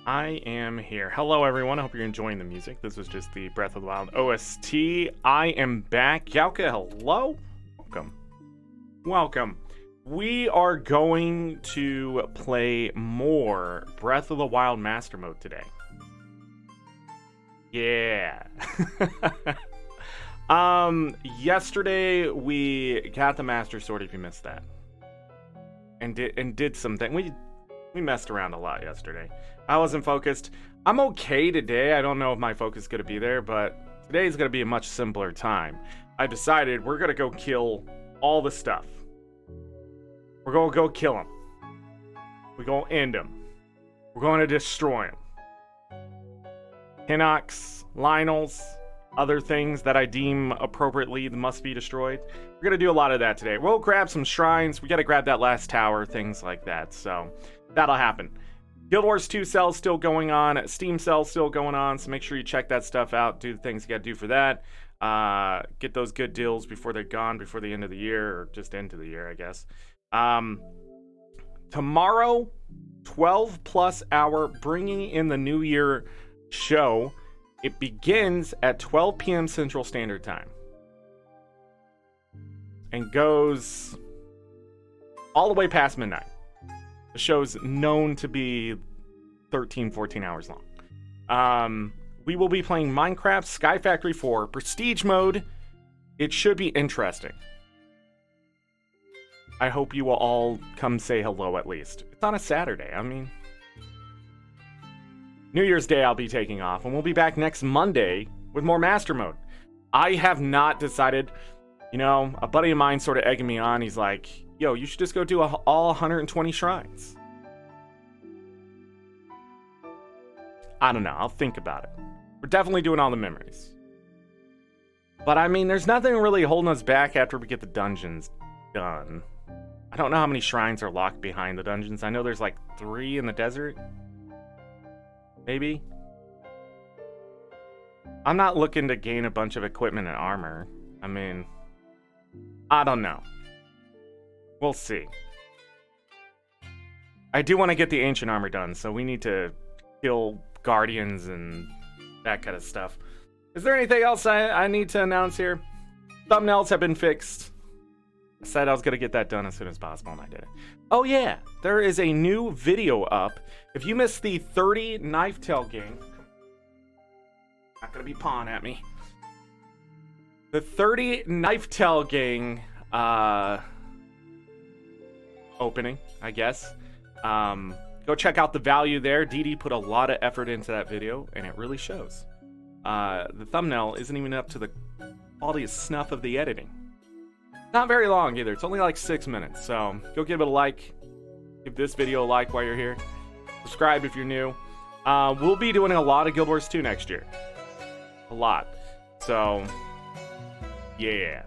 I am here. Hello, everyone. I hope you're enjoying the music. This was just the Breath of the Wild OST. I am back. Yauka, hello. Welcome. Welcome. We are going to play more Breath of the Wild Master Mode today. Yeah. Yesterday we got the Master Sword, if you missed that. And did something. We messed around a lot yesterday. I wasn't focused. I'm okay today. I don't know if my focus is going to be there, but today is going to be a much simpler time. I decided we're going to go kill all the stuff. We're going to go kill them. We're going to end them. We're going to destroy them. Hinox, Lionels, other things that I deem appropriately must be destroyed. We're going to do a lot of that today. We'll grab some shrines. We got to grab that last tower, things like that. So that'll happen. Guild Wars 2 sales still going on. Steam sales still going on. So make sure you check that stuff out. Do the things you got to do for that. Get those good deals before they're gone, before the end of the year, or just into the year, I guess. Tomorrow, 12 plus hour bringing in the new year show. It begins at 12 p.m. Central Standard Time and goes all the way past midnight. The show's known to be 13, 14 hours long. We will be playing Minecraft Sky Factory 4 Prestige Mode. It should be interesting. I hope you will all come say hello at least. It's on a Saturday. I mean, New Year's Day I'll be taking off, and we'll be back next Monday with more Master Mode. I have not decided. You know, a buddy of mine sort of egging me on. He's like, yo, you should just go do all 120 shrines. I don't know. I'll think about it. We're definitely doing all the memories. But I mean, there's nothing really holding us back after we get the dungeons done. I don't know how many shrines are locked behind the dungeons. I know there's like 3 in the desert. Maybe. I'm not looking to gain a bunch of equipment and armor. I mean, I don't know. We'll see. I do want to get the ancient armor done, so we need to kill guardians and that kind of stuff. Is there anything else I need to announce here? Thumbnails have been fixed. I said I was going to get that done as soon as possible, and I did it. Oh yeah, there is a new video up. If you missed the 30 Knife Tail gang, not going to be pawing at me. The 30 Knife Tail gang opening, I guess. Go check out the value there. DD put a lot of effort into that video, and it really shows. The thumbnail isn't even up to the quality of snuff of the editing. Not very long either. It's only like 6 minutes, so go give it a like. Give this video a like while you're here. Subscribe if you're new. We'll be doing a lot of Guild Wars 2 next year. A lot. So, yeah.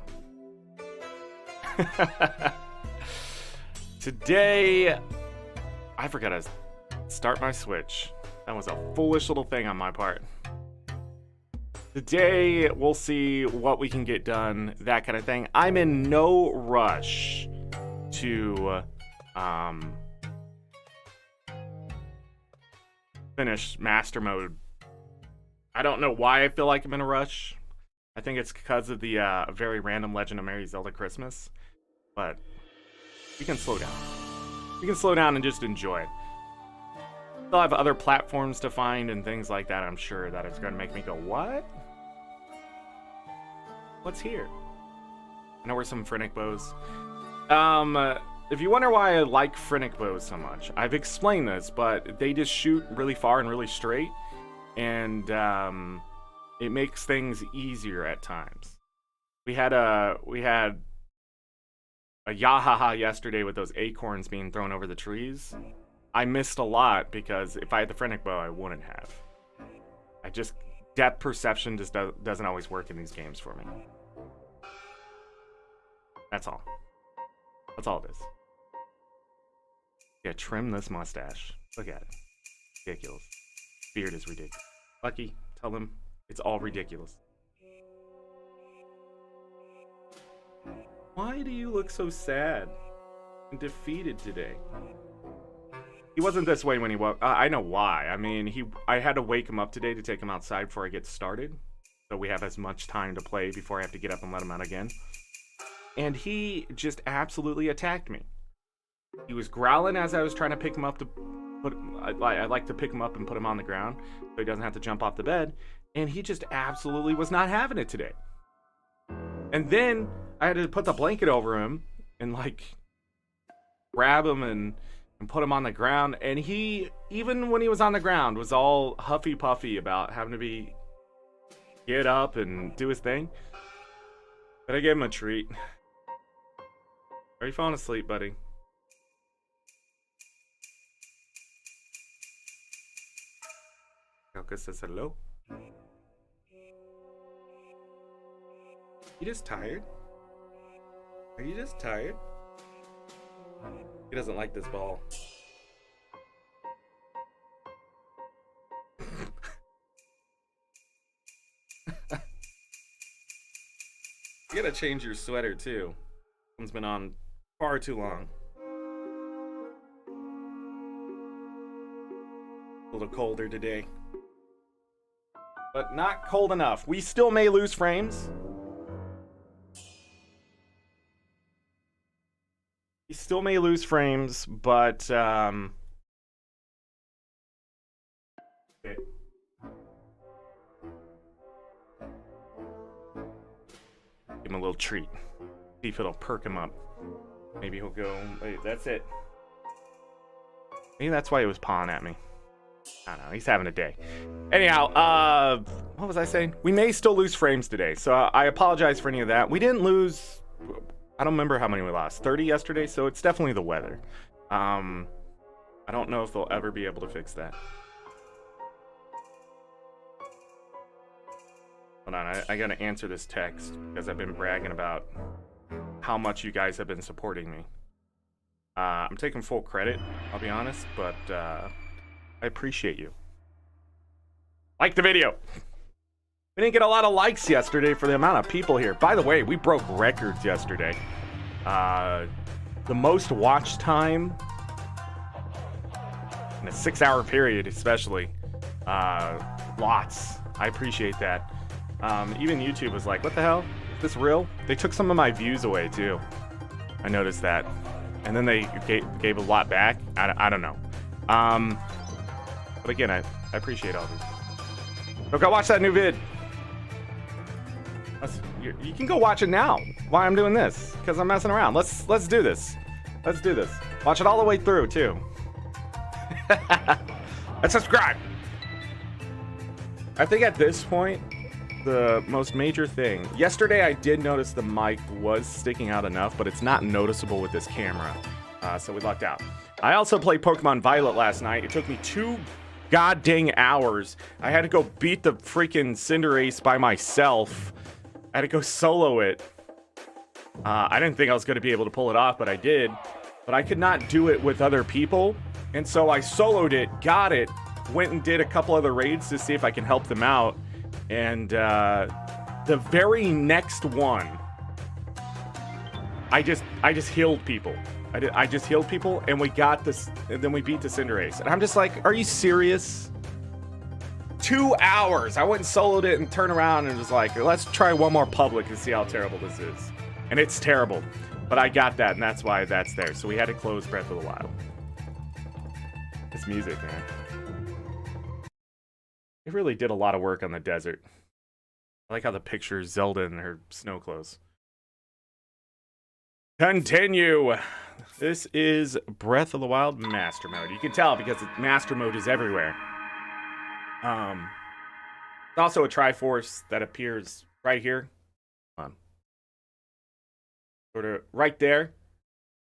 Today, I forgot to start my Switch. That was a foolish little thing on my part. Today, we'll see what we can get done, that kind of thing. I'm in no rush to finish Master Mode. I don't know why I feel like I'm in a rush. I think it's because of the very random Legend of Zelda Christmas. But we can slow down. We can slow down and just enjoy it. Still have other platforms to find and things like that. I'm sure that it's going to make me go, what? What's here? I know where some Phrenic bows. If you wonder why I like Phrenic bows so much, I've explained this, but they just shoot really far and really straight. And it makes things easier at times. We had a yahaha yesterday with those acorns being thrown over the trees. I missed a lot because if I had the Phrenic bow, I wouldn't have. Depth perception just doesn't always work in these games for me. That's all. That's all it is. Yeah, trim this mustache. Look at it. Ridiculous. Beard is ridiculous. Lucky, tell them it's all ridiculous. Why do you look so sad and defeated today? He wasn't this way when he woke. I know why. I mean, I had to wake him up today to take him outside before I get started, so we have as much time to play before I have to get up and let him out again. And he just absolutely attacked me. He was growling as I was trying to pick him up to put. I like to pick him up and put him on the ground so he doesn't have to jump off the bed. And he just absolutely was not having it today. And then I had to put the blanket over him and like grab him and put him on the ground. And he, even when he was on the ground, was all huffy puffy about having to get up and do his thing. But I gave him a treat. Are you falling asleep, buddy? Elka says hello. You just tired? Are you just tired? He doesn't like this ball. You gotta change your sweater too. One's been on far too long. A little colder today. But not cold enough. We still may lose frames. We still may lose frames, but okay. Give him a little treat. See if it'll perk him up. Maybe he'll go, wait, that's it. Maybe that's why he was pawing at me. I don't know, he's having a day. Anyhow, what was I saying? We may still lose frames today, so I apologize for any of that. We didn't lose, I don't remember how many we lost, 30 yesterday, so it's definitely the weather. I don't know if they'll ever be able to fix that. Hold on, I gotta answer this text because I've been bragging about how much you guys have been supporting me. I'm taking full credit, I'll be honest, but I appreciate you. Like the video. We didn't get a lot of likes yesterday for the amount of people here. By the way, we broke records yesterday. The most watch time in a 6-hour period, especially. Lots. I appreciate that. Even YouTube was like, what the hell? Is this real? They took some of my views away, too. I noticed that. And then they gave a lot back. I don't know. But again, I appreciate all these. So go watch that new vid. You can go watch it now. Why I'm doing this? Because I'm messing around. Let's do this. Let's do this. Watch it all the way through, too. And subscribe. I think at this point, the most major thing. Yesterday, I did notice the mic was sticking out enough, but it's not noticeable with this camera. So we lucked out. I also played Pokemon Violet last night. It took me 2 goddamn hours. I had to go beat the freaking Cinderace by myself. I had to go solo it. I didn't think I was going to be able to pull it off, but I did. But I could not do it with other people. And so I soloed it, got it, went and did a couple other raids to see if I can help them out. And the very next one, I just healed people. I just healed people, and we got this, and then we beat the Cinderace. And I'm just like, are you serious? 2 hours. I went and soloed it and turned around and was like, let's try one more public and see how terrible this is. And it's terrible. But I got that, and that's why that's there. So we had to close Breath of the Wild. It's music, man. It really did a lot of work on the desert. I like how the picture is Zelda in her snow clothes. Continue. This is Breath of the Wild Master Mode. You can tell because Master Mode is everywhere. It's also a Triforce that appears right here. Hold on. Sort of right there.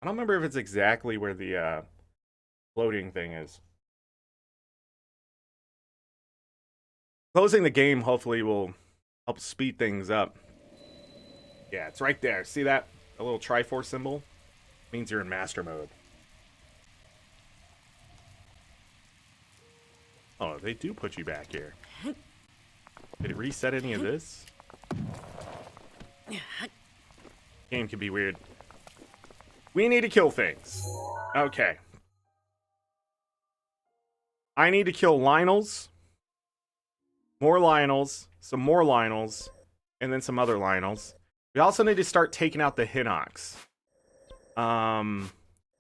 I don't remember if it's exactly where the floating thing is. Closing the game hopefully will help speed things up. Yeah, it's right there. See that? A little Triforce symbol? Means you're in Master Mode. Oh, they do put you back here. Did it reset any of this? Game can be weird. We need to kill things. Okay. I need to kill Lionels, more Lionels, some more Lionels, and then some other Lionels. We also need to start taking out the Hinox.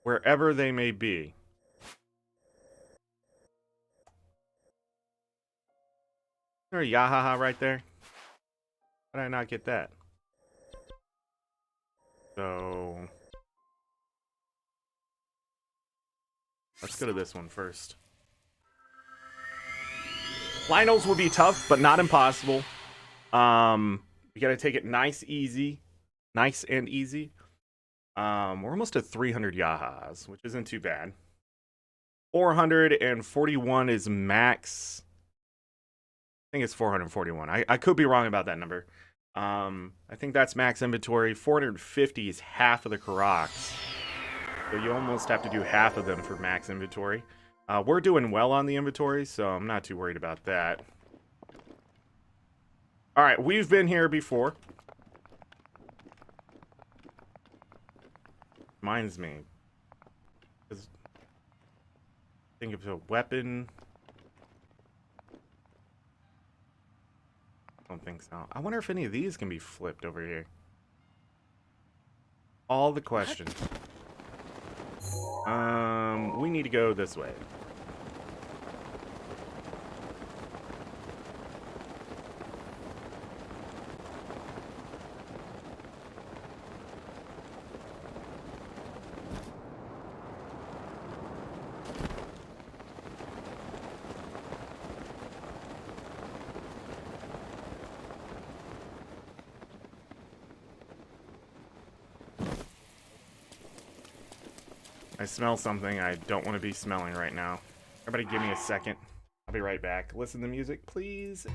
Wherever they may be. Is there a Yahaha right there? How did I not get that? So let's go to this one first. Lionels will be tough, but not impossible. We gotta take it nice and easy. We're almost at 300 Yahas, which isn't too bad. 441 is max. I think it's 441. I could be wrong about that number. I think that's max inventory. 450 is half of the Koroks. So you almost have to do half of them for max inventory. We're doing well on the inventory, so I'm not too worried about that. Alright, we've been here before. Reminds me. I think it's a weapon. I don't think so. I wonder if any of these can be flipped over here. All the questions. We need to go this way. I smell something I don't want to be smelling right now. Everybody give me a second. I'll be right back. Listen to music, please.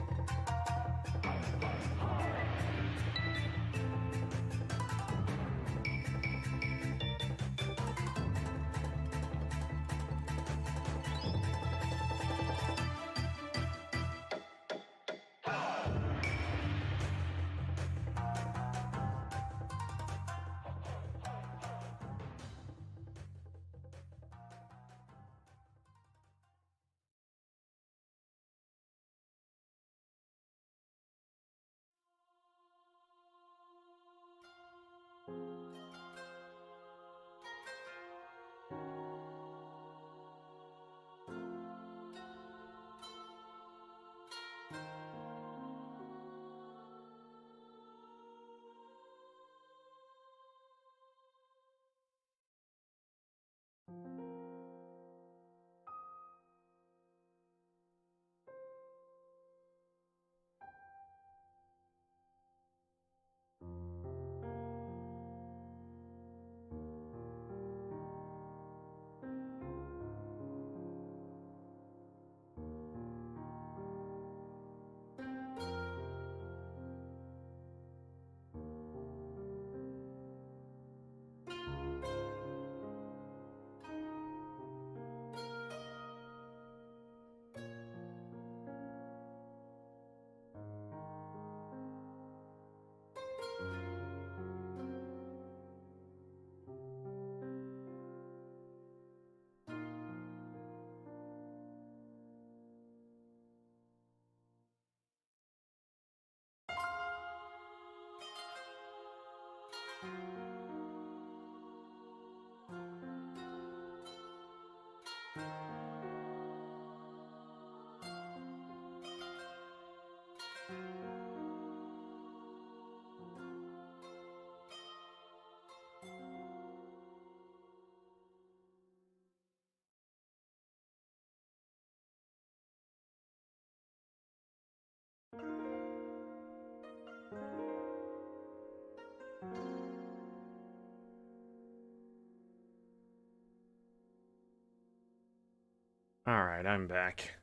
Alright, I'm back.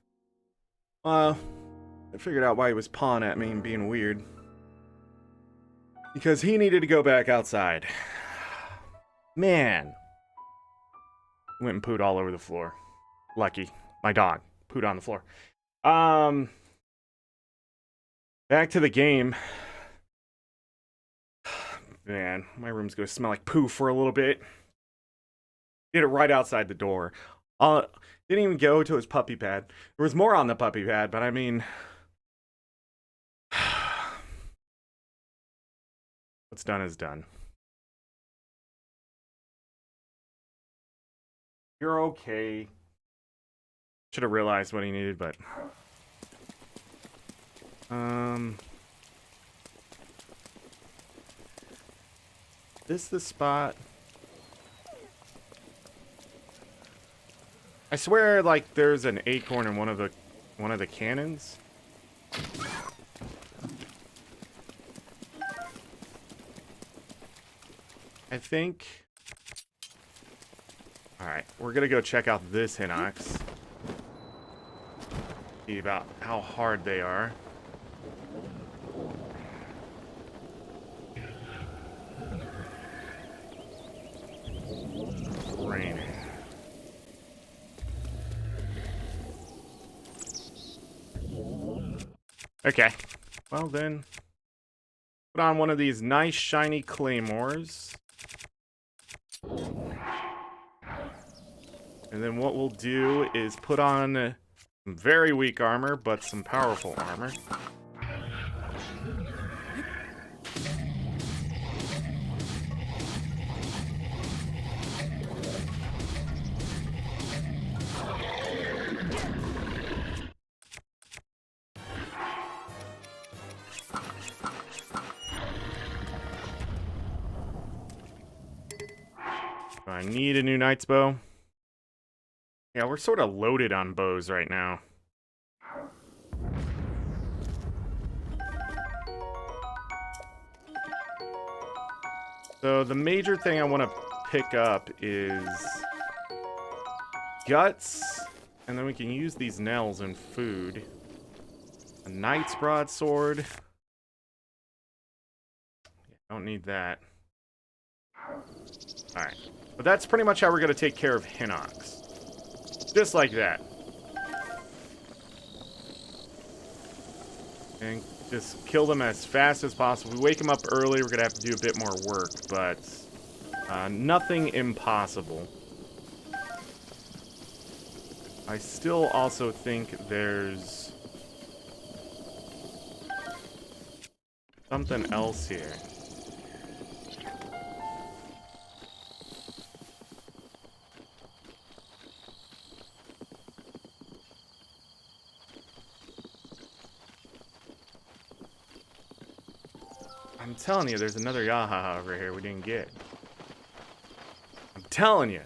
I figured out why he was pawing at me and being weird. Because he needed to go back outside. Man. Went and pooed all over the floor. Lucky. My dog pooed on the floor. Back to the game. Man, my room's gonna smell like poo for a little bit. Did it right outside the door. Didn't even go to his puppy pad. There was more on the puppy pad, but I mean... what's done is done. You're okay. Should have realized what he needed, but... This the spot... I swear, like, there's an acorn in one of the cannons. I think. All right, we're gonna go check out this Hinox. See about how hard they are. Raining. Okay, well then, put on one of these nice shiny claymores. And then what we'll do is put on some very weak armor, but some powerful armor. I need a new knight's bow. Yeah, we're sort of loaded on bows right now. So the major thing I want to pick up is guts, and then we can use these nails in food. A knight's broadsword. Don't need that. Alright. But that's pretty much how we're going to take care of Hinox. Just like that. And just kill them as fast as possible. If we wake them up early, we're going to have to do a bit more work, but nothing impossible. I still also think there's something else here. I'm telling you, there's another Yahaha over here we didn't get. I'm telling you.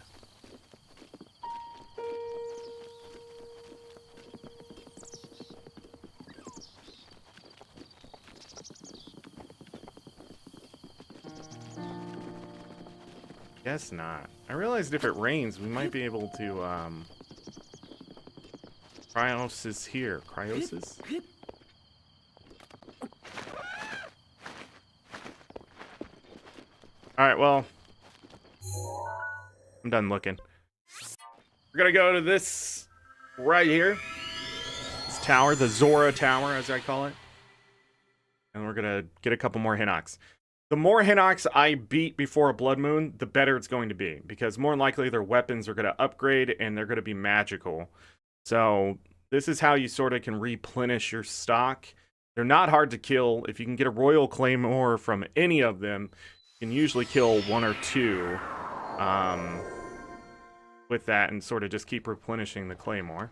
Guess not. I realized if it rains, we might be able to, Cryosis here. Cryosis? Alright, well, I'm done looking. We're gonna go to this right here. This tower, the Zora Tower, as I call it. And we're gonna get a couple more Hinox. The more Hinox I beat before a Blood Moon, the better it's going to be. Because more than likely their weapons are gonna upgrade and they're gonna be magical. So, this is how you sort of can replenish your stock. They're not hard to kill. If you can get a Royal Claymore from any of them, can usually kill one or two with that and sort of just keep replenishing the claymore.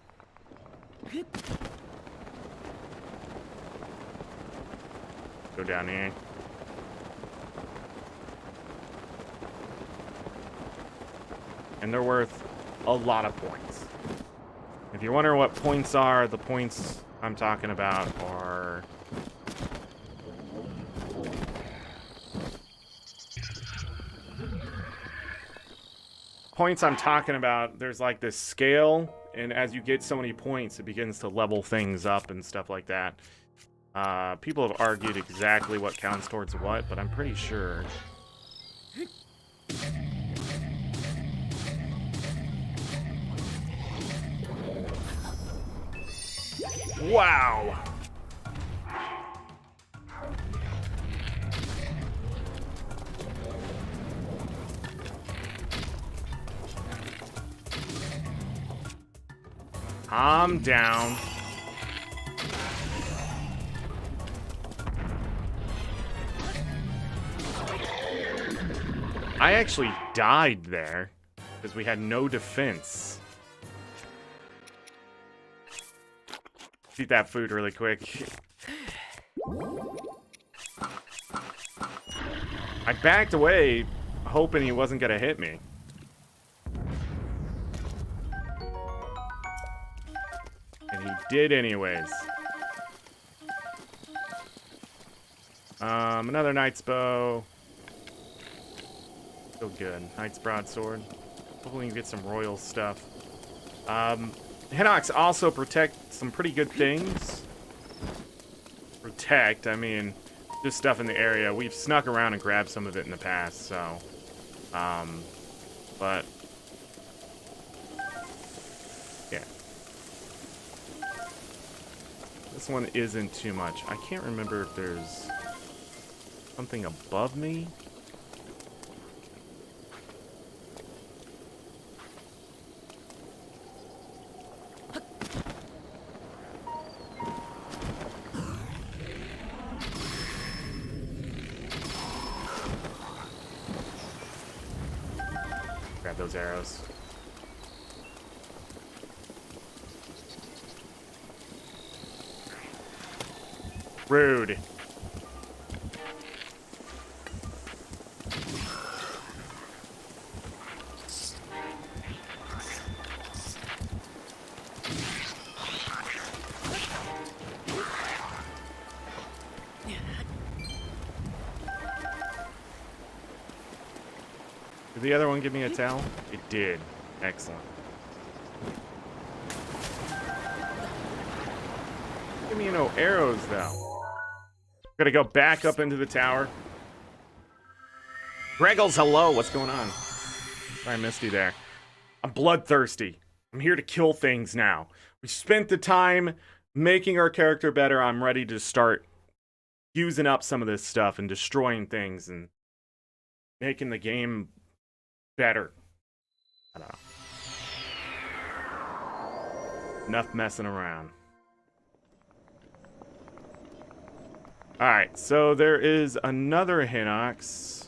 Go down here. And they're worth a lot of points. If you're wondering what points are, the points I'm talking about are... points I'm talking about, there's like this scale, and as you get so many points, it begins to level things up and stuff like that. People have argued exactly what counts towards what, but I'm pretty sure. Wow! Calm down. I actually died there because we had no defense. Eat that food really quick. I backed away, hoping he wasn't gonna hit me. And he did anyways. Another Knight's Bow. Still good. Knight's Broadsword. Hopefully you get some royal stuff. Hinox also protect some pretty good things. Protect, I mean, just stuff in the area. We've snuck around and grabbed some of it in the past, so. But. Yeah. This one isn't too much. I can't remember if there's something above me. Grab those arrows. Rude. Did the other one give me a towel? It did. Excellent. Give me no arrows, though. Gotta go back up into the tower. Greggles, hello. What's going on? Sorry, I missed you there. I'm bloodthirsty. I'm here to kill things now. We spent the time making our character better. I'm ready to start using up some of this stuff and destroying things and making the game better. I don't know. Enough messing around. Alright, so there is another Hinox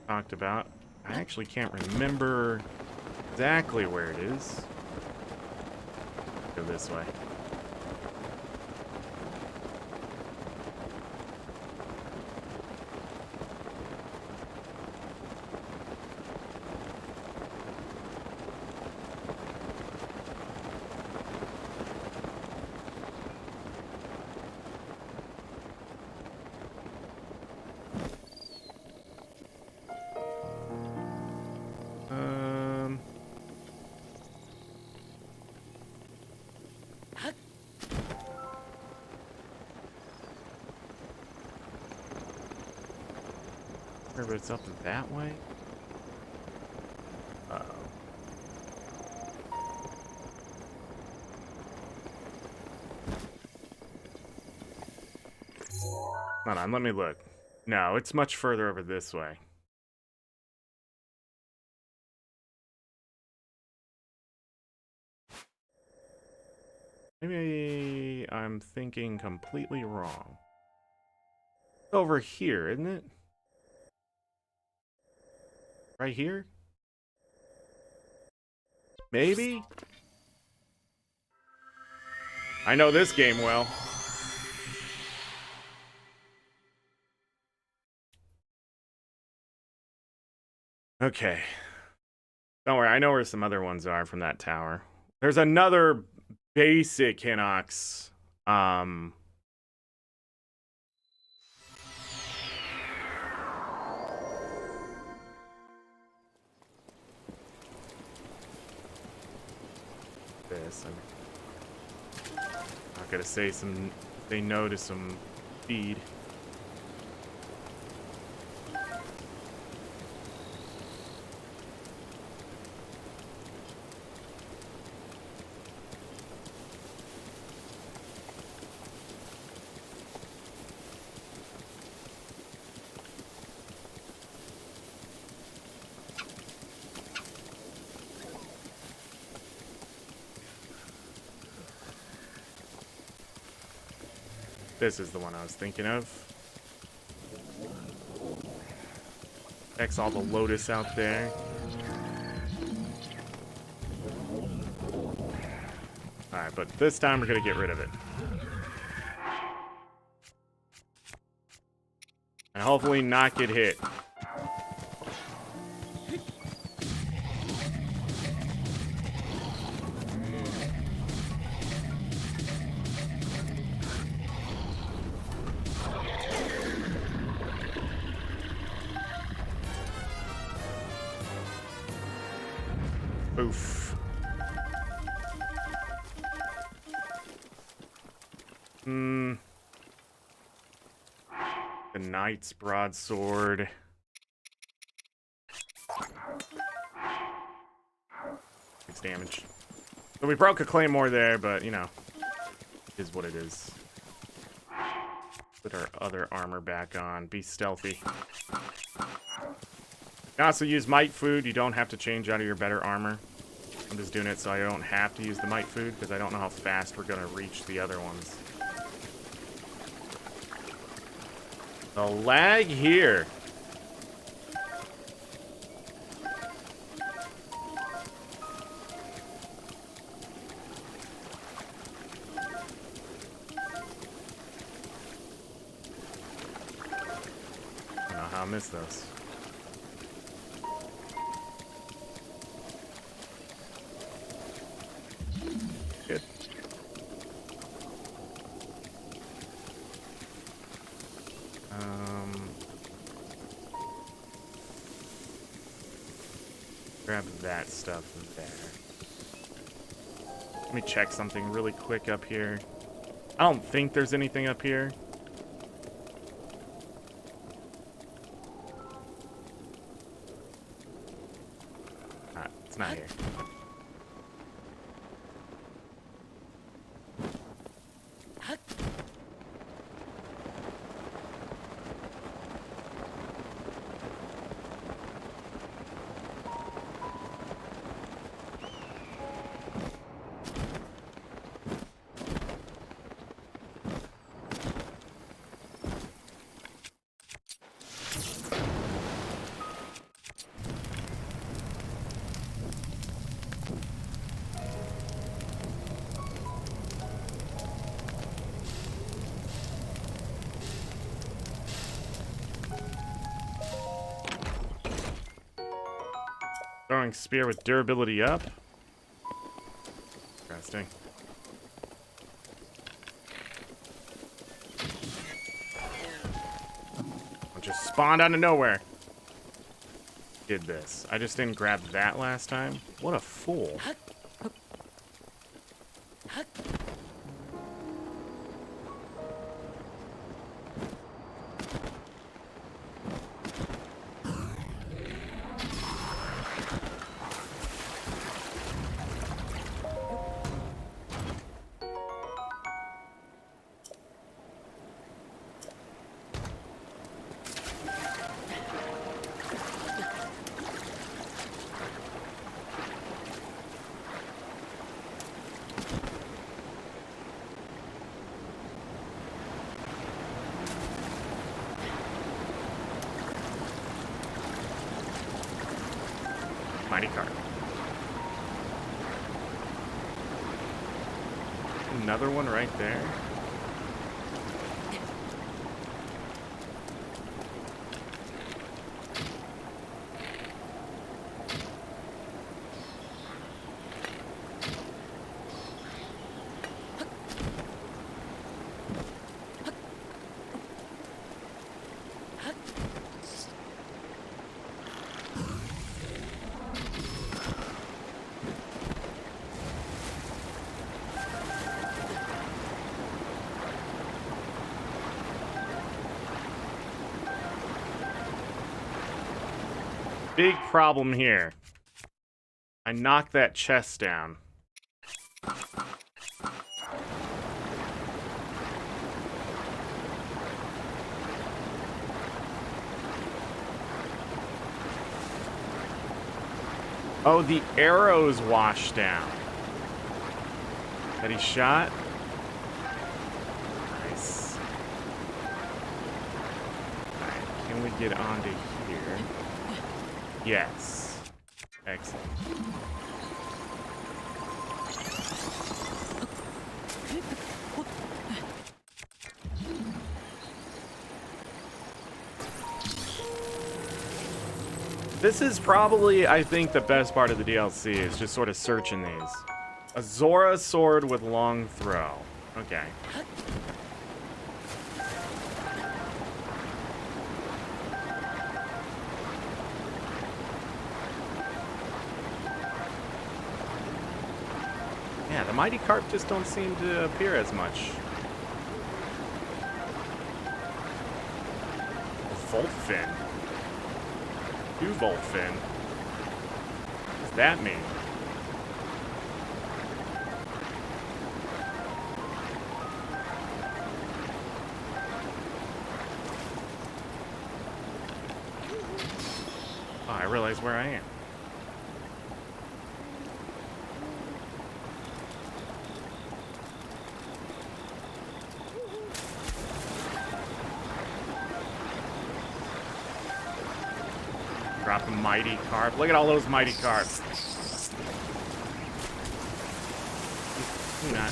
talked about. I actually can't remember exactly where it is. Go this way. But it's up that way. Uh-oh. Hold on, let me look. No, it's much further over this way. Maybe I'm thinking completely wrong. It's over here, isn't it? Right here? Maybe? I know this game well. Okay. Don't worry, I know where some other ones are from that tower. There's another basic Hinox. This. I'm not gonna say no to some feed. This is the one I was thinking of. X all the Lotus out there. Alright, but this time we're gonna get rid of it. And hopefully not get hit. Oof. The Knight's Broadsword. 6 damage. So we broke a Claymore there, but, you know, is what it is. Put our other armor back on. Be stealthy. You can also use Might Food. You don't have to change out of your better armor. I'm just doing it so I don't have to use the Might Food, because I don't know how fast we're going to reach the other ones. The lag here. I don't know how I missed those. Good. Grab that stuff there. Let me check something really quick up here. I don't think there's anything up here. It's not here. Throwing spear with durability up. Interesting. I just spawned out of nowhere. Did this. I just didn't grab that last time. What a fool. Mighty card. Another one right there. Big problem here. I knocked that chest down. Oh, the arrows washed down. That he shot? Nice. Can we get onto here? Yes. Excellent. This is probably, I think, the best part of the DLC is just sort of searching these. A Zora sword with long throw. Okay. Yeah, the Mighty Carp just don't seem to appear as much. Volt Fin. 2 Volt Fin. What does that mean? Oh, I realize where I am. Drop the Mighty Carp. Look at all those Mighty Carps. Do not.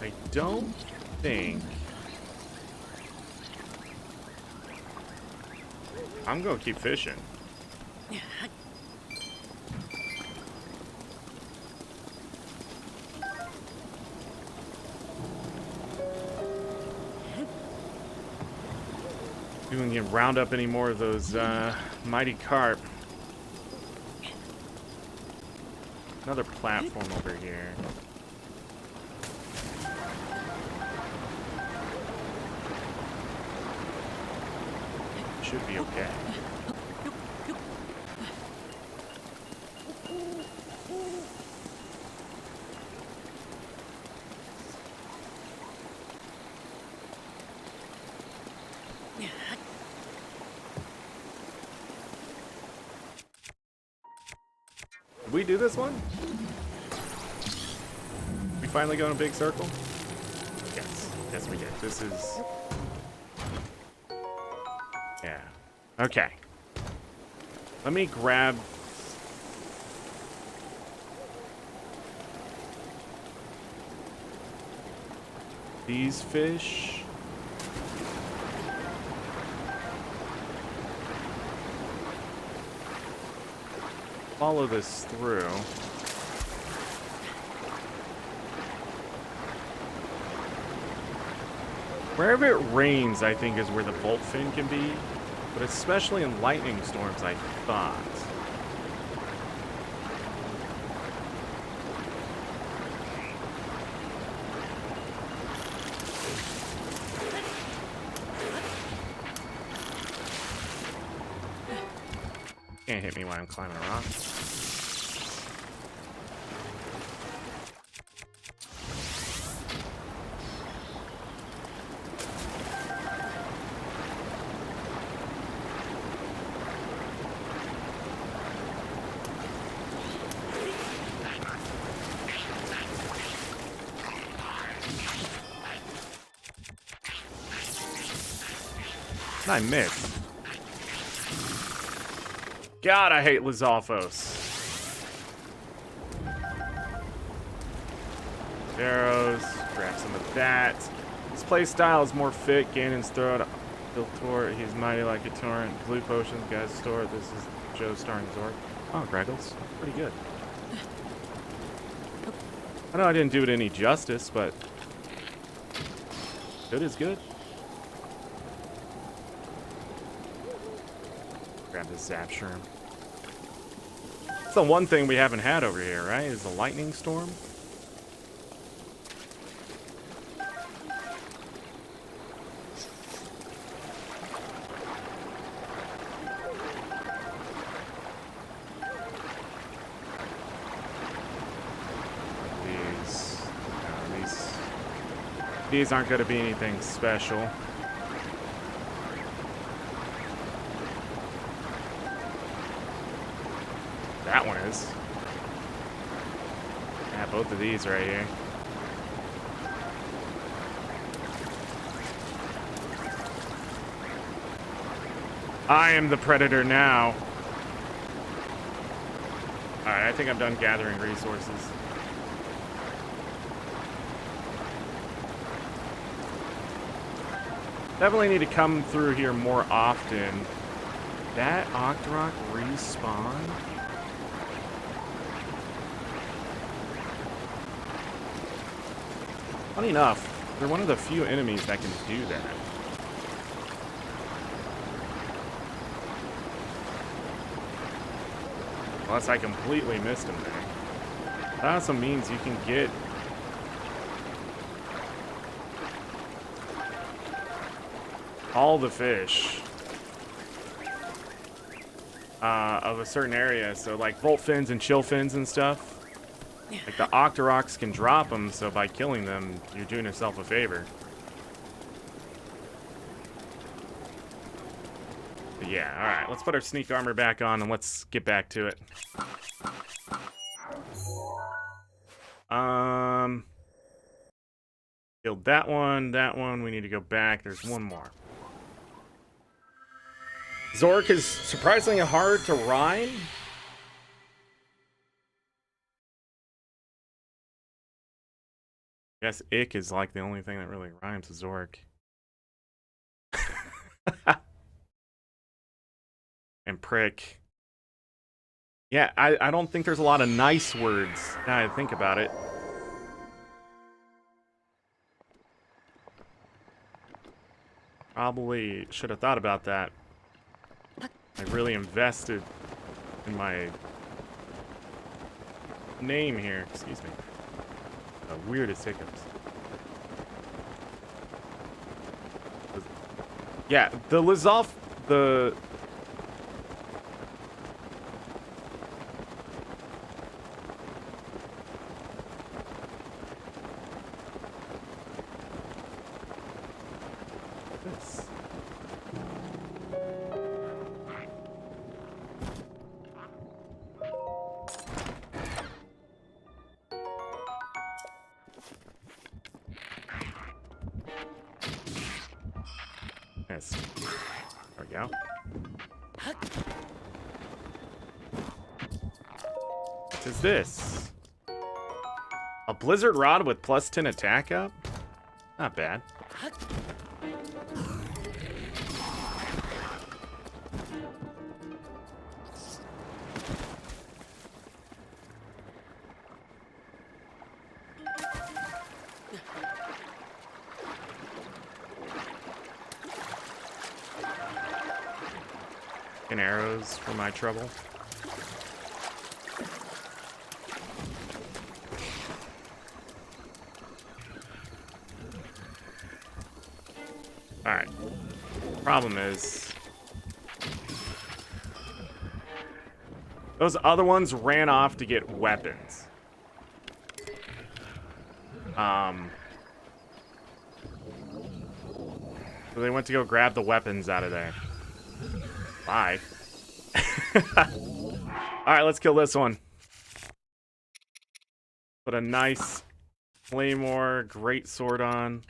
I don't think I'm gonna keep fishing. We don't get round up any more of those Mighty Carp. Another platform over here. Should be okay. Did we do this one? We finally go in a big circle? Yes. Yes, we did. This is... yeah. Okay. Let me grab... these fish. Follow this through. Wherever it rains, I think, is where the Volt Fin can be. But especially in lightning storms, I thought. Can't hit me while I'm climbing a rock. I missed. God, I hate Lizalfos. Arrows. Grab some of that. His play style is more fit. Ganon's throw it. Piltor. He's mighty like a torrent. Blue potions. Guys store. This is Joe starring Zork. Oh, Greggles. Pretty good. I know I didn't do it any justice, but good is good. Grab the Zap Shroom. That's the one thing we haven't had over here, right? Is the lightning storm. These aren't going to be anything special. that one is. Yeah, both of these right here. I am the predator now. Alright, I think I'm done gathering resources. Definitely need to come through here more often. That AngryZorric respawn? Funny enough, they're one of the few enemies that can do that. Unless I completely missed him there. That also means you can get all the fish of a certain area. So like volt fins and chill fins and stuff. Like the AngryZorrics can drop them, so by killing them, you're doing yourself a favor. But yeah, alright, let's put our sneak armor back on and let's get back to it. Killed that one, we need to go back. There's one more. Zorric is surprisingly hard to rhyme. I guess ick is like the only thing that really rhymes with Zorric. And prick. Yeah, I don't think there's a lot of nice words now I think about it. Probably should have thought about that. I really invested in my name here. Excuse me. The weirdest hiccups. Yeah, the Lizoff, the... This. Yes. There we go. What is this? A blizzard rod with +10 attack up? Not bad. And arrows for my trouble. Alright. Problem is, those other ones ran off to get weapons. So they went to go grab the weapons out of there. Bye. Alright, let's kill this one. Put a nice claymore, great sword on.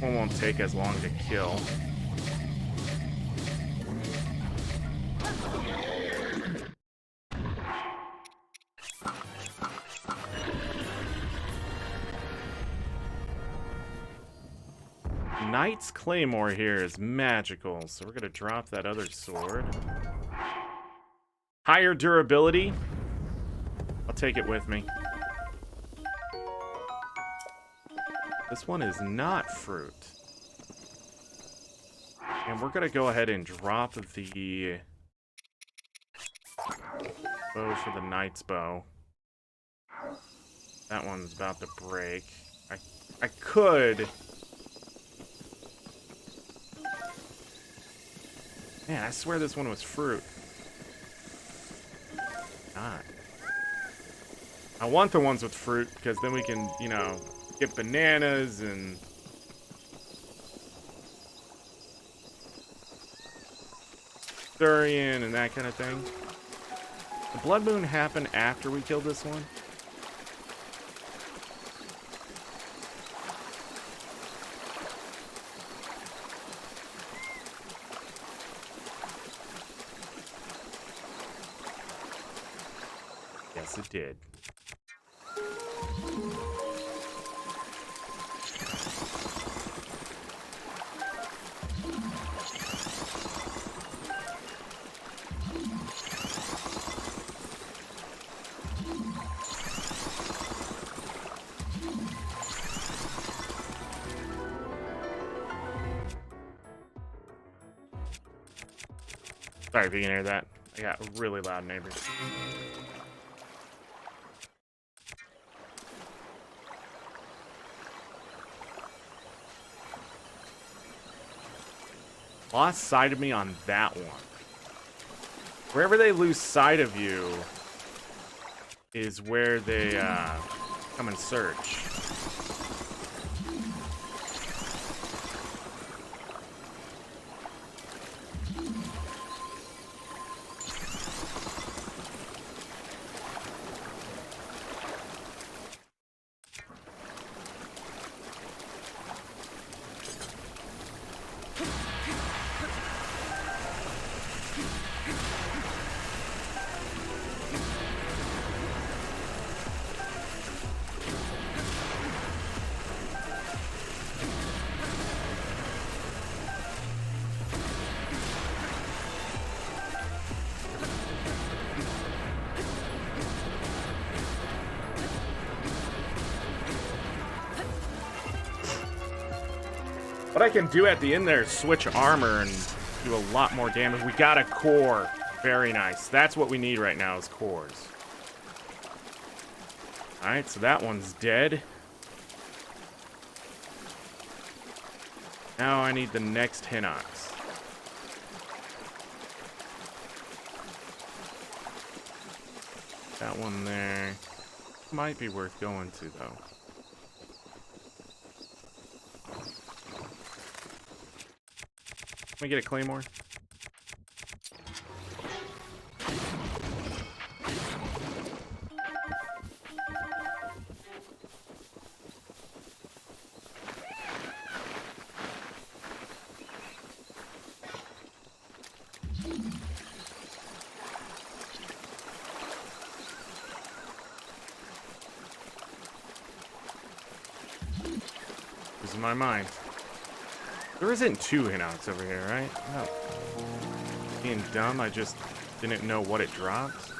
One won't take as long to kill. Knight's Claymore here is magical, so we're gonna drop that other sword. Higher durability. I'll take it with me. This one is not fruit. And we're gonna go ahead and drop the bow for the knight's bow. That one's about to break. I could... Man, I swear this one was fruit. Not. I want the ones with fruit, because then we can, you know, get bananas and... Thurian and that kind of thing. The Blood Moon happened after we killed this one. Yes, it did. Sorry if you can hear that. I got really loud neighbors. Lost sight of me on that one. Wherever they lose sight of you is where they come and search. What I can do at the end there is switch armor and do a lot more damage. We got a core. Very nice. That's what we need right now is cores. Alright, so that one's dead. Now I need the next Hinox. That one there. Might be worth going to, though. Can we get a claymore? Losing my mind. There isn't two Hinox over here, right? No. Being dumb, I just didn't know what it dropped.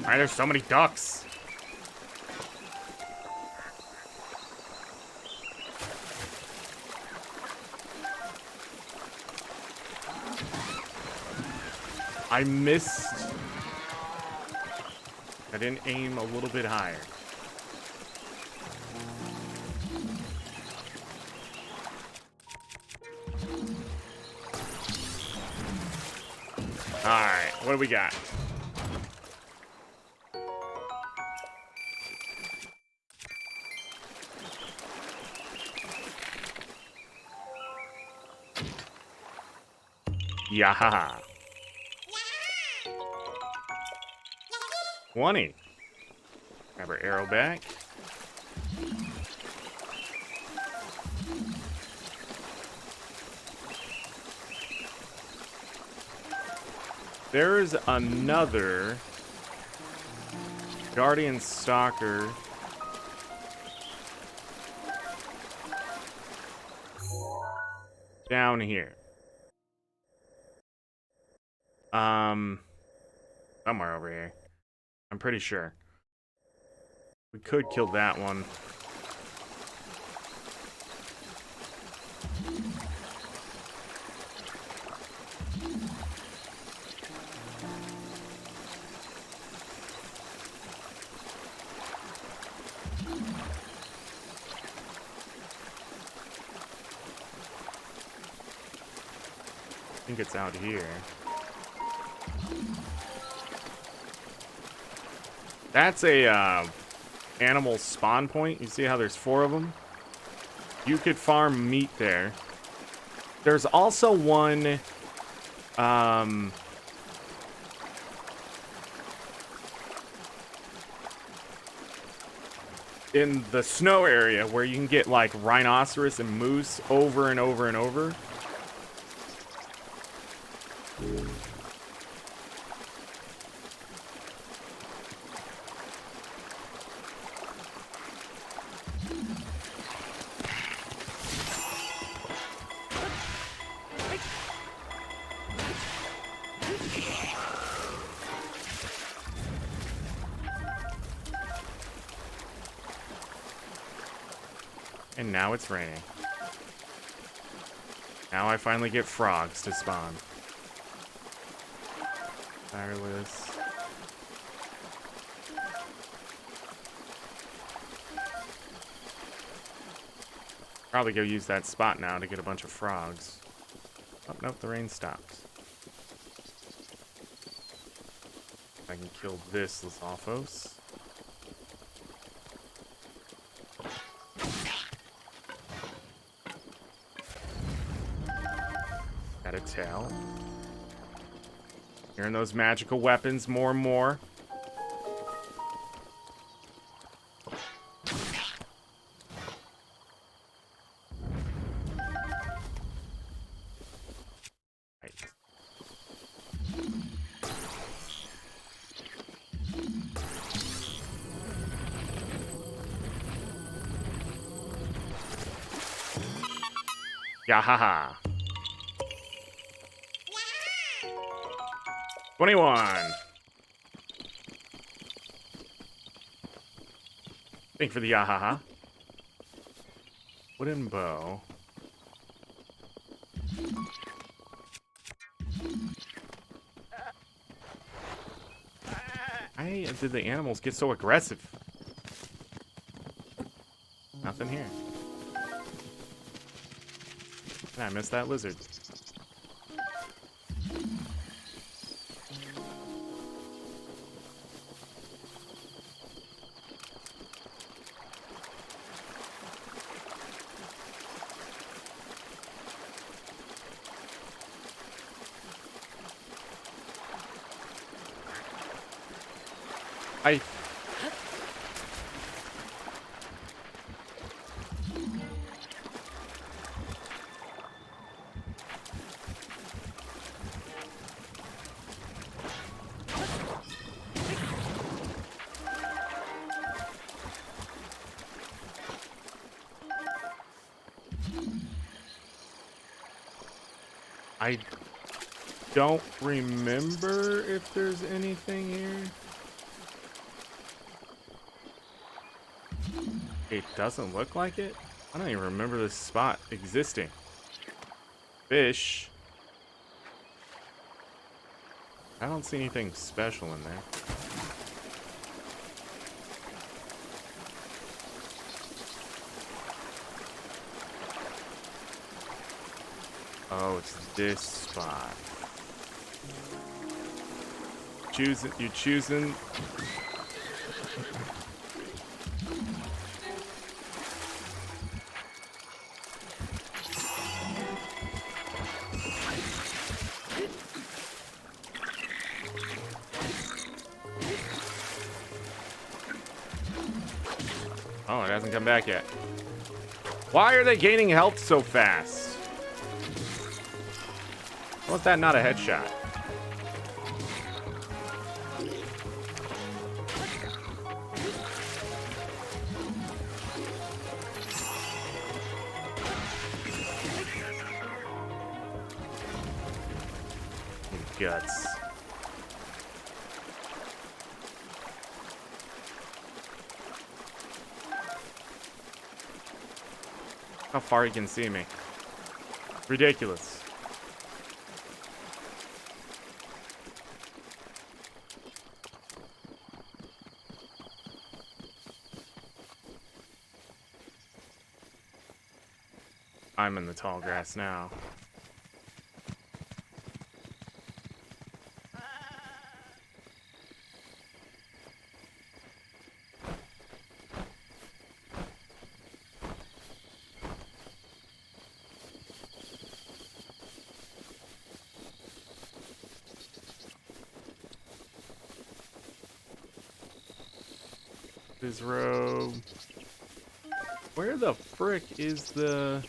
Why are there so many ducks? I missed. I didn't aim a little bit higher. Alright, what do we got? Yahaha. 20. Grab our arrow back. There is another Guardian Stalker. Down here. Somewhere over here. I'm pretty sure. We could kill that one. think it's out here. That's a animal spawn point. You see how there's 4 of them? You could farm meat there. There's also one in the snow area where you can get like rhinoceros and moose over and over and over. And now it's raining. Now I finally get frogs to spawn. Tireless. Probably go use that spot now to get a bunch of frogs. Oh, nope, the rain stopped. I can kill this Lithofos. Got a tail. Hearing those magical weapons more and more. Right. Yahaha. 21. Thank you for the yahaha. Wooden bow. Why did the animals get so aggressive? Nothing here. I missed that lizard. I don't remember if there's anything here. It doesn't look like it. I don't even remember this spot existing. Fish. I don't see anything special in there. Oh, it's this spot. You're choosing. Oh, it hasn't come back yet. Why are they gaining health so fast? How was that not a headshot? Guts. How far he can see me. Ridiculous. I'm in the tall grass now. His robe. Where the frick is the...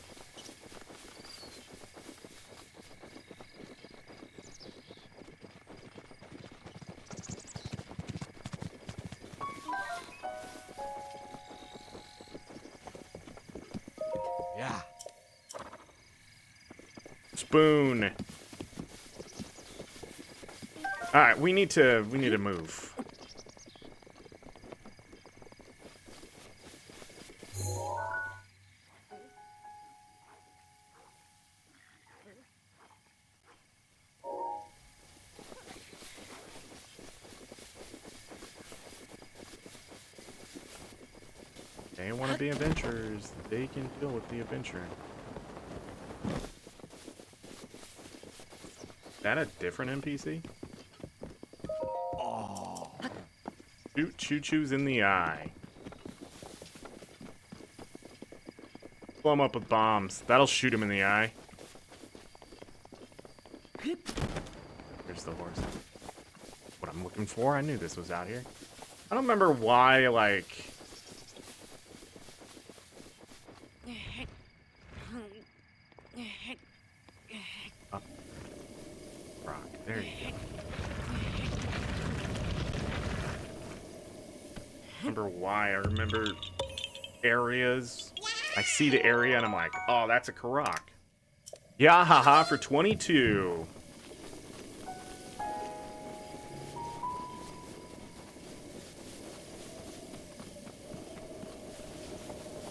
Yeah. Spoon. All right, we need to move. They want to be adventurers. They can deal with the adventure. Is that a different NPC? Oh. Shoot choo-choos in the eye. Blow him up with bombs. That'll shoot him in the eye. There's the horse. What I'm looking for? I knew this was out here. I don't remember why, like... Up. Rock. There you go. Remember why? I remember areas. I see the area and I'm like, oh, that's a Karak. Yeah, haha, for 22.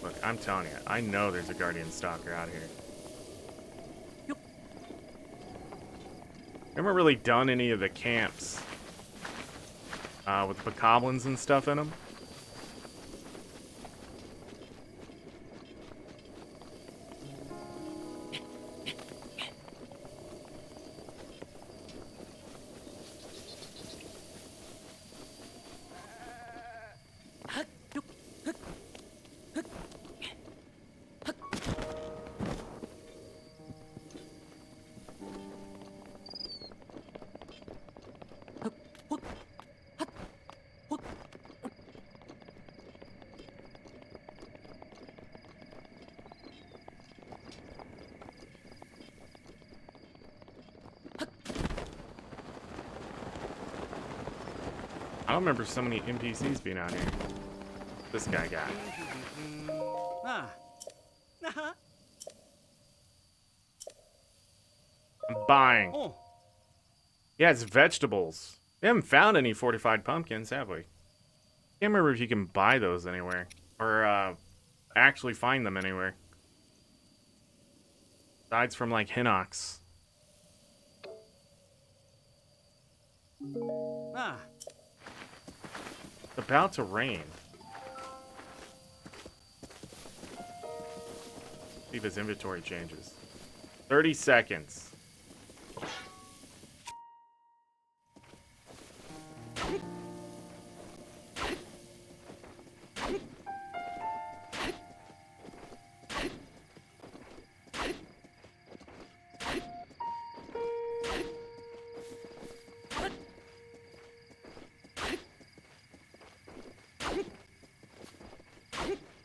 Look, I'm telling you, I know there's a Guardian Stalker out here. Never really done any of the camps with the bokoblins and stuff in them. I don't remember so many NPCs being out here. This guy got. I'm buying. Oh. Yeah, it's vegetables. We haven't found any fortified pumpkins, have we? Can't remember if you can buy those anywhere. Or, actually find them anywhere. Besides from, like, Hinox. It's about to rain. See if his inventory changes. 30 seconds.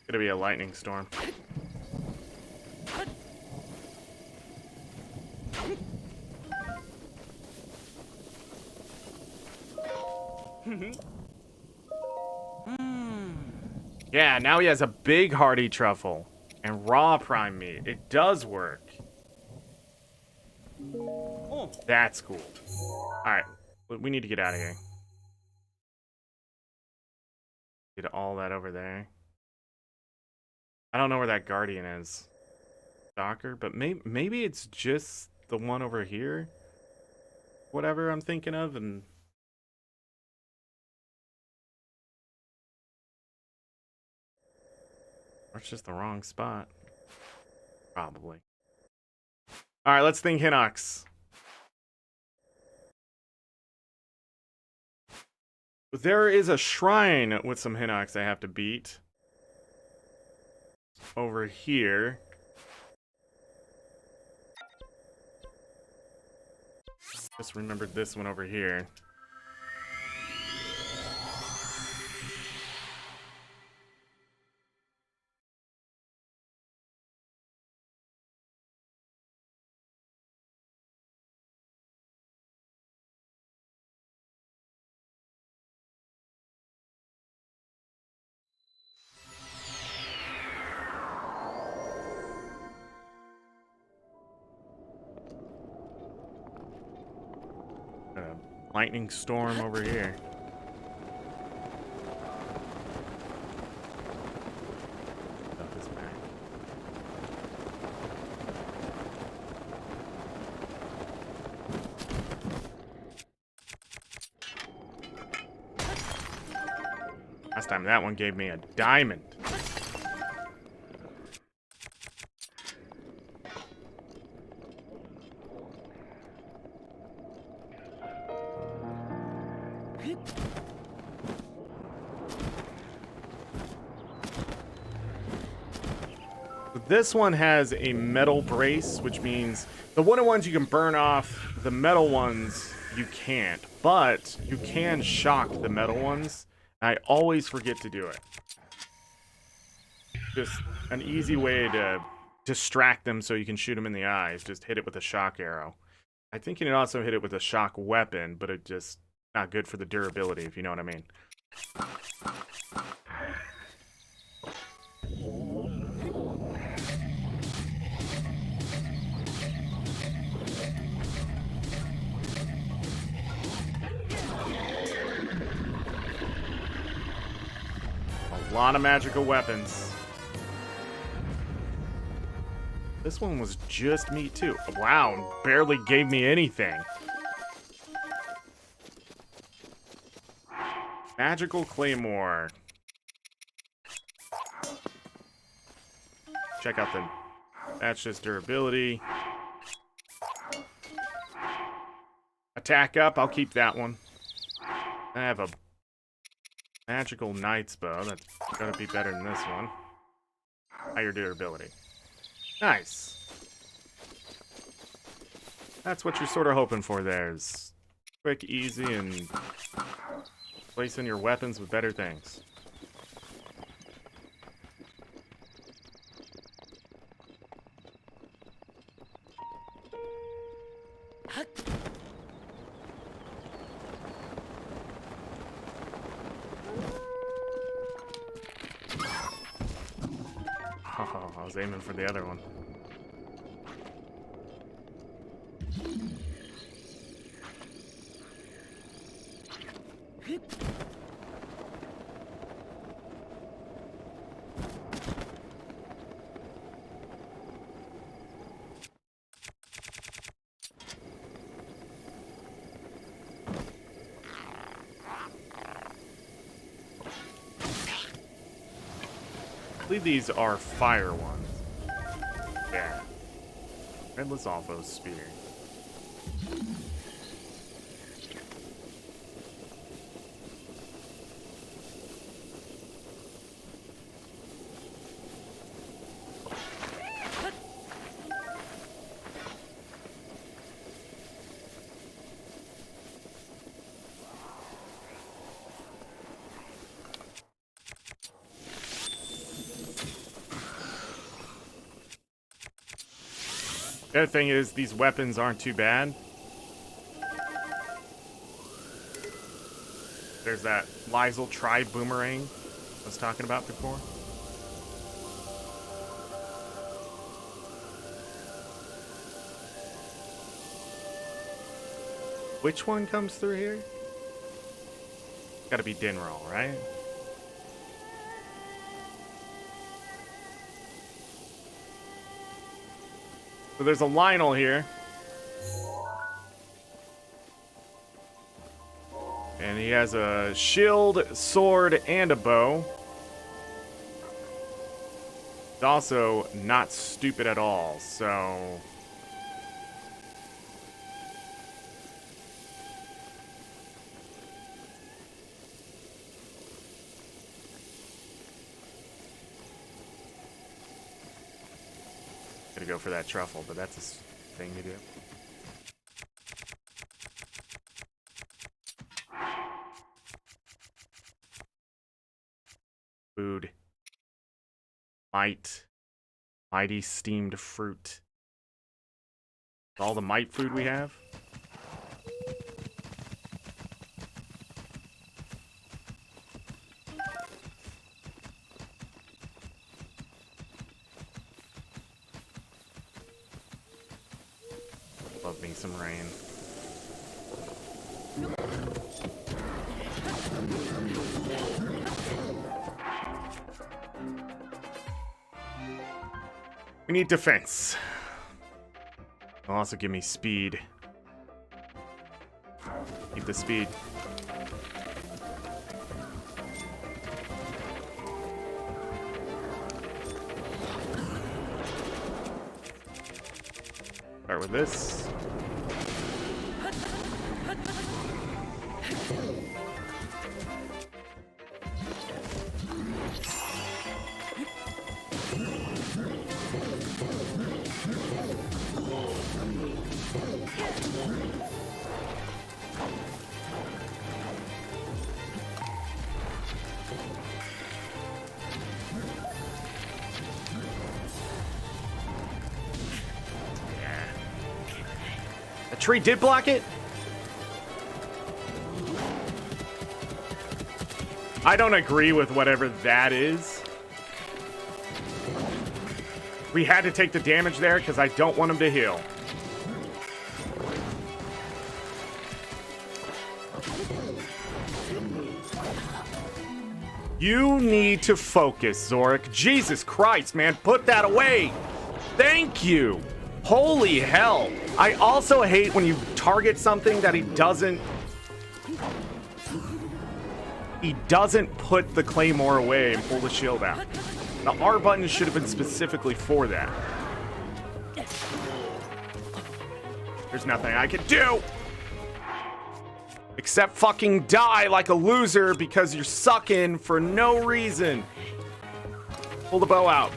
Gonna be a lightning storm. Yeah, now he has a big hearty truffle and raw prime meat. It does work. Oh. That's cool. Alright, we need to get out of here. Get all that over there. I don't know where that guardian is. Stalker, but maybe it's just the one over here. Whatever I'm thinking of, and... Or it's just the wrong spot. Probably. Alright, let's think Hinox. There is a shrine with some Hinox I have to beat. Over here. Just remembered this one over here. lightning storm over here. Stuff is back. Last time that one gave me a diamond. This one has a metal brace, which means the wooden ones you can burn off, the metal ones you can't. But you can shock the metal ones. I always forget to do it. Just an easy way to distract them so you can shoot them in the eyes. Just hit it with a shock arrow. I think you can also hit it with a shock weapon, but it just not good for the durability, if you know what I mean. A lot of magical weapons. This one was just meat too. Wow, barely gave me anything. Magical Claymore. Check out the... That's just durability. Attack up, I'll keep that one. I have a magical knight's bow. That's gonna be better than this one. Higher durability. Nice. That's what you're sort of hoping for there. Is quick, easy, and placing your weapons with better things. Oh, I was aiming for the other one. I believe these are fire ones. Yeah. Redless Alpho's spear. The other thing is, these weapons aren't too bad. There's that Lysel Tri-Boomerang I was talking about before. Which one comes through here? Gotta be Dinral, right? So there's a Lionel here. And he has a shield, sword, and a bow. He's also not stupid at all, so... Gotta go for that truffle, but that's a thing to do. Food. Might. Mighty steamed fruit. All the might food we have. Love me some rain. We need defense. It'll also give me speed. Keep the speed. Start with this. The tree did block it? I don't agree with whatever that is. We had to take the damage there because I don't want him to heal. You need to focus, Zorric. Jesus Christ, man. Put that away. Thank you. Holy hell. I also hate when you target something that he doesn't put the claymore away and pull the shield out. The R button should have been specifically for that. There's nothing I can do except fucking die like a loser because you're sucking for no reason. Pull the bow out.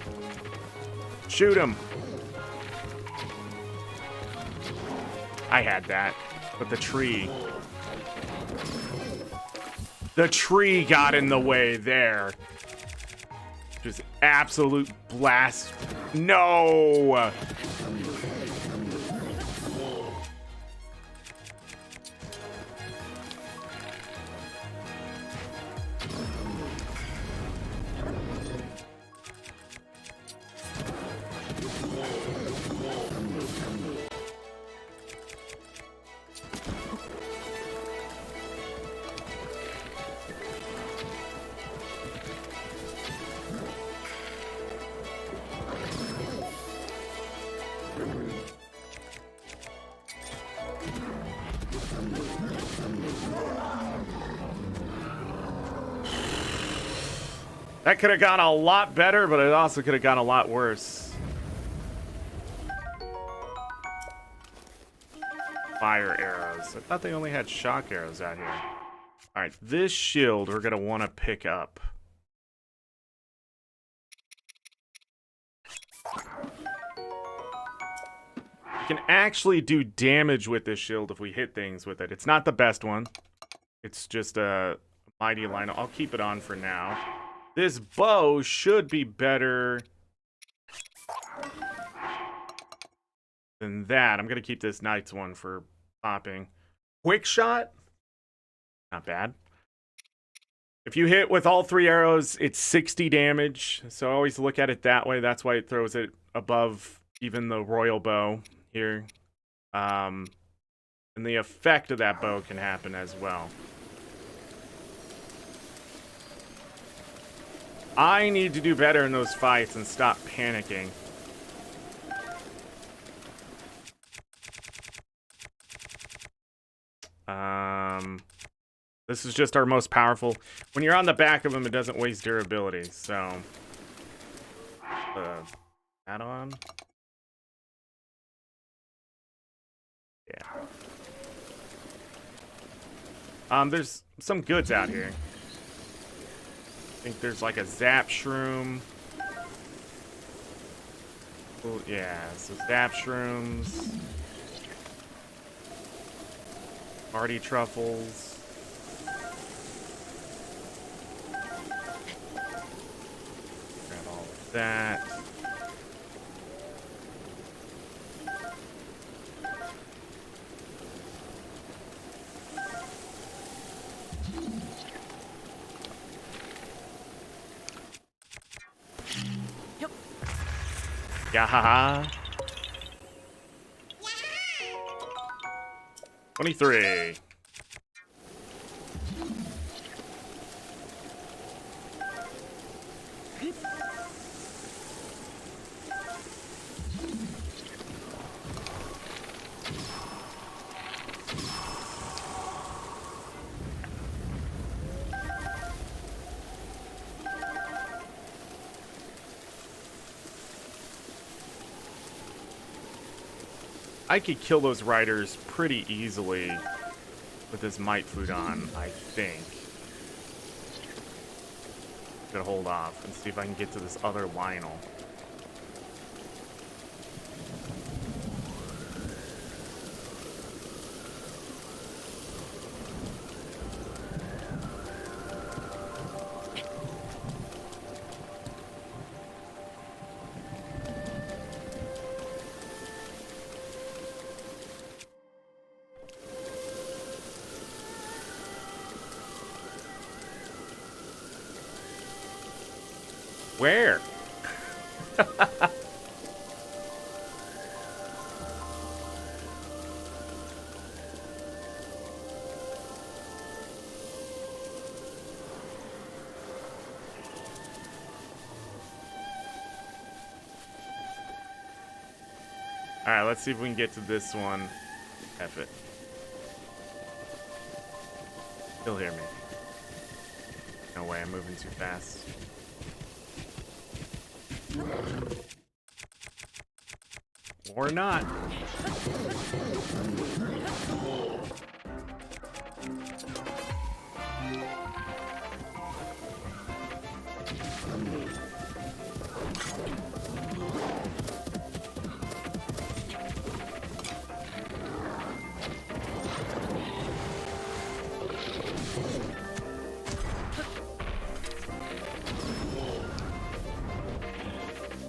Shoot him. I had that, but the tree got in the way there. Just absolute blast. No! That could have gone a lot better, but it also could have gone a lot worse. Fire arrows. I thought they only had shock arrows out here. Alright, this shield we're going to want to pick up. We can actually do damage with this shield if we hit things with it. It's not the best one. It's just a mighty line. I'll keep it on for now. This bow should be better than that. I'm going to keep this knight's one for popping. Quick shot? Not bad. If you hit with all 3 arrows, it's 60 damage. So I always look at it that way. That's why it throws it above even the royal bow here. And the effect of that bow can happen as well. I need to do better in those fights and stop panicking. This is just our most powerful. When you're on the back of him, it doesn't waste durability, so... add-on? Yeah. There's some goods out here. I think there's like a zap shroom. Well, yeah, so zap shrooms. Party truffles. Grab all of that. Yahaha. 23. I could kill those riders pretty easily with this Might Food on, I think. Gonna hold off and see if I can get to this other Lionel. Where? Alright, let's see if we can get to this one. F it. He'll hear me. No way, I'm moving too fast. Or not.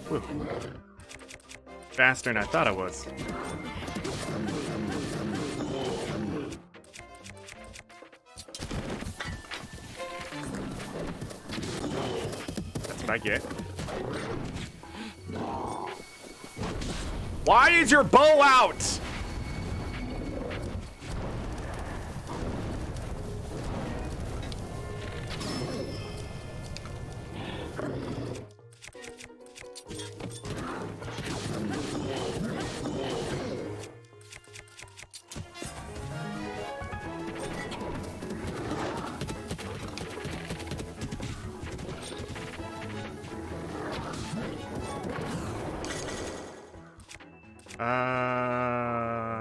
Whew. Faster than I thought I was. That's what I get. Why is your bow out?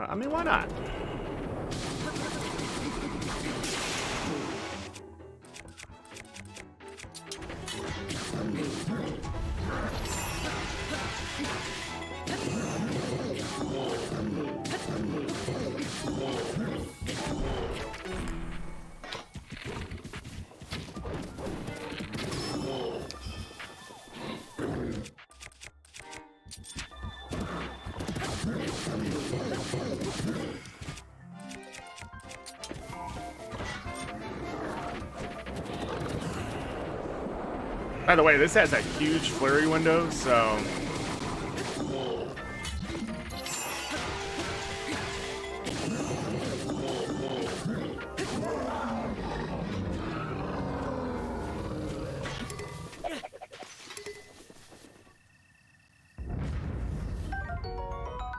I mean, why not? By the way, this has a huge flurry window, so...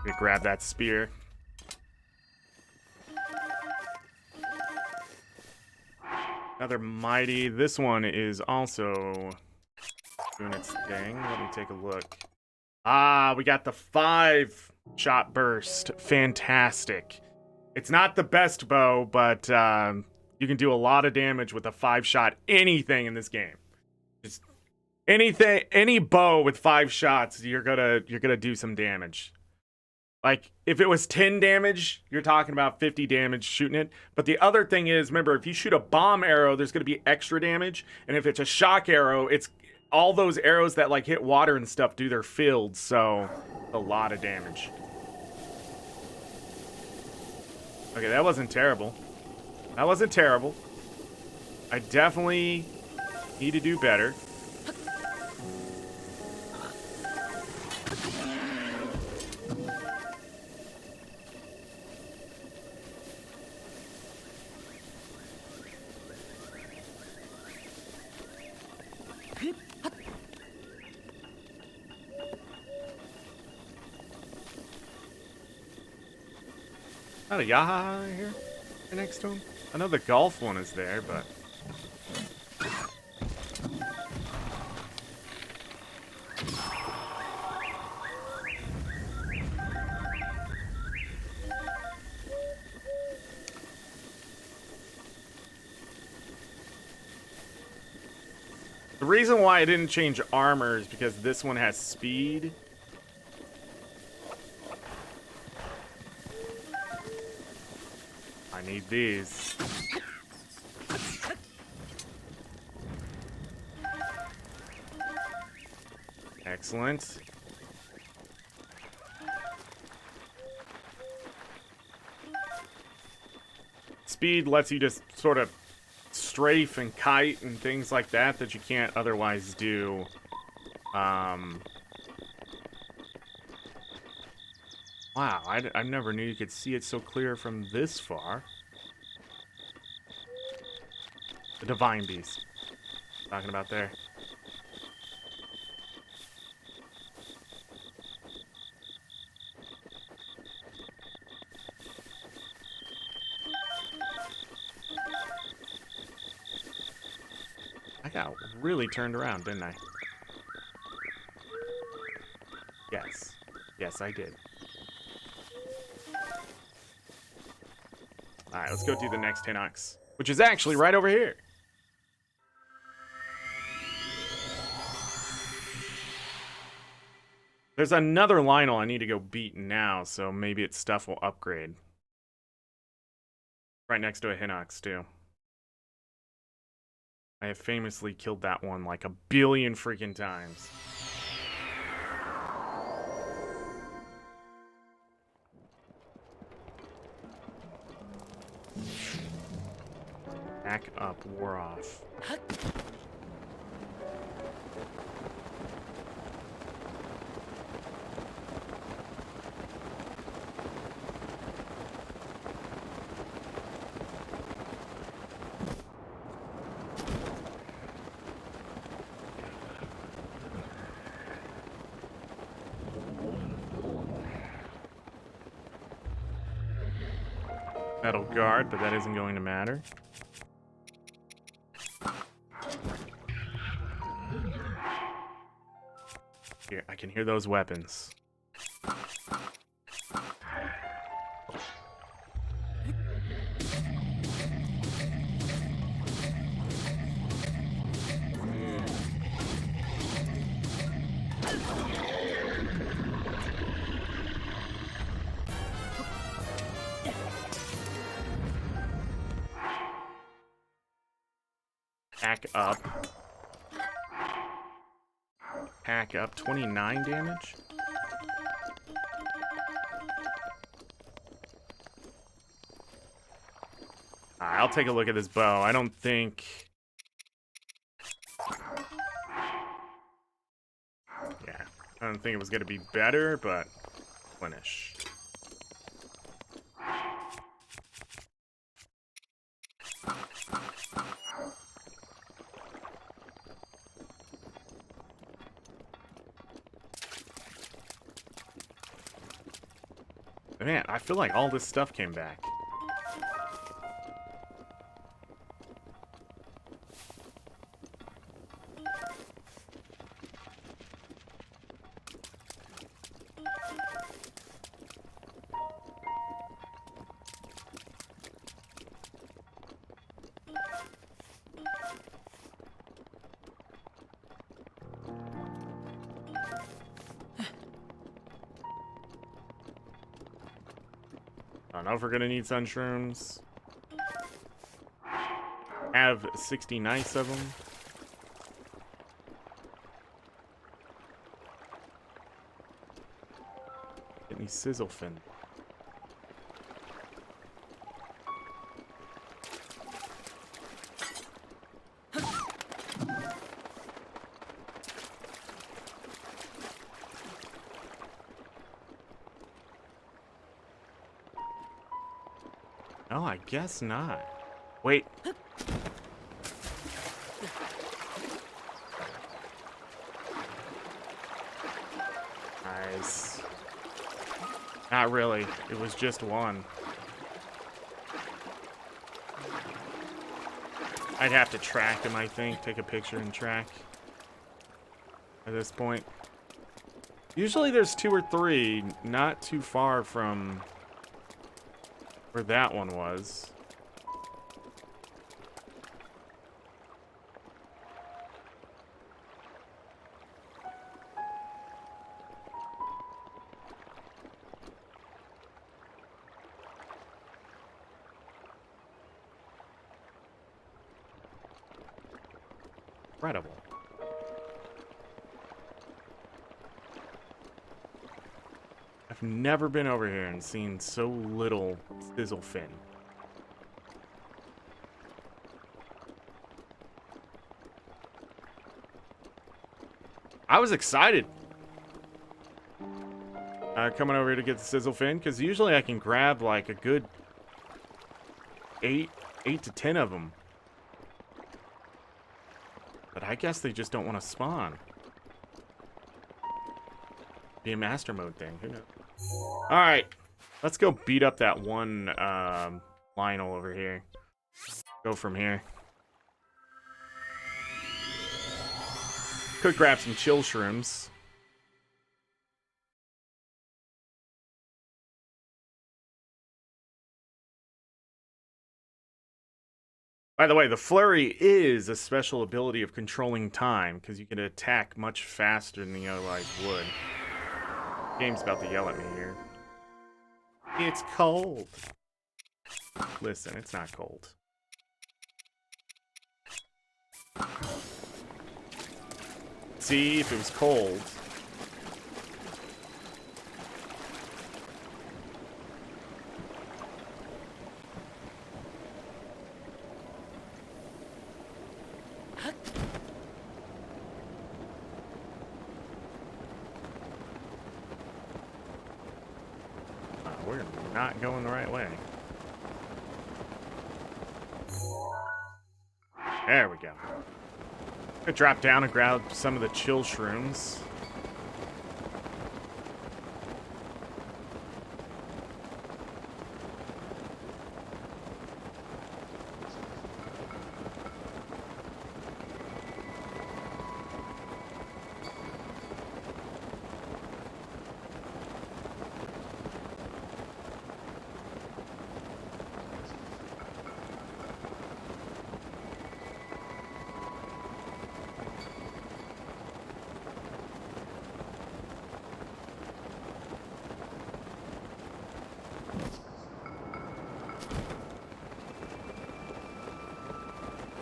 Gonna grab that spear. Another mighty. This one is also doing its thing. Let me take a look. Ah, we got the 5-shot burst. Fantastic. It's not the best bow, but you can do a lot of damage with a 5-shot anything in this game. Just anything, any bow with 5 shots, you're gonna do some damage. Like, if it was 10 damage, you're talking about 50 damage shooting it. But the other thing is, remember, if you shoot a bomb arrow, there's going to be extra damage. And if it's a shock arrow, it's all those arrows that, like, hit water and stuff do their field. So, a lot of damage. Okay, that wasn't terrible. That wasn't terrible. I definitely need to do better. Not a Yaha here next to him? I know the golf one is there, but... The reason why I didn't change armor is because this one has speed. I need these. Excellent. Speed lets you just sort of strafe and kite and things like that that you can't otherwise do. Wow, I never knew you could see it so clear from this far. The Divine Beast. Talking about there. I got really turned around, didn't I? Yes. Yes, I did. Alright, let's go do the next Hinox, which is actually right over here. There's another Lionel I need to go beat now, so maybe its stuff will upgrade. Right next to a Hinox, too. I have famously killed that one like a billion freaking times. Back up, war off. Metal guard, but that isn't going to matter. Here, I can hear those weapons. Pack up. Pack up. 29 damage? I'll take a look at this bow. I don't think... Yeah. I don't think it was going to be better, but... Replenish. Man, I feel like all this stuff came back. I don't know if we're gonna need sunshrooms. Have 60 nice of them. Get me sizzle fin. Oh, I guess not. Wait. Nice. Not really. It was just one. I'd have to track him, I think. Take a picture and track. At this point. Usually there's 2 or 3, not too far from... where that one was. incredible. I've never been over here and seen so little sizzlefin. I was excited coming over here to get the sizzlefin, because usually I can grab like a good 8 to 10 of them. But I guess they just don't want to spawn. Be a master mode thing. Who knows? Alright. Let's go beat up that one Lionel over here. Go from here. Could grab some chill shrooms. By the way, the flurry is a special ability of controlling time, because you can attack much faster than you otherwise would. Game's about to yell at me here. It's cold. Listen, it's not cold. See, if it was cold. We're not going the right way. There we go. I'm gonna drop down and grab some of the chill shrooms.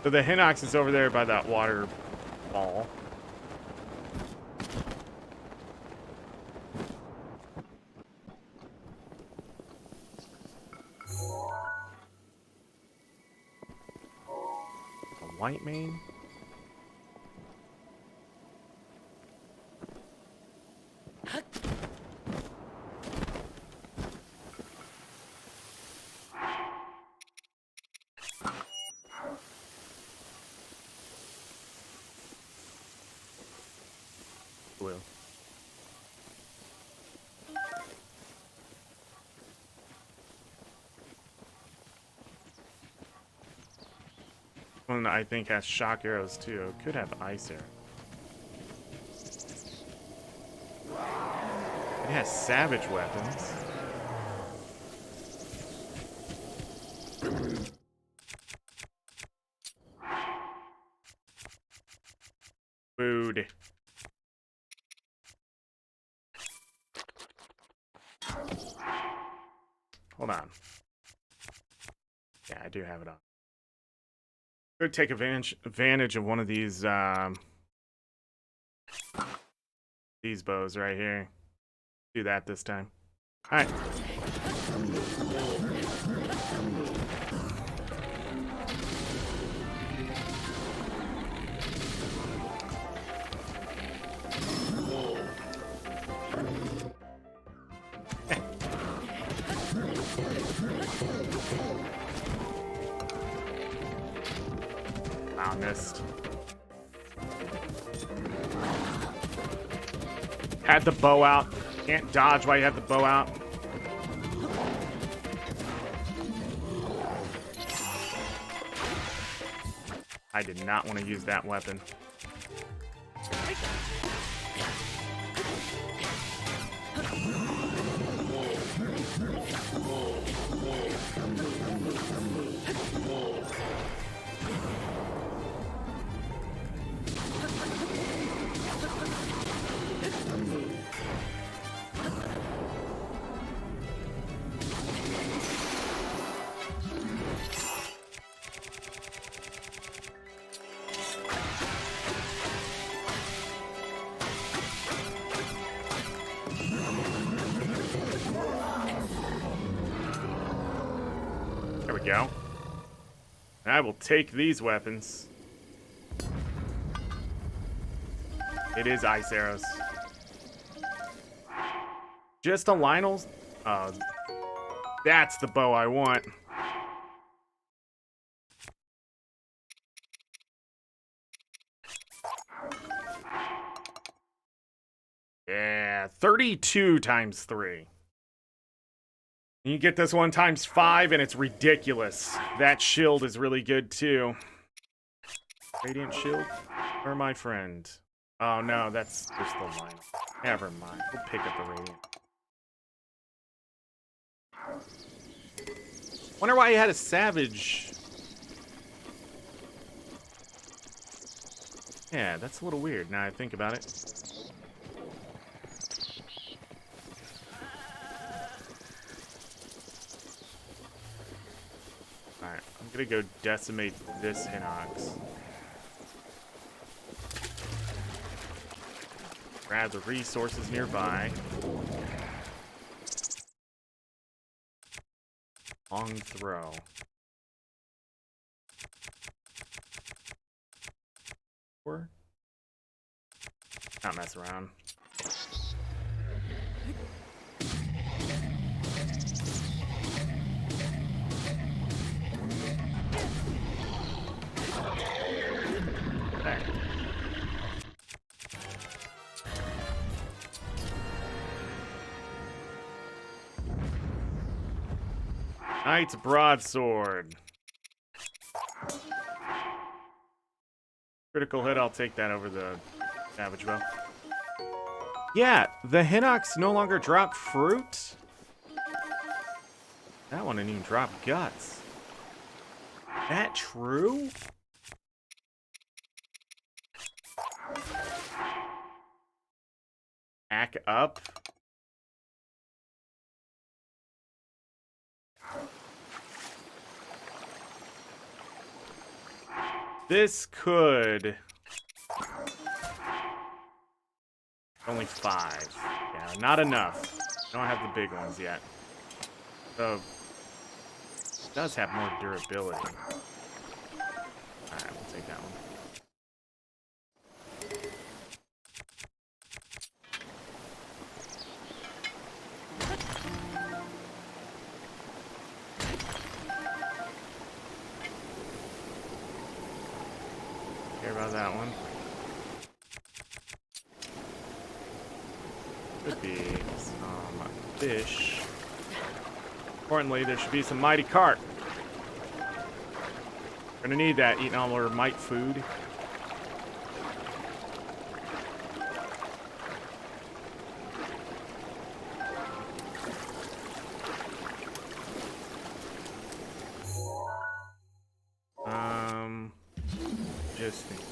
So the Hinox is over there by that water ball. A white mane? Blue. One I think has shock arrows too. Could have ice arrows. It has savage weapons. Food. Hold on. Yeah, I do have it on. Could take advantage of one of these bows right here. Do that this time. All right. Missed. Had the bow out. Can't dodge while you have the bow out. I did not want to use that weapon. go. I will take these weapons. It is ice arrows. Just a Lionel's? That's the bow I want. Yeah, 32 times 3. You get this one times 5, and it's ridiculous. That shield is really good, too. Radiant shield? Or my friend? Oh, no, that's just the line. Never mind. We'll pick up the Radiant. Wonder why he had a Savage. Yeah, that's a little weird now I think about it. Alright, I'm gonna go decimate this Hinox. Grab the resources nearby. Long throw. Or not mess around. There. Knight's broadsword. Critical hit, I'll take that over the Savage Bow. Yeah, the Hinox no longer drop fruit. That one didn't even drop guts. That true? Back up. This could... Only 5. Yeah, not enough. Don't have the big ones yet. So, it does have more durability. Alright, we'll take that one. Care about that one. Could be some fish. Importantly, there should be some mighty carp. We're gonna need that, eating all our mite food. Just think.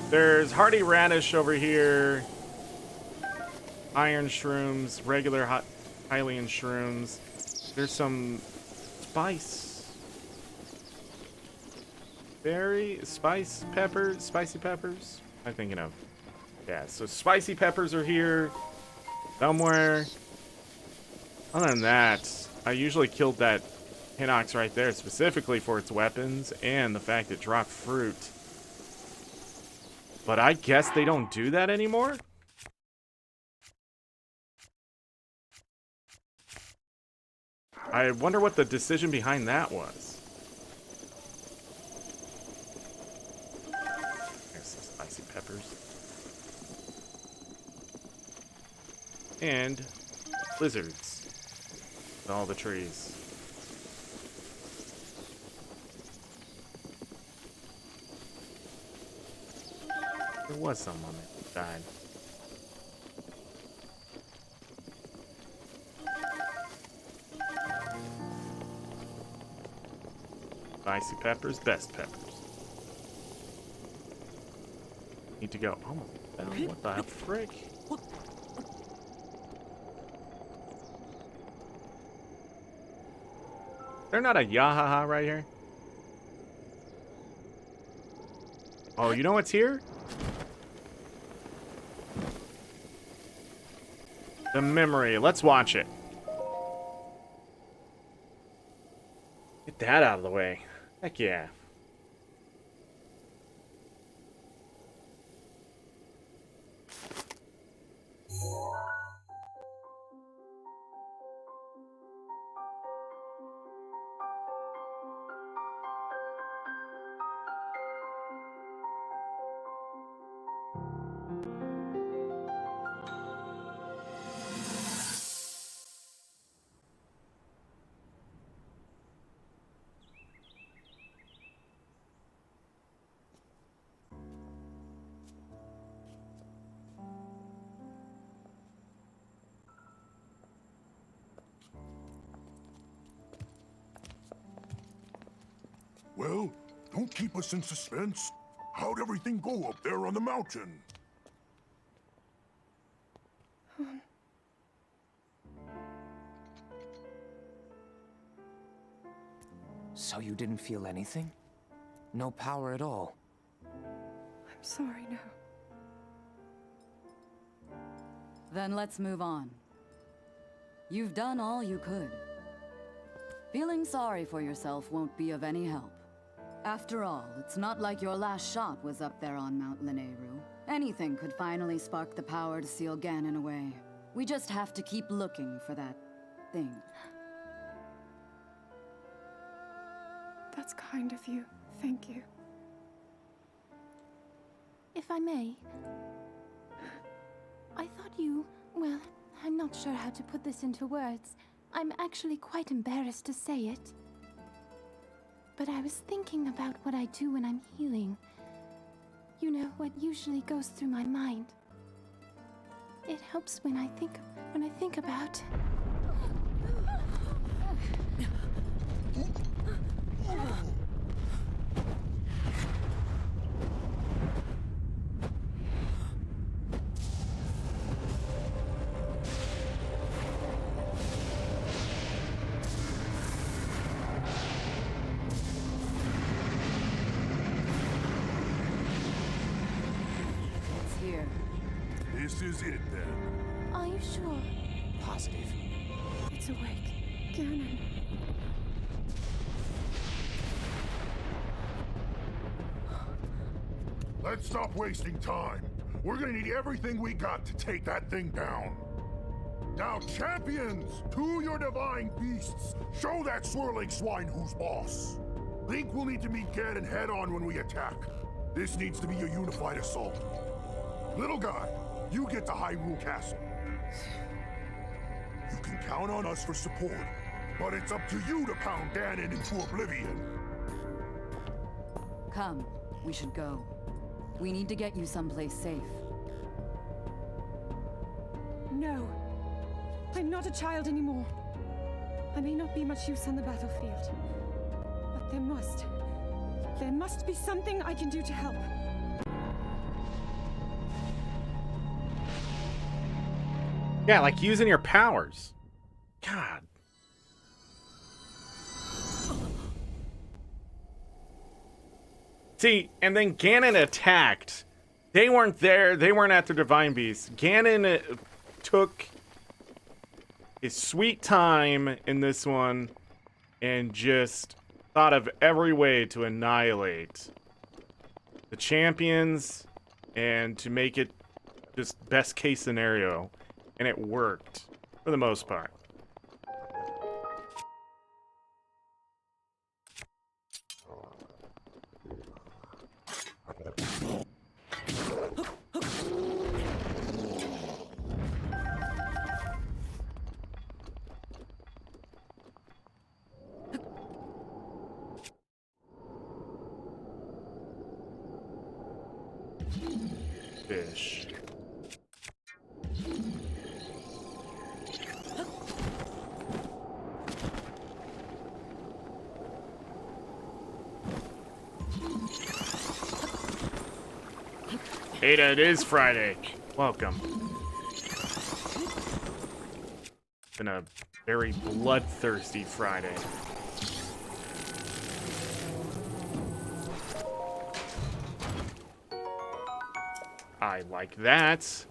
There's hardy radish over here, iron shrooms, regular Hylian shrooms. There's some spicy peppers. I'm thinking of. Yeah, so spicy peppers are here somewhere. Other than that, I usually killed that Hinox right there specifically for its weapons and the fact it dropped fruit. But I guess they don't do that anymore? I wonder what the decision behind that was. There's some spicy peppers. And lizards. With all the trees. There was someone that died. Spicy peppers, best peppers. Need to go. Oh, what the frick? there not a Yahaha right here? Oh, you know what's here? The memory. Let's watch it. Get that out of the way. Heck yeah. Well, don't keep us in suspense. How'd everything go up there on the mountain? So you didn't feel anything? No power at all? I'm sorry, no. Then let's move on. You've done all you could. Feeling sorry for yourself won't be of any help. After all, it's not like your last shot was up there on Mount Lanayru. Anything could finally spark the power to seal Ganon away. We just have to keep looking for that thing. That's kind of you. Thank you. If I may, I thought you... well, I'm not sure how to put this into words. I'm actually quite embarrassed to say it. But I was thinking about what I do when I'm healing. You know, what usually goes through my mind. It helps when I think about... This is it, then. Are you sure? Positive. It's awake. Ganon. Let's stop wasting time. We're gonna need everything we got to take that thing down. Now, champions, to your divine beasts. Show that swirling swine who's boss. Link will need to meet Ganon head-on when we attack. This needs to be a unified assault. Little guy, you get to Hyrule Castle. You can count on us for support, but it's up to you to pound Ganon into oblivion. Come, we should go. We need to get you someplace safe. No. I'm not a child anymore. I may not be much use on the battlefield. But there must be something I can do to help. Yeah, like using your powers. God. See, and then Ganon attacked. They weren't there. They weren't at the Divine Beast. Ganon took his sweet time in this one and just thought of every way to annihilate the champions and to make it just best case scenario. And it worked, for the most part. Fish. Ada, it is Friday. Welcome. Been a very bloodthirsty Friday. I like that.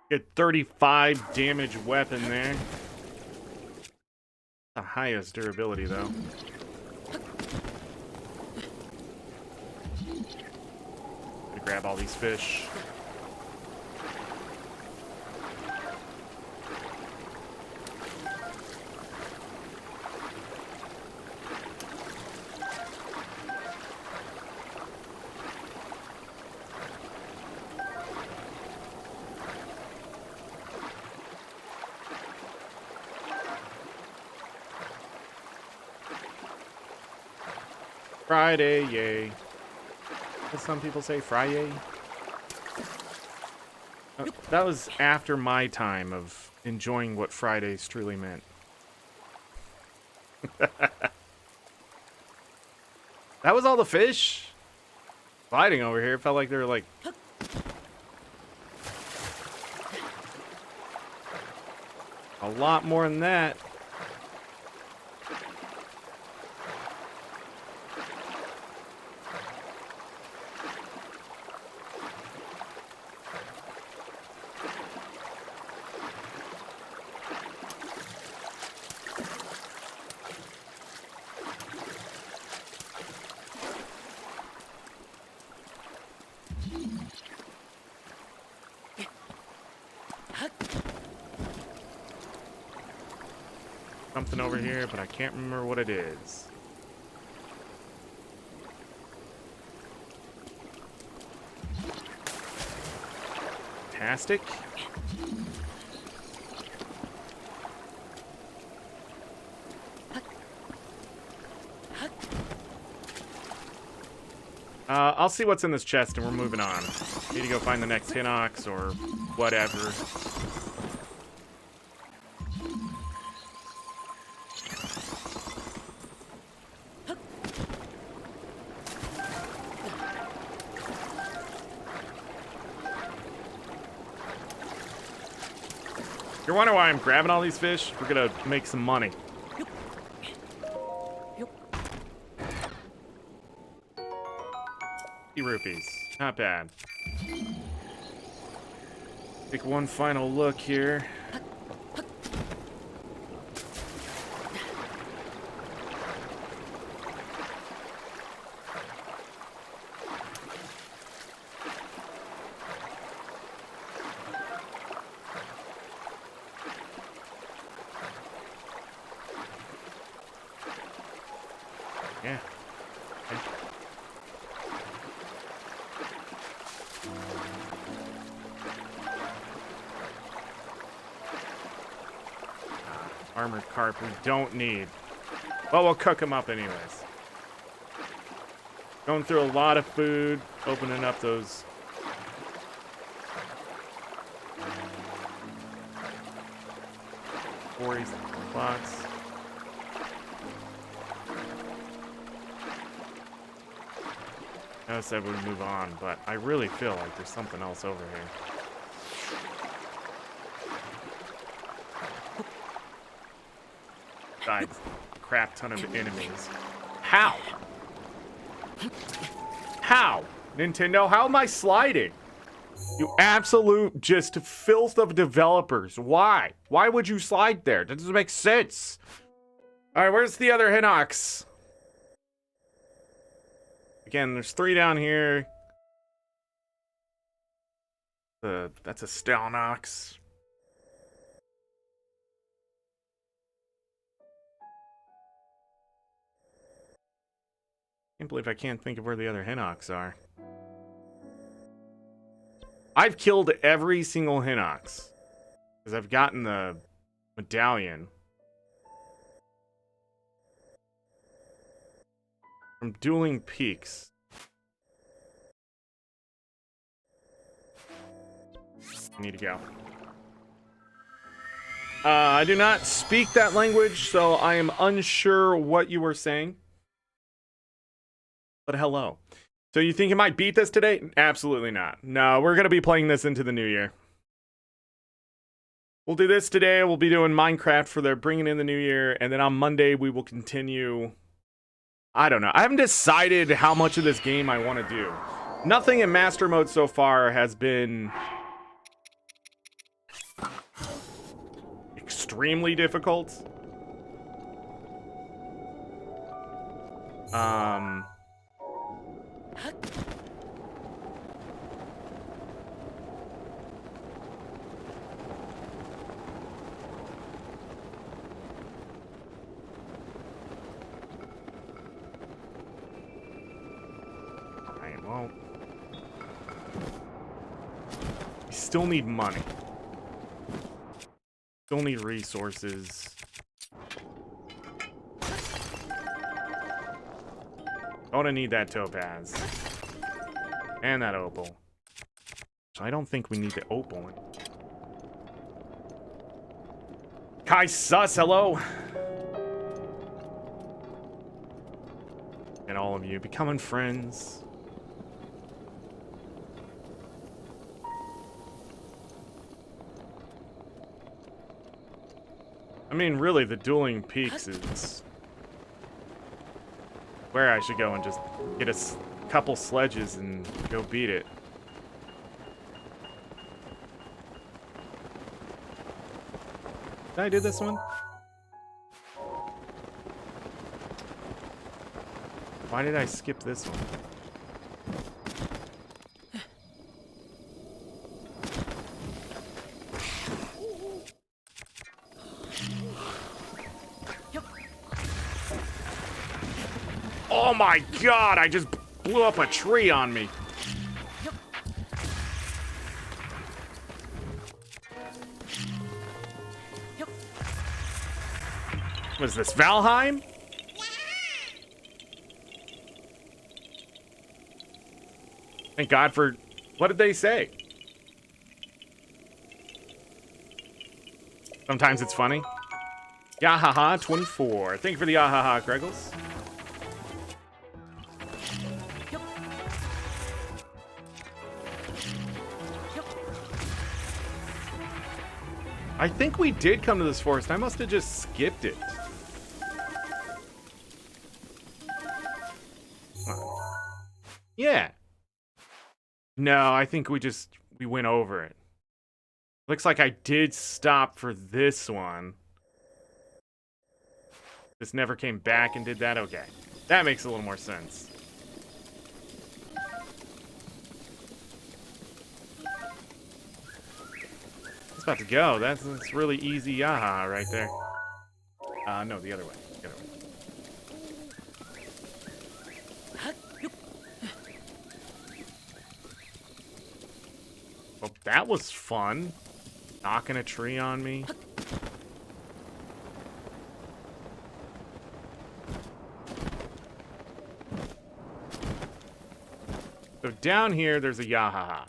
Get 35 damage weapon there. The highest durability, though. Gonna grab all these fish. Friday, yay. As some people say, Friday. That was after my time of enjoying what Fridays truly meant. That was all the fish fighting over here. It felt like they were like... a lot more than that. Something over here, but I can't remember what it is. Fantastic. I'll see what's in this chest and we're moving on. Need to go find the next Hinox or whatever. You're wondering why I'm grabbing all these fish? We're gonna make some money. Rupees. Not bad. Take one final look here. Yeah. Okay. Armored carp we don't need. But we'll cook them up anyways. Going through a lot of food, opening up those quarry spots. I said we'd move on, but I really feel like there's something else over here. Died a crap ton of enemies. How? How? Nintendo, how am I sliding? You absolute just filth of developers. Why? Why would you slide there? That doesn't make sense. Alright, where's the other Hinox? Again, there's 3 down here. That's a Stalnox. Can't believe I can't think of where the other Hinox are. I've killed every single Hinox. Because I've gotten the medallion. From Dueling Peaks. I need to go. I do not speak that language, so I am unsure what you were saying. But hello. So you think you might beat this today? Absolutely not. No, we're going to be playing this into the new year. We'll do this today. We'll be doing Minecraft for their bringing in the new year. And then on Monday, we will continue. I don't know. I haven't decided how much of this game I want to do. Nothing in Master Mode so far has been extremely difficult. Alright, well. We still need money. Still need resources. Gonna need that topaz. And that opal. So I don't think we need the opal. Kai Sus, hello! And all of you becoming friends. I mean, really, the Dueling Peaks is where I should go and just get a couple sledges and go beat it. Did I do this one? Why did I skip this one? Oh my god, I just blew up a tree on me. What is this, Valheim? Thank God for... What did they say? Sometimes it's funny. Yahaha 24. Thank you for the yahaha, Greggles. I think we did come to this forest. I must have just skipped it. Yeah. No, I think we went over it. Looks like I did stop for this one. This never came back and did that? Okay. That makes a little more sense. It's about to go. That's really easy yaha right there. No, the other way. The other way. Well, that was fun. Knocking a tree on me. So down here, there's a yahaha.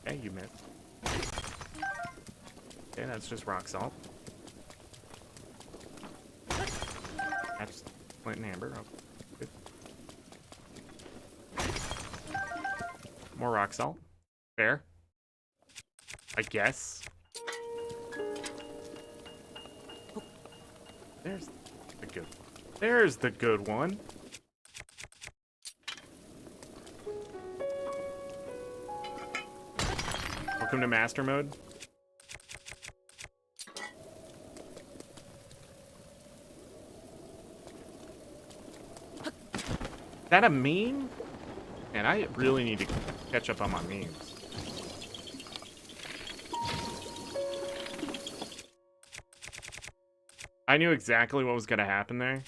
Okay, you missed. Okay, that's just rock salt. That's flint and amber. Oh, good. More rock salt. Fair. I guess. There's the good. There's the good one. Welcome to Master Mode. Is that a meme? Man, I really need to catch up on my memes. I knew exactly what was going to happen there,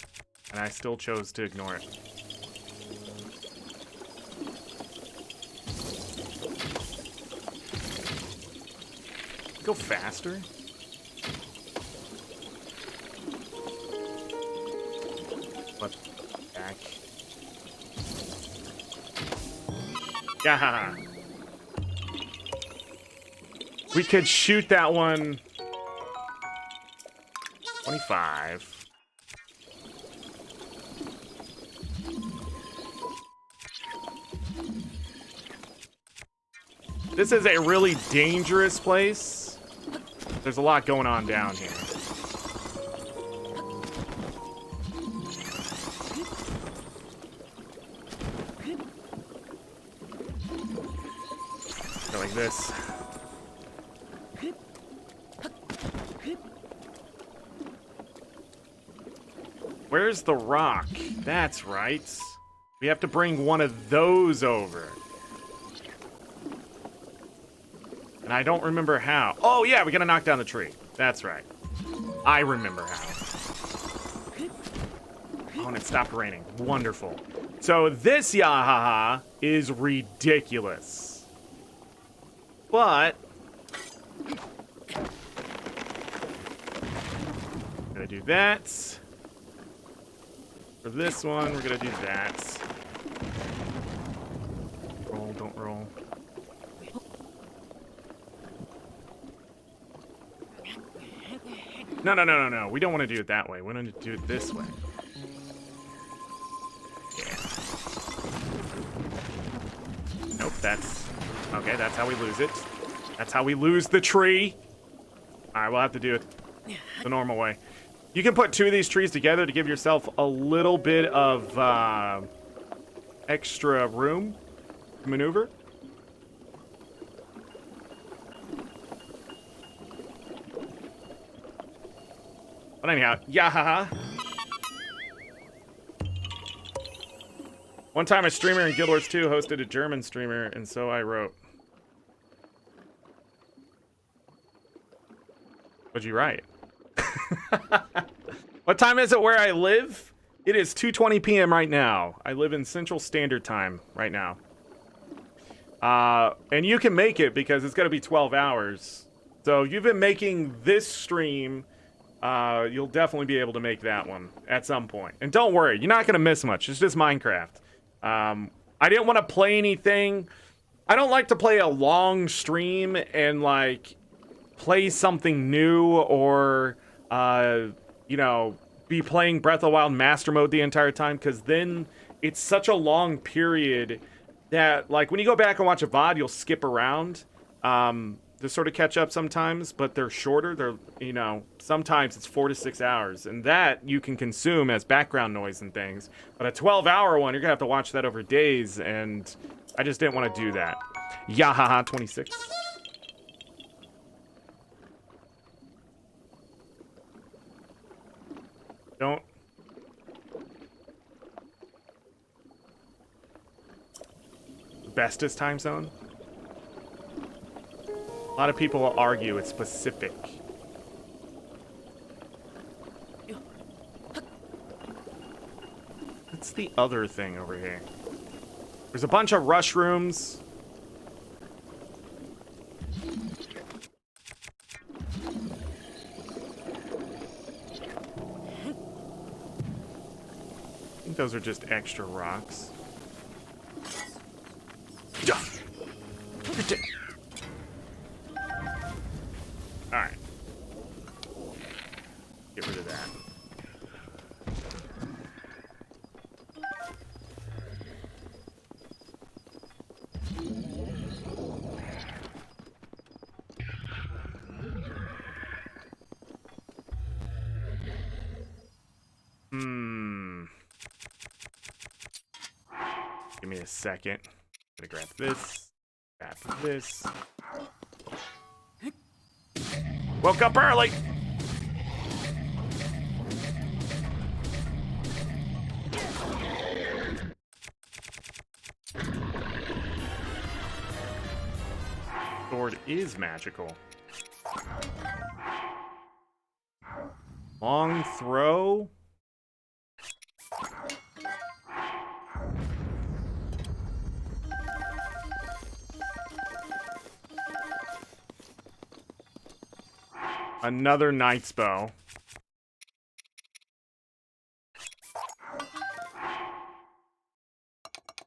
and I still chose to ignore it. Go faster. What the heck? Yeah. We could shoot that one. 25. This is a really dangerous place. There's a lot going on down here. Go like this. Where's the rock? That's right. We have to bring one of those over. And I don't remember how. Oh, yeah, we gotta knock down the tree. That's right. I remember how. Oh, and it stopped raining. Wonderful. So this Yahaha is ridiculous. But... gonna do that. For this one, we're gonna do that. Roll, don't roll. No. We don't want to do it that way. We want to do it this way. Yeah. Nope, that's... okay, that's how we lose it. That's how we lose the tree. Alright, we'll have to do it the normal way. You can put two of these trees together to give yourself a little bit of extra room to maneuver. But anyhow, yahaha. One time a streamer in Guild Wars 2 hosted a German streamer, and so I wrote. What'd you write? What time is it where I live? It is 2:20 p.m. right now. I live in Central Standard Time right now. And you can make it because it's going to be 12 hours. So you've been making this stream. You'll definitely be able to make that one at some point. And don't worry, you're not going to miss much. It's just Minecraft. I didn't want to play anything. I don't like to play a long stream and, like, play something new or, you know, be playing Breath of the Wild Master Mode the entire time, because then it's such a long period that, like, when you go back and watch a VOD, you'll skip around. To sort of catch up sometimes, but they're shorter. They're, you know, sometimes it's 4 to 6 hours, and that you can consume as background noise and things. But a 12-hour one, you're gonna have to watch that over days, and I just didn't want to do that. Yahaha 26. Don't. Bestest time zone? A lot of people will argue it's Pacific. What's the other thing over here? There's a bunch of rush rooms. I think those are just extra rocks. Yeah. Alright. Get rid of that. Give me a second. Gonna grab this. Grab this. Woke up early. Sword is magical. Long throw. Another knight's bow.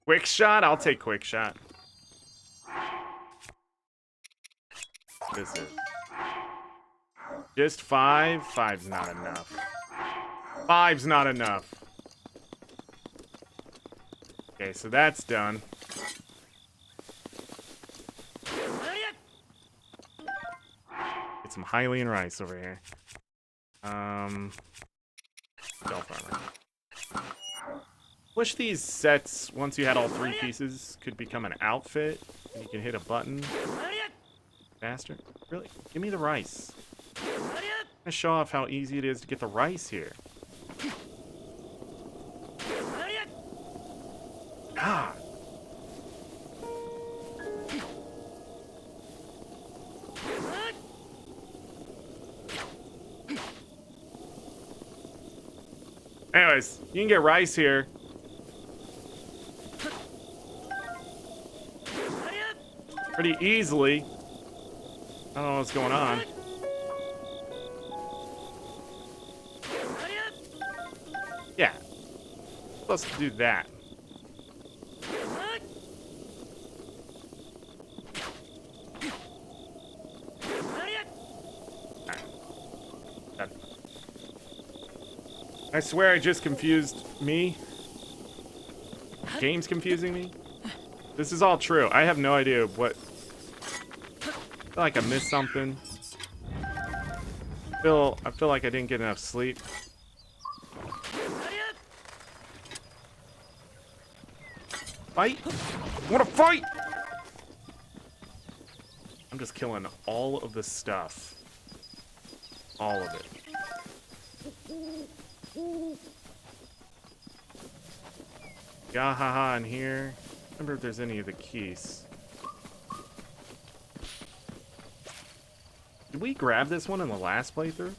Quick shot? I'll take quick shot. This is just 5. 5's not enough. 5's not enough. Okay, so that's done. Hylian rice over here. Stealth armor. Wish these sets, once you had all 3 pieces, could become an outfit. And you can hit a button faster. Really? Give me the rice. I'm gonna show off how easy it is to get the rice here. God. Anyways, you can get rice here. Pretty easily. I don't know what's going on. Yeah. Supposed to do that. I swear I just confused me. Game's confusing me. This is all true. I have no idea what. I feel like I missed something. I feel like I didn't get enough sleep. Fight! I wanna fight! I'm just killing all of the stuff. All of it. Gahaha in here. I wonder if there's any of the keys. Did we grab this one in the last playthrough?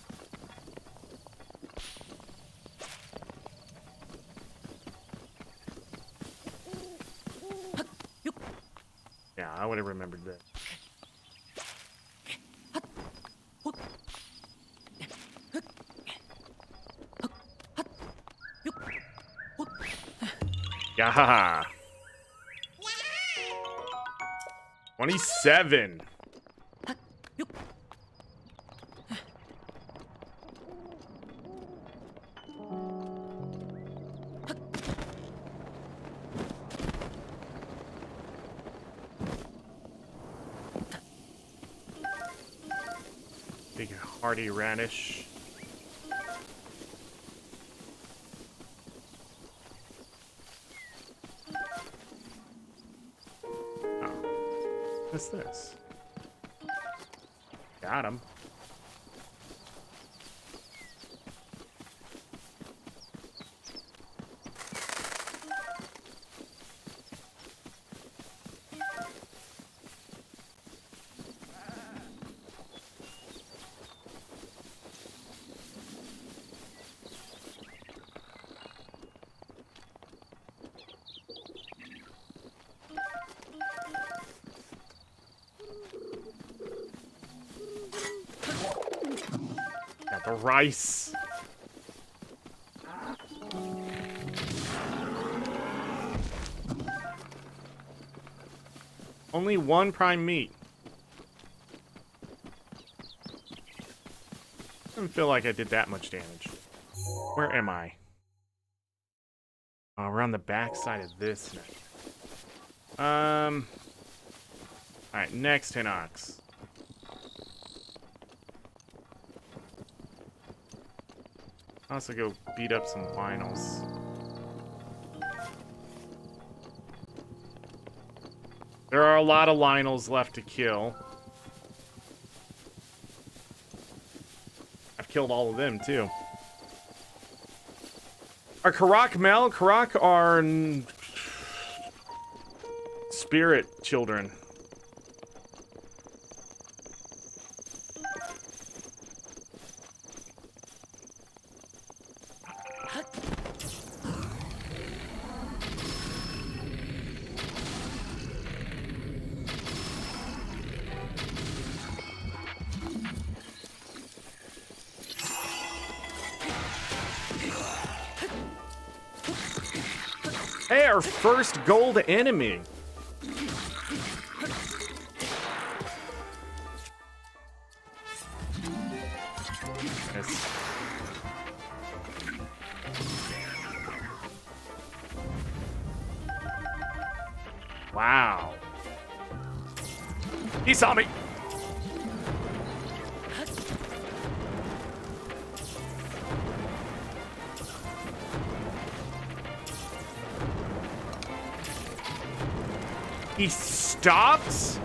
Yeah, I would have remembered that. Yahaha. 27. Big hearty radish. What's this? Got him. Got the rice. Only 1 prime meat. Doesn't feel like I did that much damage. Where am I? Oh, we're on the back side of this now. Alright, next Hinox. I'll also go beat up some finals. There are a lot of Lionels left to kill. I've killed all of them, too. Are Karak Mel? Karak are spirit children. Hey, our first gold enemy. Yes. Wow. He saw me. He stops?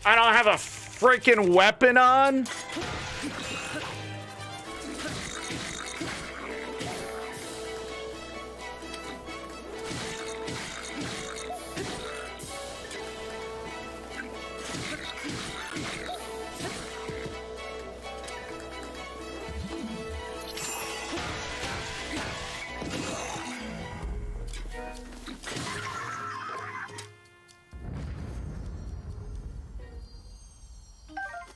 I don't have a freaking weapon on?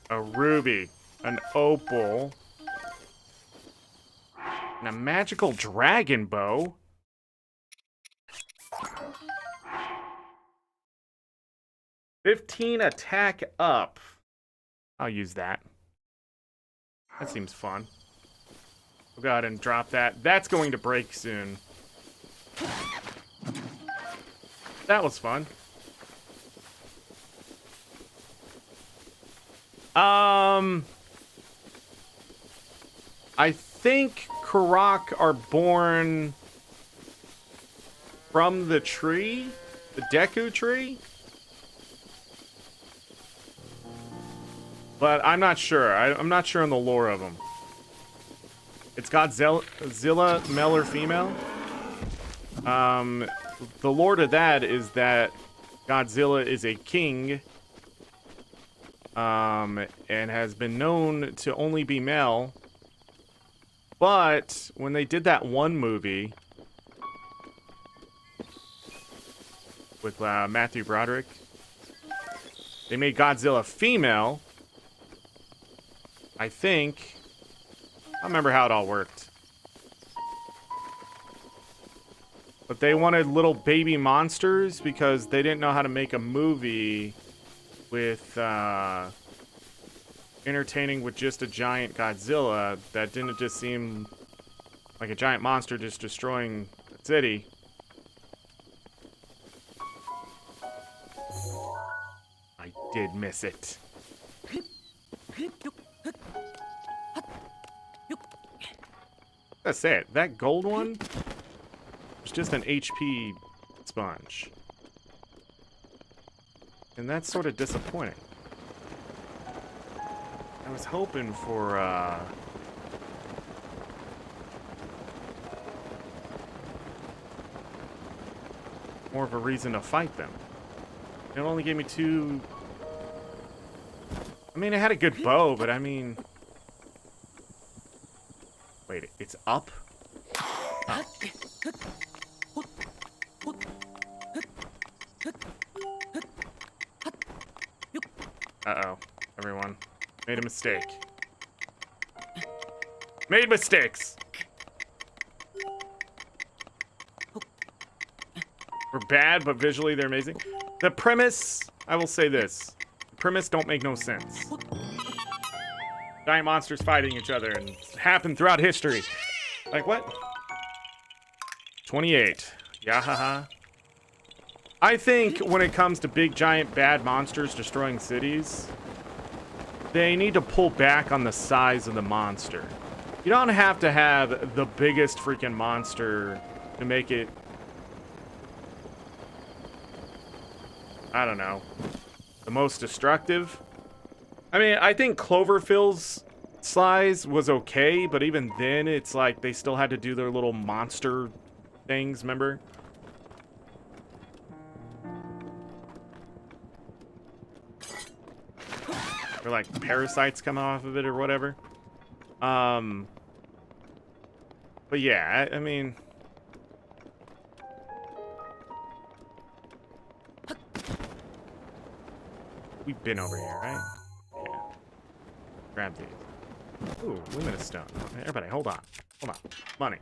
A ruby, an opal, and a magical dragon bow. $15 attack up. I'll use that. That seems fun. We'll go ahead and drop that. That's going to break soon. That was fun. I think Karak are born from the tree, the Deku tree. But I'm not sure. I'm not sure on the lore of them. It's Godzilla, male or female. The lore to that is that Godzilla is a king. And has been known to only be male. But when they did that one movie with Matthew Broderick, they made Godzilla female. I think. I don't remember how it all worked. But they wanted little baby monsters because they didn't know how to make a movie with entertaining with just a giant Godzilla that didn't just seem like a giant monster just destroying a city. I did miss it. That's it. That gold one was just an HP sponge. And that's sort of disappointing. I was hoping for, more of a reason to fight them. It only gave me 2... I mean, it had a good bow, but I mean... Wait, it's up? Oh. Uh-oh, everyone. Made a mistake. Made mistakes! We're bad, but visually they're amazing. The premise, I will say this. The premise don't make no sense. Giant monsters fighting each other and happen throughout history. Like what? 28. Yahaha. I think when it comes to big, giant, bad monsters destroying cities, they need to pull back on the size of the monster. You don't have to have the biggest freaking monster to make it, I don't know, the most destructive. I mean, I think Cloverfield's size was okay, but even then, it's like they still had to do their little monster things, remember? Or like parasites come off of it or whatever. But yeah, I mean... We've been over here, right? Yeah. Grab these. Ooh, luminous stone. Everybody, hold on. Hold on. Money.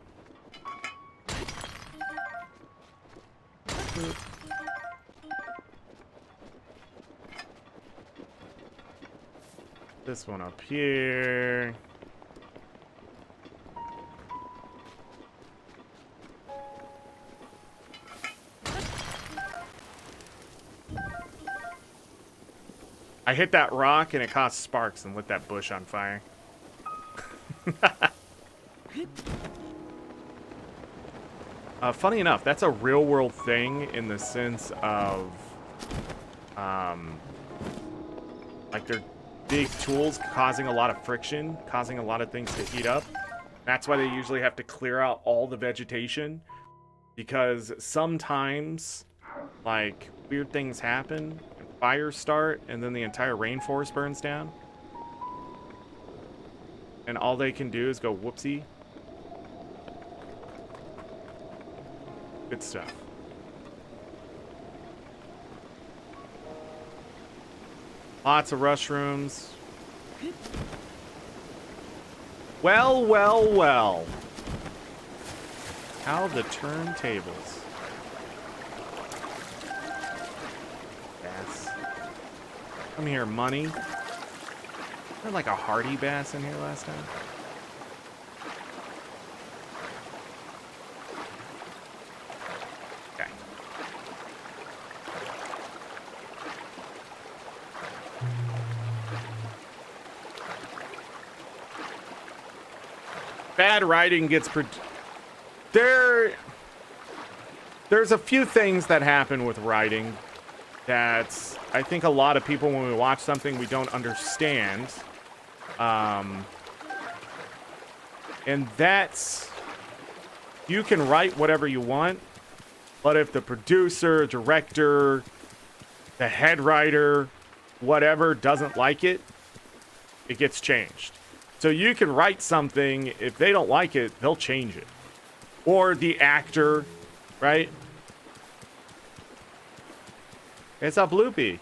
This one up here. I hit that rock and it caused sparks and lit that bush on fire. Funny enough, that's a real world thing in the sense of, like they're big tools causing a lot of friction, causing a lot of things to heat up. That's why they usually have to clear out all the vegetation, because sometimes, like, weird things happen, and fires start, and then the entire rainforest burns down. And all they can do is go, whoopsie. Good stuff. Lots of rushrooms. Well, well, well. How the turntables. Bass. Come here, money. Was there like a hardy bass in here last time? Okay. Bad writing gets there's a few things that happen with writing that I think a lot of people, when we watch something, we don't understand. And that's, you can write whatever you want, but if the producer, director, the head writer, whatever, doesn't like it, it gets changed. So you can write something, if they don't like it, they'll change it. Or the actor, right? It's a bloopy.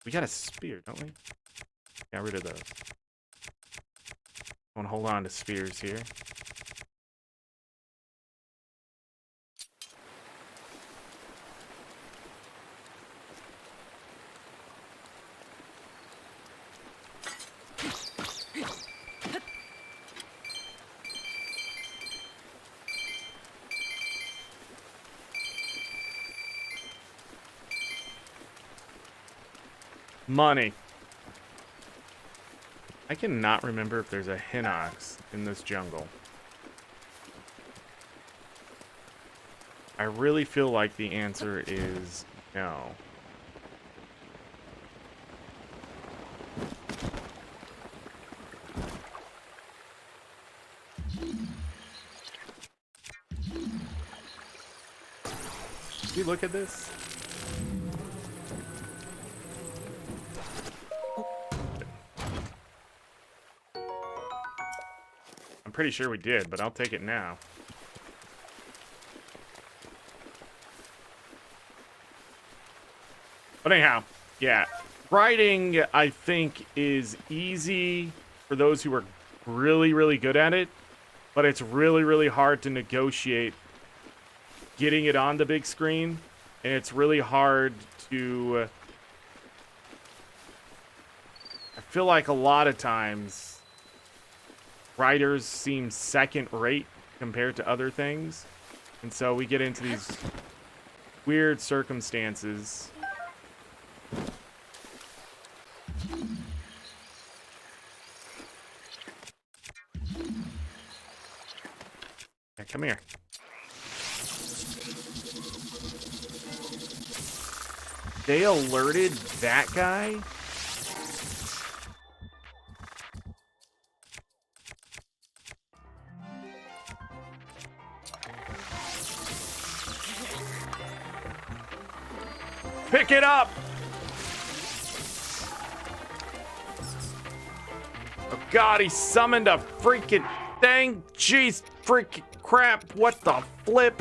We got a spear, don't we? Got rid of those. I want to hold on to spears here. Money. I cannot remember if there's a Hinox in this jungle. I really feel like the answer is no. Did you look at this? Pretty sure we did, but I'll take it now. But anyhow, yeah, writing I think is easy for those who are really, really good at it, but it's really, really hard to negotiate getting it on the big screen, and it's really hard to, I feel like a lot of times writers seem second rate compared to other things, and so we get into these weird circumstances. Yeah, come here. They alerted that guy? Pick it up! Oh god, he summoned a freaking thing! Jeez, freaking crap, what the flip?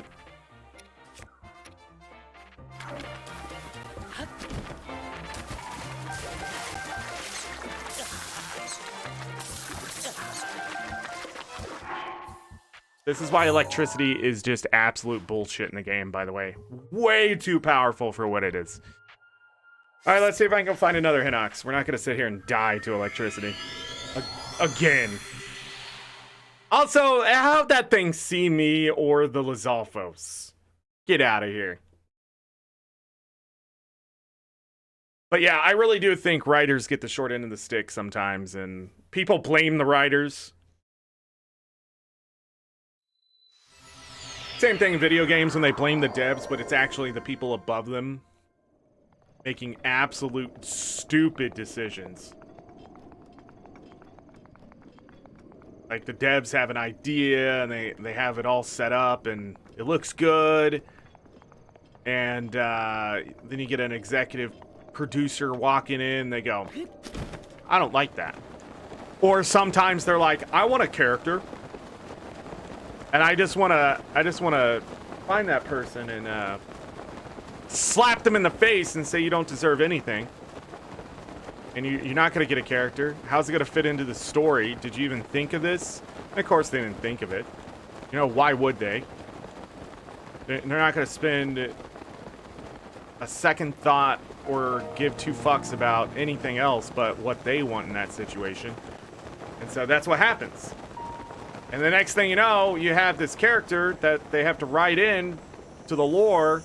This is why electricity is just absolute bullshit in the game, by the way. Way too powerful for what it is. Alright, let's see if I can go find another Hinox. We're not going to sit here and die to electricity. Again. Also, how'd that thing see me or the Lizalfos? Get out of here. But yeah, I really do think writers get the short end of the stick sometimes, and people blame the writers. Same thing in video games when they blame the devs, but it's actually the people above them making absolute stupid decisions. Like the devs have an idea and they have it all set up and it looks good. And then you get an executive producer walking in, they go, I don't like that. Or sometimes they're like, I want a character. And I just want to find that person and slap them in the face and say you don't deserve anything. And you're not going to get a character. How's it going to fit into the story? Did you even think of this? And of course they didn't think of it. You know, why would they? They're not going to spend a second thought or give two fucks about anything else but what they want in that situation. And so that's what happens. And the next thing you know, you have this character that they have to write in to the lore.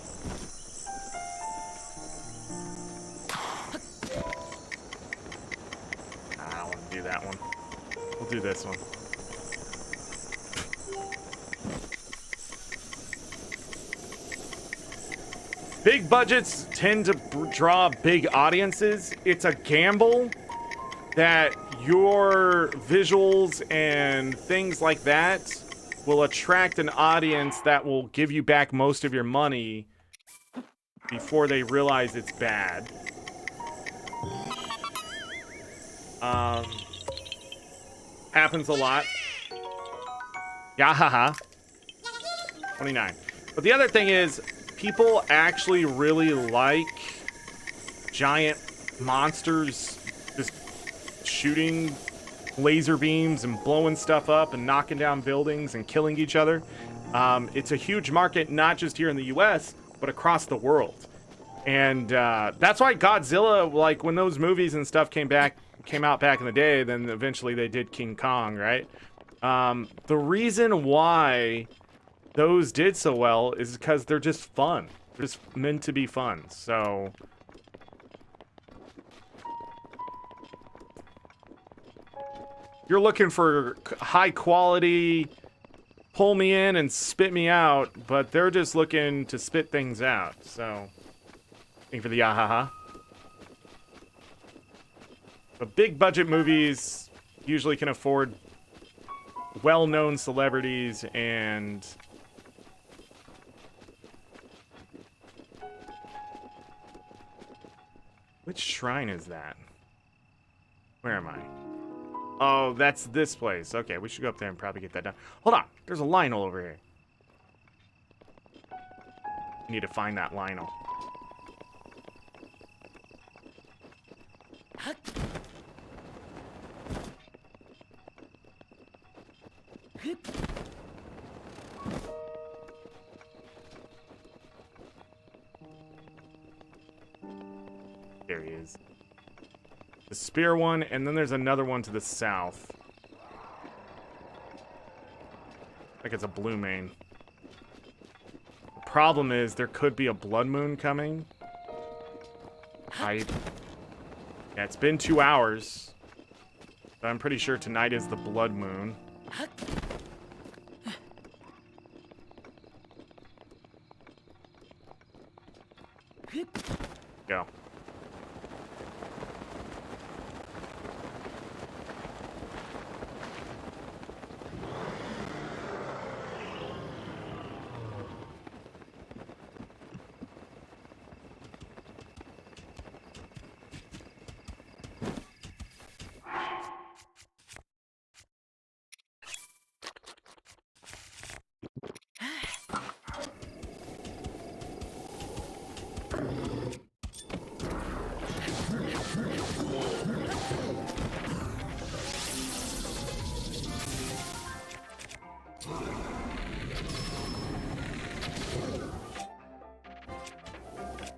I don't want to do that one. We'll do this one. Big budgets tend to draw big audiences. It's a gamble that your visuals and things like that will attract an audience that will give you back most of your money before they realize it's bad. Happens a lot. Yeah, haha. 29. But the other thing is, people actually really like giant monsters just shooting laser beams and blowing stuff up and knocking down buildings and killing each other. It's a huge market, not just here in the US, but across the world. And that's why Godzilla, like when those movies and stuff came out back in the day, then eventually they did King Kong, right? The reason why those did so well is because they're just fun. They're just meant to be fun. So you're looking for high quality, pull me in and spit me out, but they're just looking to spit things out. So thank you for the yahaha. But big budget movies usually can afford well-known celebrities and which shrine is that? Where am I? Oh, that's this place. Okay, we should go up there and probably get that done. Hold on. There's a Lionel over here. Need to find that Lionel. There he is. The spear one, and then there's another one to the south. Like it's a blue main. The problem is there could be a blood moon coming. Yeah, it's been 2 hours. But I'm pretty sure tonight is the blood moon. Go.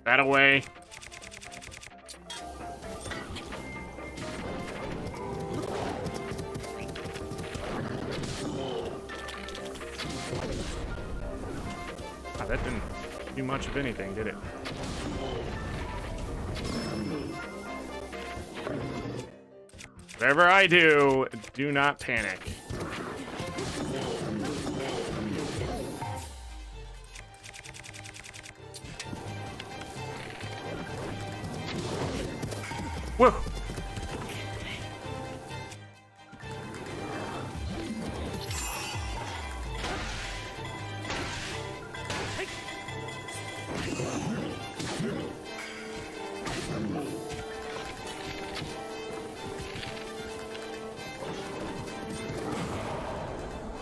That away. Oh, that didn't do much of anything, did it? Whatever I do, do not panic. Whoa!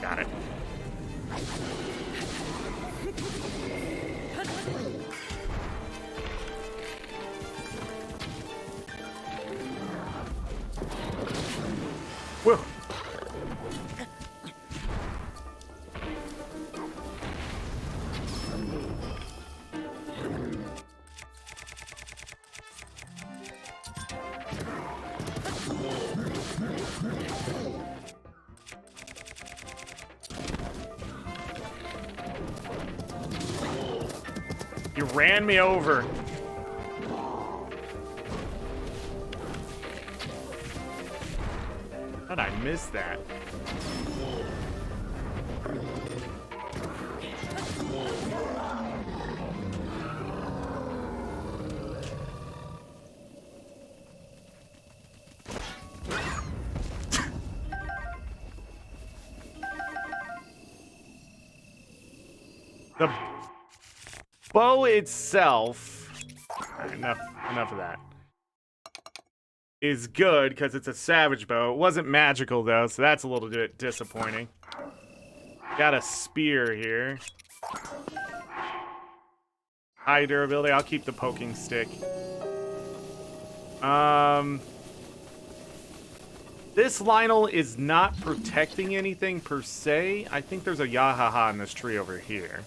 Got it. Whoa. You ran me over. How'd I miss that? The bow itself, enough of that, is good because it's a savage bow. It wasn't magical though, so that's a little bit disappointing. Got a spear here. High durability. I'll keep the poking stick. This Lionel is not protecting anything per se. I think there's a Yahaha in this tree over here.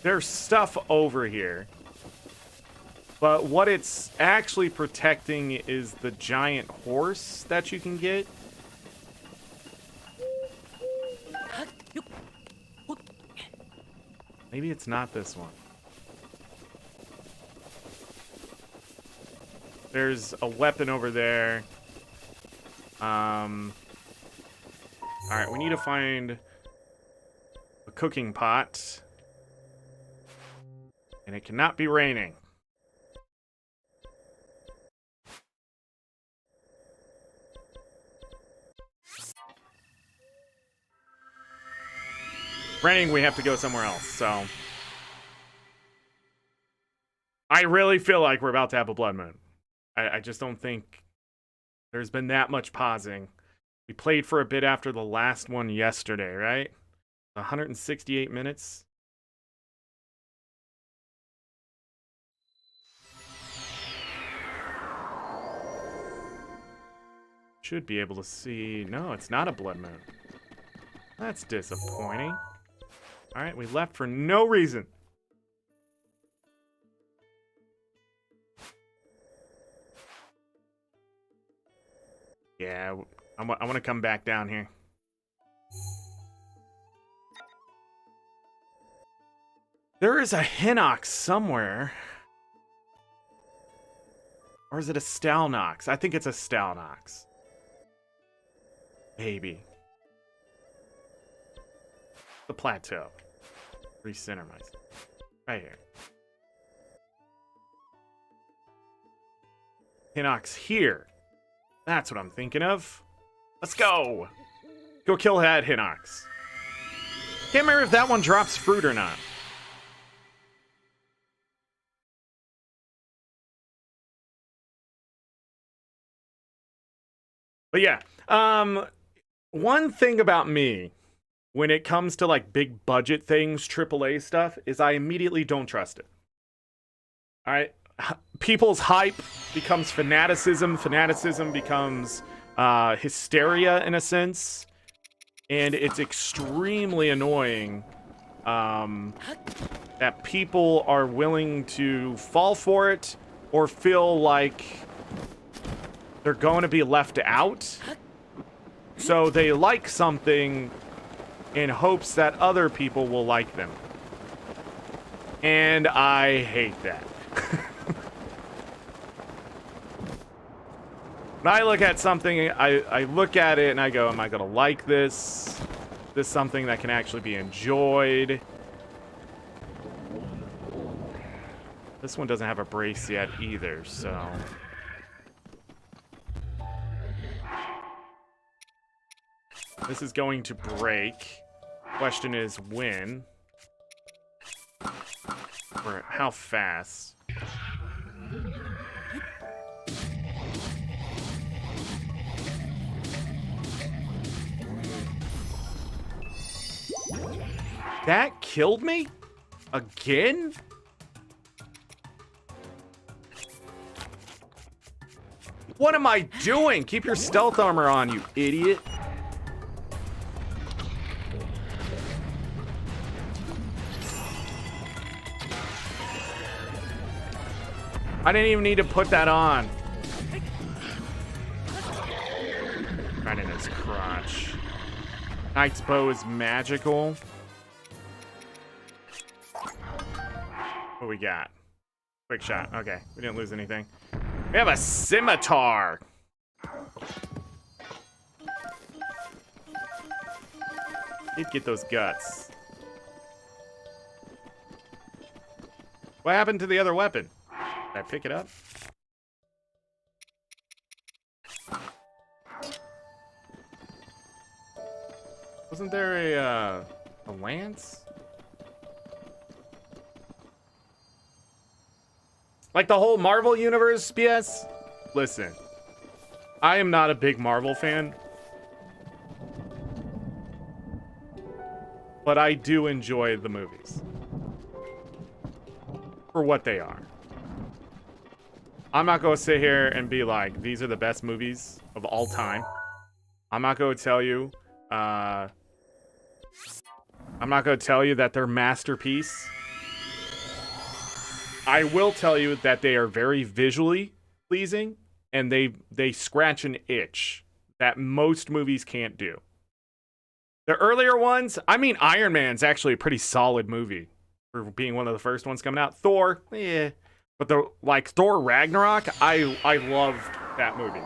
There's stuff over here. But what it's actually protecting is the giant horse that you can get. Maybe it's not this one. There's a weapon over there. Alright, we need to find a cooking pot. And it cannot be raining. Raining, we have to go somewhere else, so. I really feel like we're about to have a blood moon. I just don't think there's been that much pausing. We played for a bit after the last one yesterday, right? 168 minutes. Should be able to see. No, it's not a blood moon. That's disappointing. Alright, we left for no reason. Yeah, I want to come back down here. There is a Hinox somewhere. Or is it a Stalnox? I think it's a Stalnox. Maybe. The plateau. Recenter myself. Right here. Hinox here. That's what I'm thinking of. Let's go. Go kill that Hinox. Can't remember if that one drops fruit or not. But yeah, one thing about me, when it comes to like big budget things, AAA stuff, is I immediately don't trust it. All right, people's hype becomes fanaticism. Fanaticism becomes hysteria in a sense, and it's extremely annoying that people are willing to fall for it or feel like they're going to be left out. So they like something in hopes that other people will like them. And I hate that. When I look at something, I look at it and I go, am I gonna like this? Is this something that can actually be enjoyed? This one doesn't have a brace yet either, so... This is going to break. Question is when? Or how fast? That killed me? Again? What am I doing? Keep your stealth armor on, you idiot. I didn't even need to put that on. Right in his crotch. Knight's bow is magical. What we got? Quick shot. Okay, we didn't lose anything. We have a scimitar. Need to get those guts. What happened to the other weapon? Did I pick it up? Wasn't there a lance? Like the whole Marvel universe, BS? Listen, I am not a big Marvel fan, but I do enjoy the movies for what they are. I'm not going to sit here and be like, these are the best movies of all time. I'm not going to tell you, I'm not going to tell you that they're masterpiece. I will tell you that they are very visually pleasing, and they scratch an itch that most movies can't do. The earlier ones, I mean, Iron Man's actually a pretty solid movie for being one of the first ones coming out. Thor, yeah. But Thor Ragnarok, I love that movie.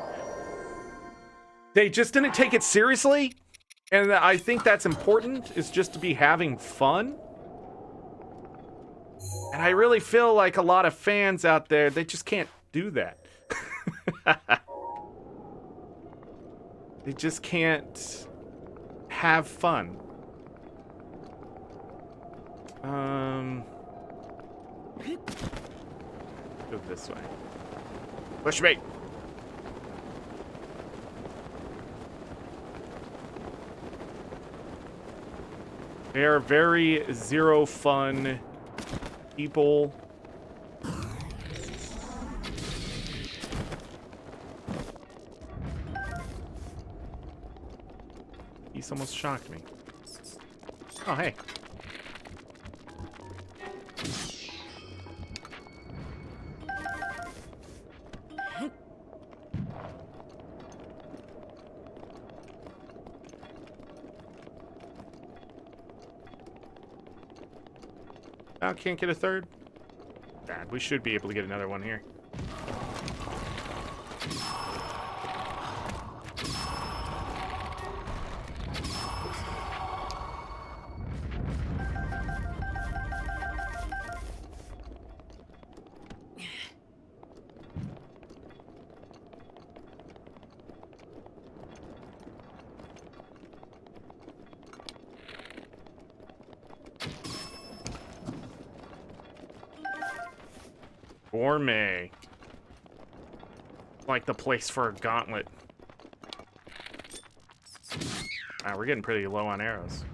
They just didn't take it seriously, and I think that's important, is just to be having fun. And I really feel like a lot of fans out there, they just can't do that. They just can't have fun. Go this way. Push me. They are very zero fun people. He's almost shocked me. Oh, hey. Oh, can't get a third? Bad. We should be able to get another one here. Gourmet. Like the place for a gauntlet. We're getting pretty low on arrows.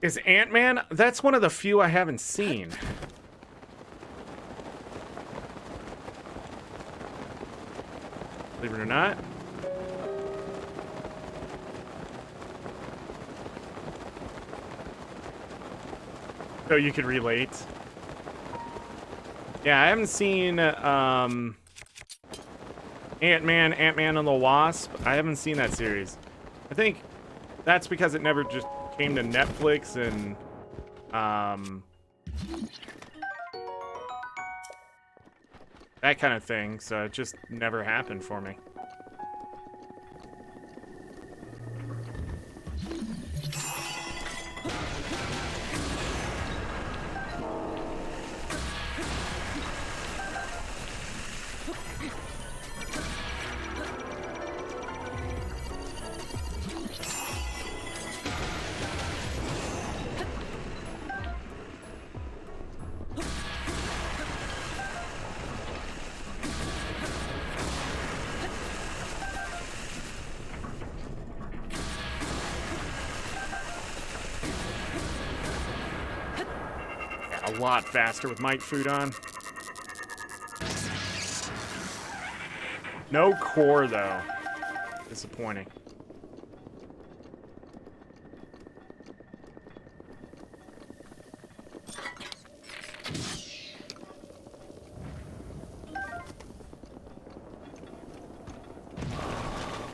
Is Ant-Man? That's one of the few I haven't seen. Believe it or not. So you can relate. Yeah, I haven't seen Ant-Man and the Wasp. I haven't seen that series. I think that's because it never just came to Netflix and that kind of thing, so it just never happened for me. A lot faster with Mite Food on. No core, though. Disappointing.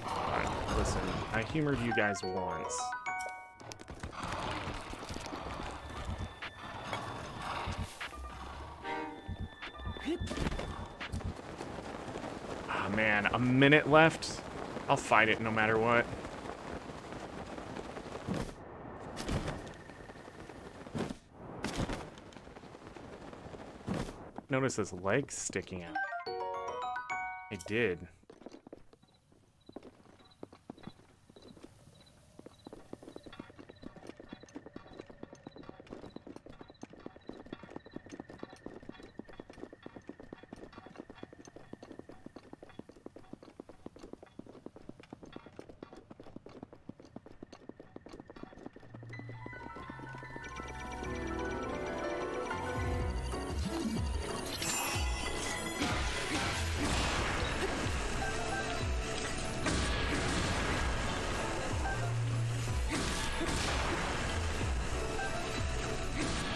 Alright, listen. I humored you guys once. Ah, man, a minute left. I'll fight it no matter what. Notice his legs sticking out. I did.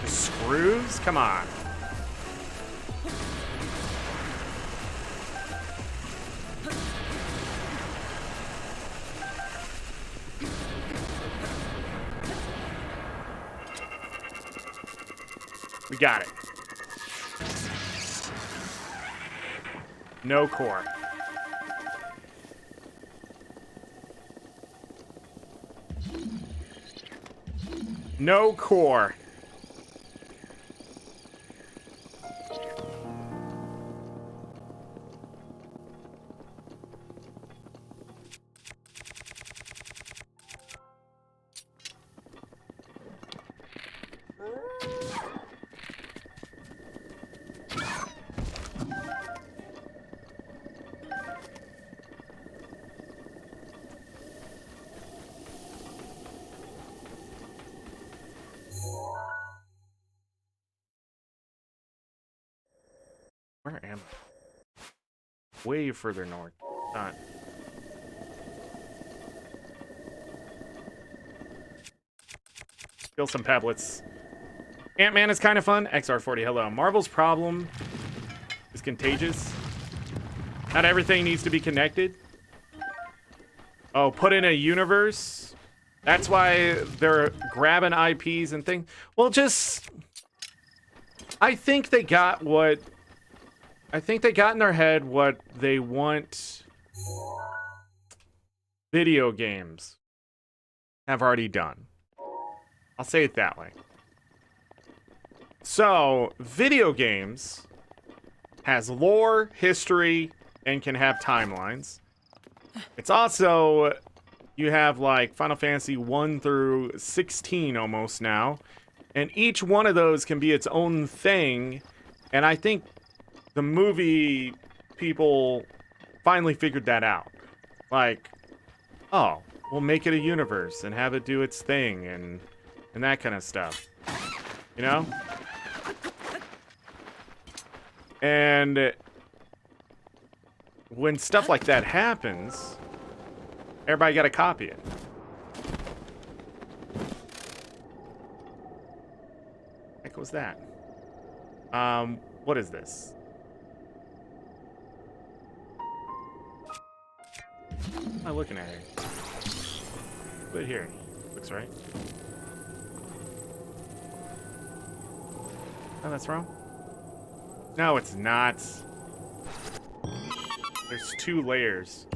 Screws? Come on. We got it. No core. No core. Where am I? Way further north. Not. Kill some peblets. Ant-Man is kind of fun. XR40, hello. Marvel's problem is contagious. Not everything needs to be connected. Oh, put in a universe? That's why they're grabbing IPs and things. Well, just... I think they got what... I think they got in their head what they want video games have already done. I'll say it that way. So, video games has lore, history, and can have timelines. It's also, you have like Final Fantasy 1 through 16 almost now. And each one of those can be its own thing. And I think the movie people finally figured that out. Like, oh, we'll make it a universe and have it do its thing and that kind of stuff. You know? And when stuff like that happens, everybody got to copy it. Heck was that? What is this? am I looking at here? Put it here. Looks right. Oh, that's wrong? No, it's not. There's 2 layers.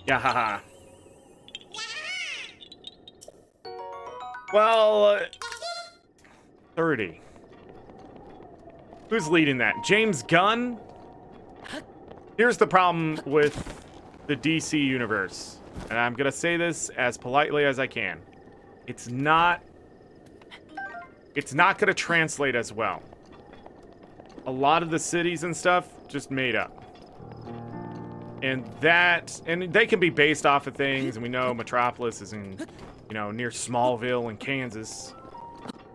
Yeah, haha. Well, 30. Who's leading that? James Gunn? Here's the problem with the DC universe, and I'm gonna say this as politely as I can. It's not gonna translate as well. A lot of the cities and stuff just made up. And they can be based off of things, and we know Metropolis is in, near Smallville in Kansas.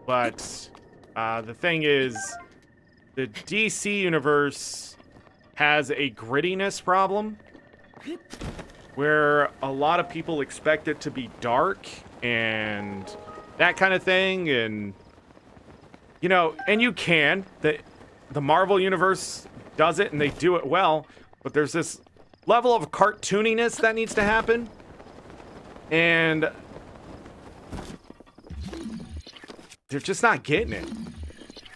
But the thing is, the DC universe has a grittiness problem where a lot of people expect it to be dark and that kind of thing. And, and you can. The Marvel universe does it, and they do it well. But there's this level of cartooniness that needs to happen. And they're just not getting it.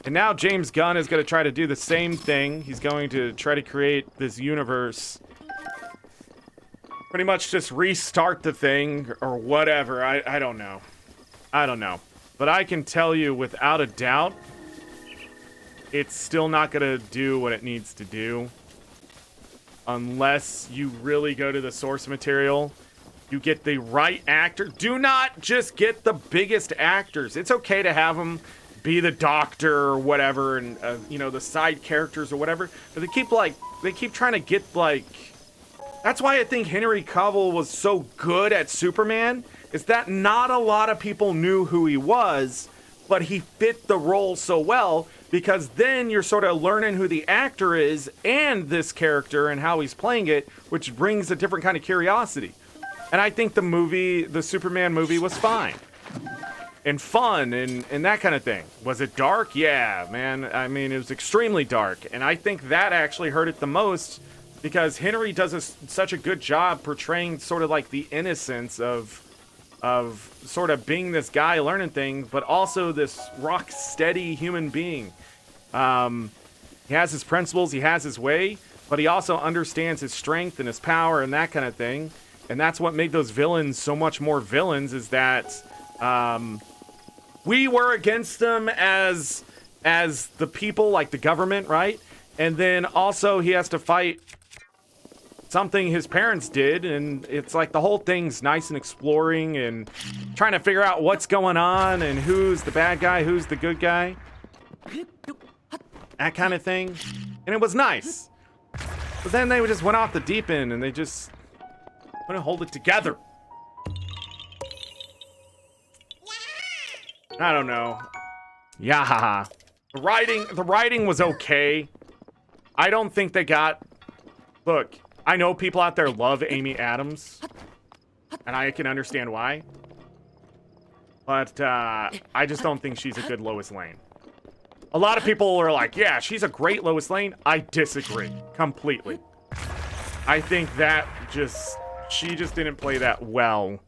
And now James Gunn is going to try to do the same thing. He's going to try to create this universe. Pretty much just restart the thing or whatever. I don't know. I don't know. But I can tell you without a doubt, it's still not going to do what it needs to do. Unless you really go to the source material. You get the right actor. Do not just get the biggest actors. It's okay to have them be the doctor or whatever, and the side characters or whatever. But they keep trying to get That's why I think Henry Cavill was so good at Superman. Is that not a lot of people knew who he was, but he fit the role so well, because then you're sort of learning who the actor is and this character and how he's playing it, which brings a different kind of curiosity. And I think the Superman movie was fine. And fun and that kind of thing. Was it dark? Yeah, man. I mean, it was extremely dark. And I think that actually hurt it the most, because Henry does such a good job portraying sort of like the innocence of sort of being this guy learning things, but also this rock steady human being. He has his principles, he has his way, but he also understands his strength and his power and that kind of thing. And that's what made those villains so much more villains, is that we were against them as the people, like the government, right? And then also he has to fight something his parents did, and it's like the whole thing's nice and exploring and trying to figure out what's going on and who's the bad guy, who's the good guy. That kind of thing. And it was nice. But then they just went off the deep end and they just couldn't hold it together. I don't know. Yeah. The writing was okay. I don't think they got... Look, I know people out there love Amy Adams, and I can understand why. But I just don't think she's a good Lois Lane. A lot of people are like, yeah, she's a great Lois Lane. I disagree completely. I think that she just didn't play that well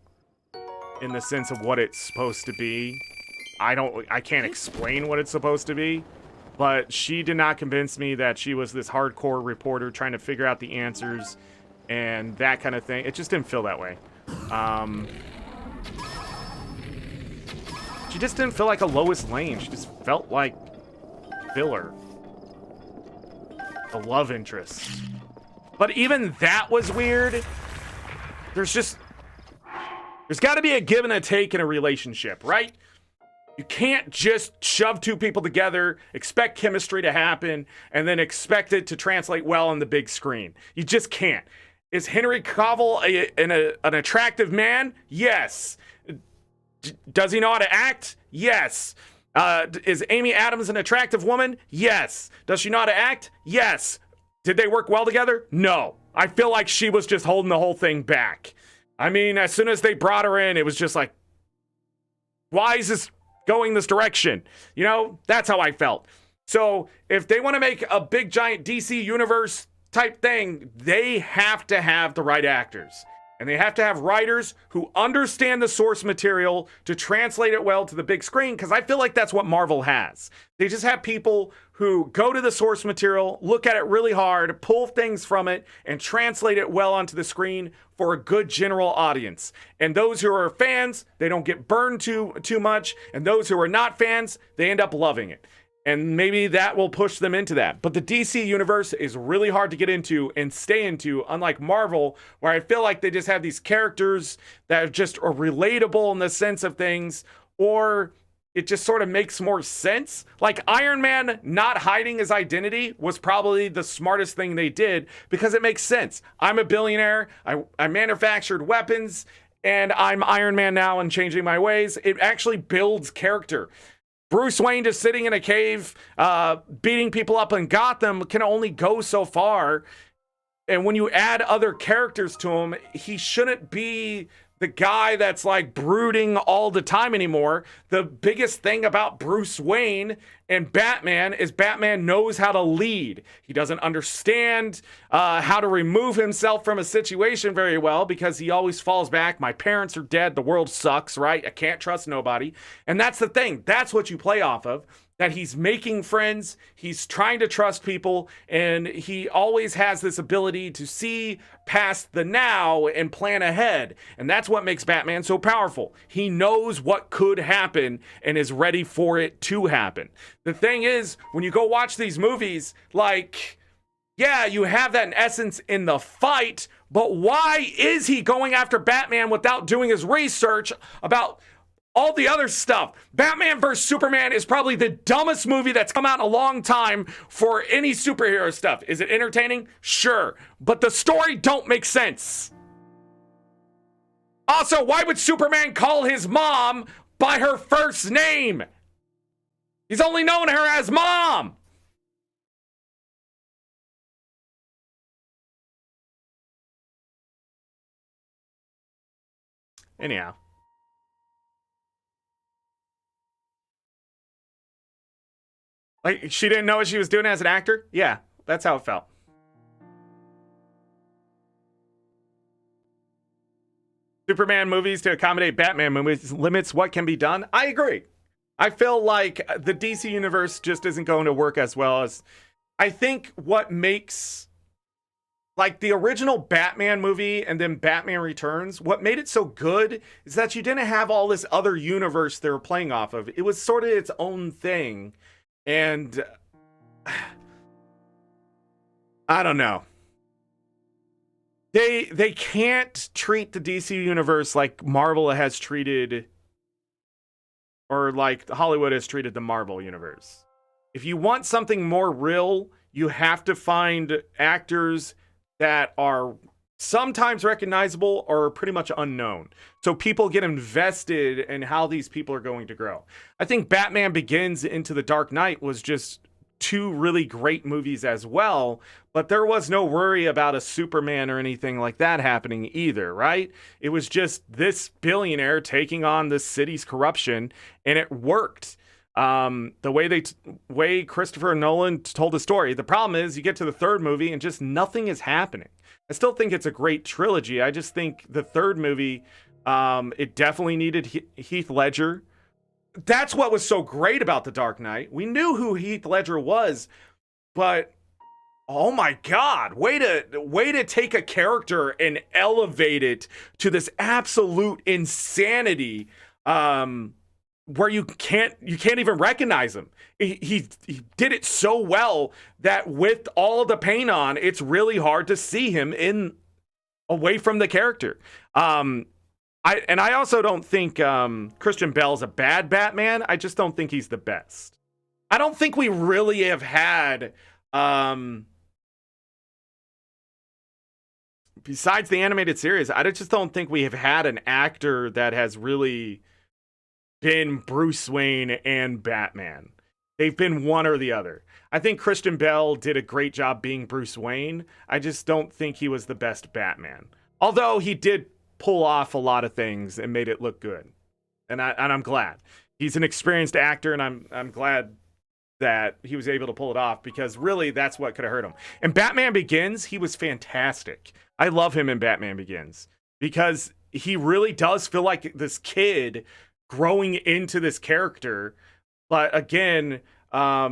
in the sense of what it's supposed to be. I can't explain what it's supposed to be, but she did not convince me that she was this hardcore reporter trying to figure out the answers and that kind of thing. It just didn't feel that way. She just didn't feel like a Lois Lane. She just felt like filler. The love interest. But even that was weird. There's got to be a give and a take in a relationship, right? You can't just shove two people together, expect chemistry to happen, and then expect it to translate well on the big screen. You just can't. Is Henry Cavill an attractive man? Yes. Does he know how to act? Yes. Is Amy Adams an attractive woman? Yes. Does she know how to act? Yes. Did they work well together? No. I feel like she was just holding the whole thing back. I mean, as soon as they brought her in, it was just like, why is this going this direction? You know, that's how I felt. So if they want to make a big giant DC universe type thing, they have to have the right actors. And they have to have writers who understand the source material to translate it well to the big screen, because I feel like that's what Marvel has. They just have people who go to the source material, look at it really hard, pull things from it, and translate it well onto the screen for a good general audience. And those who are fans, they don't get burned too much. And those who are not fans, they end up loving it. And maybe that will push them into that. But the DC universe is really hard to get into and stay into, unlike Marvel, where I feel like they just have these characters that are just relatable in the sense of things, or it just sort of makes more sense. Like Iron Man not hiding his identity was probably the smartest thing they did, because it makes sense. I'm a billionaire. I manufactured weapons, and I'm Iron Man now and changing my ways. It actually builds character. Bruce Wayne just sitting in a cave, beating people up in Gotham can only go so far. And when you add other characters to him, he shouldn't be the guy that's like brooding all the time anymore. The biggest thing about Bruce Wayne and Batman is Batman knows how to lead. He doesn't understand how to remove himself from a situation very well, because he always falls back. My parents are dead. The world sucks, right? I can't trust nobody. And that's the thing. That's what you play off of. That he's making friends, he's trying to trust people, and he always has this ability to see past the now and plan ahead. And that's what makes Batman so powerful. He knows what could happen and is ready for it to happen. The thing is, when you go watch these movies, like, yeah, you have that in essence in the fight, but why is he going after Batman without doing his research about all the other stuff? Batman vs. Superman is probably the dumbest movie that's come out in a long time for any superhero stuff. Is it entertaining? Sure. But the story don't make sense. Also, why would Superman call his mom by her first name? He's only known her as Mom. Anyhow. Like, she didn't know what she was doing as an actor? Yeah, that's how it felt. Superman movies to accommodate Batman movies limits what can be done. I agree. I feel like the DC universe just isn't going to work as well as... I think what makes... like the original Batman movie and then Batman Returns, what made it so good is that you didn't have all this other universe they were playing off of. It was sort of its own thing. And I don't know. They can't treat the DC universe like Marvel has treated, or like Hollywood has treated the Marvel universe. If you want something more real, you have to find actors that are sometimes recognizable or pretty much unknown, so people get invested in how these people are going to grow. I think Batman Begins into The Dark Knight was just two really great movies as well, but there was no worry about a Superman or anything like that happening either, right? It was just this billionaire taking on the city's corruption, and it worked. The way Christopher Nolan told the story. The problem is you get to the third movie and just nothing is happening. I still think it's a great trilogy. I just think the third movie, it definitely needed Heath Ledger. That's what was so great about The Dark Knight. We knew who Heath Ledger was, but oh my God, way to take a character and elevate it to this absolute insanity, where you can't even recognize him. He did it so well that with all of the paint on, it's really hard to see him away from the character. I also don't think Christian Bale's a bad Batman. I just don't think he's the best. I don't think we really have had, besides the animated series, I just don't think we have had an actor that has really been Bruce Wayne and Batman. They've been one or the other. I think Christian Bale did a great job being Bruce Wayne. I just don't think he was the best Batman. Although he did pull off a lot of things and made it look good. And I'm glad. He's an experienced actor, and I'm glad that he was able to pull it off, because really that's what could have hurt him. And Batman Begins, he was fantastic. I love him in Batman Begins. because he really does feel like this kid growing into this character. But again, I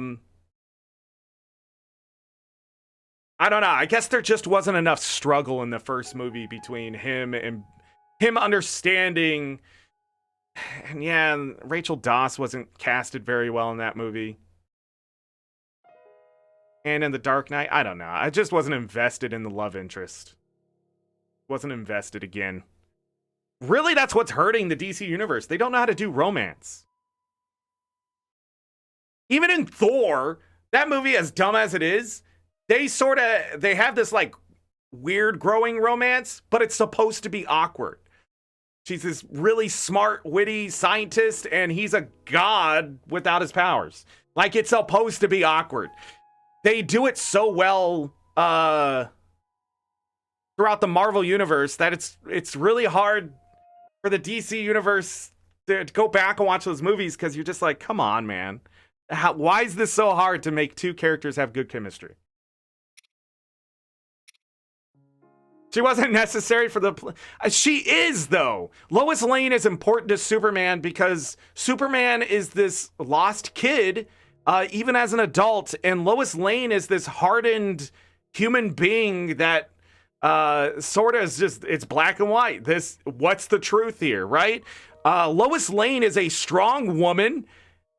don't know. I guess there just wasn't enough struggle in the first movie between him and him understanding. And yeah, Rachel Dawes wasn't casted very well in that movie. And in The Dark Knight, I don't know. I just wasn't invested in the love interest. Wasn't invested again. Really, that's what's hurting the DC universe. They don't know how to do romance. Even in Thor, that movie, as dumb as it is, they have this like weird growing romance, but it's supposed to be awkward. She's this really smart, witty scientist, and he's a god without his powers. Like, it's supposed to be awkward. They do it so well throughout the Marvel universe that it's really hard for the DC universe to go back and watch those movies, because you're just like, come on, man. Why is this so hard to make two characters have good chemistry? She wasn't necessary for the... She is, though. Lois Lane is important to Superman because Superman is this lost kid, even as an adult, and Lois Lane is this hardened human being that sort of is just... It's black and white. What's the truth here, right? Lois Lane is a strong woman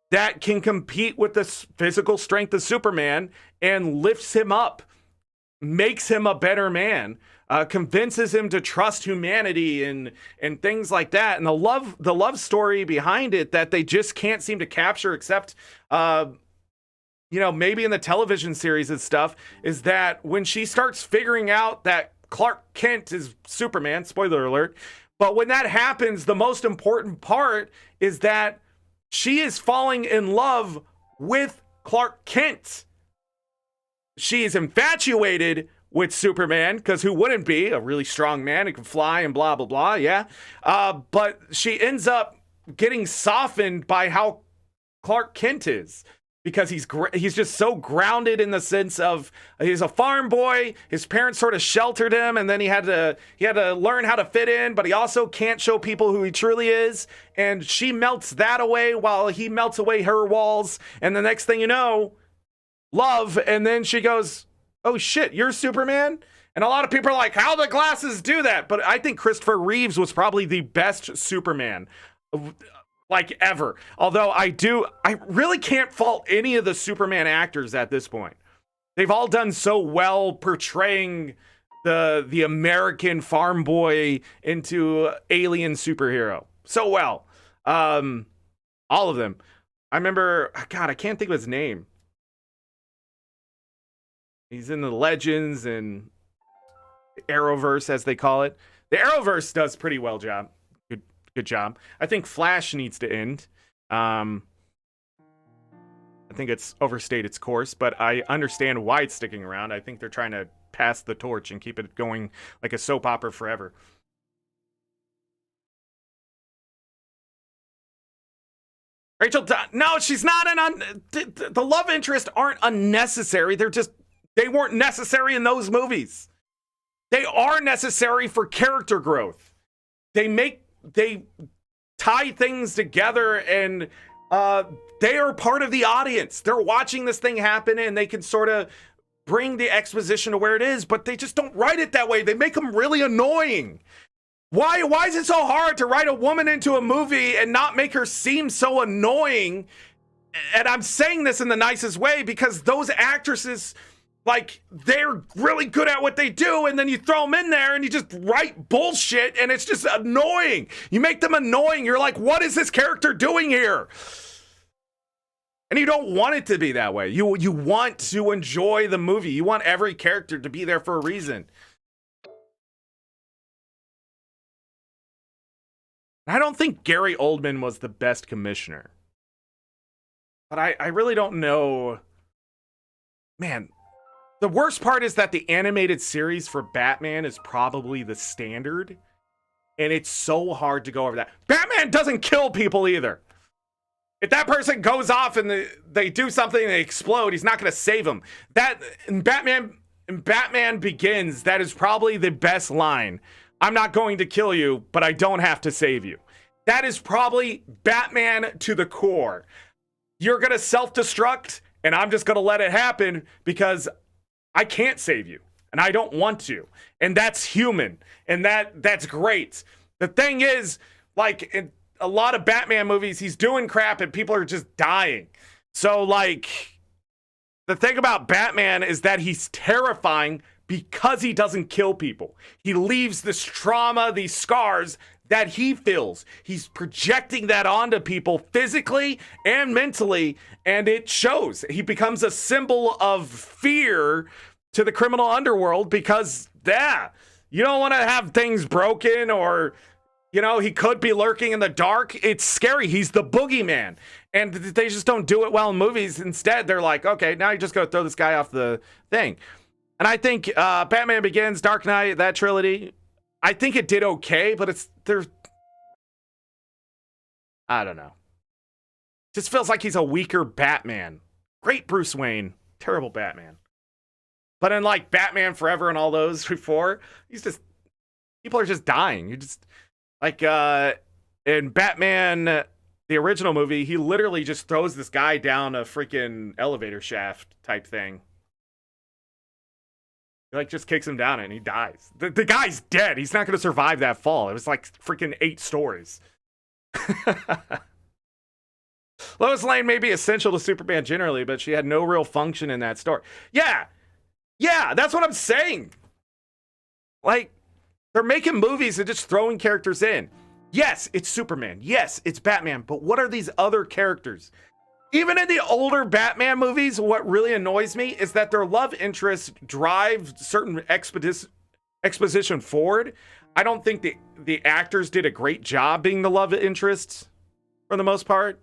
that can compete with the physical strength of Superman and lifts him up, makes him a better man. Convinces him to trust humanity and things like that, and the love story behind it that they just can't seem to capture, except maybe in the television series and stuff, is that when she starts figuring out that Clark Kent is Superman, spoiler alert, but when that happens, the most important part is that she is falling in love with Clark Kent. She is infatuated with Superman, because who wouldn't be? A really strong man who can fly and blah, blah, blah, yeah. But she ends up getting softened by how Clark Kent is, because he's just so grounded in the sense of he's a farm boy, his parents sort of sheltered him, and then he had to learn how to fit in, but he also can't show people who he truly is, and she melts that away while he melts away her walls, and the next thing you know, love, and then she goes, oh shit, you're Superman? And a lot of people are like, how the glasses do that? But I think Christopher Reeves was probably the best Superman, like, ever. Although I really can't fault any of the Superman actors at this point. They've all done so well portraying the American farm boy into alien superhero. So well. All of them. I remember, God, I can't think of his name. He's in the Legends and Arrowverse, as they call it. The Arrowverse does pretty well job. Good job. I think Flash needs to end. I think it's overstayed its course, but I understand why it's sticking around. I think they're trying to pass the torch and keep it going like a soap opera forever. No, she's not the love interests aren't unnecessary. They weren't necessary in those movies. They are necessary for character growth. They tie things together, and they are part of the audience. They're watching this thing happen, and they can sort of bring the exposition to where it is, but they just don't write it that way. They make them really annoying. Why is it so hard to write a woman into a movie and not make her seem so annoying? And I'm saying this in the nicest way, because those actresses... like, they're really good at what they do, and then you throw them in there and you just write bullshit, and it's just annoying. You make them annoying. You're like, what is this character doing here? And you don't want it to be that way. You want to enjoy the movie. You want every character to be there for a reason. I don't think Gary Oldman was the best commissioner. But I really don't know. Man, the worst part is that the animated series for Batman is probably the standard. And it's so hard to go over that. Batman doesn't kill people either. If that person goes off and they do something and they explode, he's not going to save them. That in Batman Begins, that is probably the best line. I'm not going to kill you, but I don't have to save you. That is probably Batman to the core. You're going to self-destruct, and I'm just going to let it happen because I can't save you, and I don't want to. And that's human, and that's great. The thing is, like, in a lot of Batman movies, he's doing crap, and people are just dying. So, like, the thing about Batman is that he's terrifying because he doesn't kill people. He leaves this trauma, these scars that he feels. He's projecting that onto people physically and mentally, and it shows. He becomes a symbol of fear to the criminal underworld because, you don't want to have things broken or, you know, he could be lurking in the dark. It's scary. He's the boogeyman. And they just don't do it well in movies. Instead, they're like, okay, now you just go throw this guy off the thing. And I think Batman Begins, Dark Knight, that trilogy, I think it did okay, but I don't know. Just feels like he's a weaker Batman. Great Bruce Wayne, terrible Batman. But in like Batman Forever and all those before, people are just dying. You just like in Batman, the original movie, he literally just throws this guy down a freaking elevator shaft type thing. He like just kicks him down and he dies. The guy's dead. He's not going to survive that fall. It was like freaking 8 stories. Lois Lane may be essential to Superman generally, but she had no real function in that story. Yeah, that's what I'm saying. Like, they're making movies and just throwing characters in. Yes, it's Superman. Yes, it's Batman. But what are these other characters? Even in the older Batman movies, what really annoys me is that their love interests drive certain exposition forward. I don't think the actors did a great job being the love interests for the most part.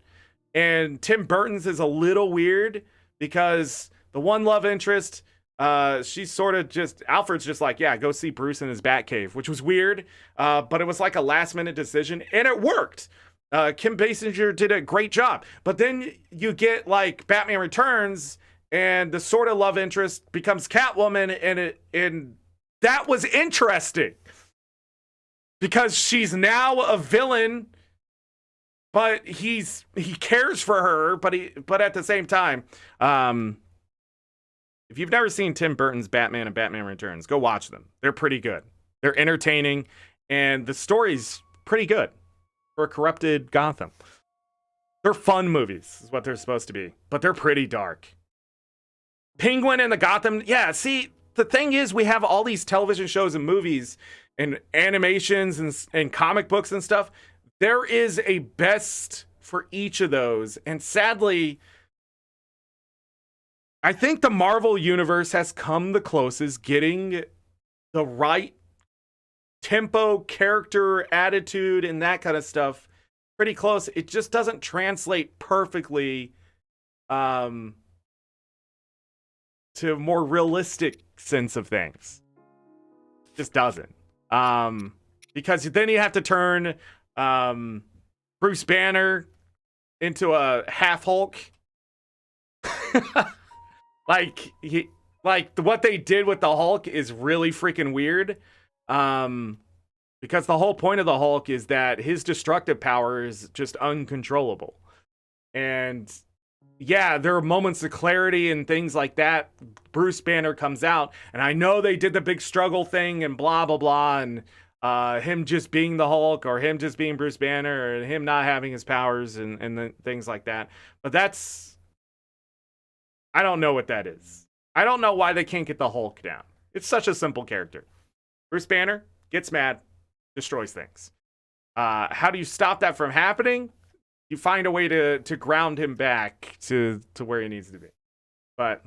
And Tim Burton's is a little weird because the one love interest, she's sort of just, Alfred's just like, yeah, go see Bruce in his Batcave, which was weird. But it was like a last minute decision and it worked. Kim Basinger did a great job. But then you get like Batman Returns and the sort of love interest becomes Catwoman and that was interesting. Because she's now a villain, but he cares for her, but at the same time, if you've never seen Tim Burton's Batman and Batman Returns, go watch them. They're pretty good. They're entertaining, and the story's pretty good for a corrupted Gotham. They're fun movies, is what they're supposed to be, but they're pretty dark. Penguin and the Gotham, yeah, see, the thing is we have all these television shows and movies and animations and comic books and stuff. There is a best for each of those. And sadly, I think the Marvel Universe has come the closest getting the right tempo, character, attitude, and that kind of stuff pretty close. It just doesn't translate perfectly to a more realistic sense of things. It just doesn't. Because then you have to turn Bruce Banner into a half Hulk. What they did with the Hulk is really freaking weird. Because the whole point of the Hulk is that his destructive power is just uncontrollable. And yeah, there are moments of clarity and things like that. Bruce Banner comes out, and I know they did the big struggle thing and blah, blah, blah, and him just being the Hulk or him just being Bruce Banner or him not having his powers and things like that. But that's... I don't know what that is. I don't know why they can't get the Hulk down. It's such a simple character. Bruce Banner gets mad, destroys things. How do you stop that from happening? You find a way to ground him back to where he needs to be. But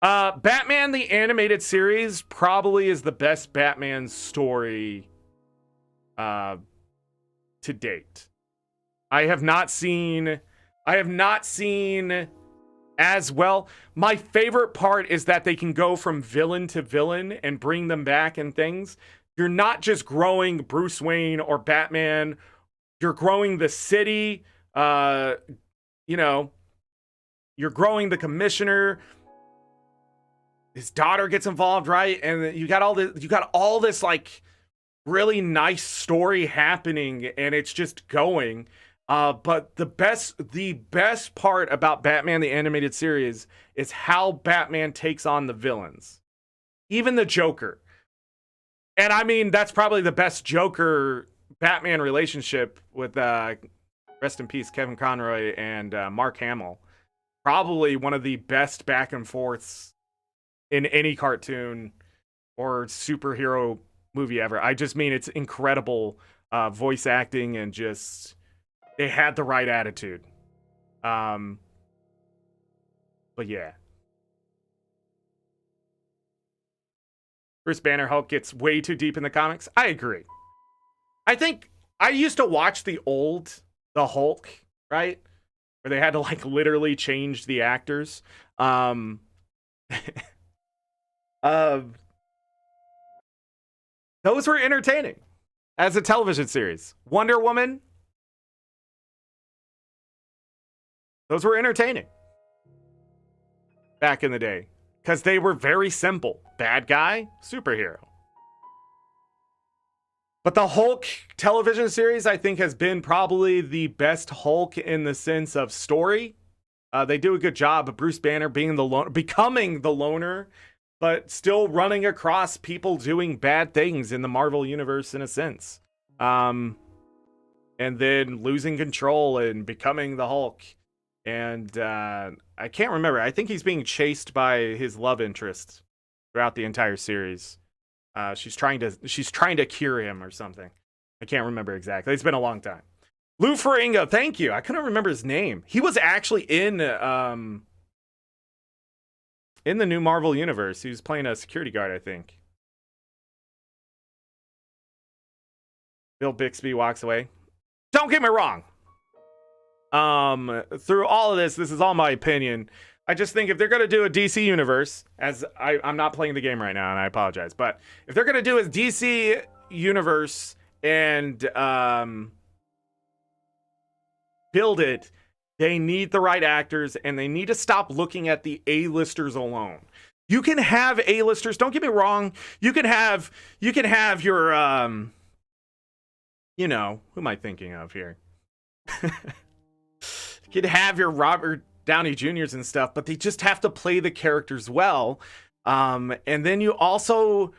Batman the Animated Series probably is the best Batman story to date. I have not seen as well. My favorite part is that they can go from villain to villain and bring them back and things. You're not just growing Bruce Wayne or Batman. You're growing the city. You're growing the commissioner. his daughter gets involved, right? And you got all this like really nice story happening, and it's just going. But the best part about Batman the Animated Series is how Batman takes on the villains, even the Joker. And I mean, that's probably the best Joker Batman relationship with rest in peace Kevin Conroy and Mark Hamill. Probably one of the best back and forths in any cartoon or superhero movie ever. I just mean, it's incredible voice acting, and just they had the right attitude. But yeah. Bruce Banner Hulk gets way too deep in the comics. I agree. I think I used to watch the Hulk, right? Where they had to like literally change the actors. Those were entertaining as a television series. Wonder Woman. Those were entertaining back in the day because they were very simple. Bad guy, superhero. But the Hulk television series, I think, has been probably the best Hulk in the sense of story. They do a good job of Bruce Banner becoming the loner, but still running across people doing bad things in the Marvel universe in a sense. And then losing control and becoming the Hulk. And I can't remember. I think he's being chased by his love interest throughout the entire series. She's trying to cure him or something. I can't remember exactly. It's been a long time. Lou Ferrigno, thank you. I couldn't remember his name. He was actually in the new Marvel universe. He was playing a security guard, I think. Bill Bixby walks away. Don't get me wrong. Through all of this is all my opinion. I just think if they're going to do a DC universe, as I'm not playing the game right now and I apologize, but if they're going to do a DC universe and build it, they need the right actors, and they need to stop looking at the A-listers alone. You can have A-listers, don't get me wrong. You can have your who am I thinking of here? You can have your Robert Downey Jr.'s and stuff, but they just have to play the characters well. And then you also,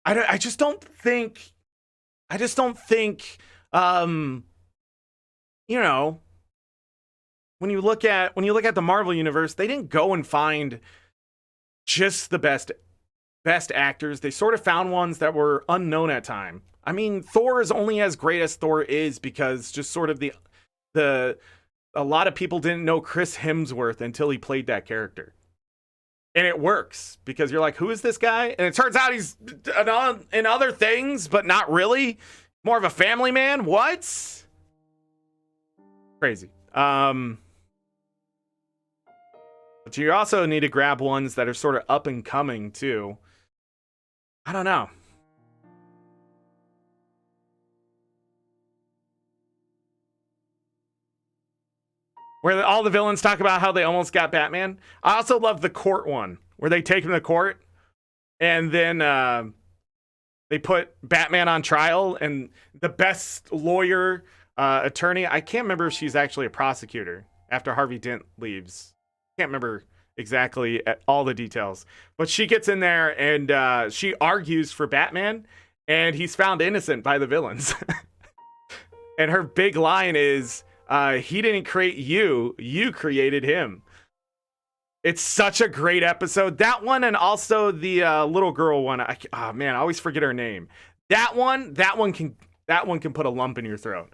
I just don't think, when you look at the Marvel universe, they didn't go and find just the best actors. They sort of found ones that were unknown at time. I mean, Thor is only as great as Thor is because just sort of a lot of people didn't know Chris Hemsworth until he played that character. And it works because you're like, who is this guy? And it turns out he's in other things, but not really. More of a family man. What? Crazy. But you also need to grab ones that are sort of up and coming too. I don't know. Where all the villains talk about how they almost got Batman. I also love the court one, where they take him to court, and then they put Batman on trial, and the best lawyer, attorney, I can't remember if she's actually a prosecutor after Harvey Dent leaves. Can't remember exactly all the details. But she gets in there, and she argues for Batman, and he's found innocent by the villains. And her big line is, he didn't create you created him. It's such a great episode. That one, and also the little girl one. I always forget her name. That one can put a lump in your throat.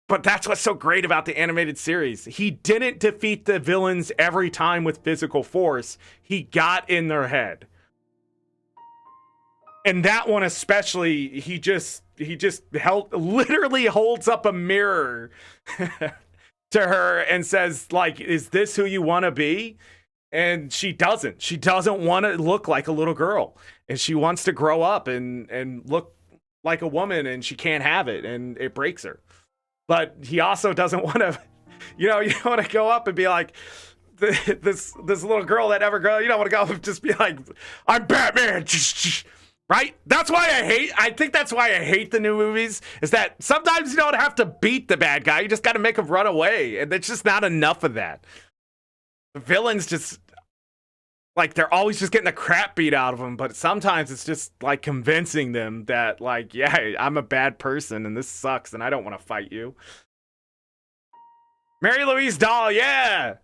But that's what's so great about the animated series. He didn't defeat the villains every time with physical force. He got in their head. And that one especially, he just literally holds up a mirror to her and says, like, is this who you want to be? And she doesn't. She doesn't want to look like a little girl. And she wants to grow up and look like a woman, and she can't have it, and it breaks her. But he also doesn't want to, you don't want to go up and be like, this little girl that never go. You don't want to go and just be like, I'm Batman, right? That's why I think that's why I hate the new movies. Is that sometimes you don't have to beat the bad guy. You just got to make him run away, and there's just not enough of that. The villains just like they're always just getting the crap beat out of them, but sometimes it's just like convincing them that like, yeah, I'm a bad person and this sucks and I don't want to fight you. Mary Louise Dahl, yeah.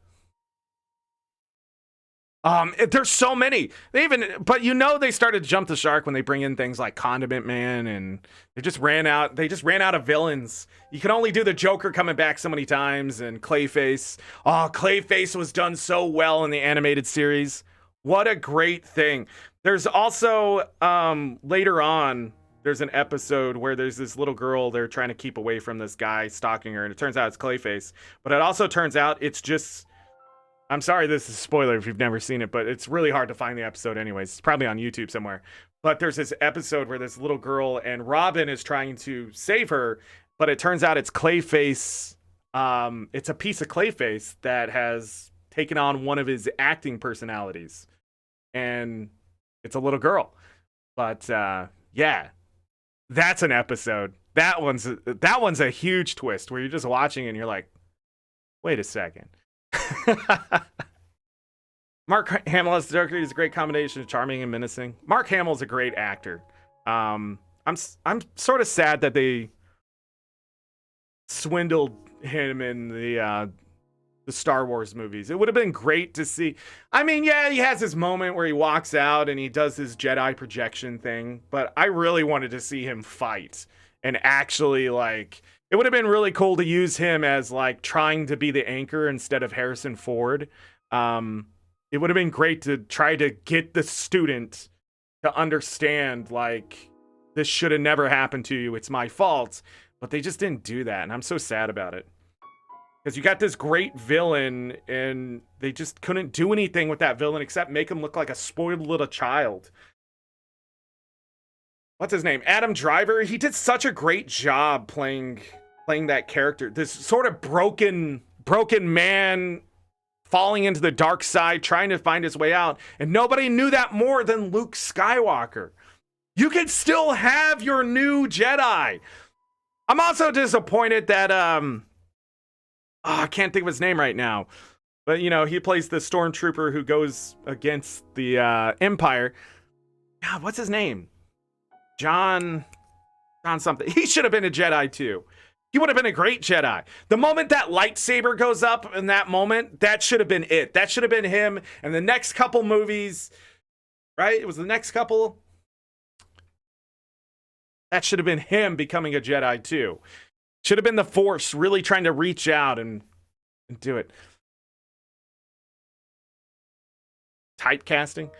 There's so many. But they started to jump the shark when they bring in things like Condiment Man, and they just ran out of villains. You can only do the Joker coming back so many times, and Clayface. Oh, Clayface was done so well in the animated series. What a great thing. There's also later on, there's an episode where there's this little girl they're trying to keep away from this guy stalking her, and it turns out it's Clayface. But it also turns out it's just, I'm sorry this is a spoiler if you've never seen it, but it's really hard to find the episode anyways. It's probably on YouTube somewhere. But there's this episode where this little girl and Robin is trying to save her, but it turns out it's Clayface. It's a piece of Clayface that has taken on one of his acting personalities. And it's a little girl. But yeah, that's an episode. That one's a huge twist where you're just watching and you're like, wait a second. Mark Hamill as the Joker is a great combination of charming and menacing. Mark Hamill's a great actor. I'm sort of sad that they swindled him in the Star Wars movies. It would have been great to see. I mean, yeah, he has his moment where he walks out and he does his Jedi projection thing, but I really wanted to see him fight and actually like. It would have been really cool to use him as like trying to be the anchor instead of Harrison Ford. It would have been great to try to get the student to understand like this should have never happened to you. It's my fault. But they just didn't do that. And I'm so sad about it. Because you got this great villain and they just couldn't do anything with that villain except make him look like a spoiled little child. What's his name? Adam Driver. He did such a great job playing that character. This sort of broken man falling into the dark side, trying to find his way out. And nobody knew that more than Luke Skywalker. You can still have your new Jedi. I'm also disappointed that I can't think of his name right now. But he plays the stormtrooper who goes against the Empire. God, what's his name? John something. He should have been a Jedi too. He would have been a great Jedi. The moment that lightsaber goes up in that moment, that should have been it. That should have been him. And the next couple movies, right? It was the next couple. That should have been him becoming a Jedi too. Should have been the Force really trying to reach out and do it. Typecasting.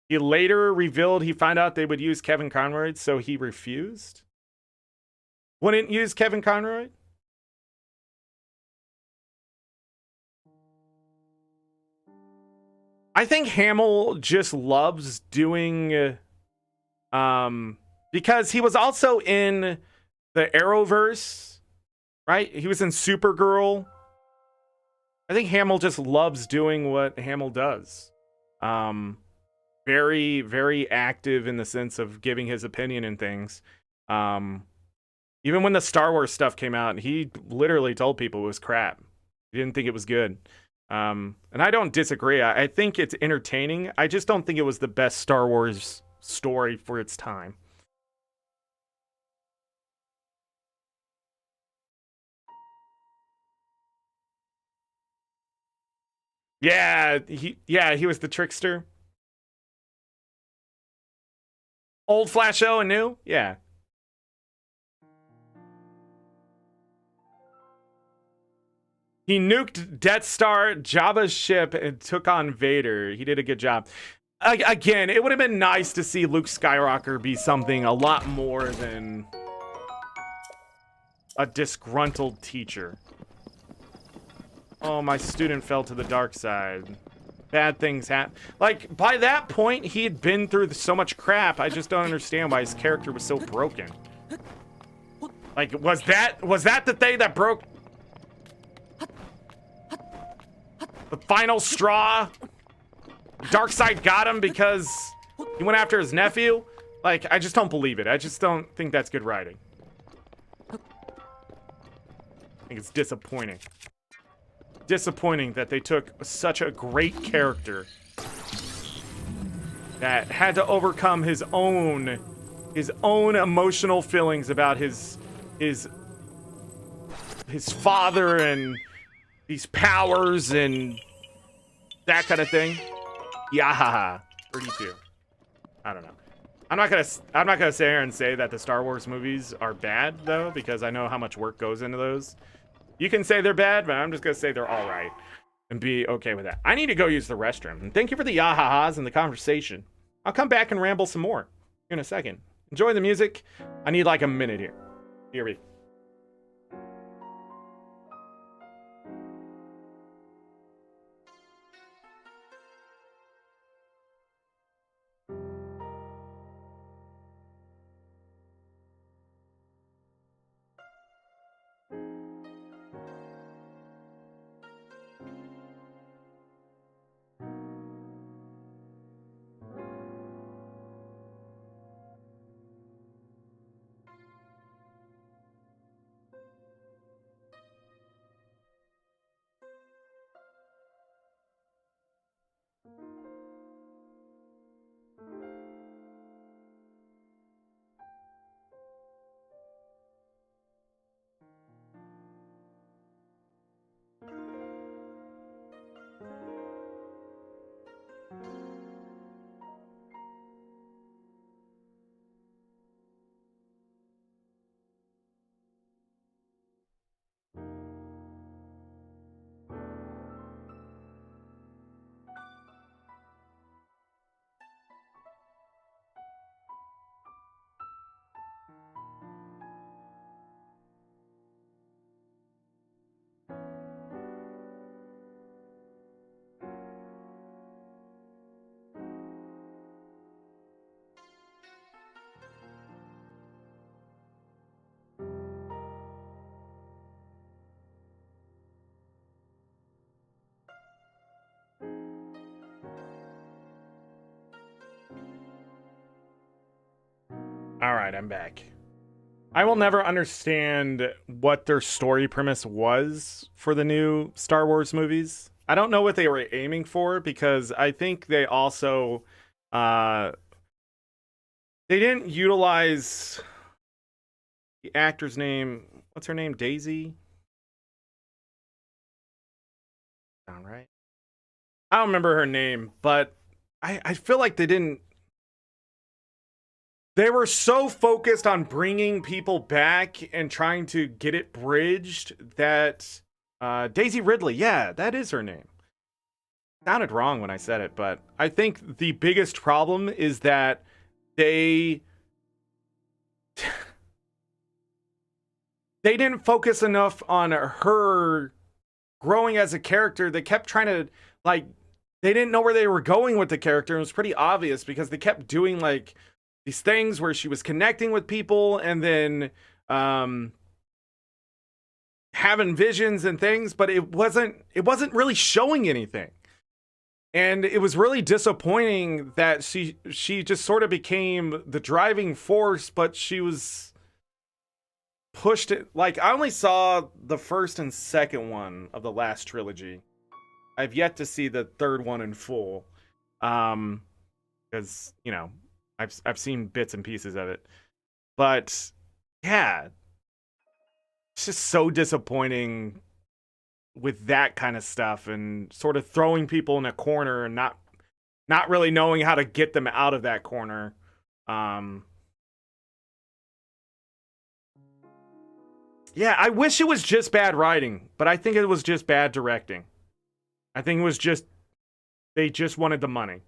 He later revealed he found out they would use Kevin Conroy, so he refused. Wouldn't use Kevin Conroy? I think Hamill just loves doing because he was also in the Arrowverse, right? He was in Supergirl. I think Hamill just loves doing what Hamill does. Very, very active in the sense of giving his opinion and things. Even when the Star Wars stuff came out, he literally told people it was crap. He didn't think it was good. And I don't disagree. I think it's entertaining. I just don't think it was the best Star Wars story for its time. Yeah, he was the trickster. Old Flash O and new? Yeah. He nuked Death Star, Jabba's ship, and took on Vader. He did a good job. Again, it would have been nice to see Luke Skywalker be something a lot more than a disgruntled teacher. Oh, my student fell to the dark side. bad things happen. Like, by that point, he had been through so much crap. I just don't understand why his character was so broken. Like, was that the thing that broke the final straw? Darkseid got him because he went after his nephew? Like, I just don't believe it. I just don't think that's good writing. I think it's disappointing. Disappointing that they took such a great character that had to overcome his own emotional feelings about his father and these powers and that kind of thing. Yeah, 32. I don't know. I'm not gonna sit here and say that the Star Wars movies are bad though, because I know how much work goes into those. You can say they're bad, but I'm just gonna say they're all right and be okay with that. I need to go use the restroom. And thank you for the yahahas and the conversation. I'll come back and ramble some more in a second. Enjoy the music. I need like a minute here. Here we go. All right, I'm back. I will never understand what their story premise was for the new Star Wars movies. I don't know what they were aiming for, because I think they also they didn't utilize the actor's name. What's her name? Daisy? Sound right? I don't remember her name, but I feel like they didn't. They were so focused on bringing people back and trying to get it bridged that Daisy Ridley, yeah, that is her name. Sounded wrong when I said it, but I think the biggest problem is that they didn't focus enough on her growing as a character. They kept trying to, like, they didn't know where they were going with the character. It was pretty obvious because they kept doing like these things where she was connecting with people and then having visions and things, but it wasn't really showing anything. And it was really disappointing that she just sort of became the driving force, but she was pushed it. Like, I only saw the first and second one of the last trilogy. I've yet to see the third one in full. Because, you know, I've seen bits and pieces of it. But yeah, it's just so disappointing with that kind of stuff and sort of throwing people in a corner and not really knowing how to get them out of that corner. Yeah, I wish it was just bad writing, but I think it was just bad directing. I think it was just they just wanted the money,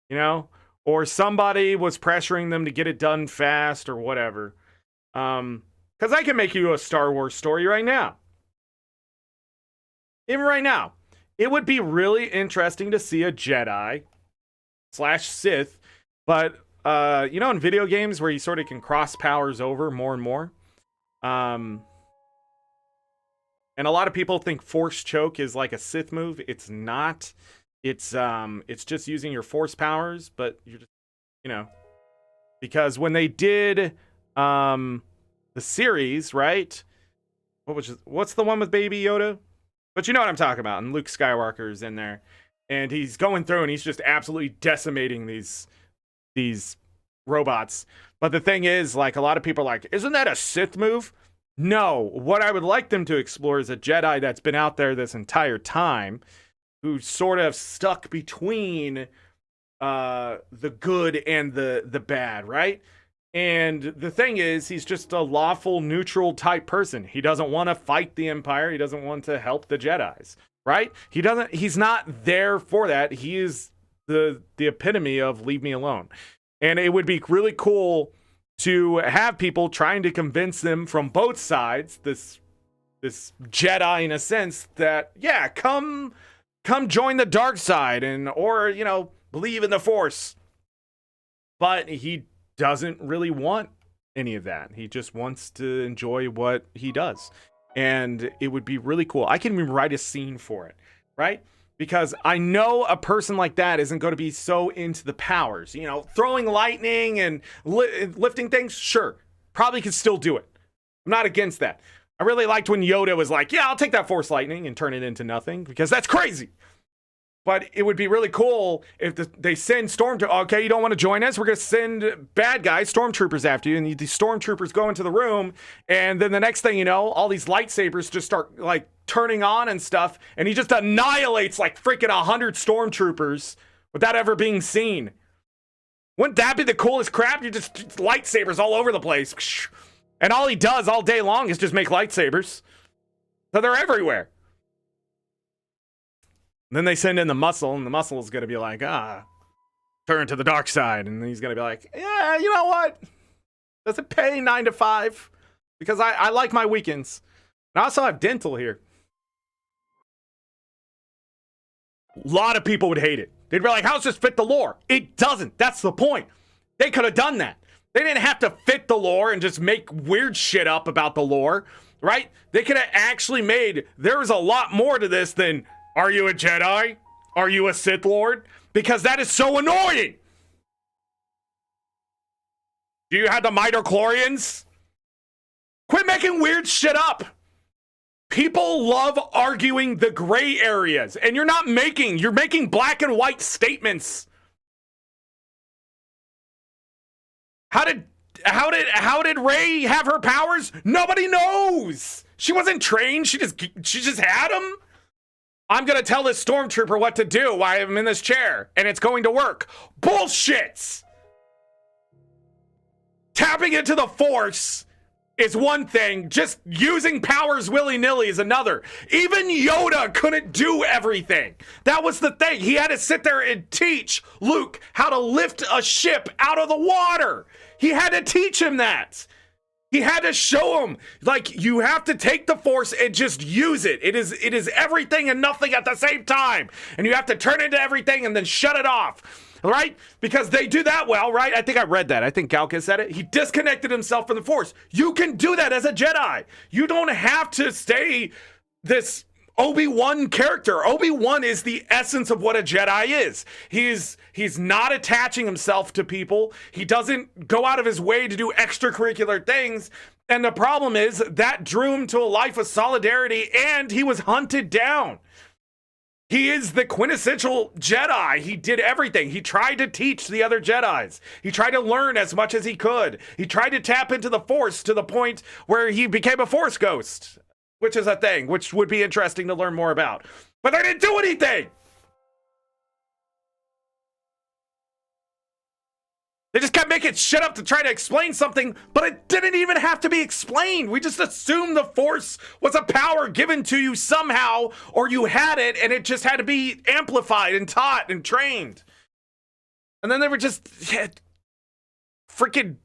you know? Or somebody was pressuring them to get it done fast or whatever. Because I can make you a Star Wars story right now. Even right now. it would be really interesting to see a Jedi / Sith, but you know, in video games where you sort of can cross powers over more and more, and a lot of people think Force Choke is like a Sith move. It's not. It's just using your Force powers, but you're just, you know, because when they did the series, right? What's the one with Baby Yoda? But you know what I'm talking about. And Luke Skywalker's in there, and he's going through and he's just absolutely decimating these robots. But the thing is, like, a lot of people are like, isn't that a Sith move? No. What I would like them to explore is a Jedi that's been out there this entire time, who's sort of stuck between the good and the bad, right? And the thing is, he's just a lawful, neutral type person. He doesn't want to fight the Empire. He doesn't want to help the Jedis, right? He's not there for that. He is the epitome of leave me alone. And it would be really cool to have people trying to convince them from both sides, this Jedi in a sense, that, yeah, come join the dark side or, you know, believe in the Force. But he doesn't really want any of that. He just wants to enjoy what he does. And it would be really cool. I can even write a scene for it, right? Because I know a person like that isn't going to be so into the powers. You know, throwing lightning and lifting things, sure. Probably could still do it. I'm not against that. I really liked when Yoda was like, yeah, I'll take that Force lightning and turn it into nothing, because that's crazy. But it would be really cool if they send stormtroopers. Okay, you don't want to join us? We're going to send bad guys, stormtroopers, after you. And the stormtroopers go into the room. And then the next thing you know, all these lightsabers just start, like, turning on and stuff. And he just annihilates, like, freaking 100 stormtroopers without ever being seen. Wouldn't that be the coolest crap? You just lightsabers all over the place. And all he does all day long is just make lightsabers. So they're everywhere. Then they send in the muscle, and the muscle is going to be like, turn to the dark side. And he's going to be like, yeah, you know what? Does it pay 9 to 5? Because I like my weekends. And I also have dental here. A lot of people would hate it. They'd be like, how's this fit the lore? It doesn't. That's the point. They could have done that. They didn't have to fit the lore and just make weird shit up about the lore, right? They could have actually made, there's a lot more to this than, are you a Jedi? Are you a Sith Lord? Because that is so annoying. Do you have the midichlorians? Quit making weird shit up. People love arguing the gray areas, and you're making black and white statements. How did Rey have her powers? Nobody knows. She wasn't trained. She just had them. I'm going to tell this stormtrooper what to do while I'm in this chair, and it's going to work. Bullshit! Tapping into the Force is one thing. Just using powers willy-nilly is another. Even Yoda couldn't do everything. That was the thing. He had to sit there and teach Luke how to lift a ship out of the water. He had to teach him that. He had to show him, like, you have to take the Force and just use it. It is everything and nothing at the same time. And you have to turn into everything and then shut it off, right? Because they do that well, right? I think I read that. I think Galka said it. He disconnected himself from the Force. You can do that as a Jedi. You don't have to stay this Obi-Wan character. Obi-Wan is the essence of what a Jedi is. He's not attaching himself to people. He doesn't go out of his way to do extracurricular things. And the problem is that drew him to a life of solidarity, and he was hunted down. He is the quintessential Jedi. He did everything. He tried to teach the other Jedis. He tried to learn as much as he could. He tried to tap into the Force to the point where he became a Force ghost, which is a thing, which would be interesting to learn more about. But they didn't do anything! They just kept making shit up to try to explain something, but it didn't even have to be explained. We just assumed the Force was a power given to you somehow, or you had it, and it just had to be amplified and taught and trained. And then they were just freaking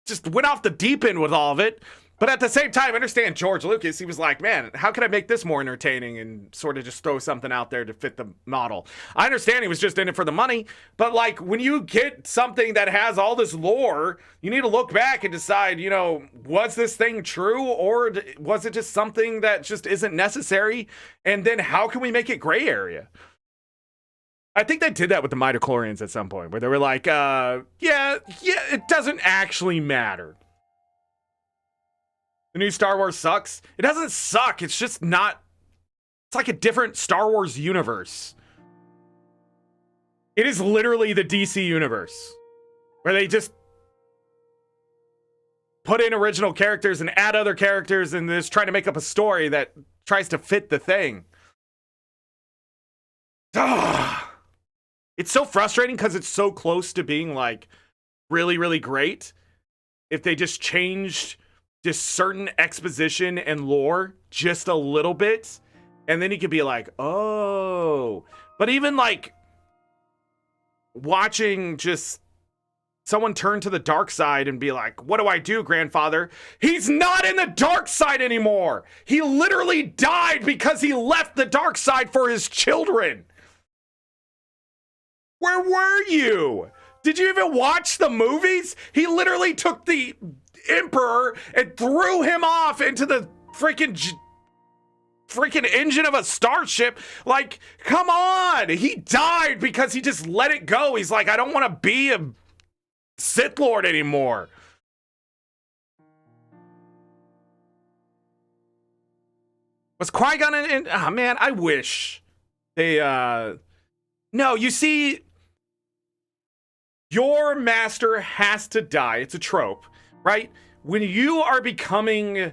just went off the deep end with all of it. But at the same time, I understand George Lucas. He was like, man, how can I make this more entertaining and sort of just throw something out there to fit the model? I understand he was just in it for the money, but like when you get something that has all this lore, you need to look back and decide, you know, was this thing true or was it just something that just isn't necessary? And then how can we make it gray area? I think they did that with the midichlorians at some point where they were like, yeah, it doesn't actually matter. The new Star Wars sucks. It doesn't suck. It's just not. It's like a different Star Wars universe. It is literally the DC universe where they just put in original characters and add other characters and just try to make up a story that tries to fit the thing. It's so frustrating because it's so close to being like really, really great. If they just changed just certain exposition and lore just a little bit, and then you could be like, oh. But even like watching just someone turn to the dark side and be like, what do I do, grandfather? He's not in the dark side anymore. He literally died because he left the dark side for his children. Where were you? Did you even watch the movies? He literally took the Emperor and threw him off into the freaking engine of a starship. Like, come on. He died because he just let it go. He's like, I don't want to be a Sith Lord anymore. Was Qui-Gon in? Oh, man, I wish they, no, you see, your master has to die. It's a trope, right? When you are becoming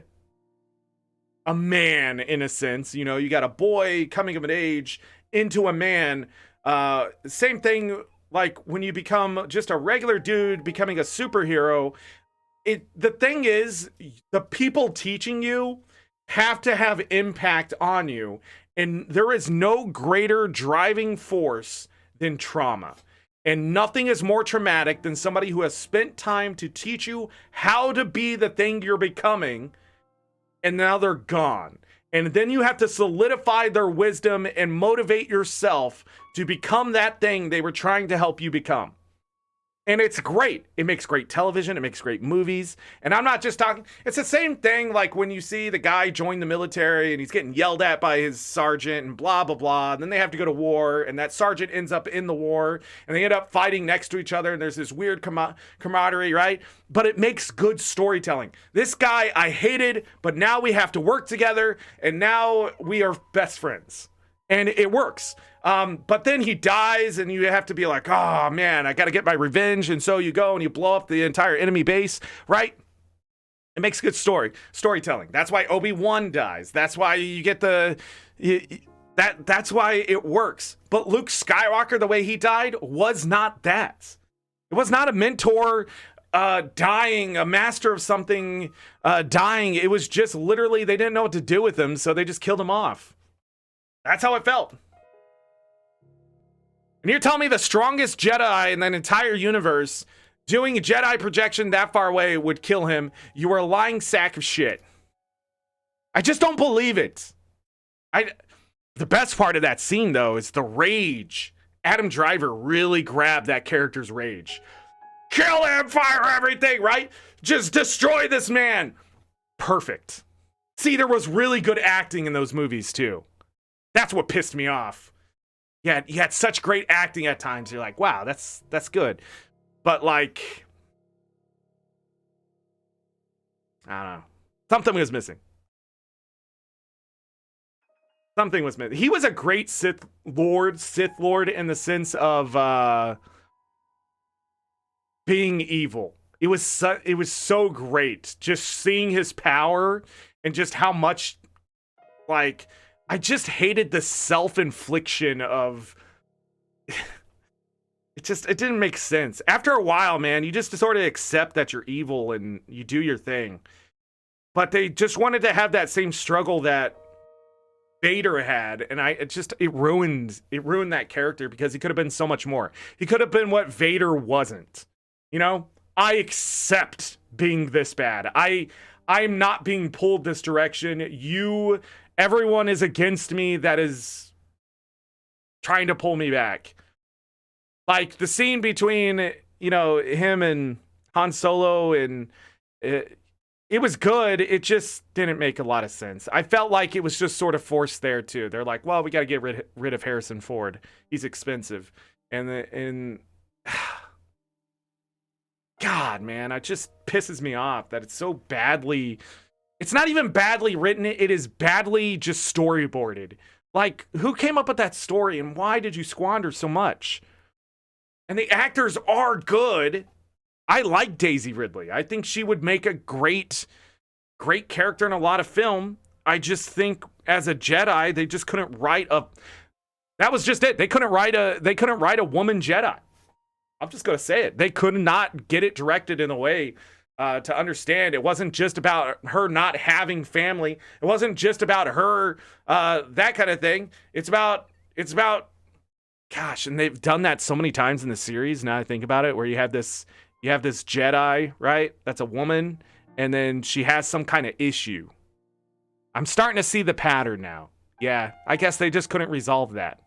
a man, in a sense, you know, you got a boy coming of an age into a man. Same thing like when you become just a regular dude becoming a superhero. The thing is, the people teaching you have to have impact on you. And there is no greater driving force than trauma. And nothing is more traumatic than somebody who has spent time to teach you how to be the thing you're becoming, and now they're gone. And then you have to solidify their wisdom and motivate yourself to become that thing they were trying to help you become. And it's great. It makes great television. It makes great movies. And I'm not just talking. It's the same thing like when you see the guy join the military and he's getting yelled at by his sergeant and blah, blah, blah. And then they have to go to war. And that sergeant ends up in the war. And they end up fighting next to each other. And there's this weird camaraderie, right? But it makes good storytelling. This guy I hated, but now we have to work together. And now we are best friends. And it works. But then he dies and you have to be like, oh man, I got to get my revenge. And so you go and you blow up the entire enemy base, right? It makes good storytelling. That's why Obi-Wan dies. That's why you get that's why it works. But Luke Skywalker, the way he died was not that. It was not a mentor dying, a master of something dying. It was just literally, they didn't know what to do with him. So they just killed him off. That's how it felt. And you're telling me the strongest Jedi in that entire universe doing a Jedi projection that far away would kill him? You are a lying sack of shit. I just don't believe it. The best part of that scene, though, is the rage. Adam Driver really grabbed that character's rage. Kill him, fire everything, right? Just destroy this man. Perfect. See, there was really good acting in those movies, too. That's what pissed me off. Yeah, you had such great acting at times. You're like, wow, that's good. But like, I don't know. Something was missing. Something was missing. He was a great Sith Lord in the sense of being evil. It was so great just seeing his power and just how much like I just hated the self-infliction of it didn't make sense. After a while, man, you just sort of accept that you're evil and you do your thing. But they just wanted to have that same struggle that Vader had, and it ruined that character because he could have been so much more. He could have been what Vader wasn't. You know? I accept being this bad. I'm not being pulled this direction. Everyone is against me that is trying to pull me back. Like the scene between, him and Han Solo, and it was good. It just didn't make a lot of sense. I felt like it was just sort of forced there too. They're like, well, we got to get rid of Harrison Ford. He's expensive. And God, man, it just pisses me off that it's so badly. It's not even badly written. It is badly just storyboarded. Like, who came up with that story and why did you squander so much? And the actors are good. I like Daisy Ridley. I think she would make a great character in a lot of film. I just think as a Jedi, they just couldn't write that was just it. They couldn't write a woman Jedi. I'm just going to say it. They could not get it directed in a way to understand. It wasn't just about her not having family. It wasn't just about her, that kind of thing. It's about, gosh, and they've done that so many times in the series. Now I think about it, where you have this Jedi, right? That's a woman, and then she has some kind of issue. I'm starting to see the pattern now. Yeah, I guess they just couldn't resolve that.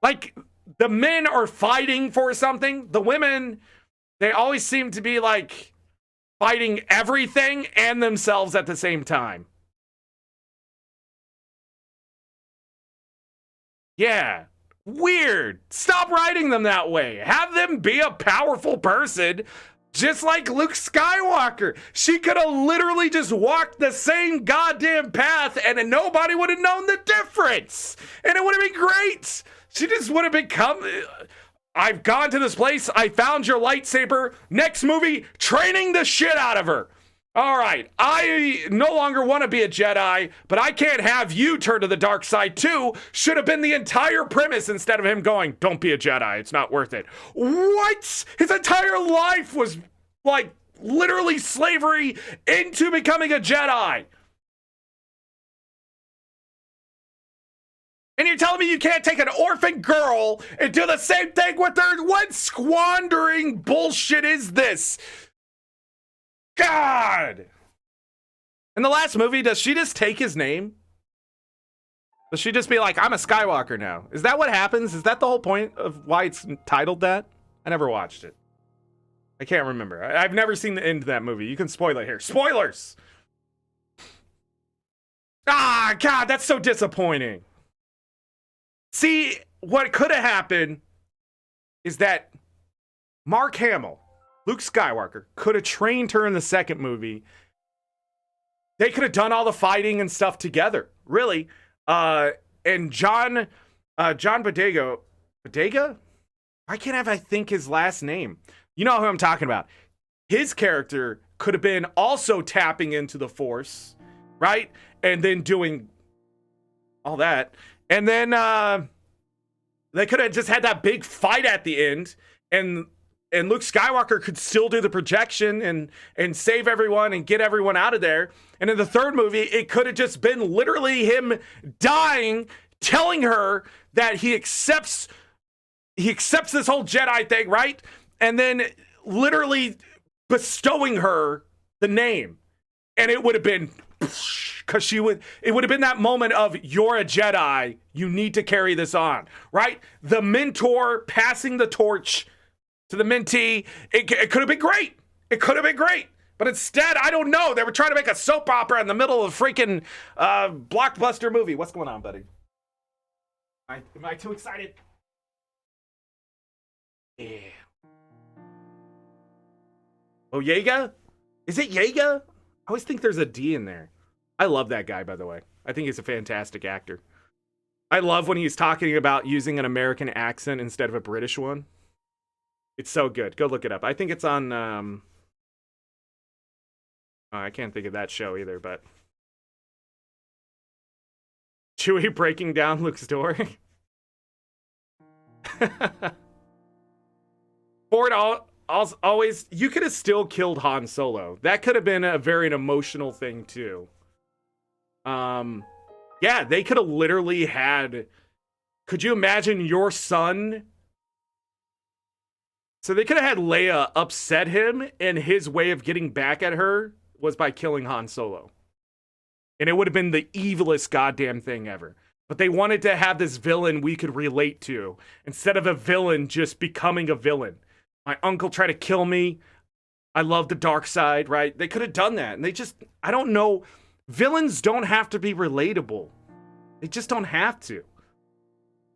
Like, the men are fighting for something. The women, they always seem to be like fighting everything and themselves at the same time. Yeah. Weird. Stop writing them that way. Have them be a powerful person, just like Luke Skywalker. She could have literally just walked the same goddamn path and nobody would have known the difference. And it would have been great. She just would have become, I've gone to this place, I found your lightsaber. Next movie, training the shit out of her. All right, I no longer want to be a Jedi, but I can't have you turn to the dark side too. Should have been the entire premise instead of him going, don't be a Jedi, it's not worth it. What? His entire life was like literally slavery into becoming a Jedi. And you're telling me you can't take an orphan girl and do the same thing with her? What squandering bullshit is this? God! In the last movie, does she just take his name? Does she just be like, I'm a Skywalker now? Is that what happens? Is that the whole point of why it's titled that? I never watched it. I can't remember. I've never seen the end of that movie. You can spoil it here. Spoilers! Ah, God, that's so disappointing. See, what could have happened is that Mark Hamill, Luke Skywalker, could have trained her in the second movie. They could have done all the fighting and stuff together, really. And John Bodega? Why can't I think his last name? You know who I'm talking about. His character could have been also tapping into the Force, right? And then doing all that. And then they could have just had that big fight at the end, and Luke Skywalker could still do the projection and save everyone and get everyone out of there. And in the third movie, it could have just been literally him dying, telling her that he accepts this whole Jedi thing, right? And then literally bestowing her the name. And it would have been, because it would have been that moment of, you're a Jedi, you need to carry this on, right? The mentor passing the torch to the mentee. It could have been great. It could have been great. But instead, I don't know. They were trying to make a soap opera in the middle of a freaking blockbuster movie. What's going on, buddy? Am I too excited? Yeah. Oh, Yeager? Is it Yeager? I always think there's a D in there. I love that guy, by the way. I think he's a fantastic actor. I love when he's talking about using an American accent instead of a British one. It's so good. Go look it up. I think it's on, I can't think of that show either, but Chewie breaking down Luke's door. Ford always, you could have still killed Han Solo. That could have been a very emotional thing too. Yeah, they could have literally had, could you imagine your son? So they could have had Leia upset him, and his way of getting back at her was by killing Han Solo. And it would have been the evilest goddamn thing ever. But they wanted to have this villain we could relate to, instead of a villain just becoming a villain. My uncle tried to kill me. I love the dark side, right? They could have done that. And they just, I don't know. Villains don't have to be relatable. They just don't have to.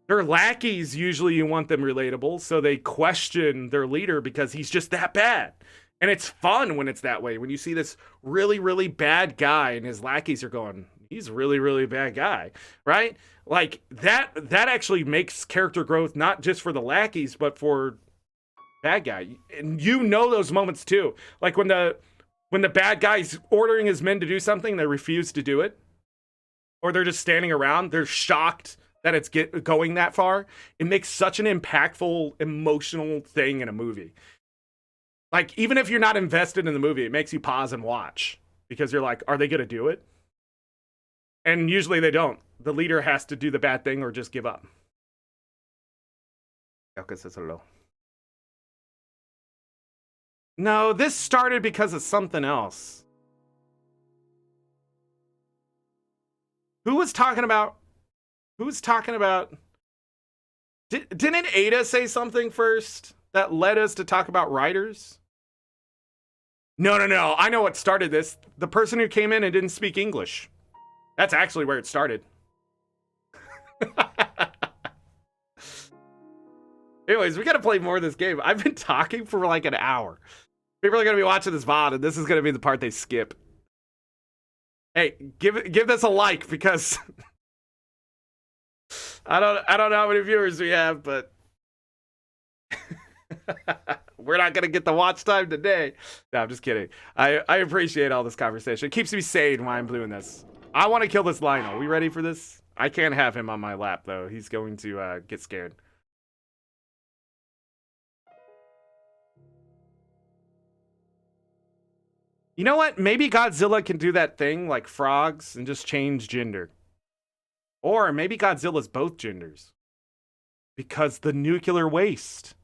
Their lackeys, usually you want them relatable, so they question their leader because he's just that bad. And it's fun when it's that way. When you see this really, really bad guy and his lackeys are going, he's a really, really bad guy, right? Like, that actually makes character growth, not just for the lackeys, but for bad guy. And you know those moments too. Like when the bad guy's ordering his men to do something, they refuse to do it. Or they're just standing around, they're shocked that it's going that far. It makes such an impactful, emotional thing in a movie. Like, even if you're not invested in the movie, it makes you pause and watch. Because you're like, are they going to do it? And usually they don't. The leader has to do the bad thing or just give up. No, this started because of something else. Who was talking about... Didn't Ada say something first that led us to talk about writers? No. I know what started this. The person who came in and didn't speak English. That's actually where it started. Anyways, we gotta play more of this game. I've been talking for like an hour. People are gonna be watching this VOD, and this is gonna be the part they skip. Hey, give this a like, because I don't know how many viewers we have, but we're not gonna get the watch time today. No, I'm just kidding. I appreciate all this conversation. It keeps me sane while I'm doing this. I want to kill this Lionel. We ready for this? I can't have him on my lap though. He's going to get scared. You know what? Maybe Godzilla can do that thing like frogs and just change gender. Or maybe Godzilla's both genders. Because the nuclear waste.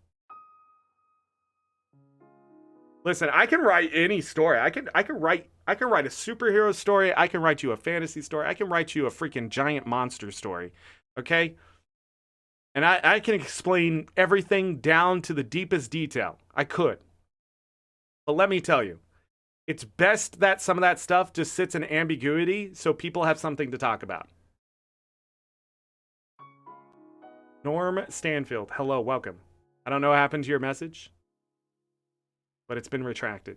Listen, I can write any story. I can write a superhero story. I can write you a fantasy story. I can write you a freaking giant monster story. Okay? And I can explain everything down to the deepest detail. I could. But let me tell you, it's best that some of that stuff just sits in ambiguity so people have something to talk about. Norm Stanfield, hello, welcome. I don't know what happened to your message, but it's been retracted.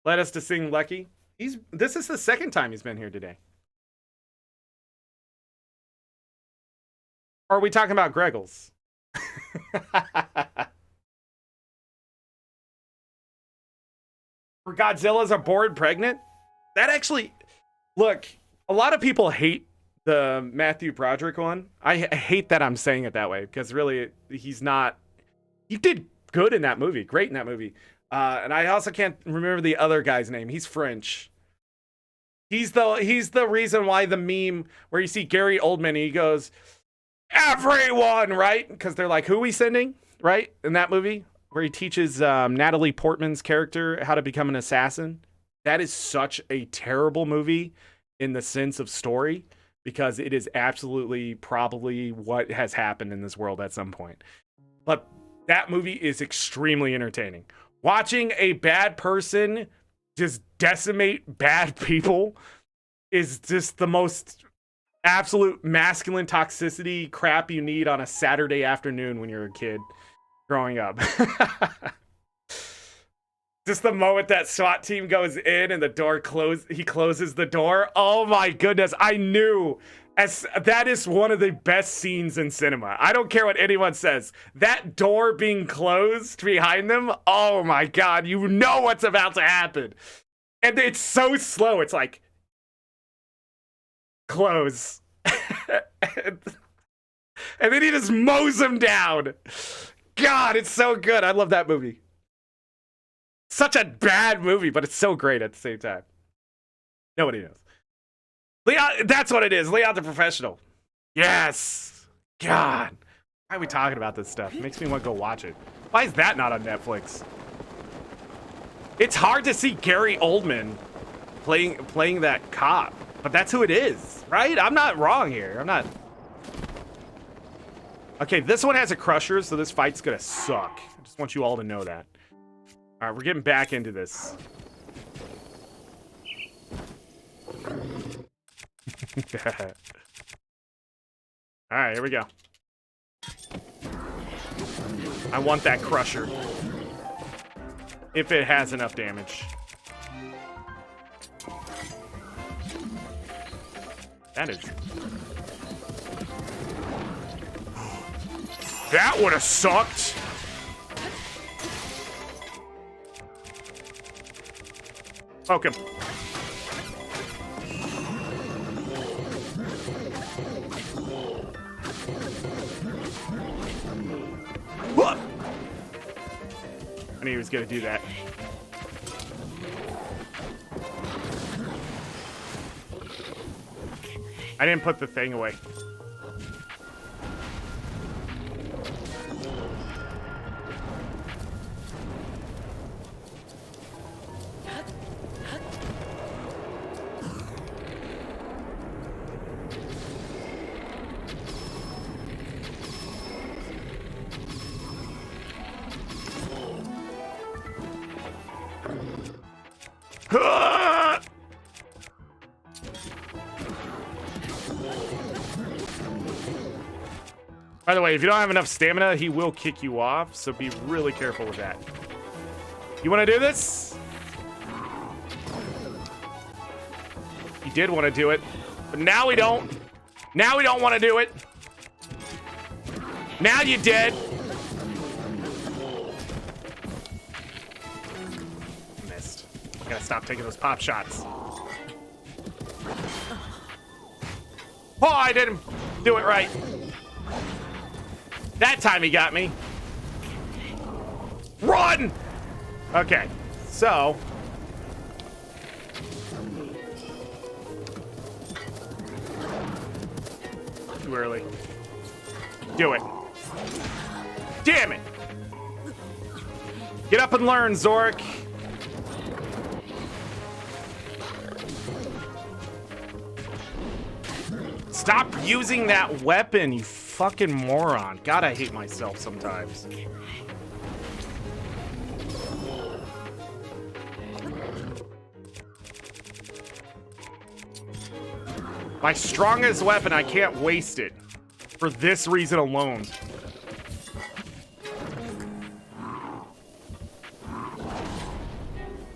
Led us to sing Lucky. This is the second time he's been here today. Or are we talking about Greggles? For Godzilla's aboard pregnant? That actually... Look, a lot of people hate the Matthew Broderick one. I hate that I'm saying it that way, because really, he's not... He did good in that movie. Great in that movie. And I also can't remember the other guy's name. He's French. He's the reason why the meme where you see Gary Oldman and he goes, everyone, right? Because they're like, who are we sending? Right? In that movie? Where he teaches Natalie Portman's character how to become an assassin. That is such a terrible movie in the sense of story, because it is absolutely probably what has happened in this world at some point. But that movie is extremely entertaining. Watching a bad person just decimate bad people is just the most absolute masculine toxicity crap you need on a Saturday afternoon when you're a kid growing up. Just the moment that SWAT team goes in and the door he closes the door. Oh my goodness, I knew. That is one of the best scenes in cinema. I don't care what anyone says. That door being closed behind them, oh my god, you know what's about to happen. And it's so slow, it's like, close. And then he just mows him down. God, it's so good. I love that movie. Such a bad movie, but it's so great at the same time. Nobody knows. Leon, that's what it is. Leon the Professional. Yes. God. Why are we talking about this stuff? It makes me want to go watch it. Why is that not on Netflix? It's hard to see Gary Oldman playing that cop, but that's who it is, right? I'm not wrong here. I'm not. Okay, this one has a crusher, so this fight's gonna suck. I just want you all to know that. All right, we're getting back into this. All right, here we go. I want that crusher. If it has enough damage. That is... That would have sucked! Poke him. What? I knew he was gonna do that. I didn't put the thing away. By the way, if you don't have enough stamina, he will kick you off, so be really careful with that. You want to do this? He did want to do it, but now we don't. Now we don't want to do it. Now you did. Missed. I gotta stop taking those pop shots. Oh, I didn't do it right. That time he got me. Run! Okay, so. Too early. Do it. Damn it! Get up and learn, Zorric. Stop using that weapon, you fucking moron. God, I hate myself sometimes. My strongest weapon, I can't waste it. For this reason alone.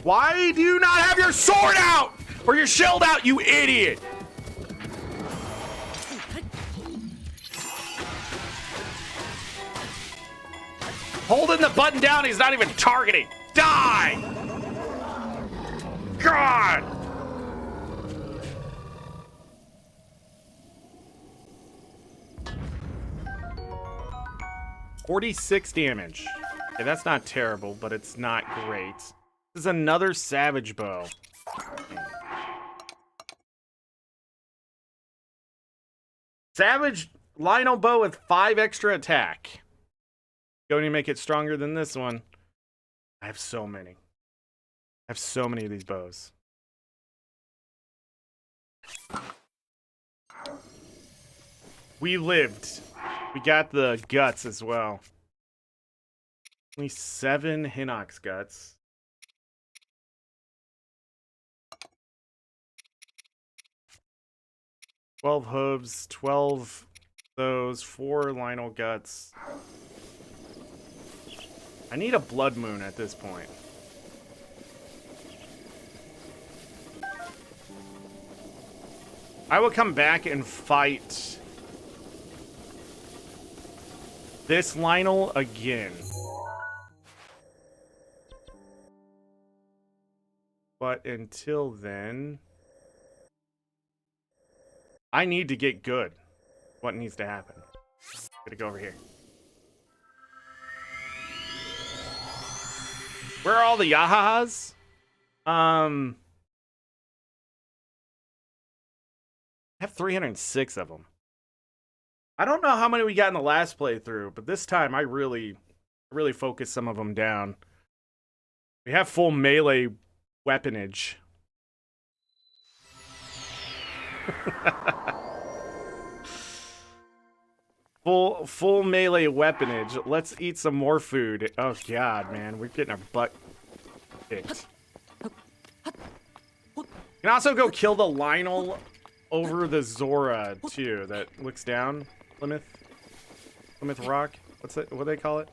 Why do you not have your sword out? Or your shield out, you idiot? Holding the button down, he's not even targeting. Die! God! $46 damage. Okay, that's not terrible, but it's not great. This is another Savage Bow. Savage Lionel Bow with 5 extra attack. Going to make it stronger than this one. I have so many. I have so many of these bows. We lived. We got the guts as well. Only 7 Hinox guts. 12 hooves, 12 those, 4 Lionel guts. I need a blood moon at this point. I will come back and fight this Lionel again. But until then, I need to get good. What needs to happen? Gotta go over here. Where are all the Yahas? I have 306 of them. I don't know how many we got in the last playthrough, but this time I really focused some of them down. We have full melee weaponage. Full melee weaponage. Let's eat some more food. Oh god, man, we're getting our butt kicked. You can also go kill the Lionel over the Zora too. That looks down. Plymouth Rock. What's it? What do they call it?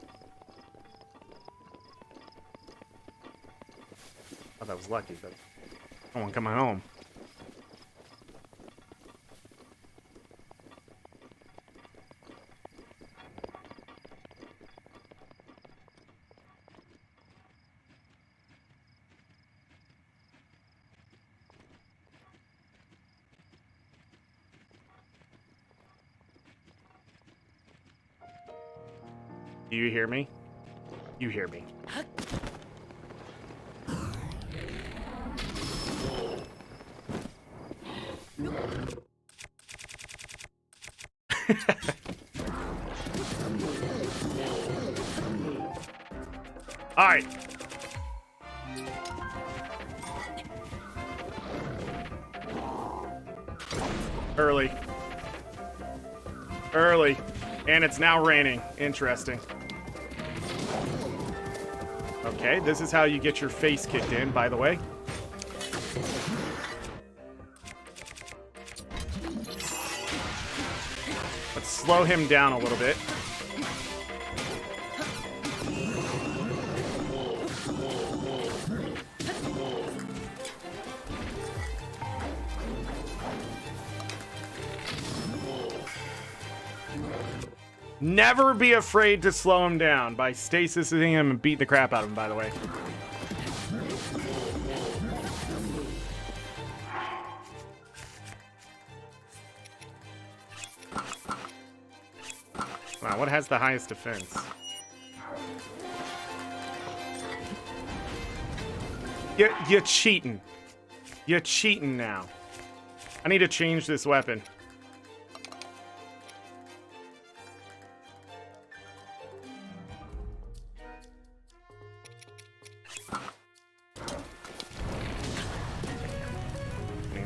Oh, that was lucky. But someone coming home. Do you hear me? You hear me. All right. Early. And it's now raining. Interesting. Okay, this is how you get your face kicked in, by the way. Let's slow him down a little bit. Never be afraid to slow him down by stasising him and beat the crap out of him, by the way. Wow, what has the highest defense? You're cheating. You're cheating now. I need to change this weapon.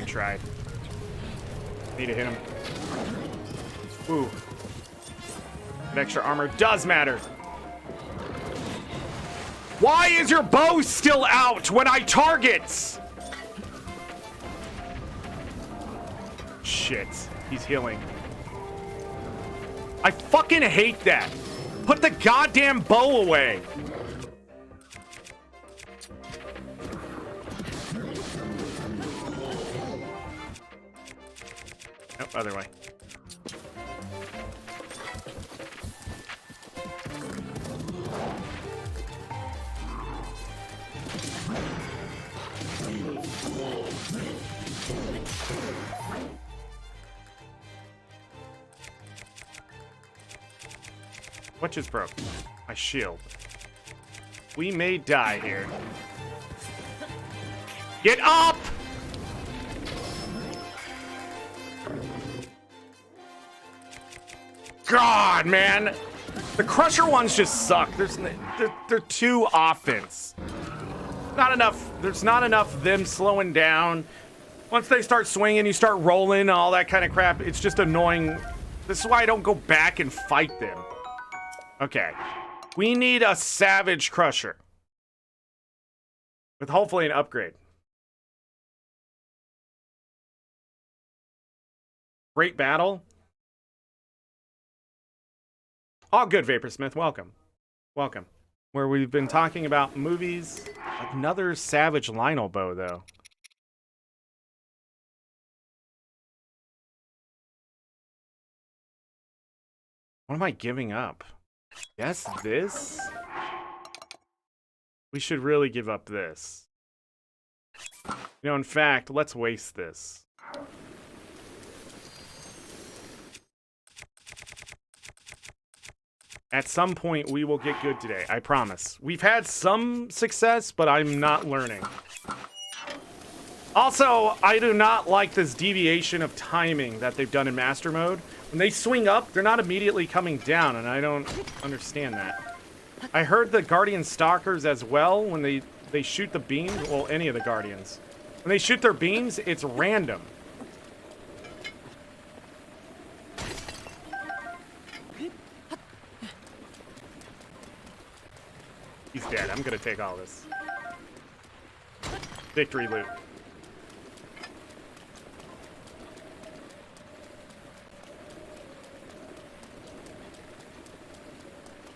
Try. Need to hit him. Ooh. That extra armor does matter. Why is your bow still out when I target? Shit. He's healing. I fucking hate that. Put the goddamn bow away. Nope, other way. What just broke? My shield. We may die here. Get up! God, man. The Crusher ones just suck. They're too offense. There's not enough them slowing down. Once they start swinging, you start rolling, all that kind of crap. It's just annoying. This is why I don't go back and fight them. Okay. We need a Savage Crusher. With hopefully an upgrade. Great battle. All good, Vaporsmith. Welcome. Welcome. Where we've been talking about movies. Another Savage Lionel bow, though. What am I giving up? Yes, this? We should really give up this. You know, in fact, let's waste this. At some point, we will get good today. I promise. We've had some success, but I'm not learning. Also, I do not like this deviation of timing that they've done in Master Mode. When they swing up, they're not immediately coming down, and I don't understand that. I heard the Guardian Stalkers as well, when they They shoot the beams. Well, any of the Guardians. When they shoot their beams, it's random. He's dead. I'm gonna take all this. Victory loot.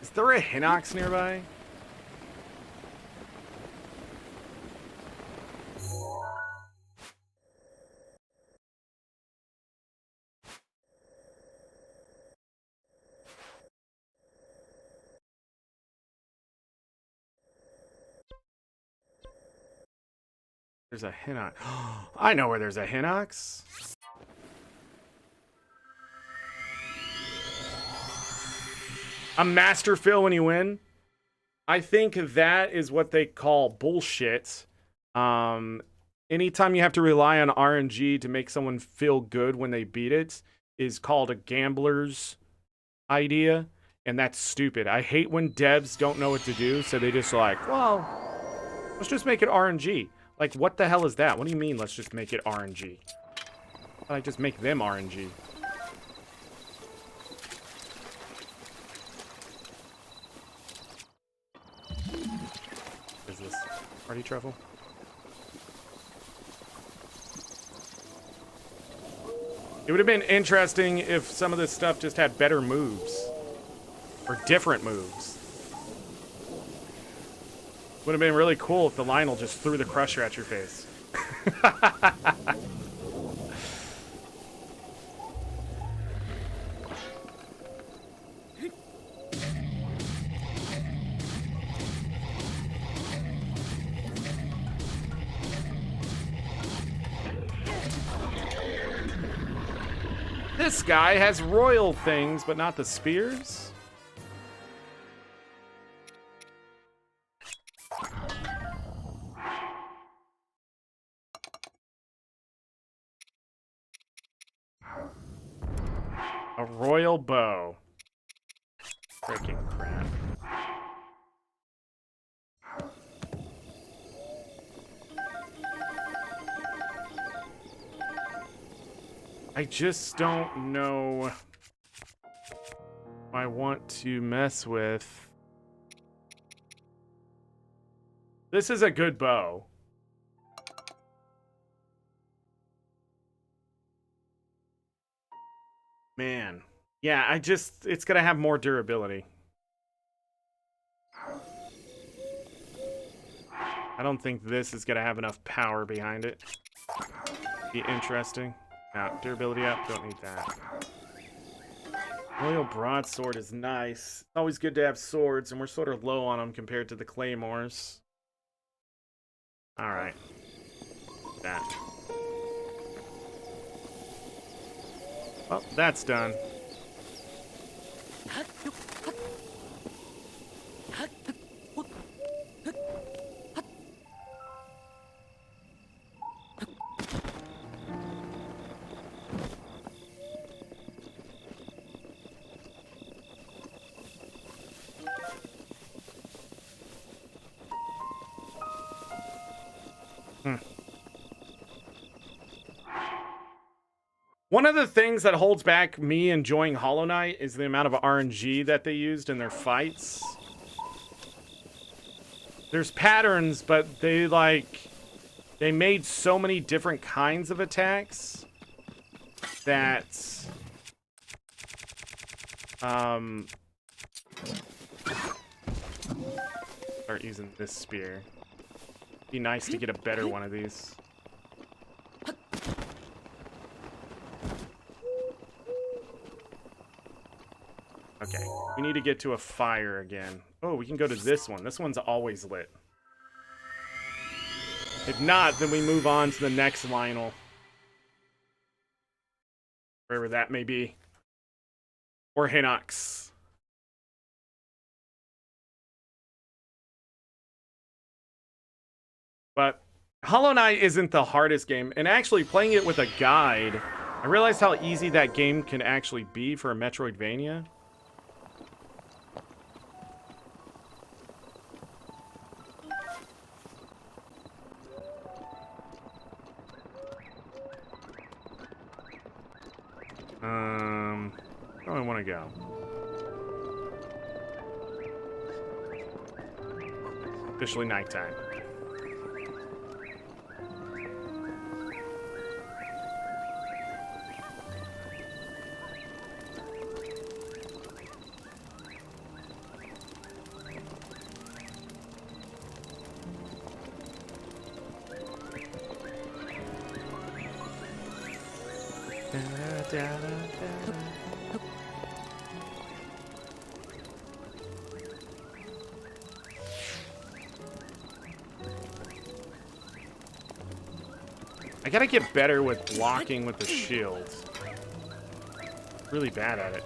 Is there a Hinox nearby? There's a Hinox. I know where there's a Hinox. A master fill when you win. I think that is what they call bullshit. Anytime you have to rely on RNG to make someone feel good when they beat it is called a gambler's idea. And that's stupid. I hate when devs don't know what to do. So they just like, well, let's just make it RNG. Like, what the hell is that? What do you mean, let's just make it RNG? I just make them RNG. What is this? Party truffle? It would have been interesting if some of this stuff just had better moves. Or different moves. Would have been really cool if the Lionel just threw the Crusher at your face. This guy has royal things, but not the spears? A royal bow. Freaking crap. I just don't know if I want to mess with. This is a good bow. Man. Yeah, it's gonna have more durability. I don't think this is gonna have enough power behind it. Be interesting. Now, durability up, don't need that. Royal broadsword is nice. Always good to have swords, and we're sort of low on them compared to the claymores. Alright. That. Well, that's done. One of the things that holds back me enjoying Hollow Knight is the amount of RNG that they used in their fights. There's patterns, but they made so many different kinds of attacks that start using this spear. Be nice to get a better one of these. Okay, we need to get to a fire again. Oh, we can go to this one. This one's always lit. If not, then we move on to the next Lionel. Wherever that may be. Or Hinox. But Hollow Knight isn't the hardest game. And actually, playing it with a guide, I realized how easy that game can actually be for a Metroidvania. I want to go? Officially nighttime. I gotta get better with blocking with the shields. Really bad at it.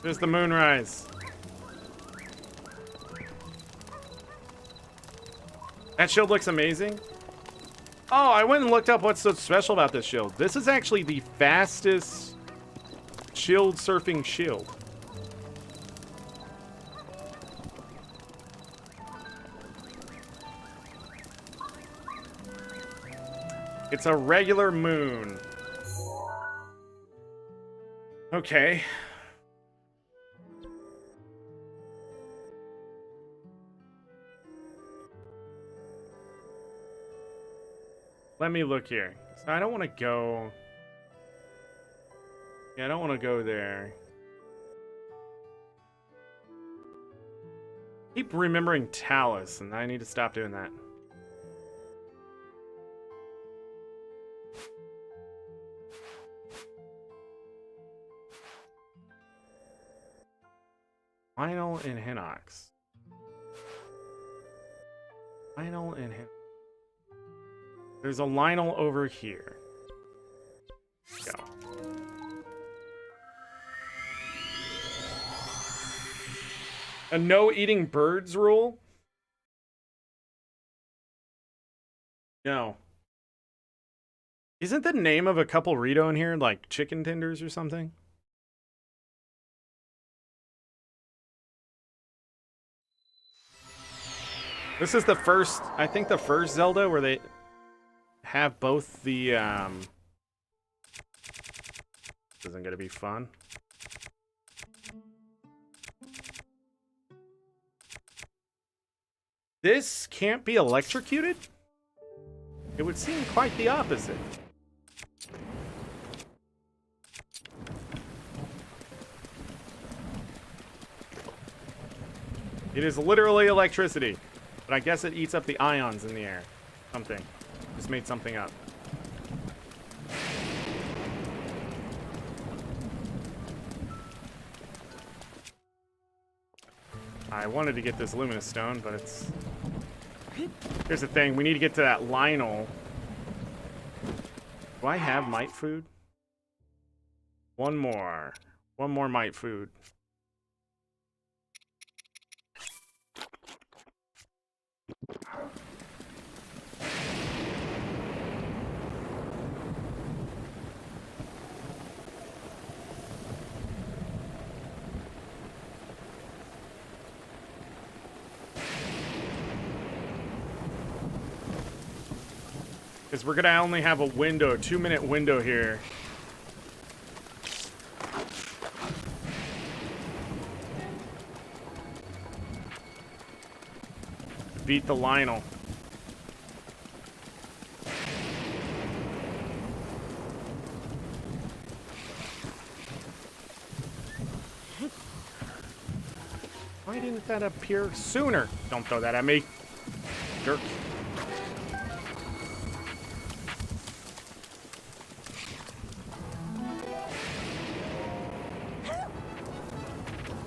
There's the moonrise. That shield looks amazing. Oh, I went and looked up what's so special about this shield. This is actually the fastest shield surfing shield. It's a regular moon. Okay. Let me look here. So I don't want to go... Yeah, I don't want to go there. Keep remembering Talus, and I need to stop doing that. Lionel and Hinox. Lionel and Hinox. There's a Lionel over here. Go. A no eating birds rule? No. Isn't the name of a couple Rito in here like chicken tenders or something? This is the first, I think the first Zelda where they have both the, this isn't gonna be fun. This can't be electrocuted? It would seem quite the opposite. It is literally electricity. But I guess it eats up the ions in the air. Something. Just made something up. I wanted to get this luminous stone, but it's... Here's the thing. We need to get to that Lionel. Do I have mite food? One more. One more mite food. Because we're gonna only have a window, a 2-minute window here. Beat the Lionel. Why didn't that appear sooner? Don't throw that at me. Jerk.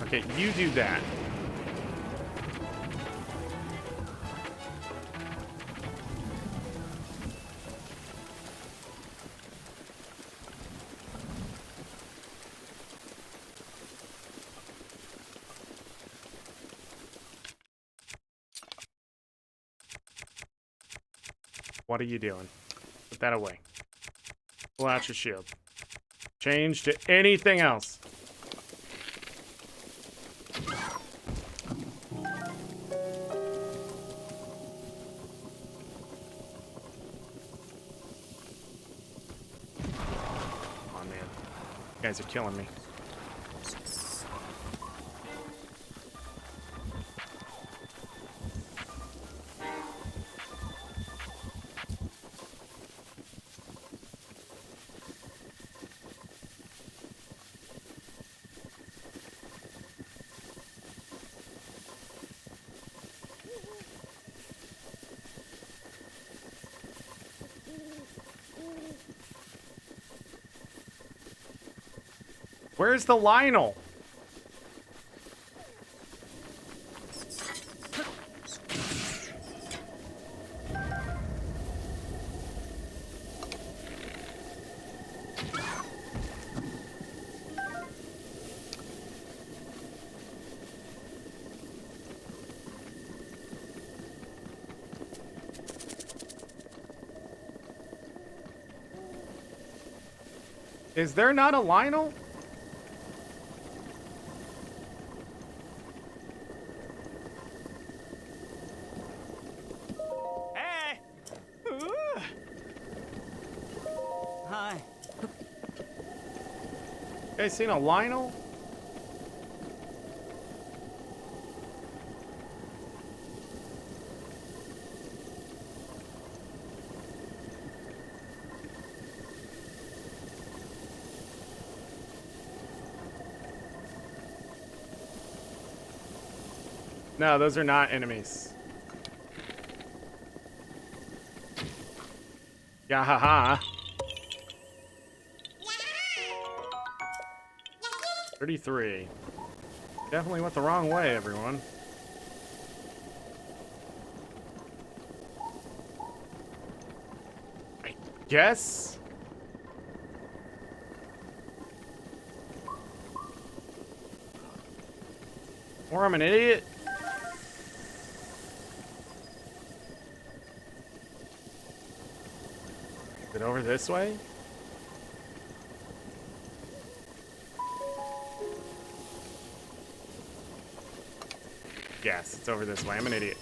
Okay, you do that. What are you doing? Put that away. Pull out your shield. Change to anything else. guys are killing me. Where's the Lionel? Is there not a Lionel? Hey! Hi. You guys seen a Lionel? No, those are not enemies. Yahaha. 33. Definitely went the wrong way, everyone. I guess? Or I'm an idiot? Is it over this way? Yes, it's over this way. I'm an idiot.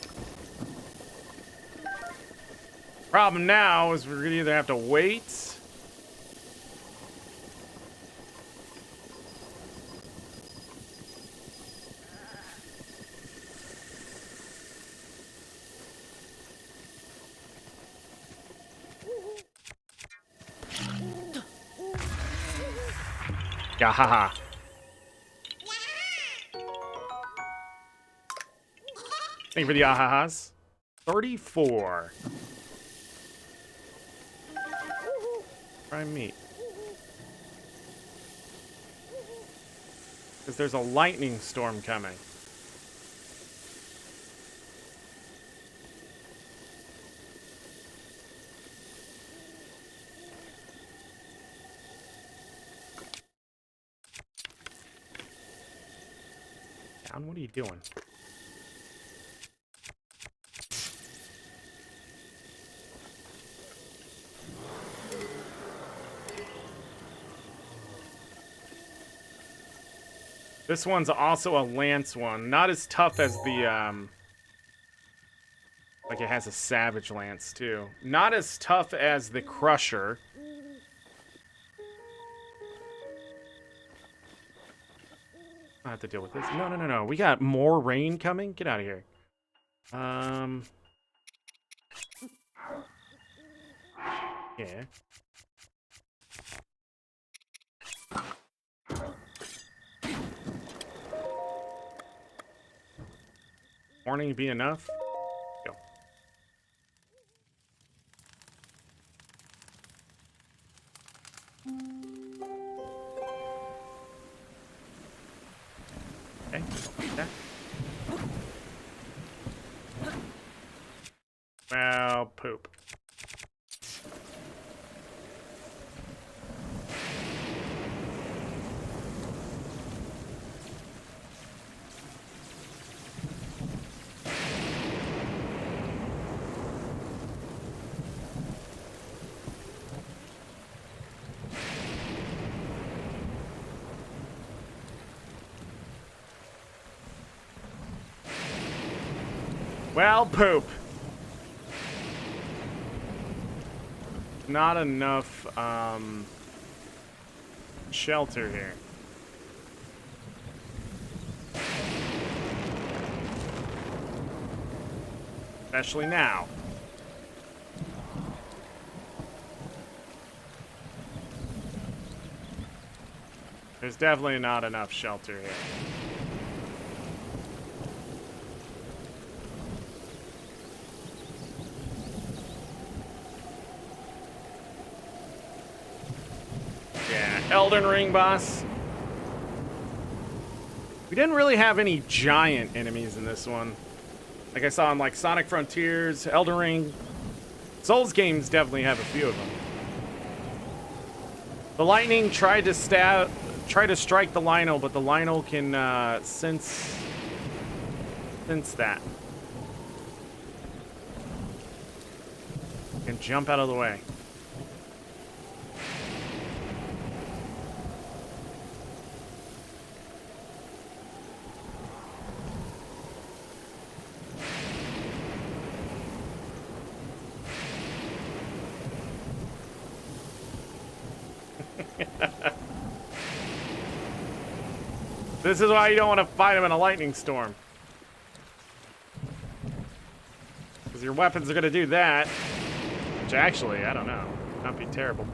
Problem now is we're gonna either have to wait. Gahaha. Thank you for the ahahas. 34. Try meat. Because there's a lightning storm coming. Down, what are you doing? This one's also a lance one. Not as tough as the, like it has a savage lance, too. Not as tough as the crusher. I have to deal with this. No, no, no, no. We got more rain coming. Get out of here. Yeah. Warning be enough? Go. Okay, like that. Well, poop. Well, poop. Not enough shelter here. Especially now. There's definitely not enough shelter here. Yeah, Elden Ring boss. We didn't really have any giant enemies in this one. Like I saw in like Sonic Frontiers, Elden Ring. Souls games definitely have a few of them. The lightning tried to strike the Lionel, but the Lionel can sense that. Can jump out of the way. This is why you don't want to fight him in a lightning storm. Because your weapons are going to do that. Which actually, I don't know. Not be terrible.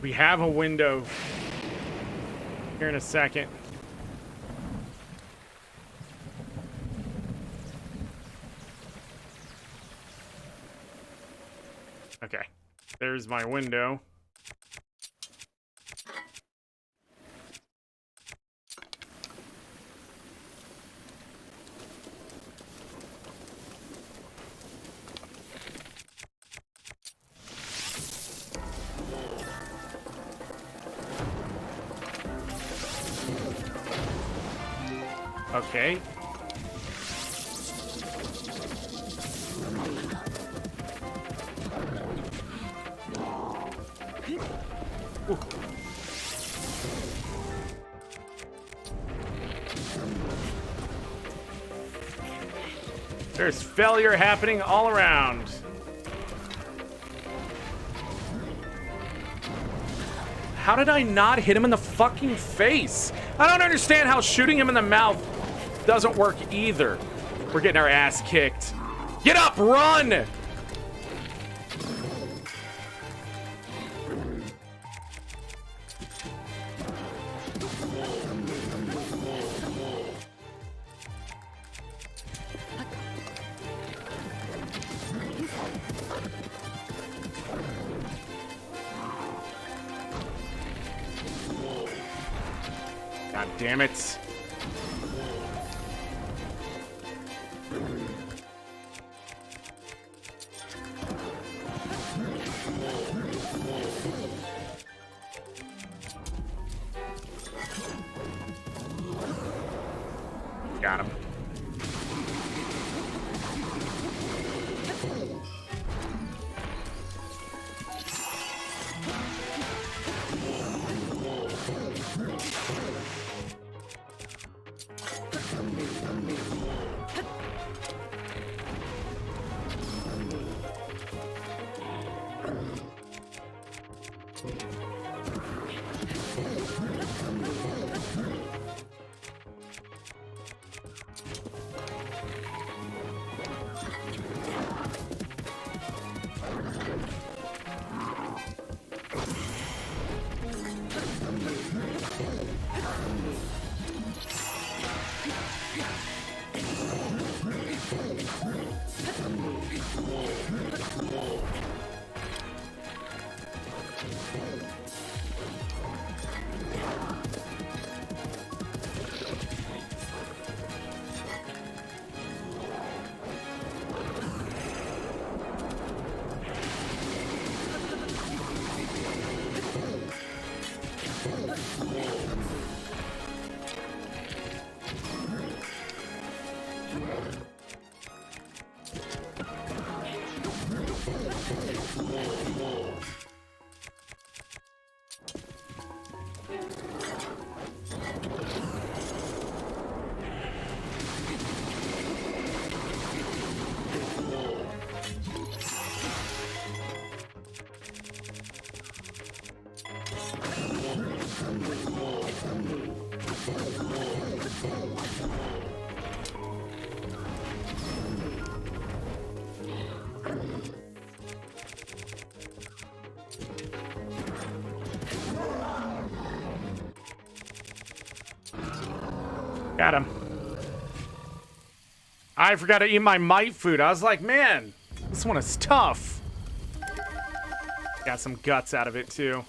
We have a window here in a second. Okay, there's my window. Okay. Ooh. There's failure happening all around. How did I not hit him in the fucking face? I don't understand how shooting him in the mouth doesn't work either. We're getting our ass kicked. Get up, run! God damn it. Got him. Got him. I forgot to eat my might food. I was like, man, this one is tough. Got some guts out of it, too.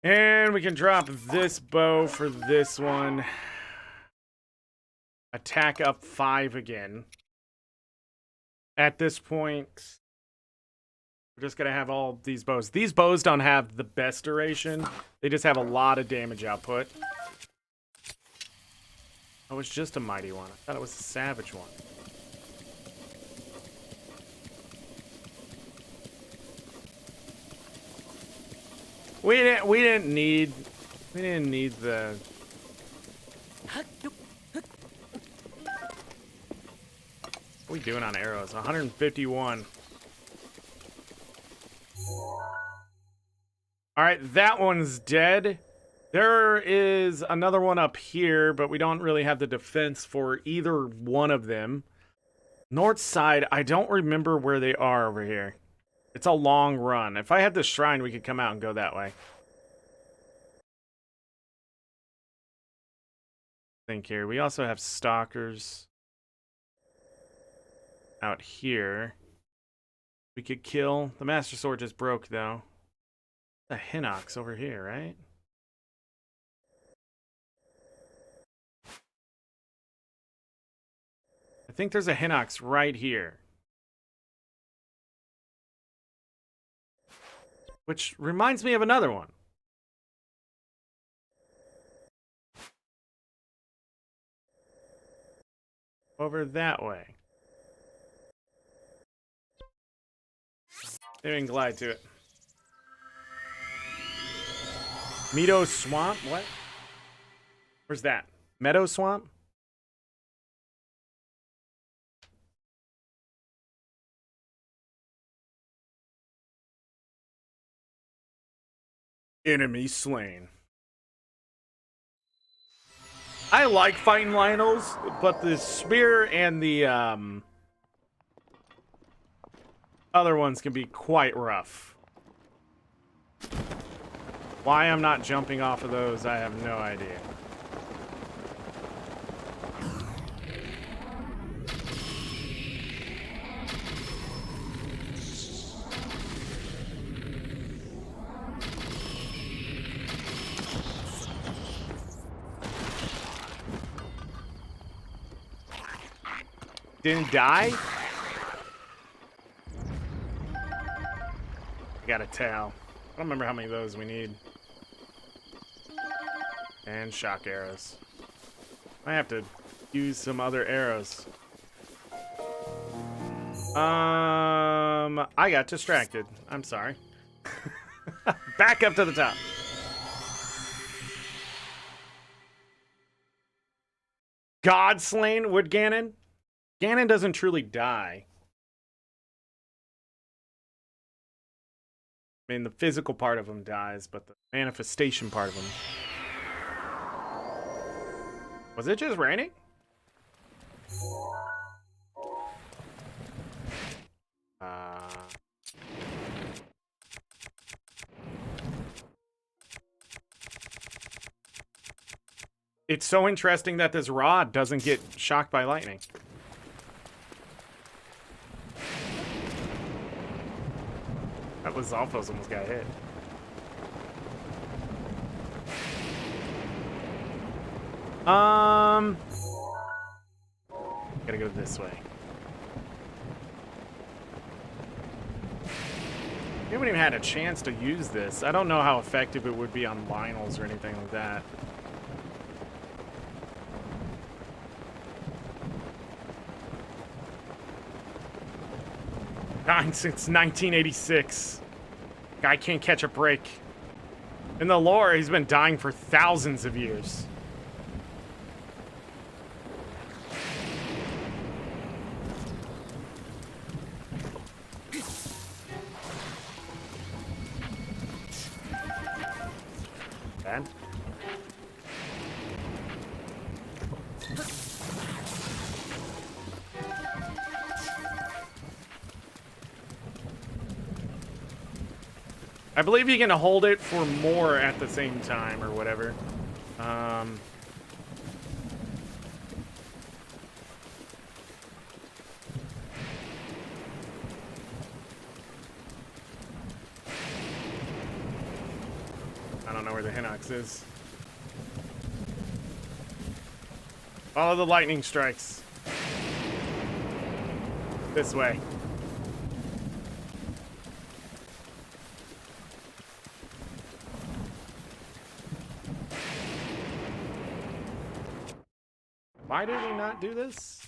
And we can drop this bow for this one. Attack up 5 again. At this point, we're just going to have all these bows. These bows don't have the best duration. They just have a lot of damage output. Oh, it's just a mighty one. I thought it was a savage one. We didn't need the. What are we doing on arrows? 151. All right, that one's dead. There is another one up here, but we don't really have the defense for either one of them. North side, I don't remember where they are over here. It's a long run. If I had the shrine, we could come out and go that way. Think here. We also have stalkers out here. We could kill. The Master Sword just broke, though. The Hinox over here, right? I think there's a Hinox right here. Which reminds me of another one. Over that way. Maybe we can glide to it. Meadow Swamp? What? Where's that? Meadow Swamp? Enemy slain. I like fighting Lionels, but the spear and the other ones can be quite rough. Why I'm not jumping off of those, I have no idea. Didn't die? I got a towel. I don't remember how many of those we need. And shock arrows. I have to use some other arrows. I got distracted. I'm sorry. Back up to the top. God slain would Ganon? Ganon doesn't truly die. I mean, the physical part of him dies, but the manifestation part of him. Was it just raining? It's so interesting that this rod doesn't get shocked by lightning. That was Alphos almost got hit. Gotta go this way. We haven't even had a chance to use this. I don't know how effective it would be on vinyls or anything like that. Dying since 1986. Guy can't catch a break. In the lore, he's been dying for thousands of years. bad. I believe you can hold it for more at the same time or whatever. I don't know where the Hinox is. Follow the lightning strikes. This way. Why did we not do this?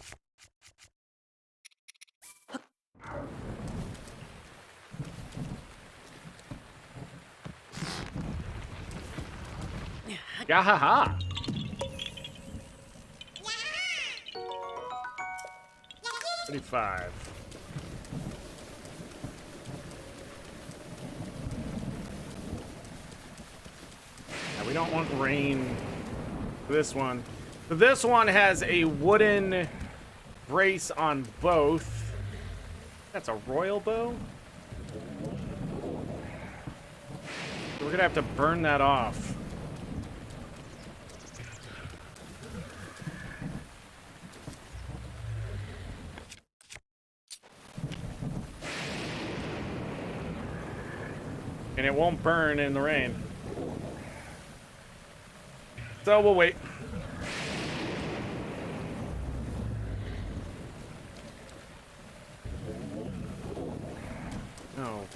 Yahaha! 35. Now we don't want rain for this one. So this one has a wooden brace on both. That's a royal bow? So we're gonna have to burn that off. And it won't burn in the rain. So we'll wait. No.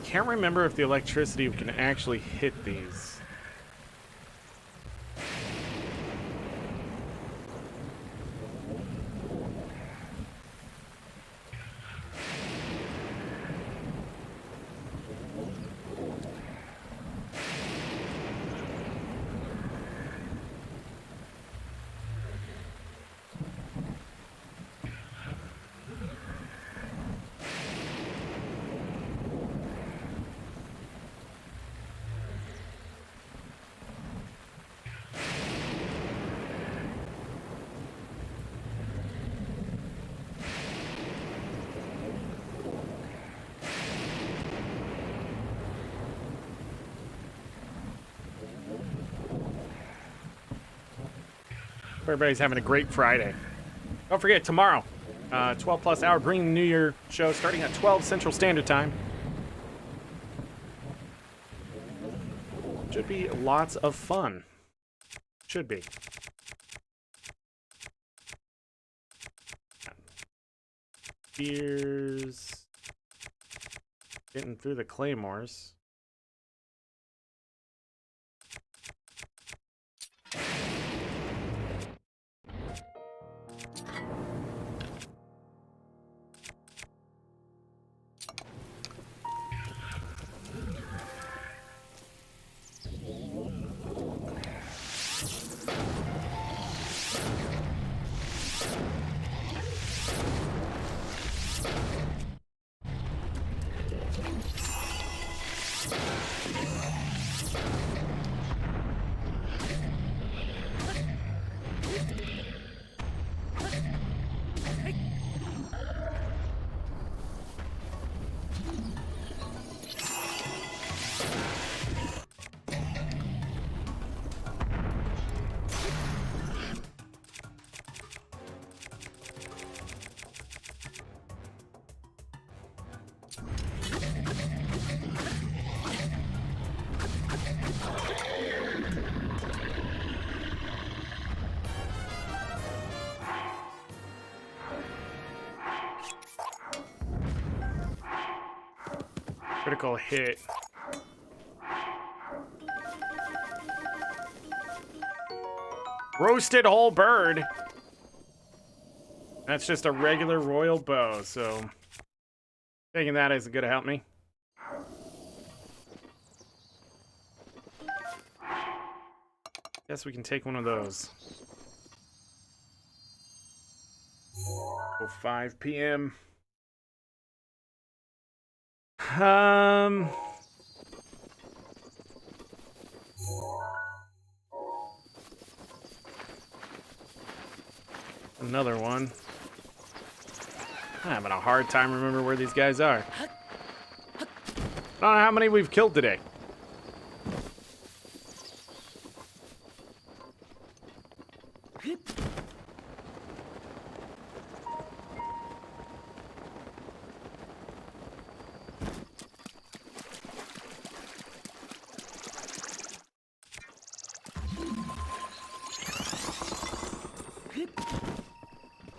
Can't remember if the electricity can actually hit these. Everybody's having a great Friday. Don't forget, tomorrow, 12 plus hour Green New Year show starting at 12 Central Standard Time. Should be lots of fun. Should be. Here's getting through the claymores. Critical hit. Roasted whole bird. That's just a regular royal bow, so taking that isn't gonna help me. Guess we can take one of those. Oh, 5 p.m. Another one. I'm having a hard time remembering where these guys are. I don't know how many we've killed today.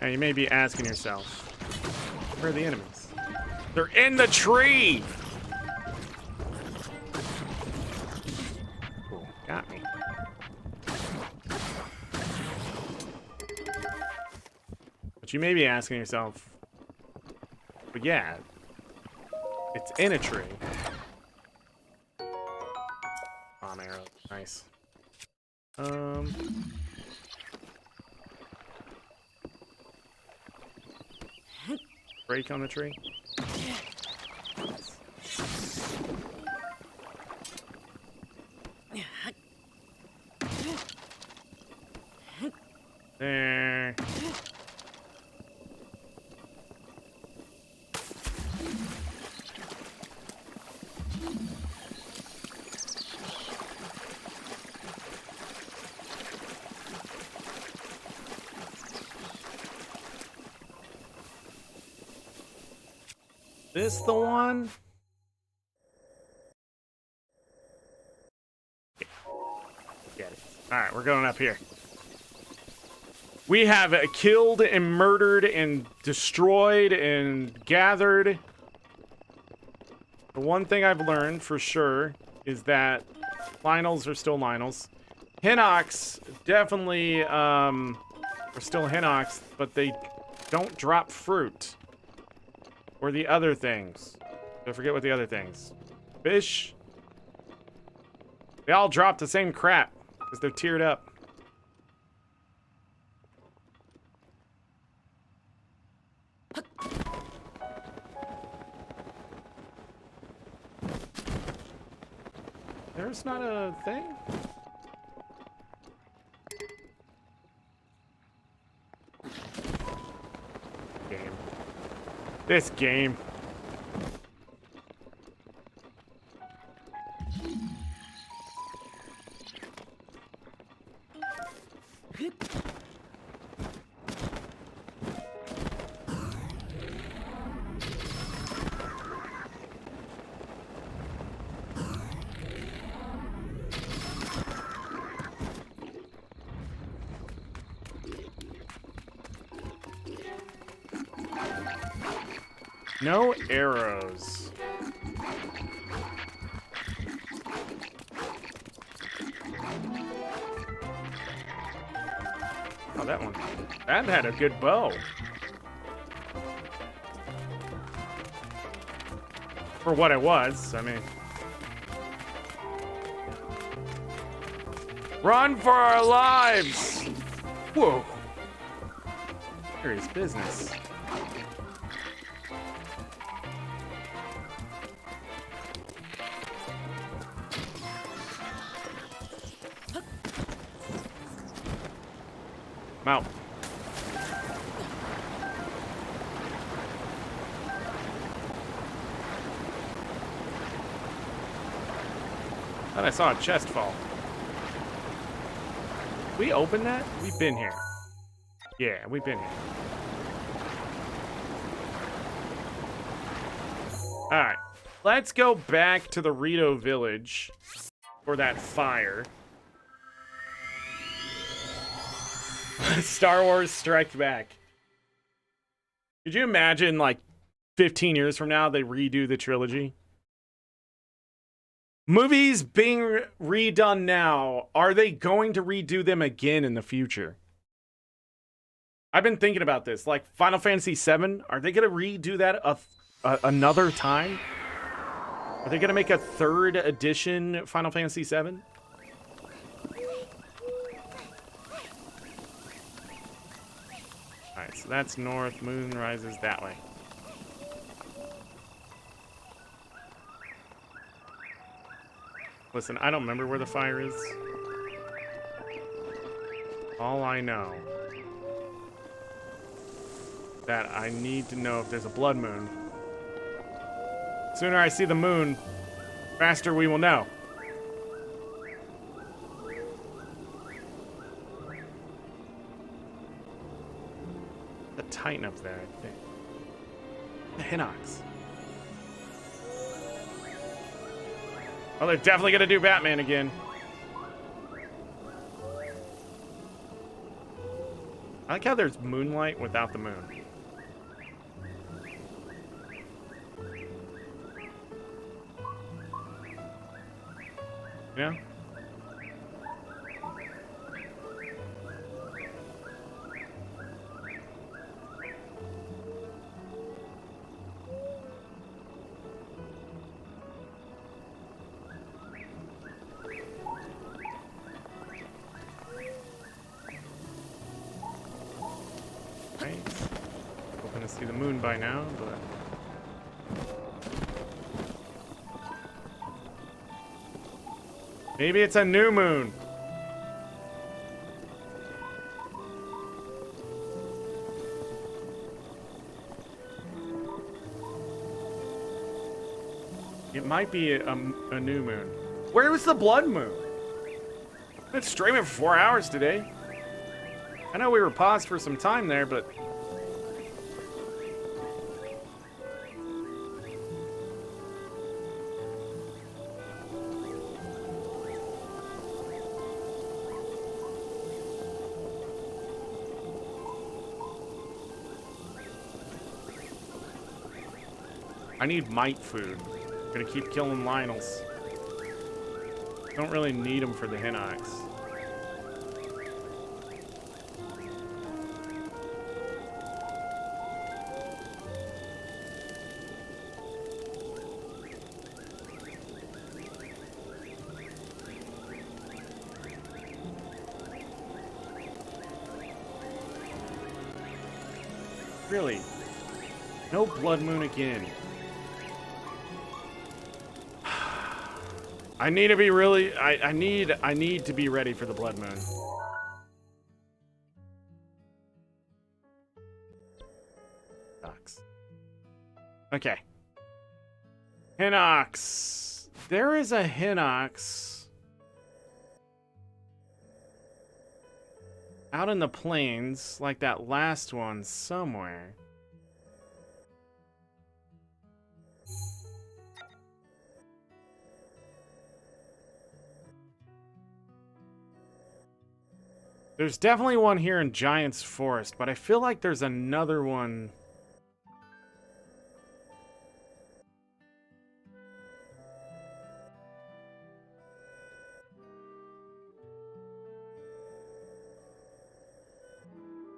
Now you may be asking yourself, where are the enemies? They're in the tree! Cool, got me. But you may be asking yourself, but yeah, it's in a tree. Bomb arrow, nice. Break on the tree. There. This the one? Get it. Alright, we're going up here. We have killed and murdered and destroyed and gathered. The one thing I've learned for sure is that Lionels are still Lionels. Hinox definitely are still Hinox, but they don't drop fruit. Or the other things. I forget what the other things. Fish. They all drop the same crap because they're tiered up. There's not a thing? Game. This game. No arrows. Oh, that one. That had a good bow. For what it was, I mean. Run for our lives! Whoa. Serious business. I'm out. Thought I saw a chest fall. We opened that? We've been here. Yeah, we've been here. Alright. Let's go back to the Rito village for that fire. Star Wars Strike Back. Could you imagine, like, 15 years from now, they redo the trilogy? Movies being redone now, are they going to redo them again in the future? I've been thinking about this. Like, Final Fantasy VII, are they going to redo that another time? Are they going to make a 3rd edition Final Fantasy VII? Alright, so that's north. Moon rises that way. Listen, I don't remember where the fire is. All I know that I need to know if there's a blood moon. Sooner I see the moon, faster we will know. The Titan up there, I think. The Hinox. Oh, they're definitely gonna do Batman again. I like how there's moonlight without the moon. Yeah? Right. Hoping to see the moon by now, but... maybe it's a new moon. It might be a new moon. Where was the blood moon? I've been streaming for 4 hours today. I know we were paused for some time there, but... I need mite food. I'm gonna keep killing Lionels. Don't really need them for the Hinox. Really? No blood moon again. I need to be really I need to be ready for the blood moon. Sucks. Okay. Hinox. There is a Hinox out in the plains, like that last one somewhere. There's definitely one here in Giant's Forest, but I feel like there's another one.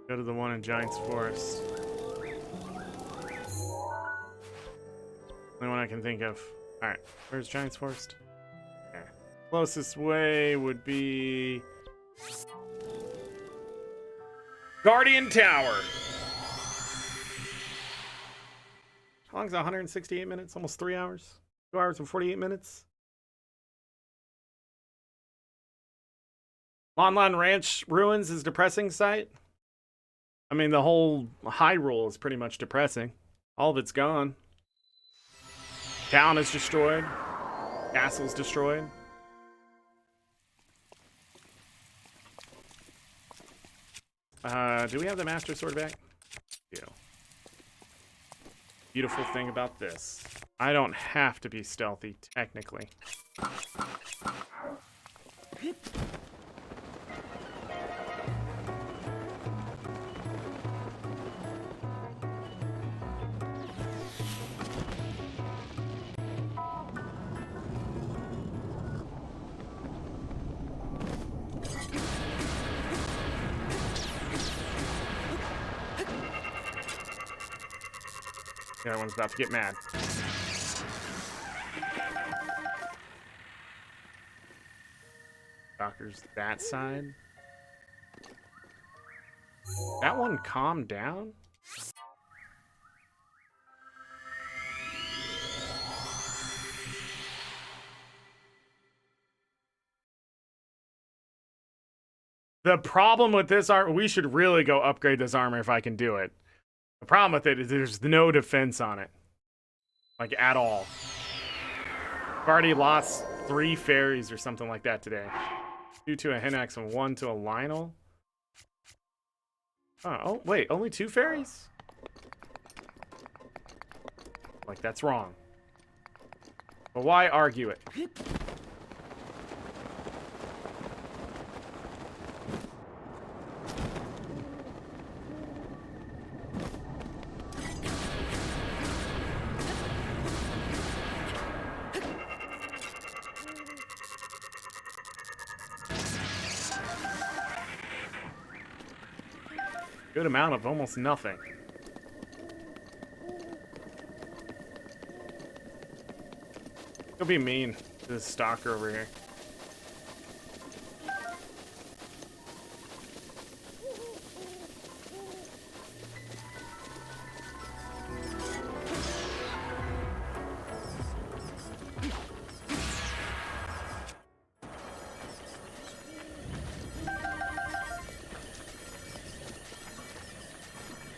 Go to the one in Giant's Forest. Only one I can think of. Alright, where's Giant's Forest? There. Closest way would be... Guardian Tower. How long is that? 168 minutes? Almost 3 hours? 2 hours and 48 minutes? Lon Lon Ranch Ruins is depressing sight. I mean, the whole Hyrule is pretty much depressing. All of it's gone. Town is destroyed. Castle's destroyed. Do we have the Master Sword back? Yeah. Beautiful thing about this. I don't have to be stealthy, technically. The other one's about to get mad. Doctor's that side. That one calmed down? The problem with this armor, we should really go upgrade this armor if I can do it. The problem with it is there's no defense on it. Like, at all. I've already lost 3 fairies or something like that today. 2 to a Henax and 1 to a Lionel. Oh, wait, only 2 fairies? Like, that's wrong. But why argue it? Good amount of almost nothing. He'll be mean to this stalker over here.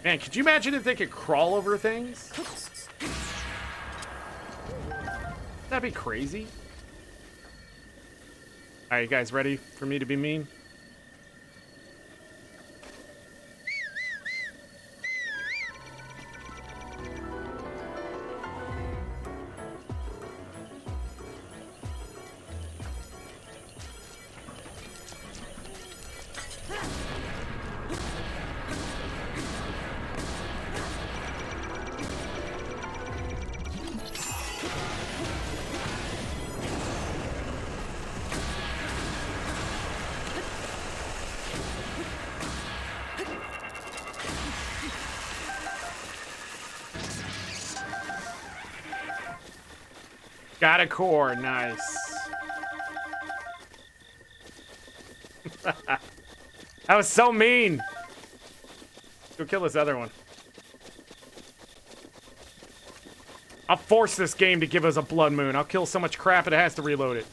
Man, could you imagine if they could crawl over things? That'd be crazy. Alright, you guys ready for me to be mean? Got a core, nice. That was so mean. Go kill this other one. I'll force this game to give us a blood moon. I'll kill so much crap it has to reload it.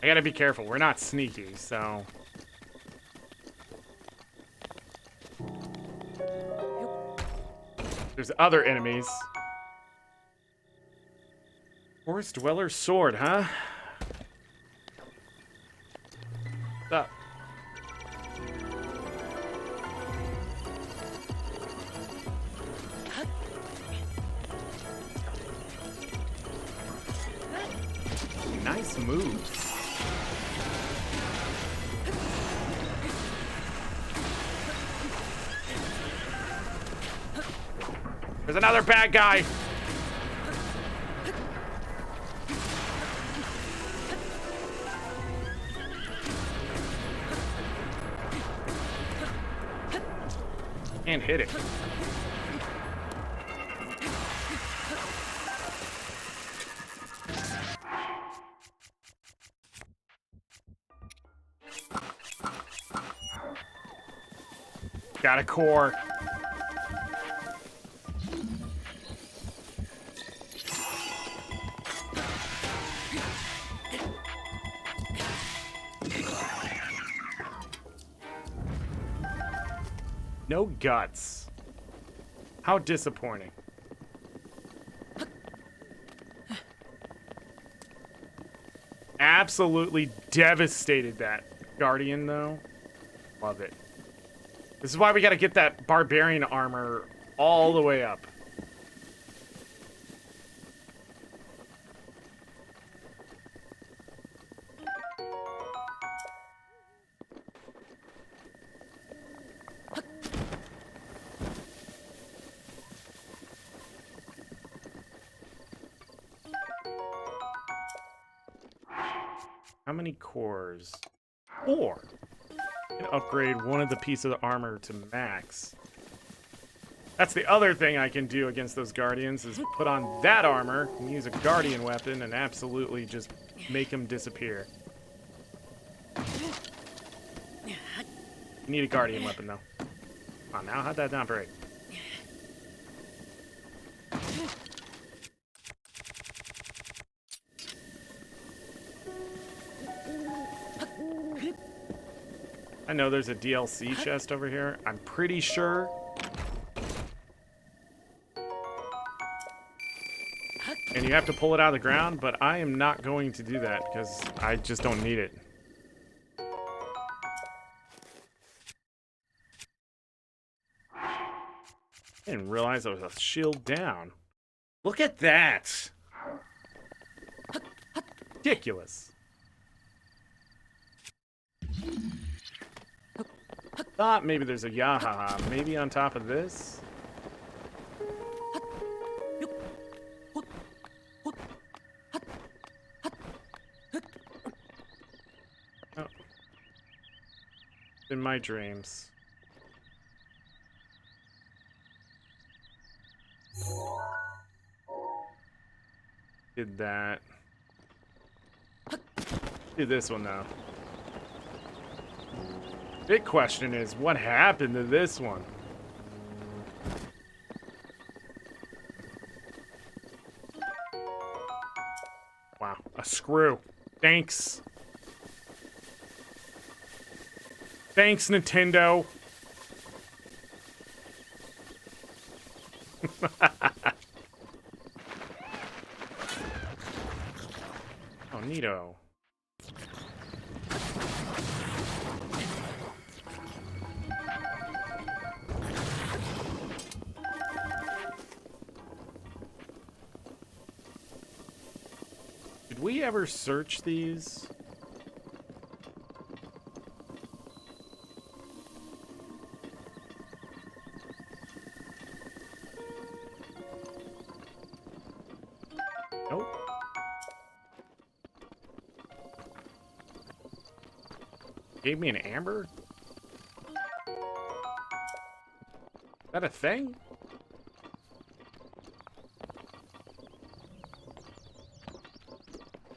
I gotta be careful. We're not sneaky, so... There's other enemies. Forest Dweller's Sword, huh? What's up? Nice moves. There's another bad guy. And hit it. Got a core. No guts. How disappointing. Absolutely devastated that Guardian, though. Love it. This is why we gotta get that barbarian armor all the way up. How many cores? 4. And upgrade one of the pieces of armor to max. That's the other thing I can do against those guardians is put on that armor and use a guardian weapon and absolutely just make them disappear. You need a guardian weapon though. Come on now, how'd that not break? I know there's a DLC chest over here. I'm pretty sure. And you have to pull it out of the ground, but I am not going to do that because I just don't need it. I didn't realize there was a shield down. Look at that! Ridiculous. Thought maybe there's a Yahaha. Maybe on top of this? Oh. In my dreams. Did that. Do this one though. Big question is, what happened to this one? Wow, a screw. Thanks. Thanks, Nintendo. Oh, neato. Did we ever search these? Nope. Gave me an amber? Is that a thing?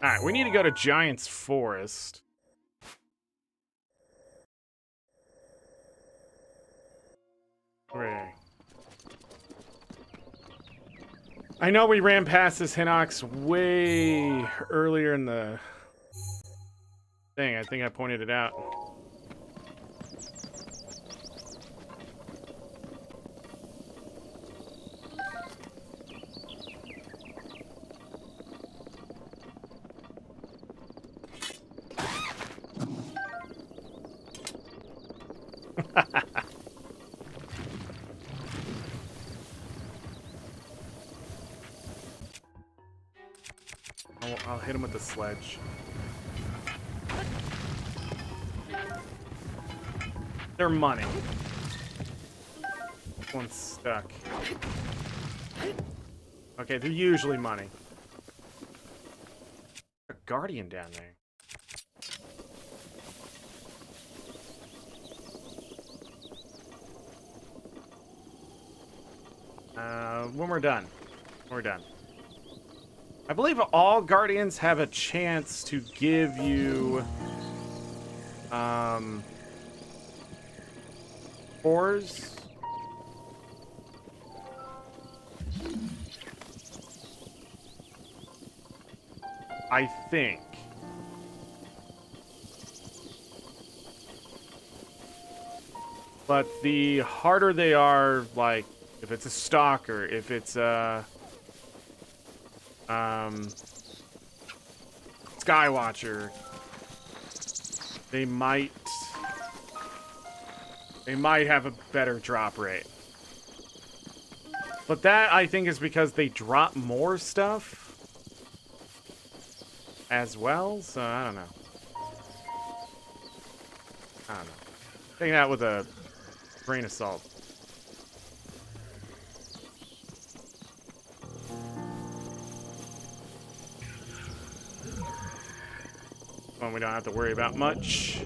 Alright, we need to go to Giant's Forest. Hooray. I know we ran past this Hinox way earlier in the thing. I think I pointed it out. I'll hit him with the sledge. They're money. This one's stuck. Okay, they're usually money. A guardian down there. When we're done. We're done. I believe all guardians have a chance to give you cores. I think. But the harder they are, like if it's a stalker, if it's a Skywatcher, they might have a better drop rate. But that, I think, is because they drop more stuff as well, so I don't know. Take that with a grain of salt. One we don't have to worry about much.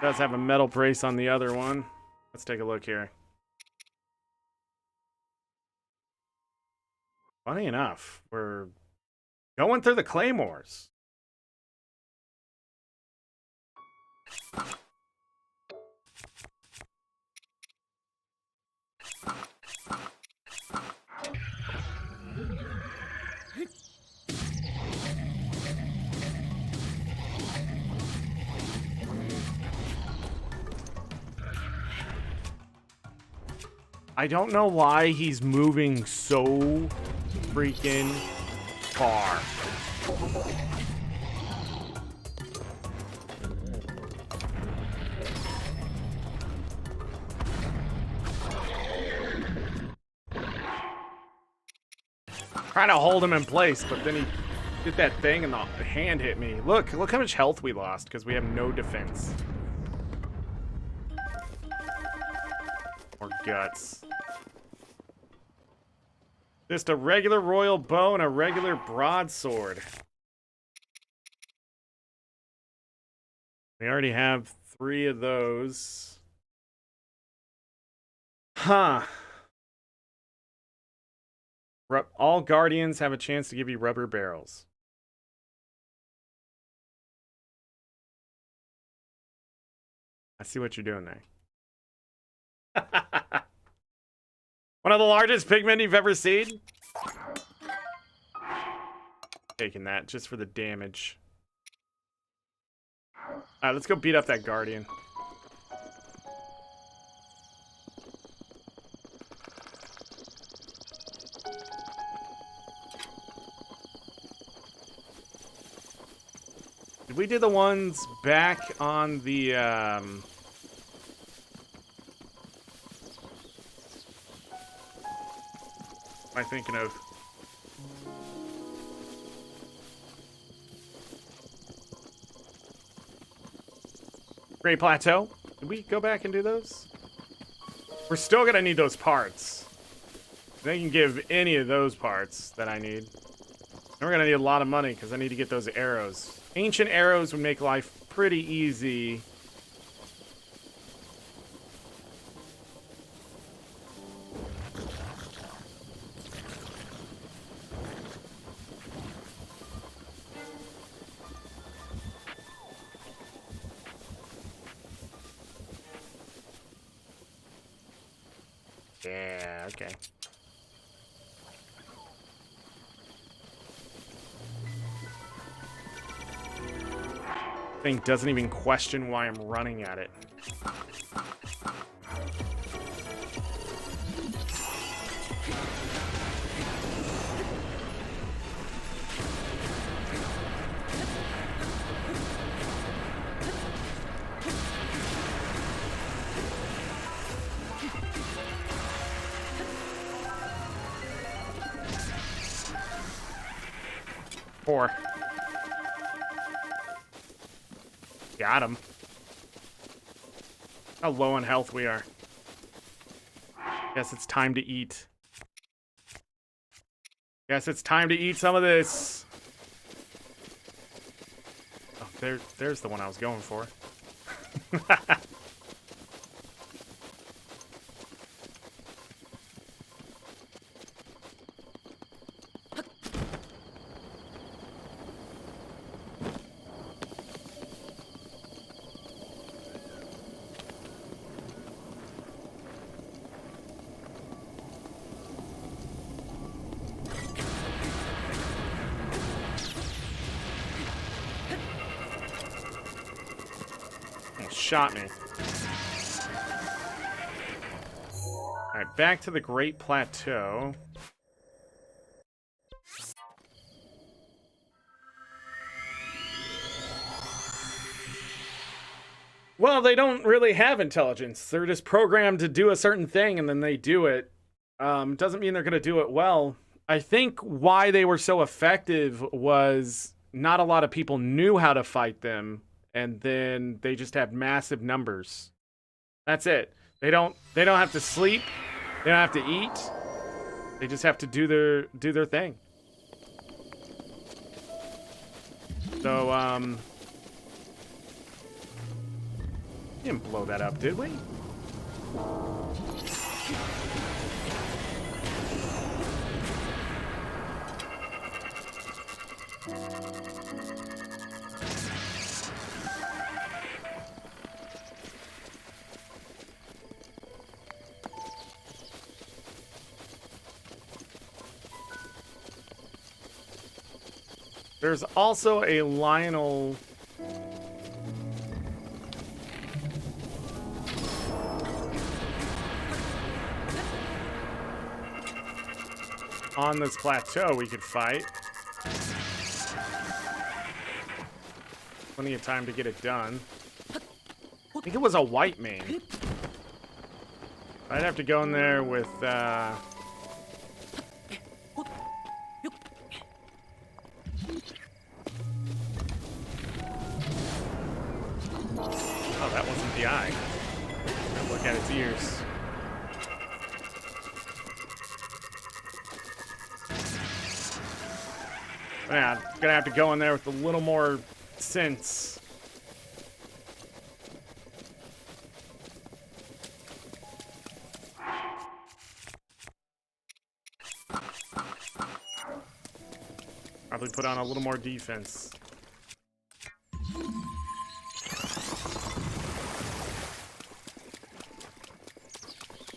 Does have a metal brace on the other one. Let's take a look here. Funny enough, we're going through the claymores. I don't know why he's moving so freaking far. Trying to hold him in place, but then he did that thing and the hand hit me. Look how much health we lost because we have no defense. Or guts. Just a regular royal bow and a regular broadsword. We already have 3 of those. Huh. All guardians have a chance to give you rubber barrels. I see what you're doing there. One of the largest pigmen you've ever seen? Taking that just for the damage. Alright, let's go beat up that guardian. Did we do the ones back on the, am I thinking of? Great Plateau? Did we go back and do those? We're still gonna need those parts. They can give any of those parts that I need. And we're gonna need a lot of money because I need to get those arrows. Ancient arrows would make life pretty easy. Yeah, okay. Thing doesn't even question why I'm running at it. Four. Got him. How low on health we are. Guess it's time to eat. Guess it's time to eat some of this. Oh, there's the one I was going for. Shot me. Alright, back to the Great Plateau. Well, they don't really have intelligence. They're just programmed to do a certain thing and then they do it. Doesn't mean they're going to do it well. I think why they were so effective was not a lot of people knew how to fight them. And then they just have massive numbers. That's it. They don't have to sleep. They don't have to eat. They just have to do their thing. So we didn't blow that up, did we? There's also a Lionel. On this plateau we could fight. Plenty of time to get it done. I think it was a white mane. I'd have to go in there with oh, that wasn't the eye. Look at its ears. Yeah, gonna have to go in there with a little more sense. Probably put on a little more defense.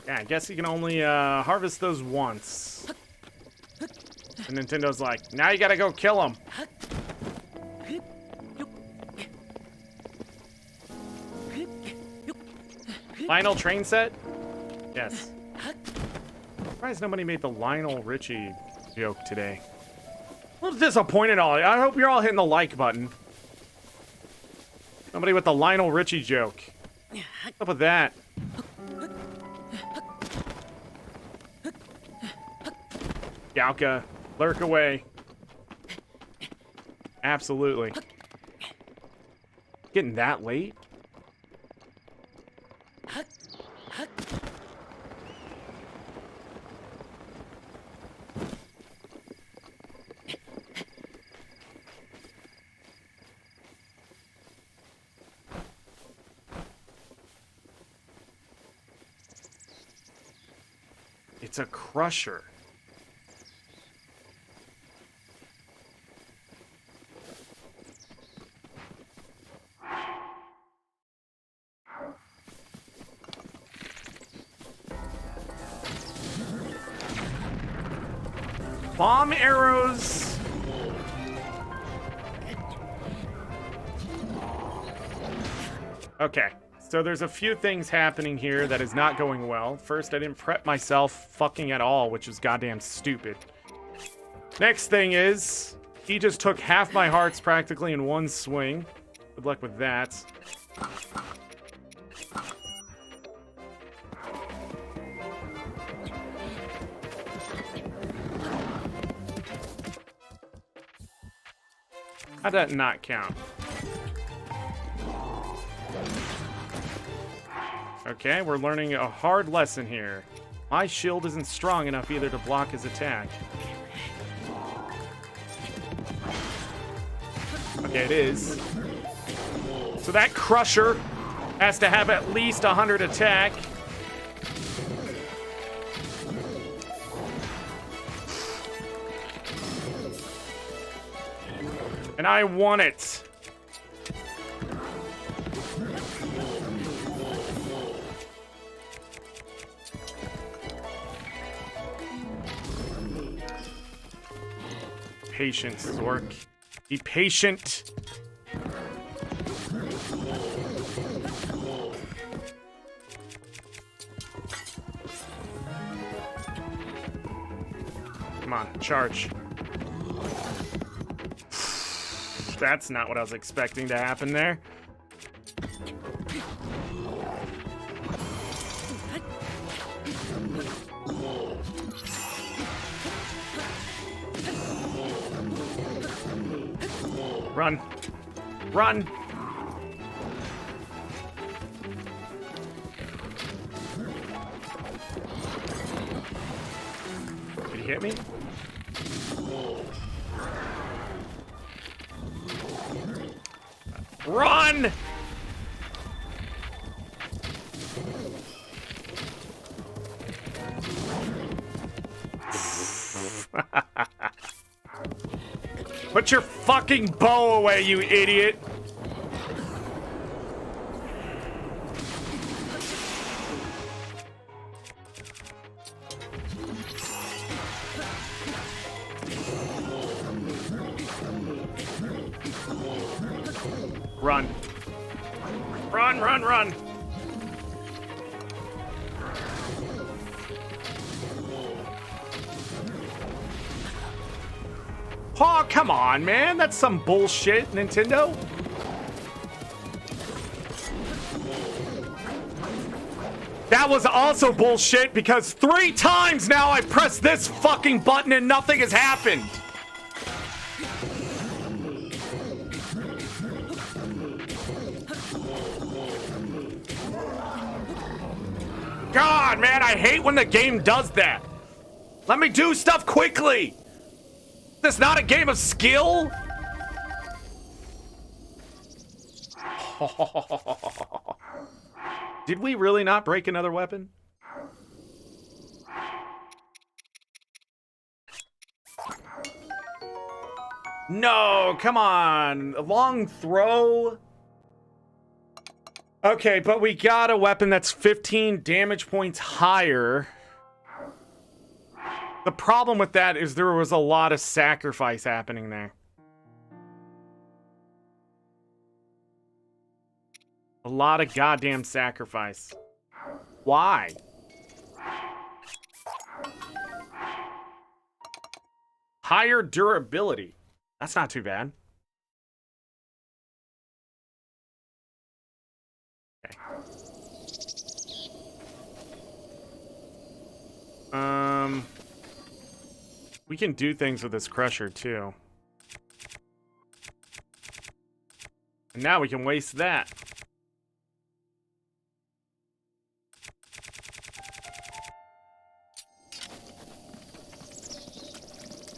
Yeah, I guess you can only harvest those once. And Nintendo's like, now you gotta go kill him. Lionel train set? Yes. Surprised nobody made the Lionel Richie joke today. A little disappointed all. I hope you're all hitting the like button. Somebody with the Lionel Richie joke. What's up with that? Yauka, lurk away. Absolutely. Getting that late? It's a crusher. Bomb arrows. Okay, so there's a few things happening here that is not going well. First, I didn't prep myself fucking at all, which is goddamn stupid. Next thing is, he just took half my hearts practically in one swing. Good luck with that. How'd that not count? Okay, we're learning a hard lesson here. My shield isn't strong enough either to block his attack. Okay, it is. So that crusher has to have at least 100 attack. And I want it. Patience, Zork. Be patient. Come on, charge. That's not what I was expecting to happen there. Run. Run. Did he hit me? Run! Put your fucking bow away, you idiot! Run. Run, run, run. Oh, come on, man. That's some bullshit, Nintendo. That was also bullshit because 3 times now I pressed this fucking button and nothing has happened. God, man, I hate when the game does that. Let me do stuff quickly. This is not a game of skill. Did we really not break another weapon? No, come on. A long throw. Okay, but we got a weapon that's 15 damage points higher. The problem with that is there was a lot of sacrifice happening there. A lot of goddamn sacrifice. Why? Higher durability. That's not too bad. Okay. We can do things with this crusher too. And now we can waste that.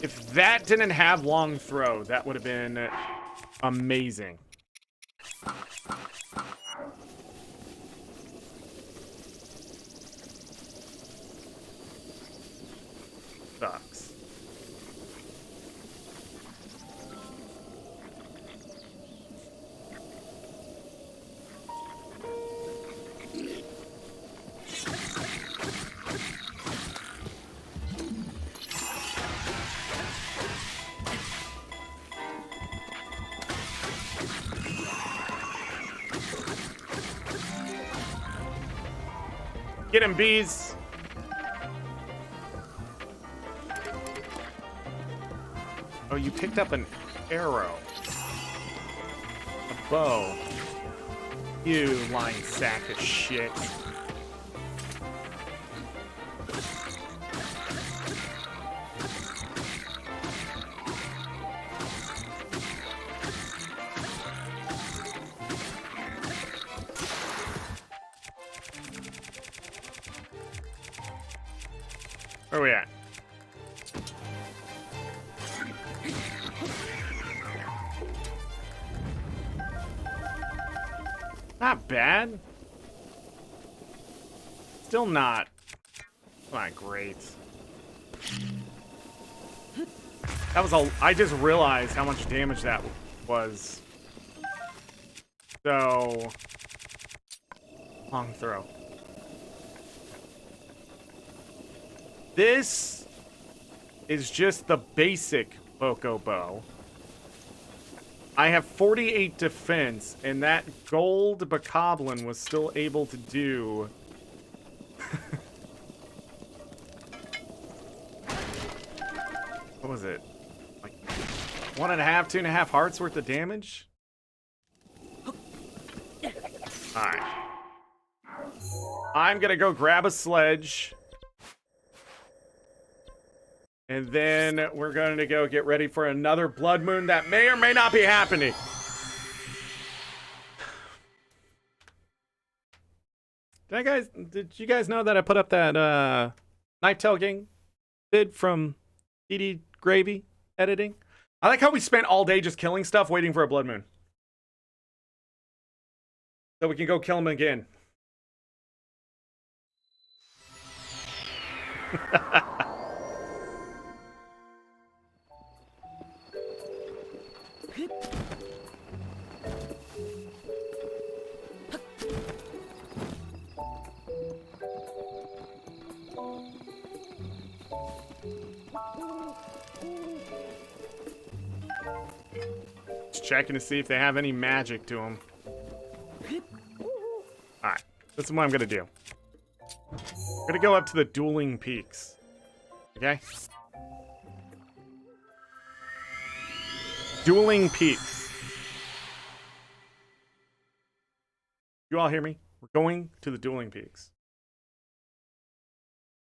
If that didn't have long throw, that would have been amazing. Sucks. Get him, bees. Oh, you picked up an arrow. A bow. You lying sack of shit. Where are we at? Not bad. Still not great. That was I just realized how much damage that was. So, long throw. This is just the basic Boko Bow. I have 48 defense, and that gold bokoblin was still able to do... What was it? Like 1.5, 2.5 hearts worth of damage? Alright. I'm gonna go grab a sledge. And then we're going to go get ready for another blood moon that may or may not be happening. Did you guys know that I put up that Night Gang vid from DD Gravy editing? I like how we spent all day just killing stuff waiting for a blood moon. So we can go kill him again. Just checking to see if they have any magic to them. Alright, this is what I'm gonna do. I'm gonna go up to the dueling peaks. Okay? Dueling peaks. You all hear me? We're going to the dueling peaks.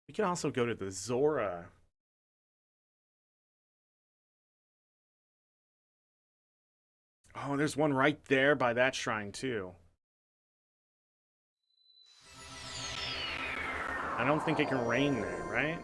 We can also go to the Zora. Oh, there's one right there by that shrine, too. I don't think it can rain there, right?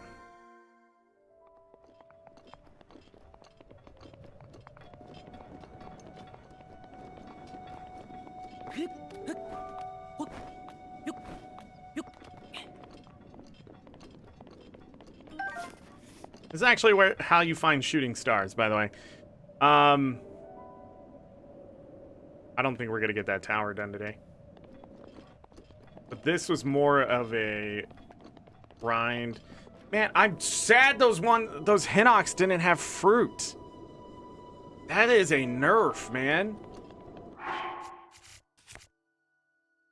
This is actually how you find shooting stars, by the way. I don't think we're gonna get that tower done today. But this was more of a grind. Man, I'm sad those Hinox didn't have fruit. That is a nerf, man.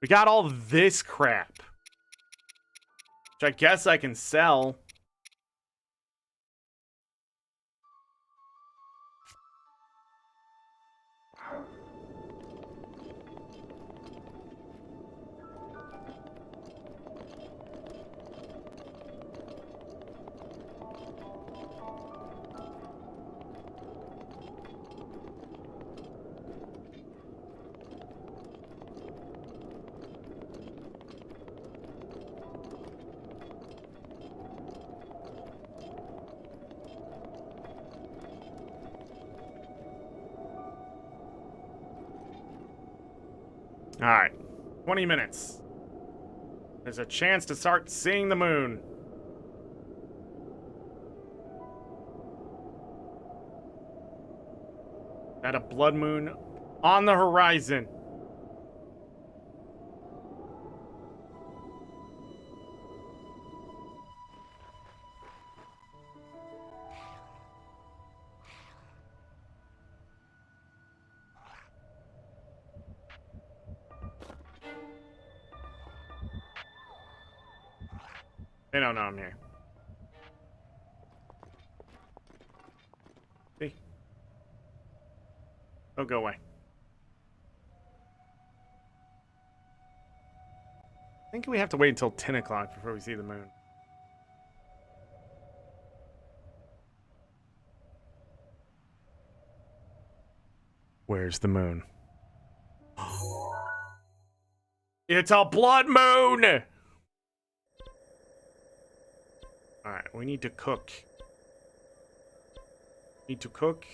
We got all this crap, which I guess I can sell. All right, 20 minutes. There's a chance to start seeing the moon. Got a blood moon on the horizon. They don't know I'm here. See? Oh, go away. I think we have to wait until 10 o'clock before we see the moon. Where's the moon? It's a blood moon! Alright, we need to cook. We need to cook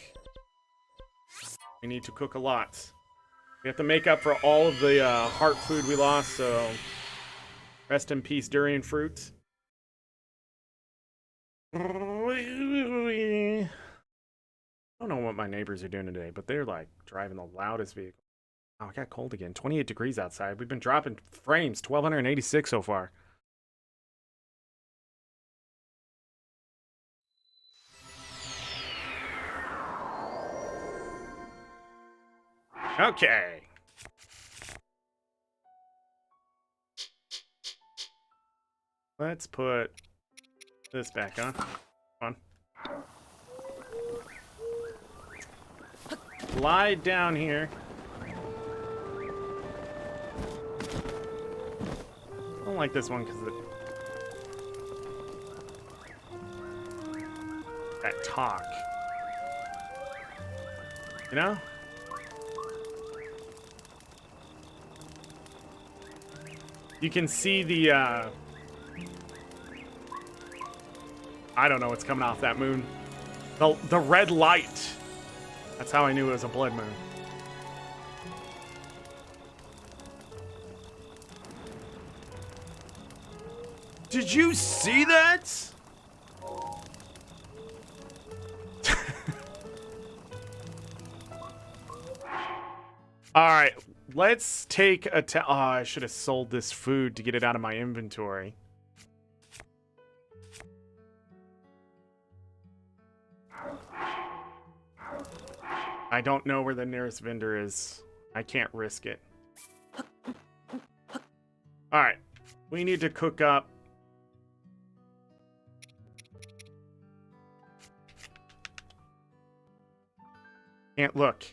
a lot. We have to make up for all of the heart food we lost, so rest in peace, durian fruit. I don't know what my neighbors are doing today, but they're like driving the loudest vehicle. Oh, it got cold again. 28 degrees outside. We've been dropping frames, 1,286 so far. Okay. Let's put this back on. Come on. Slide down here. I don't like this one because that talk. You know? You can see the, I don't know what's coming off that moon. The red light. That's how I knew it was a blood moon. Did you see that? All right. Let's take a oh, I should have sold this food to get it out of my inventory. I don't know where the nearest vendor is. I can't risk it. Alright. We need to cook up. Can't look.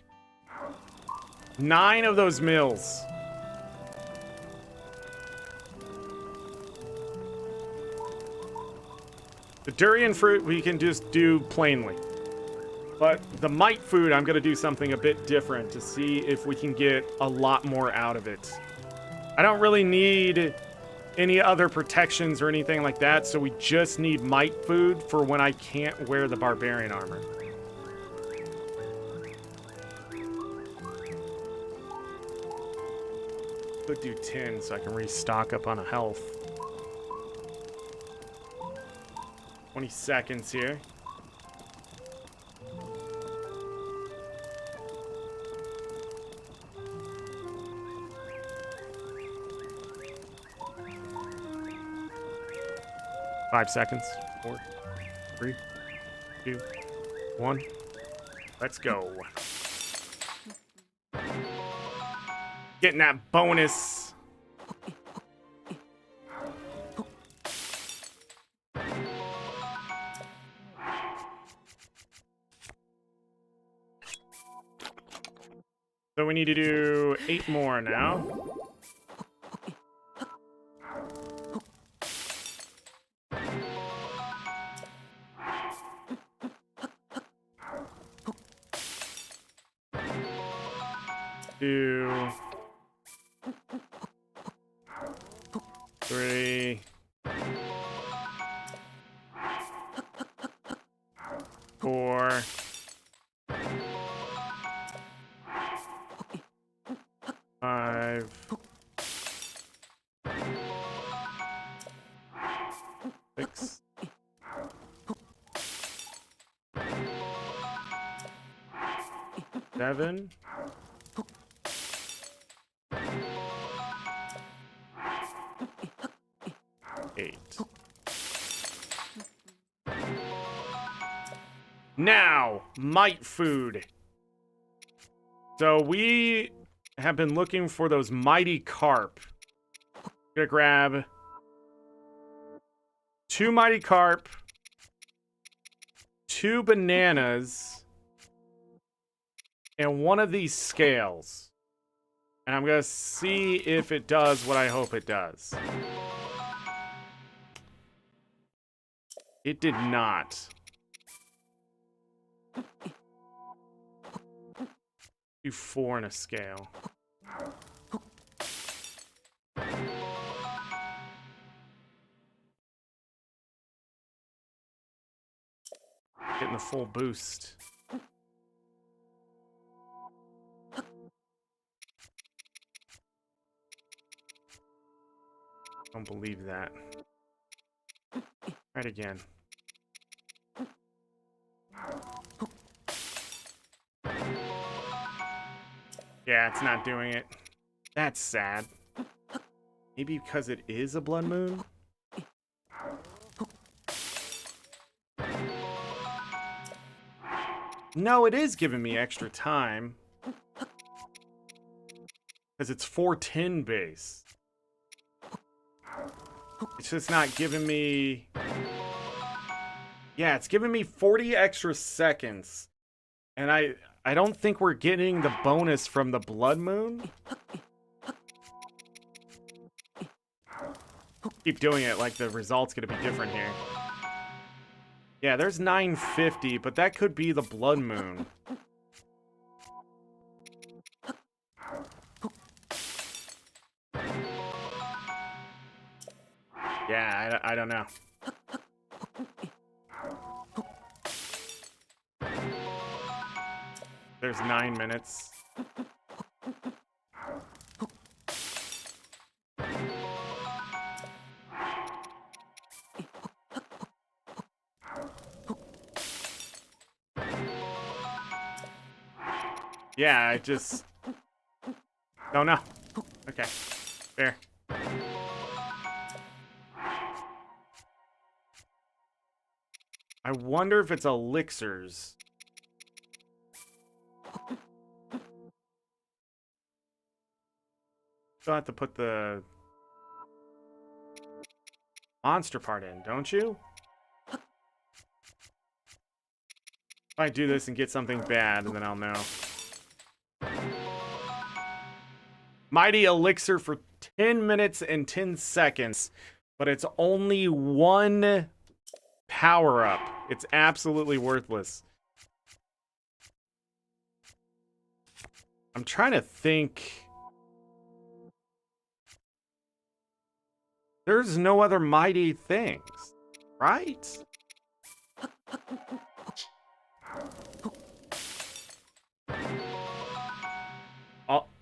9 of those meals. The durian fruit we can just do plainly. But the mite food, I'm going to do something a bit different to see if we can get a lot more out of it. I don't really need any other protections or anything like that, so we just need mite food for when I can't wear the barbarian armor. Could do 10 so I can restock up on a health. 20 seconds here. Five seconds. 4, 3, 2, 1. Let's go. Getting that bonus. So we need to do 8 more now. Two, 3, 4, 5, 6, 7, 8. Now, mite food. So we have been looking for those mighty carp. Gonna grab 2 mighty carp, 2 bananas, and 1 of these scales. And I'm gonna see if it does what I hope it does. It did not. Do 4 in a scale. Getting the full boost. Don't believe that. Try it again. Yeah, it's not doing it. That's sad. Maybe because it is a blood moon? No, it is giving me extra time. Because it's 410 base. It's just not giving me... Yeah, it's giving me 40 extra seconds. And I don't think we're getting the bonus from the blood moon. Keep doing it like the result's gonna be different here. Yeah, there's 950, but that could be the blood moon. Yeah, I don't know. There's 9 minutes. Yeah, I just don't know. Okay, fair. I wonder if it's elixirs. Still have to put the monster part in, don't you? If I do this and get something bad, then I'll know. Mighty Elixir for 10 minutes and 10 seconds, but it's only one power-up. It's absolutely worthless. I'm trying to think. There's no other mighty things, right?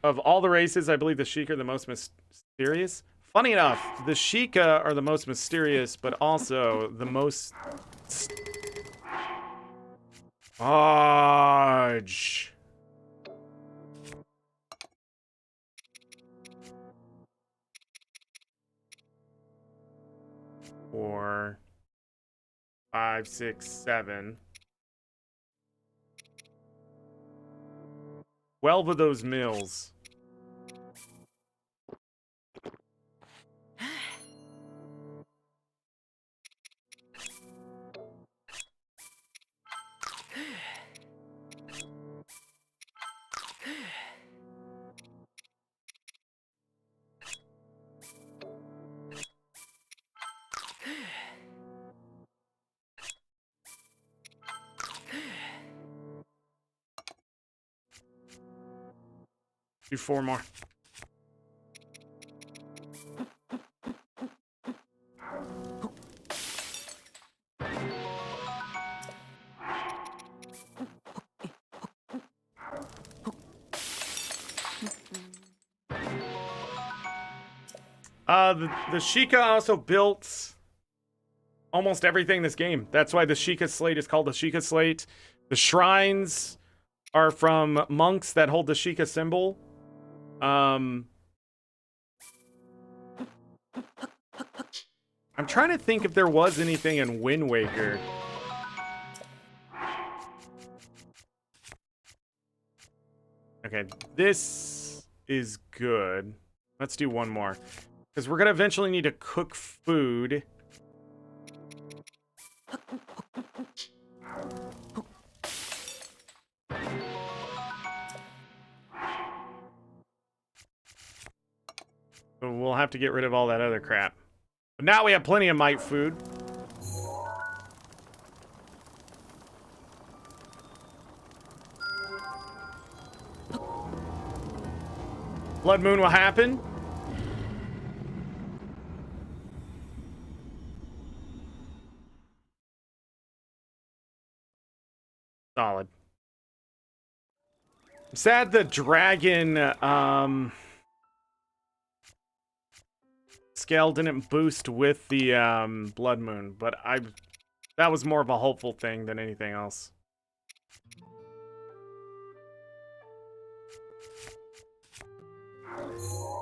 Of all the races, I believe the Sheik are the most mysterious. Funny enough, the Sheikah are the most mysterious, but also the most... Fudge. Four, 5, 6, 7. 12 of those mills. Do 4 more. The Sheikah also built almost everything in this game. That's why the Sheikah Slate is called the Sheikah Slate. The shrines are from monks that hold the Sheikah symbol. I'm trying to think if there was anything in Wind Waker. Okay, this is good. Let's do one more. Because we're going to eventually need to cook food. So we'll have to get rid of all that other crap. But now we have plenty of mite food. Blood Moon will happen. Solid. I'm sad the dragon scale didn't boost with the Blood Moon, but that was more of a hopeful thing than anything else.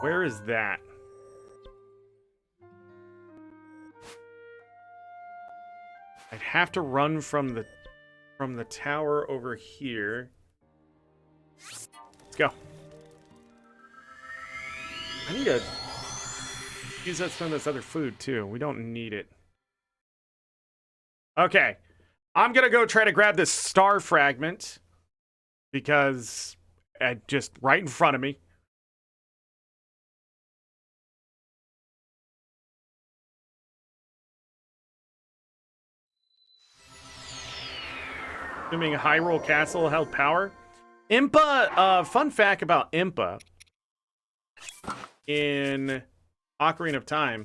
Where is that? I'd have to run from the tower over here. Let's go. I need to use that some of this other food too. We don't need it. Okay. I'm gonna go try to grab this star fragment because just right in front of me. Assuming Hyrule Castle held power. Impa, fun fact about Impa in Ocarina of Time.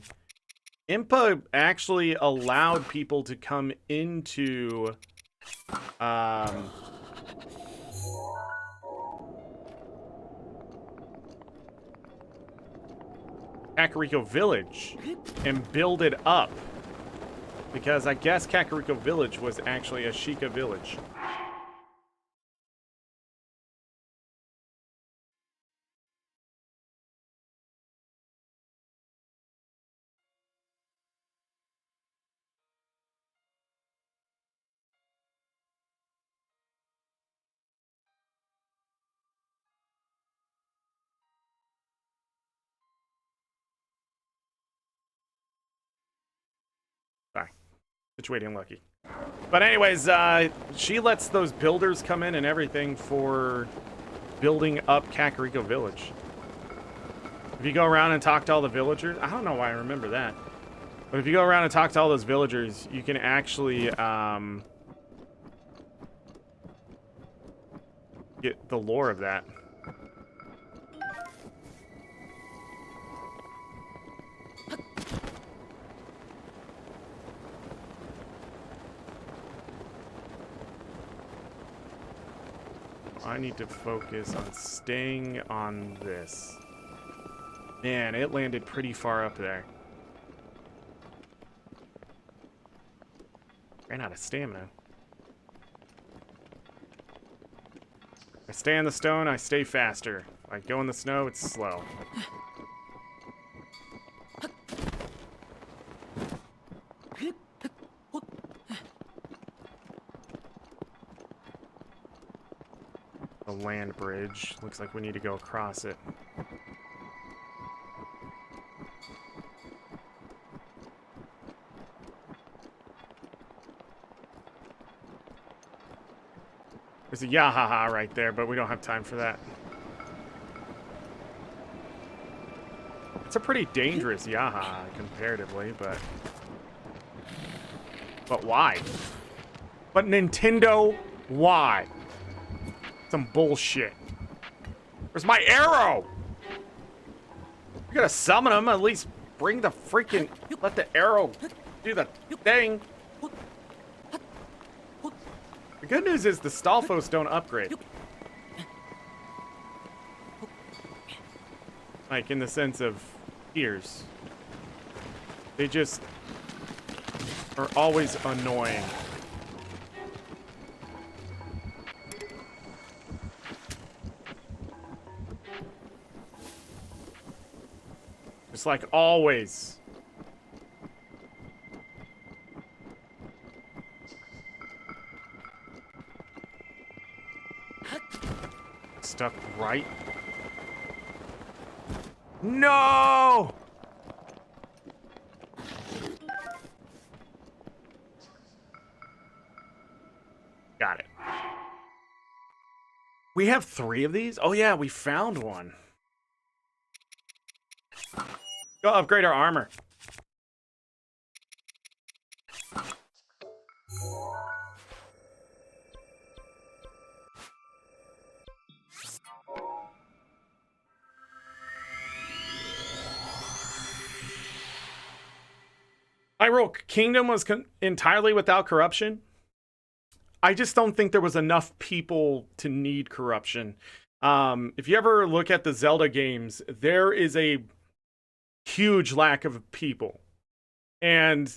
Impa actually allowed people to come into Kakariko Village and build it up. Because I guess Kakariko Village was actually a Sheikah village. situating Lucky. But anyways, she lets those builders come in and everything for building up Kakariko Village. If you go around and talk to all the villagers, I don't know why I remember that. But if you go around and talk to all those villagers, you can actually get the lore of that. I need to focus on staying on this. Man, it landed pretty far up there. Ran out of stamina. I stay on the stone, I stay faster. If I go in the snow, it's slow. The land bridge. Looks like we need to go across it. There's a Yahaha right there, but we don't have time for that. It's a pretty dangerous Yahaha comparatively, but why? But Nintendo, why? Some bullshit. Where's my arrow? You gotta summon him, at least bring the freaking... Let the arrow do the thing. The good news is the Stalfos don't upgrade. Like, in the sense of tears. They just are always annoying. Just like always. Stuck right. No! Got it. We have 3 of these? Oh yeah, we found one. Go upgrade our armor. Hyrule Kingdom was entirely without corruption. I just don't think there was enough people to need corruption. If you ever look at the Zelda games, there is a huge lack of people. And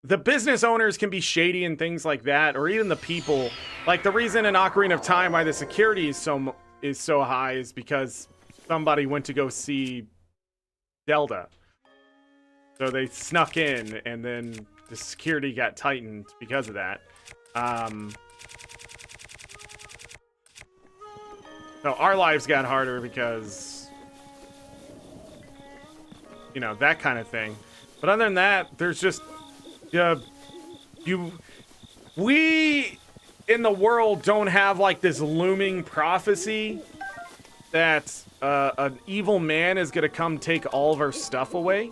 the business owners can be shady and things like that, or even the people. Like, the reason in Ocarina of Time why the security is so high is because somebody went to go see Zelda. So they snuck in, and then the security got tightened because of that. So our lives got harder because, you know, that kind of thing. But other than that, there's just, we in the world don't have like this looming prophecy that an evil man is gonna come take all of our stuff away.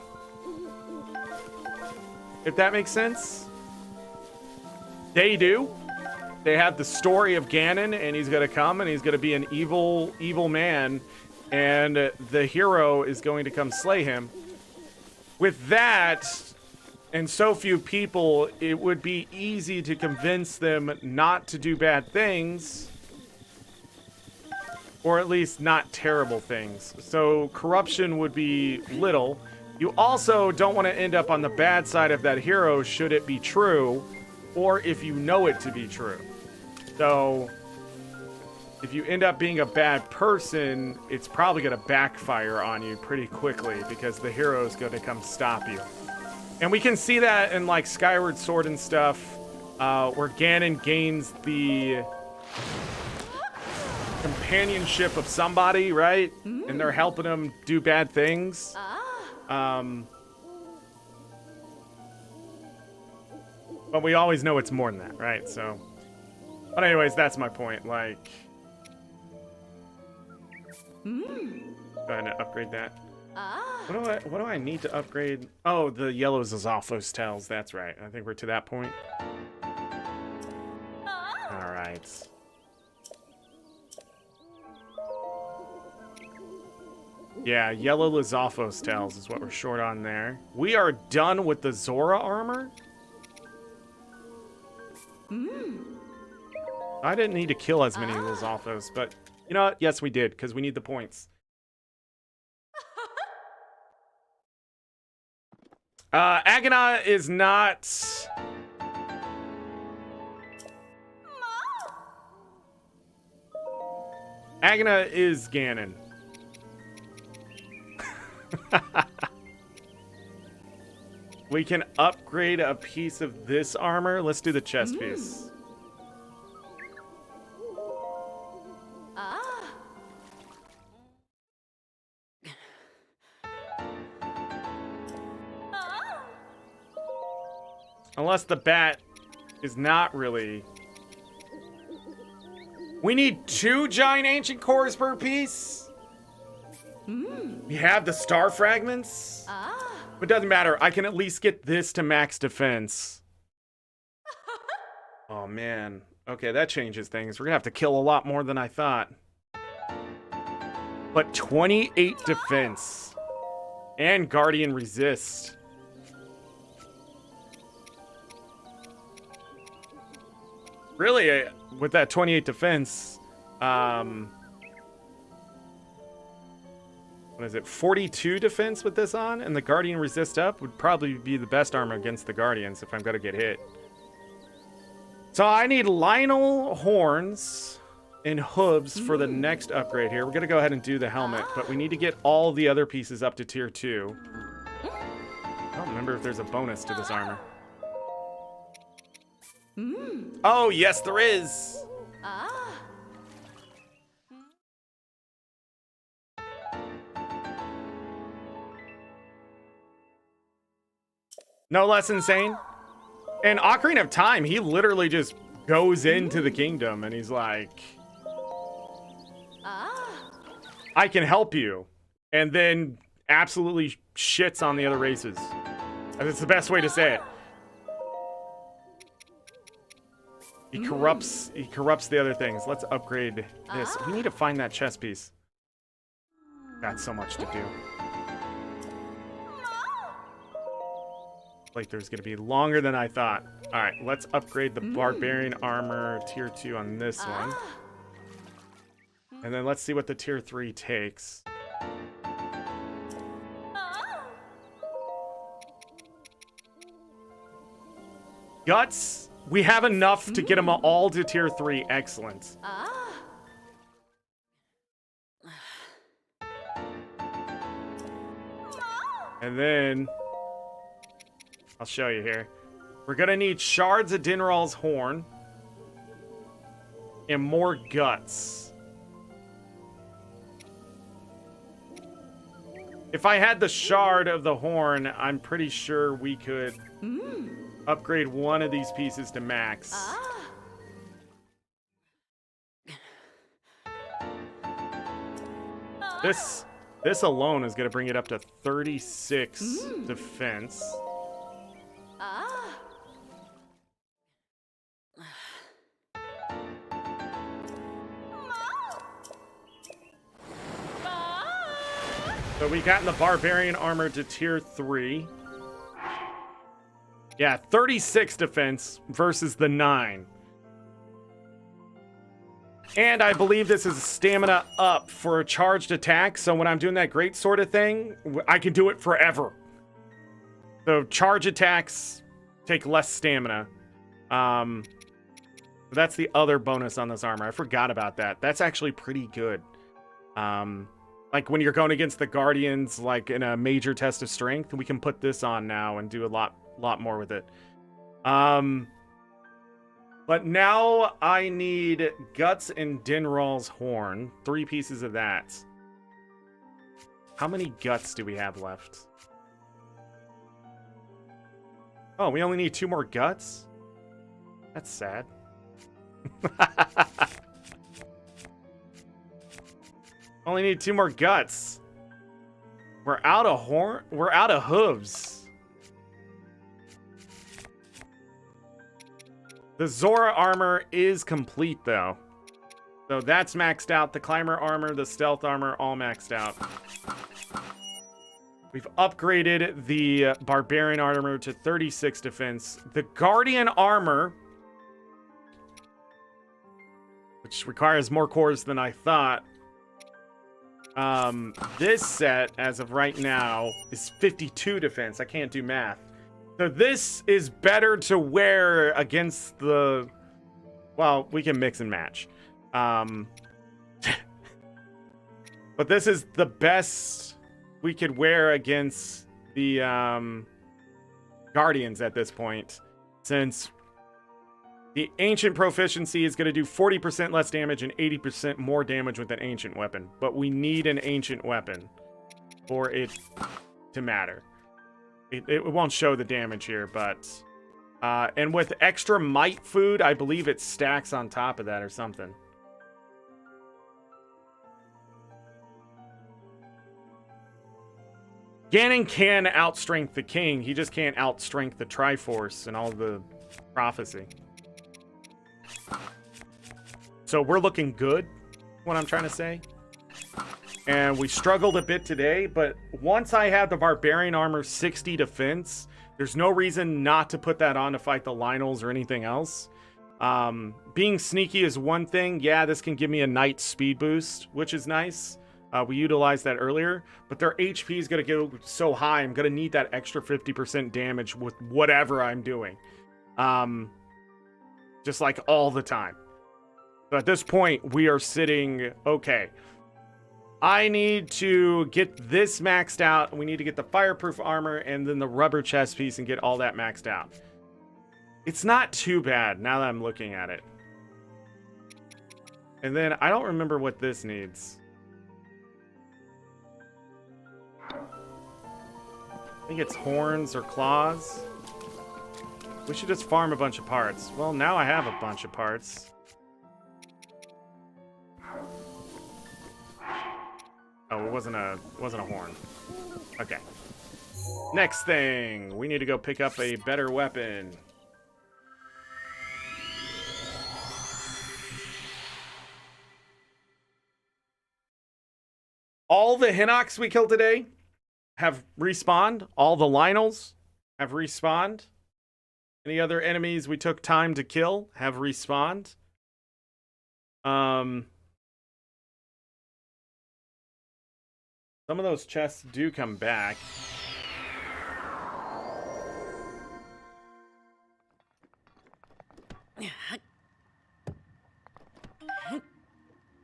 If that makes sense. They do. They have the story of Ganon, and he's gonna come, and he's gonna be an evil man, and the hero is going to come slay him. With that, and so few people, it would be easy to convince them not to do bad things, or at least not terrible things. So corruption would be little. You also don't want to end up on the bad side of that hero should it be true, or if you know it to be true. So if you end up being a bad person, it's probably going to backfire on you pretty quickly because the hero is going to come stop you. And we can see that in like Skyward Sword and stuff, where Ganon gains the companionship of somebody, right? And they're helping him do bad things. But we always know it's more than that, right? So, but anyways, that's my point. Like, go ahead and upgrade that. What do I need to upgrade? Oh, the yellow Zolfos tails. That's right. I think we're to that point. All right. Yeah, yellow Lizalfos tails is what we're short on there. We are done with the Zora armor. I didn't need to kill as many Lizalfos, but you know what? Yes, we did, because we need the points. Agana is not... Agana is Ganon. We can upgrade a piece of this armor. Let's do the chest piece. Unless the bat is not really... We need 2 giant ancient cores per piece? We have the star fragments? But it doesn't matter. I can at least get this to max defense. Oh, man. Okay, that changes things. We're gonna have to kill a lot more than I thought. But 28 defense. And Guardian resist. Really, with that 28 defense, what is it, 42 defense with this on? And the Guardian resist up would probably be the best armor against the Guardians if I'm going to get hit. So I need Lionel horns and hooves for the next upgrade here. We're going to go ahead and do the helmet, but we need to get all the other pieces up to tier 2. I don't remember if there's a bonus to this armor. Oh, yes, there is. No less insane. And Ocarina of Time, he literally just goes into the kingdom and he's like, I can help you. And then absolutely shits on the other races. That's the best way to say it. He corrupts the other things. Let's upgrade this. We need to find that chess piece. Got so much to do. Like there's gonna be longer than I thought. All right, let's upgrade the barbarian armor tier 2 on this one. And then let's see what the tier 3 takes. Guts. We have enough to get them all to tier 3. Excellent. And then I'll show you here. We're gonna need shards of Dinral's horn and more guts. If I had the shard of the horn, I'm pretty sure we could upgrade one of these pieces to max. This alone is gonna bring it up to 36 defense. So we got the barbarian armor to tier 3. Yeah, 36 defense versus the 9. And I believe this is stamina up for a charged attack. So when I'm doing that great sort of thing, I can do it forever. So charge attacks take less stamina. That's the other bonus on this armor. I forgot about that. That's actually pretty good. Like when you're going against the Guardians, like in a major test of strength, we can put this on now and do a lot more with it. But now I need Guts and Dinral's horn. 3 pieces of that. How many guts do we have left? Oh, we only need 2 more guts? That's sad. Only need 2 more guts. We're out of we're out of hooves. The Zora armor is complete though. So that's maxed out. The climber armor, the stealth armor, all maxed out. We've upgraded the barbarian armor to 36 defense. The guardian armor, which requires more cores than I thought. This set, as of right now, is 52 defense. I can't do math. So this is better to wear against the... Well, we can mix and match. But this is the best we could wear against the Guardians at this point, since the Ancient proficiency is going to do 40% less damage and 80% more damage with an Ancient weapon. But we need an Ancient weapon for it to matter. It won't show the damage here, but... and with extra might food, I believe it stacks on top of that or something. Ganon can outstrength the king. He just can't outstrength the Triforce and all the prophecy. So we're looking good, what I'm trying to say. And we struggled a bit today, but once I have the Barbarian armor 60 defense, there's no reason not to put that on to fight the Lynels or anything else. Being sneaky is one thing. Yeah, this can give me a Knight speed boost, which is nice. We utilized that earlier, but their HP is going to go so high, I'm going to need that extra 50% damage with whatever I'm doing. Just like all the time. So at this point, we are sitting, okay, I need to get this maxed out. We need to get the fireproof armor and then the rubber chest piece and get all that maxed out. It's not too bad now that I'm looking at it. And then I don't remember what this needs. I think it's horns or claws. We should just farm a bunch of parts. Well, now I have a bunch of parts. Oh, it wasn't a horn. Okay. Next thing, we need to go pick up a better weapon. All the Hinox we killed today have respawned. All the Lynels have respawned. Any other enemies we took time to kill have respawned. Some of those chests do come back.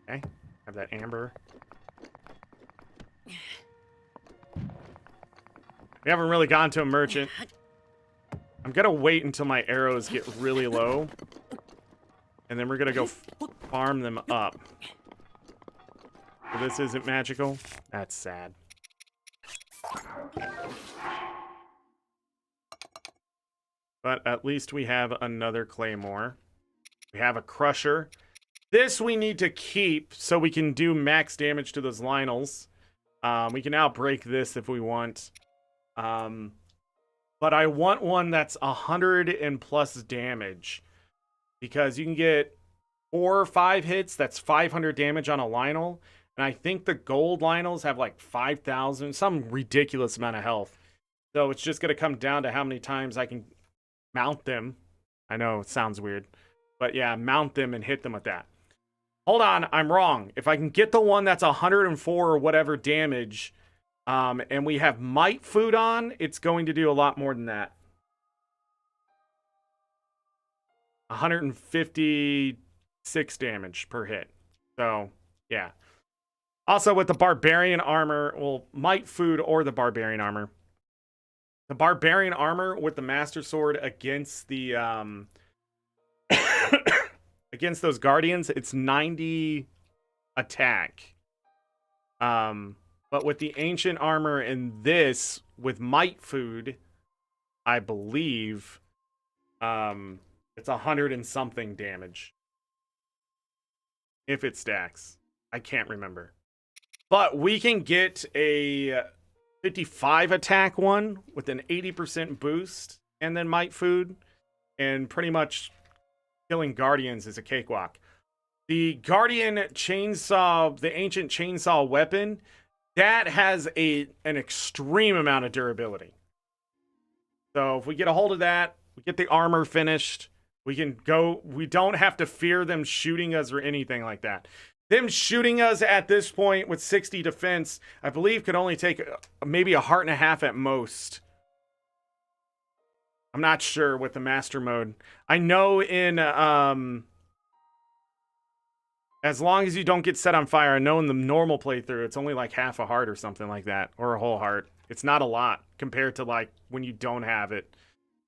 Okay, have that amber. We haven't really gone to a merchant. I'm gonna wait until my arrows get really low. And then we're gonna go farm them up. So this isn't magical? That's sad. But at least we have another claymore. We have a crusher. This we need to keep so we can do max damage to those Lynels. We can now break this if we want. But I want one that's 100 and plus damage. Because you can get 4 or 5 hits, that's 500 damage on a Lynel. And I think the gold Lynels have like 5,000, some ridiculous amount of health. So it's just going to come down to how many times I can mount them. I know it sounds weird. But yeah, mount them and hit them with that. Hold on, I'm wrong. If I can get the one that's 104 or whatever damage, and we have might food on, it's going to do a lot more than that. 156 damage per hit. So, yeah. Also, with the barbarian armor, well, might food or the barbarian armor. The barbarian armor with the master sword against the against those guardians, it's 90 attack. But with the ancient armor and this with might food, I believe, It's 100 and something damage. If it stacks. I can't remember. But we can get a 55 attack one with an 80% boost and then Might Food. And pretty much killing Guardians is a cakewalk. The Guardian Chainsaw, the Ancient Chainsaw weapon, that has an extreme amount of durability. So if we get a hold of that, we get the armor finished, we can go. We don't have to fear them shooting us or anything like that. Them shooting us at this point with 60 defense, I believe, could only take maybe a heart and a half at most. I'm not sure with the master mode. I know in as long as you don't get set on fire, I know in the normal playthrough, it's only like half a heart or something like that, or a whole heart. It's not a lot compared to like when you don't have it,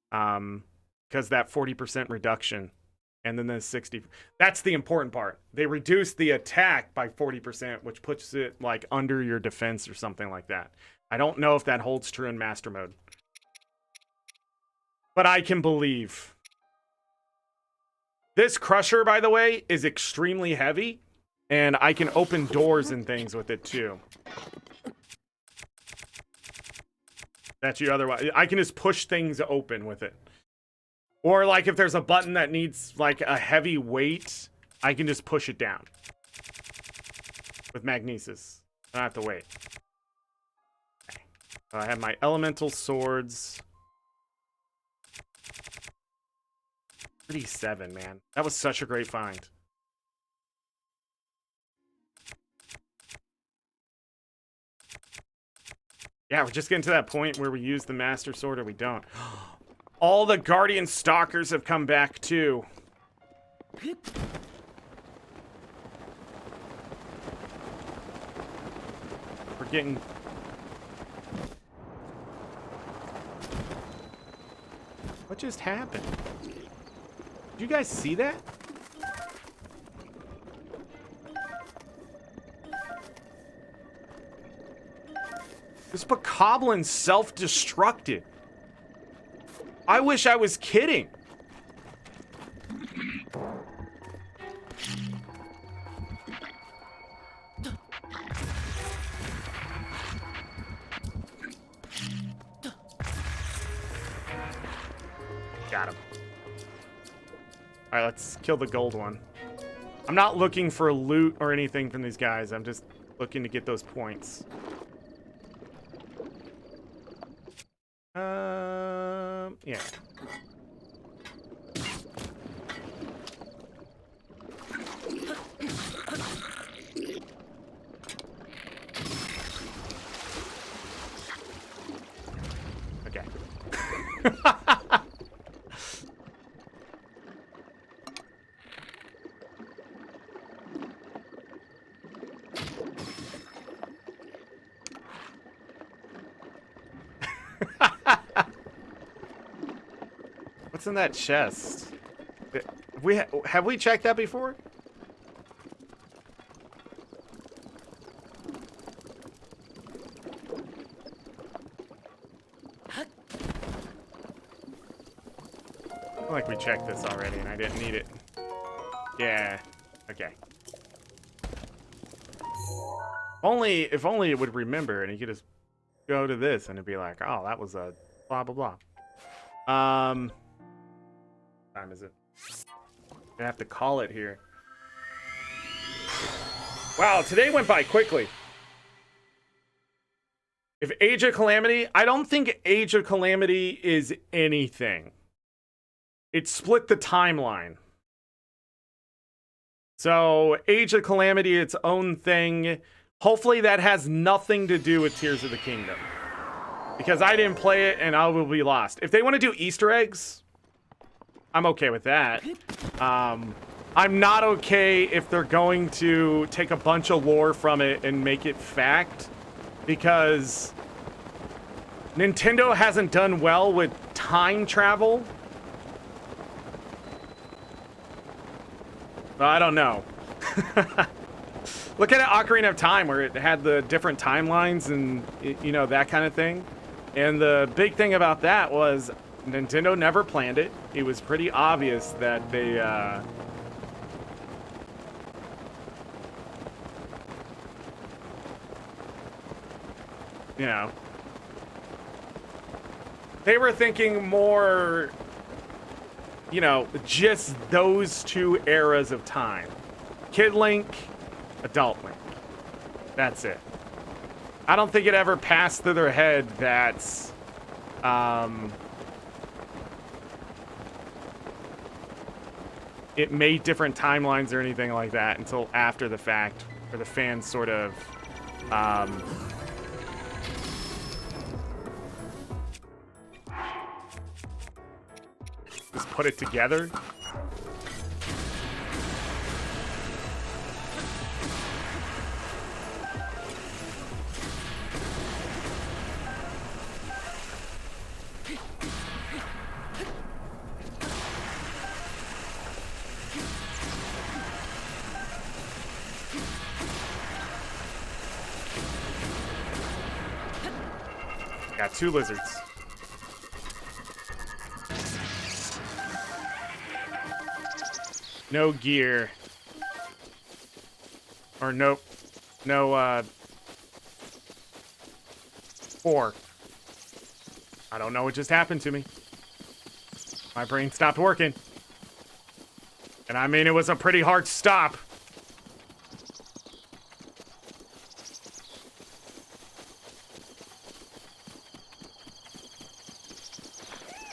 because that 40% reduction, and then the 60. That's the important part. They reduce the attack by 40%, which puts it like under your defense or something like that. I don't know if that holds true in master mode, but I can believe. This crusher, by the way, is extremely heavy, and I can open doors and things with it too. That you otherwise, I can just push things open with it. Or like if there's a button that needs like a heavy weight, I can just push it down with magnesis. I don't have to wait. Okay. So I have my elemental swords. 37, man. That was such a great find. Yeah, we're just getting to that point where we use the Master Sword or we don't. All the Guardian Stalkers have come back, too. We're getting... What just happened? Did you guys see that? This bokoblin self-destructed. I wish I was kidding. Got him. All right, let's kill the gold one. I'm not looking for loot or anything from these guys. I'm just looking to get those points. Yeah. Okay. What's in that chest? Have we checked that before? I feel like we checked this already and I didn't need it. Yeah. Okay. If only it would remember and you could just go to this and it'd be like, oh, that was a blah blah blah. Time is it? I have to call it here. Wow, today went by quickly. If Age of Calamity, I don't think Age of Calamity is anything. It split the timeline. So Age of Calamity, its own thing. Hopefully that has nothing to do with Tears of the Kingdom. Because I didn't play it and I will be lost. If they want to do Easter eggs, I'm okay with that. I'm not okay if they're going to take a bunch of lore from it and make it fact. Because Nintendo hasn't done well with time travel. Well, I don't know. Look at Ocarina of Time, where it had the different timelines and, you know, that kind of thing. And the big thing about that was Nintendo never planned it. It was pretty obvious that they, you know, they were thinking more, you know, just those two eras of time. Kid Link, Adult Link. That's it. I don't think it ever passed through their head that, it made different timelines or anything like that until after the fact, where the fans sort of, just put it together. Got 2 lizards. No gear. Or no, 4. I don't know what just happened to me. My brain stopped working. And I mean, it was a pretty hard stop.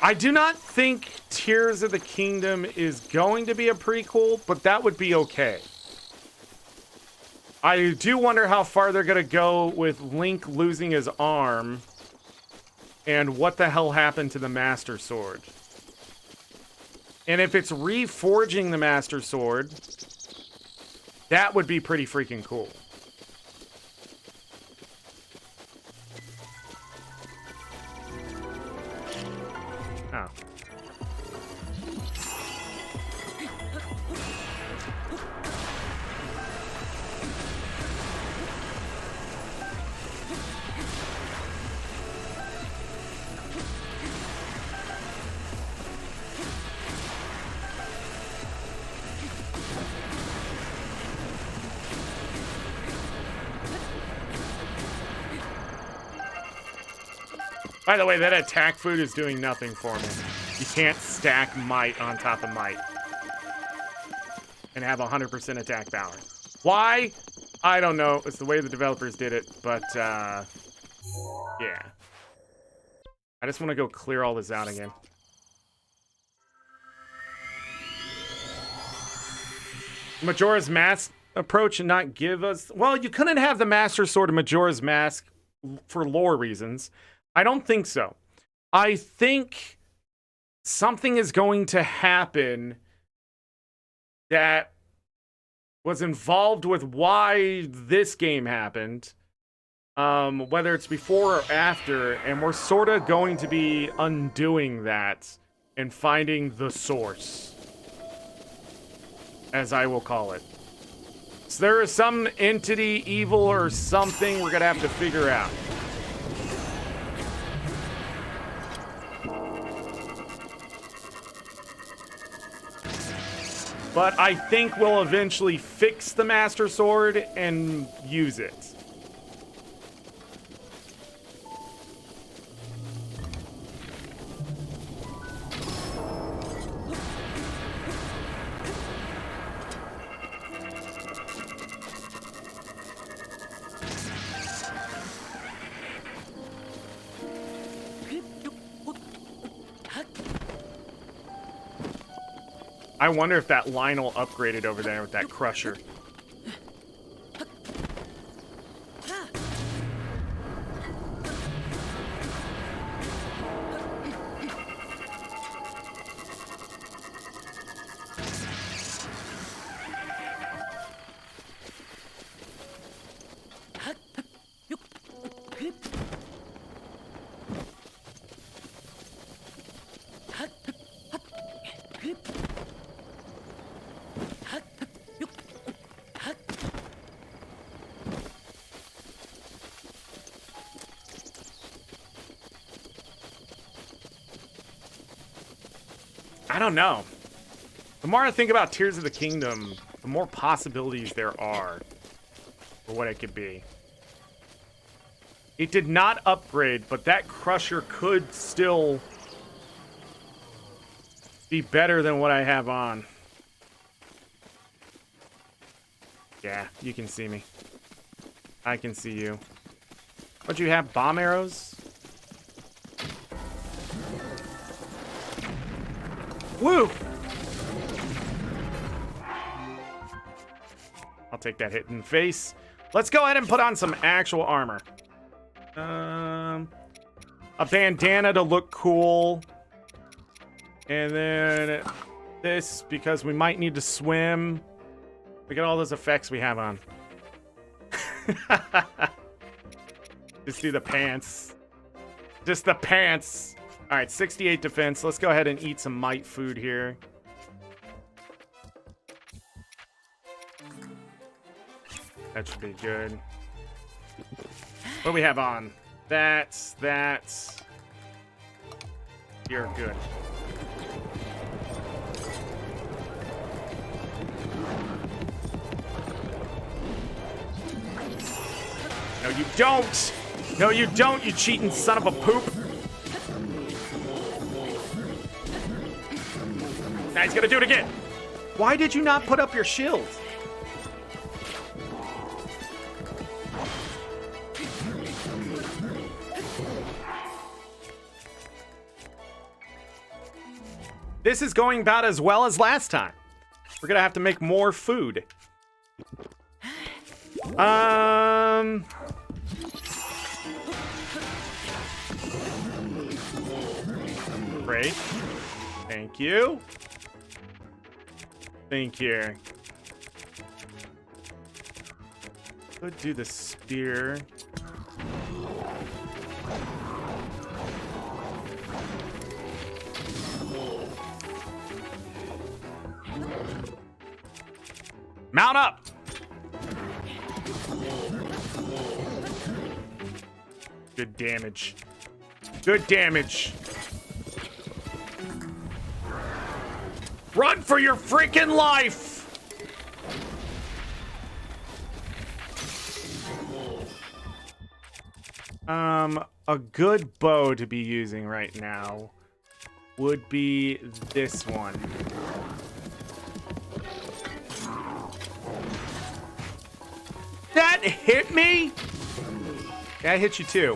I do not think Tears of the Kingdom is going to be a prequel, but that would be okay. I do wonder how far they're going to go with Link losing his arm and what the hell happened to the Master Sword. And if it's reforging the Master Sword, that would be pretty freaking cool. Oh. By the way, that attack food is doing nothing for me. You can't stack might on top of might and have 100% attack power. Why? I don't know. It's the way the developers did it, but yeah. I just want to go clear all this out again. Majora's Mask approach and not give us... Well, you couldn't have the Master Sword of Majora's Mask for lore reasons. I don't think so. I think something is going to happen that was involved with why this game happened, whether it's before or after, and we're sort of going to be undoing that and finding the source, as I will call it. So there is some entity, evil, or something we're going to have to figure out. But I think we'll eventually fix the Master Sword and use it. I wonder if that Lionel upgraded over there with that crusher. I don't know. The more I think about Tears of the Kingdom, the more possibilities there are for what it could be. It did not upgrade, but that Crusher could still be better than what I have on. Yeah, you can see me. I can see you. What'd you have? Bomb arrows? Woo! I'll take that hit in the face. Let's go ahead and put on some actual armor. A bandana to look cool. And then this, because we might need to swim. Look at all those effects we have on. Just do the pants. Just the pants. All right, 68 defense. Let's go ahead and eat some might food here. That should be good. What do we have on? That's. You're good. No, you don't! No, you don't, you cheating son of a poop! Now he's gonna do it again! Why did you not put up your shield? This is going about as well as last time. We're gonna have to make more food. Great. Thank you. Thank you. Could do the spear. Mount up! Good damage. Good damage. Run for your freaking life! A good bow to be using right now would be this one. That hit me? Yeah, I hit you too.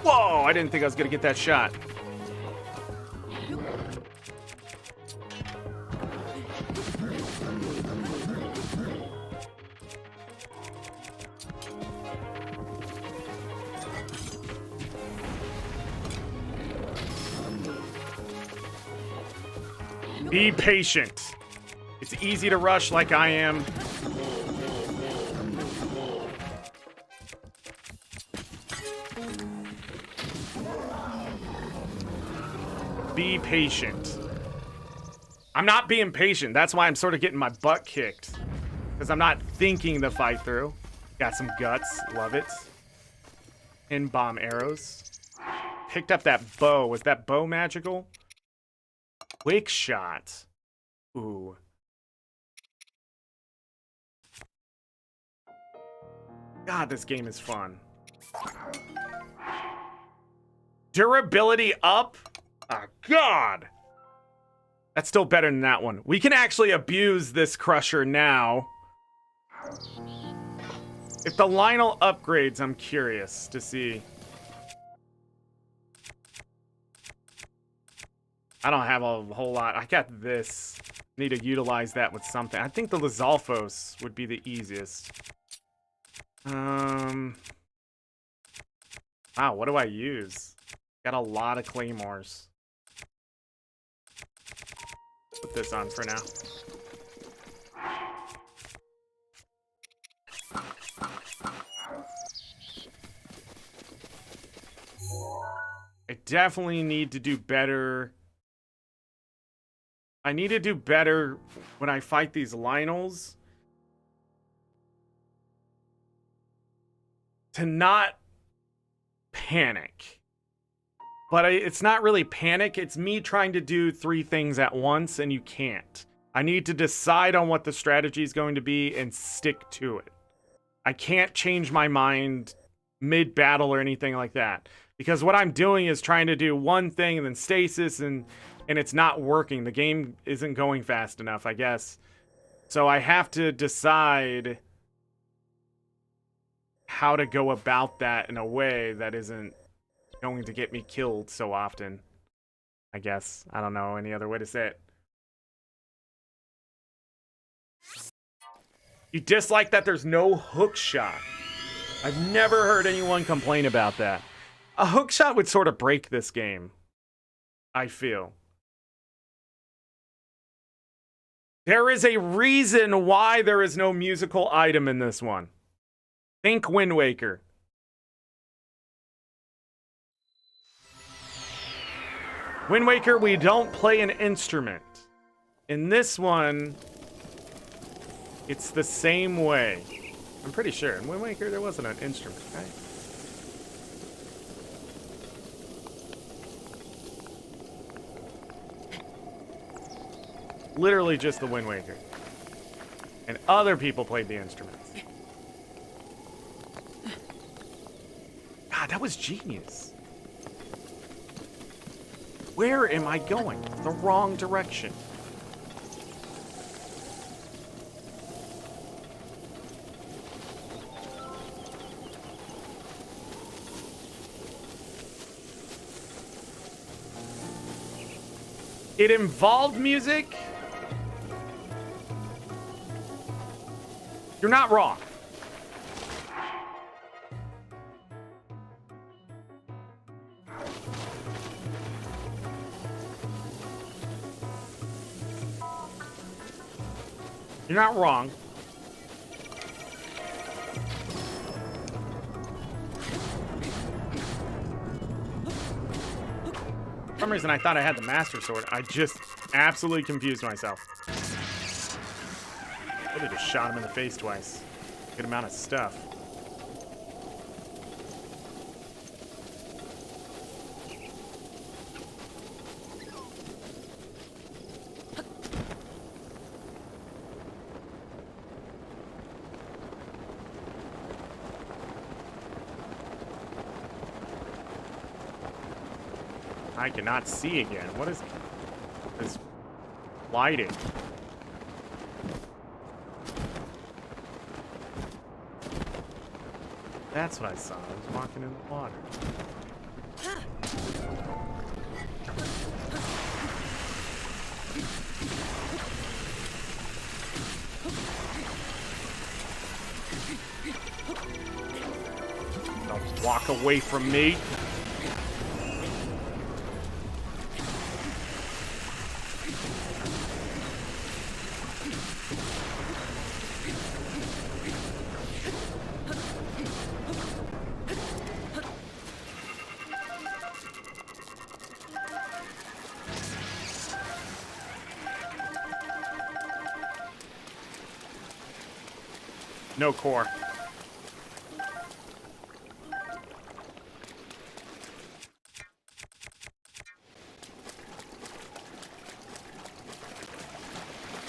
Whoa, I didn't think I was gonna get that shot. Be patient. It's easy to rush like I am. Be patient. I'm not being patient. That's why I'm sort of getting my butt kicked. Because I'm not thinking the fight through. Got some guts. Love it. And bomb arrows. Picked up that bow. Was that bow magical? Wake shot. Ooh. God, this game is fun. Durability up? Oh, God. That's still better than that one. We can actually abuse this Crusher now. If the Lionel upgrades, I'm curious to see. I don't have a whole lot. I got this. Need to utilize that with something. I think the Lizalfos would be the easiest. Wow, what do I use? Got a lot of claymores. Put this on for now. I definitely need to do better. I need to do better when I fight these Lionels. To not panic. But it's not really panic. It's me trying to do 3 things at once, and you can't. I need to decide on what the strategy is going to be and stick to it. I can't change my mind mid-battle or anything like that. Because what I'm doing is trying to do one thing and then stasis, and it's not working. The game isn't going fast enough, I guess. So I have to decide how to go about that in a way that isn't going to get me killed so often. I guess. I don't know any other way to say it. You dislike that there's no hook shot. I've never heard anyone complain about that. A hook shot would sort of break this game, I feel. There is a reason why there is no musical item in this one. Think Wind Waker. Wind Waker, we don't play an instrument. In this one, it's the same way. I'm pretty sure. In Wind Waker, there wasn't an instrument, right? Literally just the Wind Waker. And other people played the instruments. God, that was genius. Where am I going? The wrong direction. It involved music. You're not wrong. You're not wrong. For some reason, I thought I had the Master Sword. I just absolutely confused myself. I could have just shot him in the face twice. Good amount of stuff. I cannot see again. What is this lighting? That's what I saw. I was walking in the water. Don't walk away from me. No core.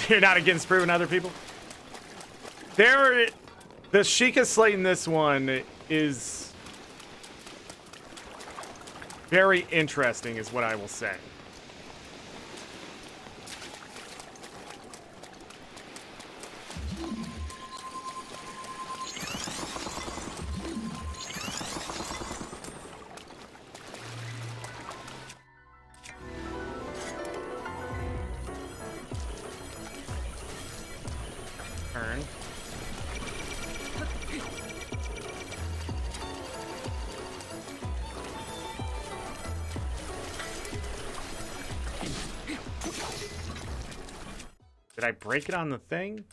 You're not against proving other people? The Sheikah Slate in this one is very interesting, is what I will say. Did I break it on the thing?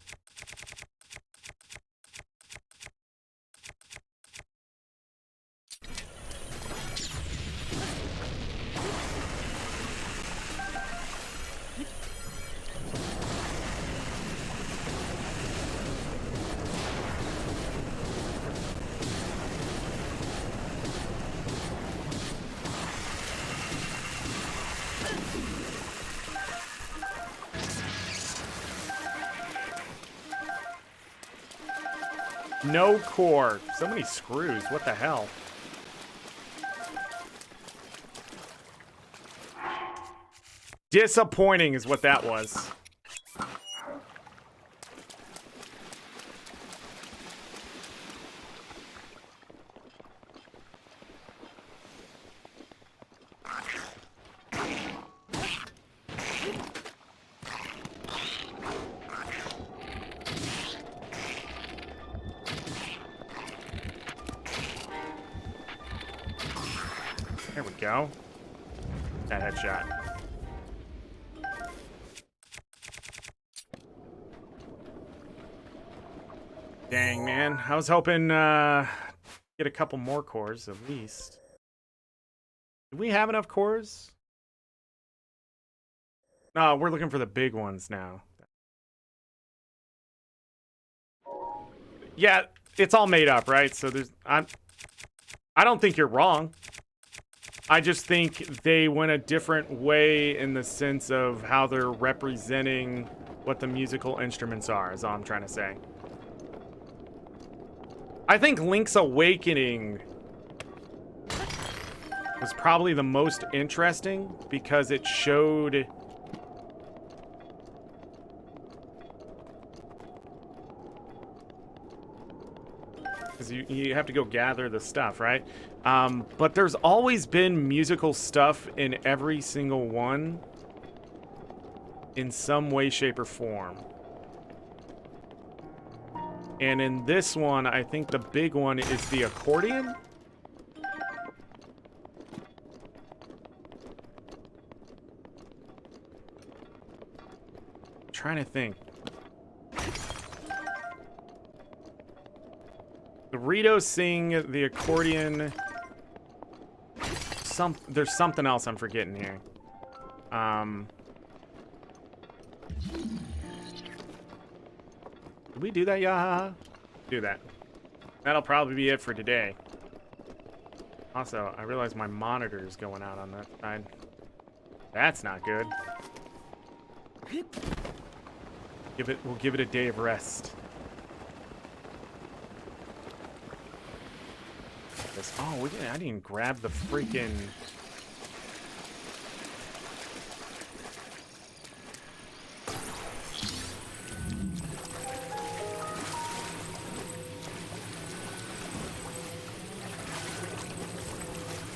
No core. So many screws. What the hell? Disappointing is what that was. There we go. That headshot. Dang, man. I was hoping get a couple more cores at least. Do we have enough cores? No, we're looking for the big ones now. Yeah, it's all made up, right? So there's I don't think you're wrong. I just think they went a different way in the sense of how they're representing what the musical instruments are, is all I'm trying to say. I think Link's Awakening was probably the most interesting because it showed because you have to go gather the stuff, right? But there's always been musical stuff in every single one in some way, shape, or form. And in this one, I think the big one is the accordion. I'm trying to think. The Ritos sing, the accordion. There's something else I'm forgetting here. Did we do that, Yahaha? Do that. That'll probably be it for today. Also, I realize my monitor is going out on that side. That's not good. We'll give it a day of rest. Oh, I didn't even grab the freaking...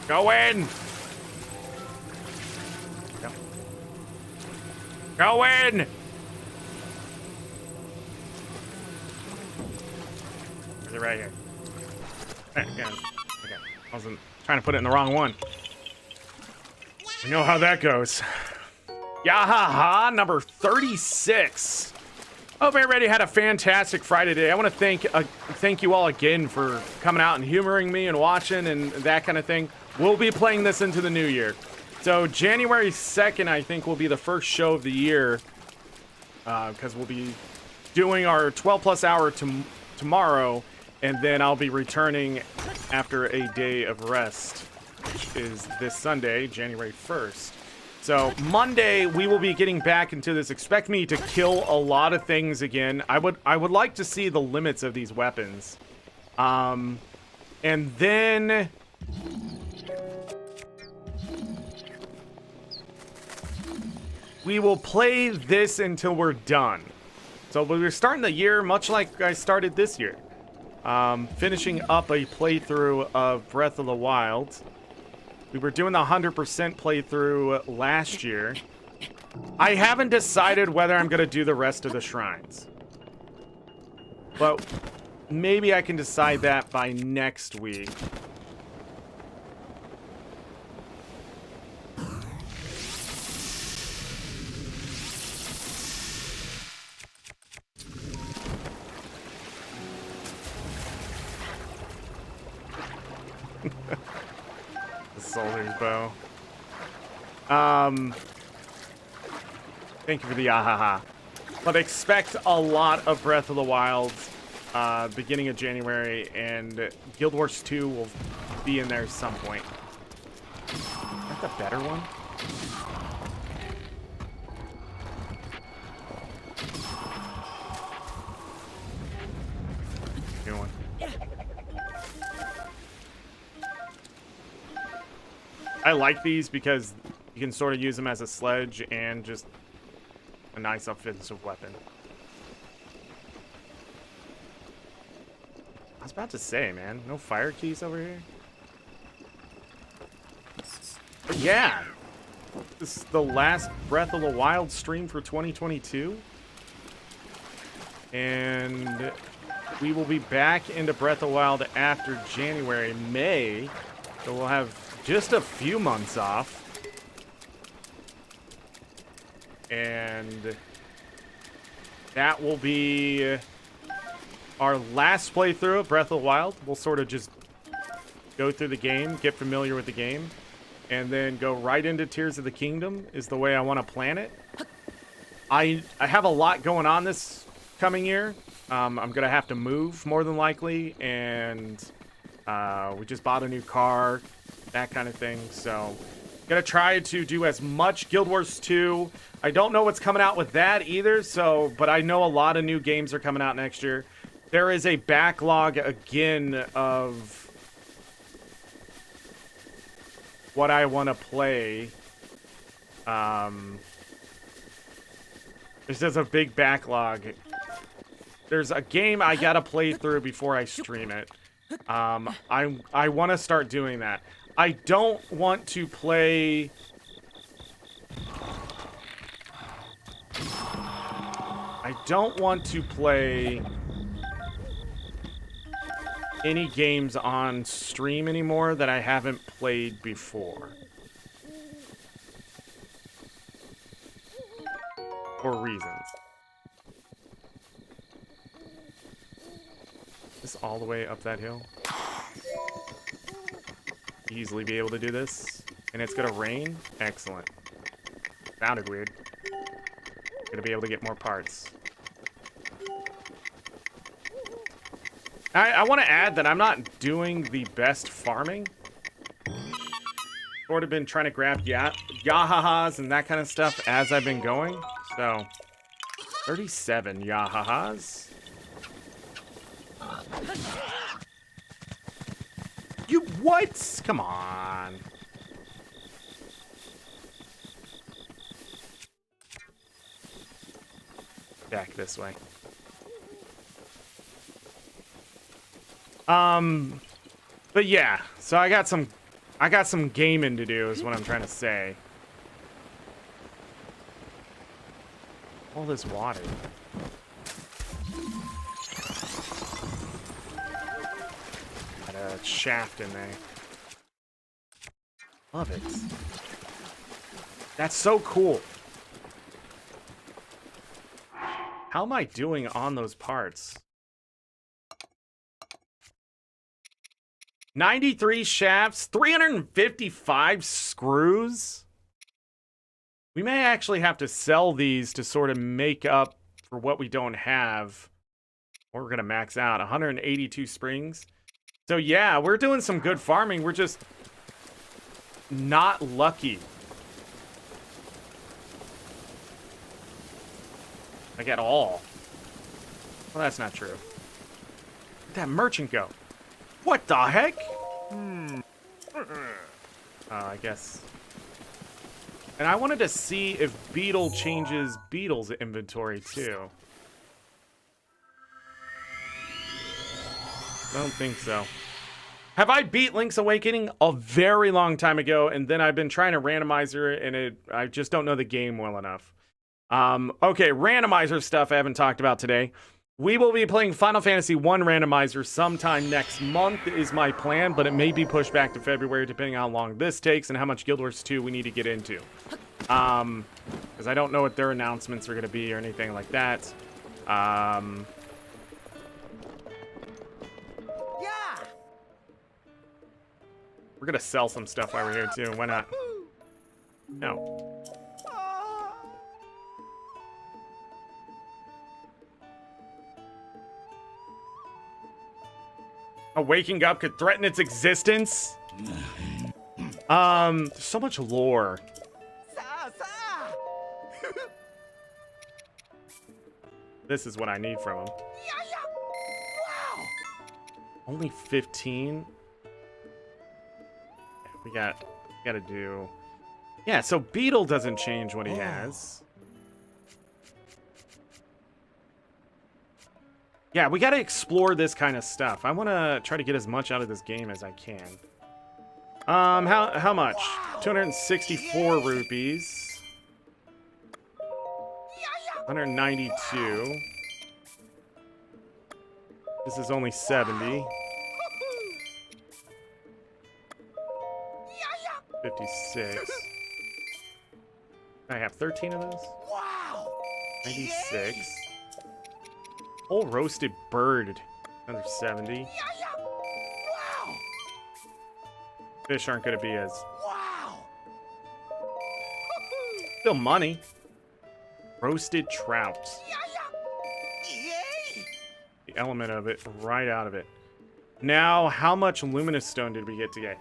Go in! Yep. Go in! Is it right here? There, yeah. Okay. I wasn't trying to put it in the wrong one. You know how that goes. Yahaha, number 36. Hope everybody had a fantastic Friday today. I want to thank you all again for coming out and humoring me and watching and that kind of thing. We'll be playing this into the new year. So January 2nd, I think, will be the first show of the year because we'll be doing our 12-plus hour tomorrow, and then I'll be returning after a day of rest, which is this Sunday, January 1st. So Monday, we will be getting back into this. Expect me to kill a lot of things again. I would like to see the limits of these weapons. And then... we will play this until we're done. So we're starting the year much like I started this year. Finishing up a playthrough of Breath of the Wild. We were doing the 100% playthrough last year. I haven't decided whether I'm going to do the rest of the shrines. But maybe I can decide that by next week. The soldier's bow. Thank you for the ahaha. But expect a lot of Breath of the Wild beginning of January, and Guild Wars 2 will be in there at some point. Is that the better one? Good one. I like these because you can sort of use them as a sledge and just a nice offensive weapon. I was about to say, man, no fire keys over here. But yeah, this is the last Breath of the Wild stream for 2022. And we will be back into Breath of the Wild after January, May. So we'll have just a few months off. And that will be our last playthrough of Breath of the Wild. We'll sort of just go through the game, get familiar with the game, and then go right into Tears of the Kingdom is the way I want to plan it. I have a lot going on this coming year. I'm going to have to move more than likely, and we just bought a new car, that kind of thing. So going to try to do as much Guild Wars 2. I don't know what's coming out with that either, so but I know a lot of new games are coming out next year. There is a backlog again of what I want to play. There's just a big backlog. There's a game I gotta play through before I stream it. I want to start doing that. I don't want to play. I don't want to play any games on stream anymore that I haven't played before. For reasons. This all the way up that hill. Easily be able to do this. And it's gonna rain? Excellent. Sounded weird. Gonna be able to get more parts. I want to add that I'm not doing the best farming. Sort of been trying to grab yahahas and that kind of stuff as I've been going. So, 37 yahahas. You what? Come on. Back this way. But yeah, so I got some gaming to do is what I'm trying to say. All this water. Got a shaft in there. Love it. That's so cool. How am I doing on those parts? 93 shafts, 355 screws. We may actually have to sell these to sort of make up for what we don't have. Or we're going to max out 182 springs. So yeah, we're doing some good farming. We're just not lucky. Like at all. Well, that's not true. Where'd that merchant go? What the heck? I guess. And I wanted to see if Beetle changes Beetle's inventory too. I don't think so. Have I beat Link's Awakening a very long time ago, and then I've been trying to randomizer, and I just don't know the game well enough. Okay, randomizer stuff I haven't talked about today. We will be playing Final Fantasy 1 randomizer sometime next month is my plan, but it may be pushed back to February depending on how long this takes and how much Guild Wars 2 we need to get into. Because I don't know what their announcements are going to be or anything like that. Yeah. We're going to sell some stuff while we're here too. Why not? No. Waking up could threaten its existence. There's so much lore. This is what I need from him. Only 15. We gotta do. Yeah, so Beetle doesn't change what he has. Yeah, we gotta explore this kind of stuff. I wanna try to get as much out of this game as I can. How much? 264 rupees. 192. This is only 70. 56. I have 13 of those. 96. Whole roasted bird. Another 70. Fish aren't going to be as... Still money. Roasted trout. The element of it right out of it. Now, how much luminous stone did we get today?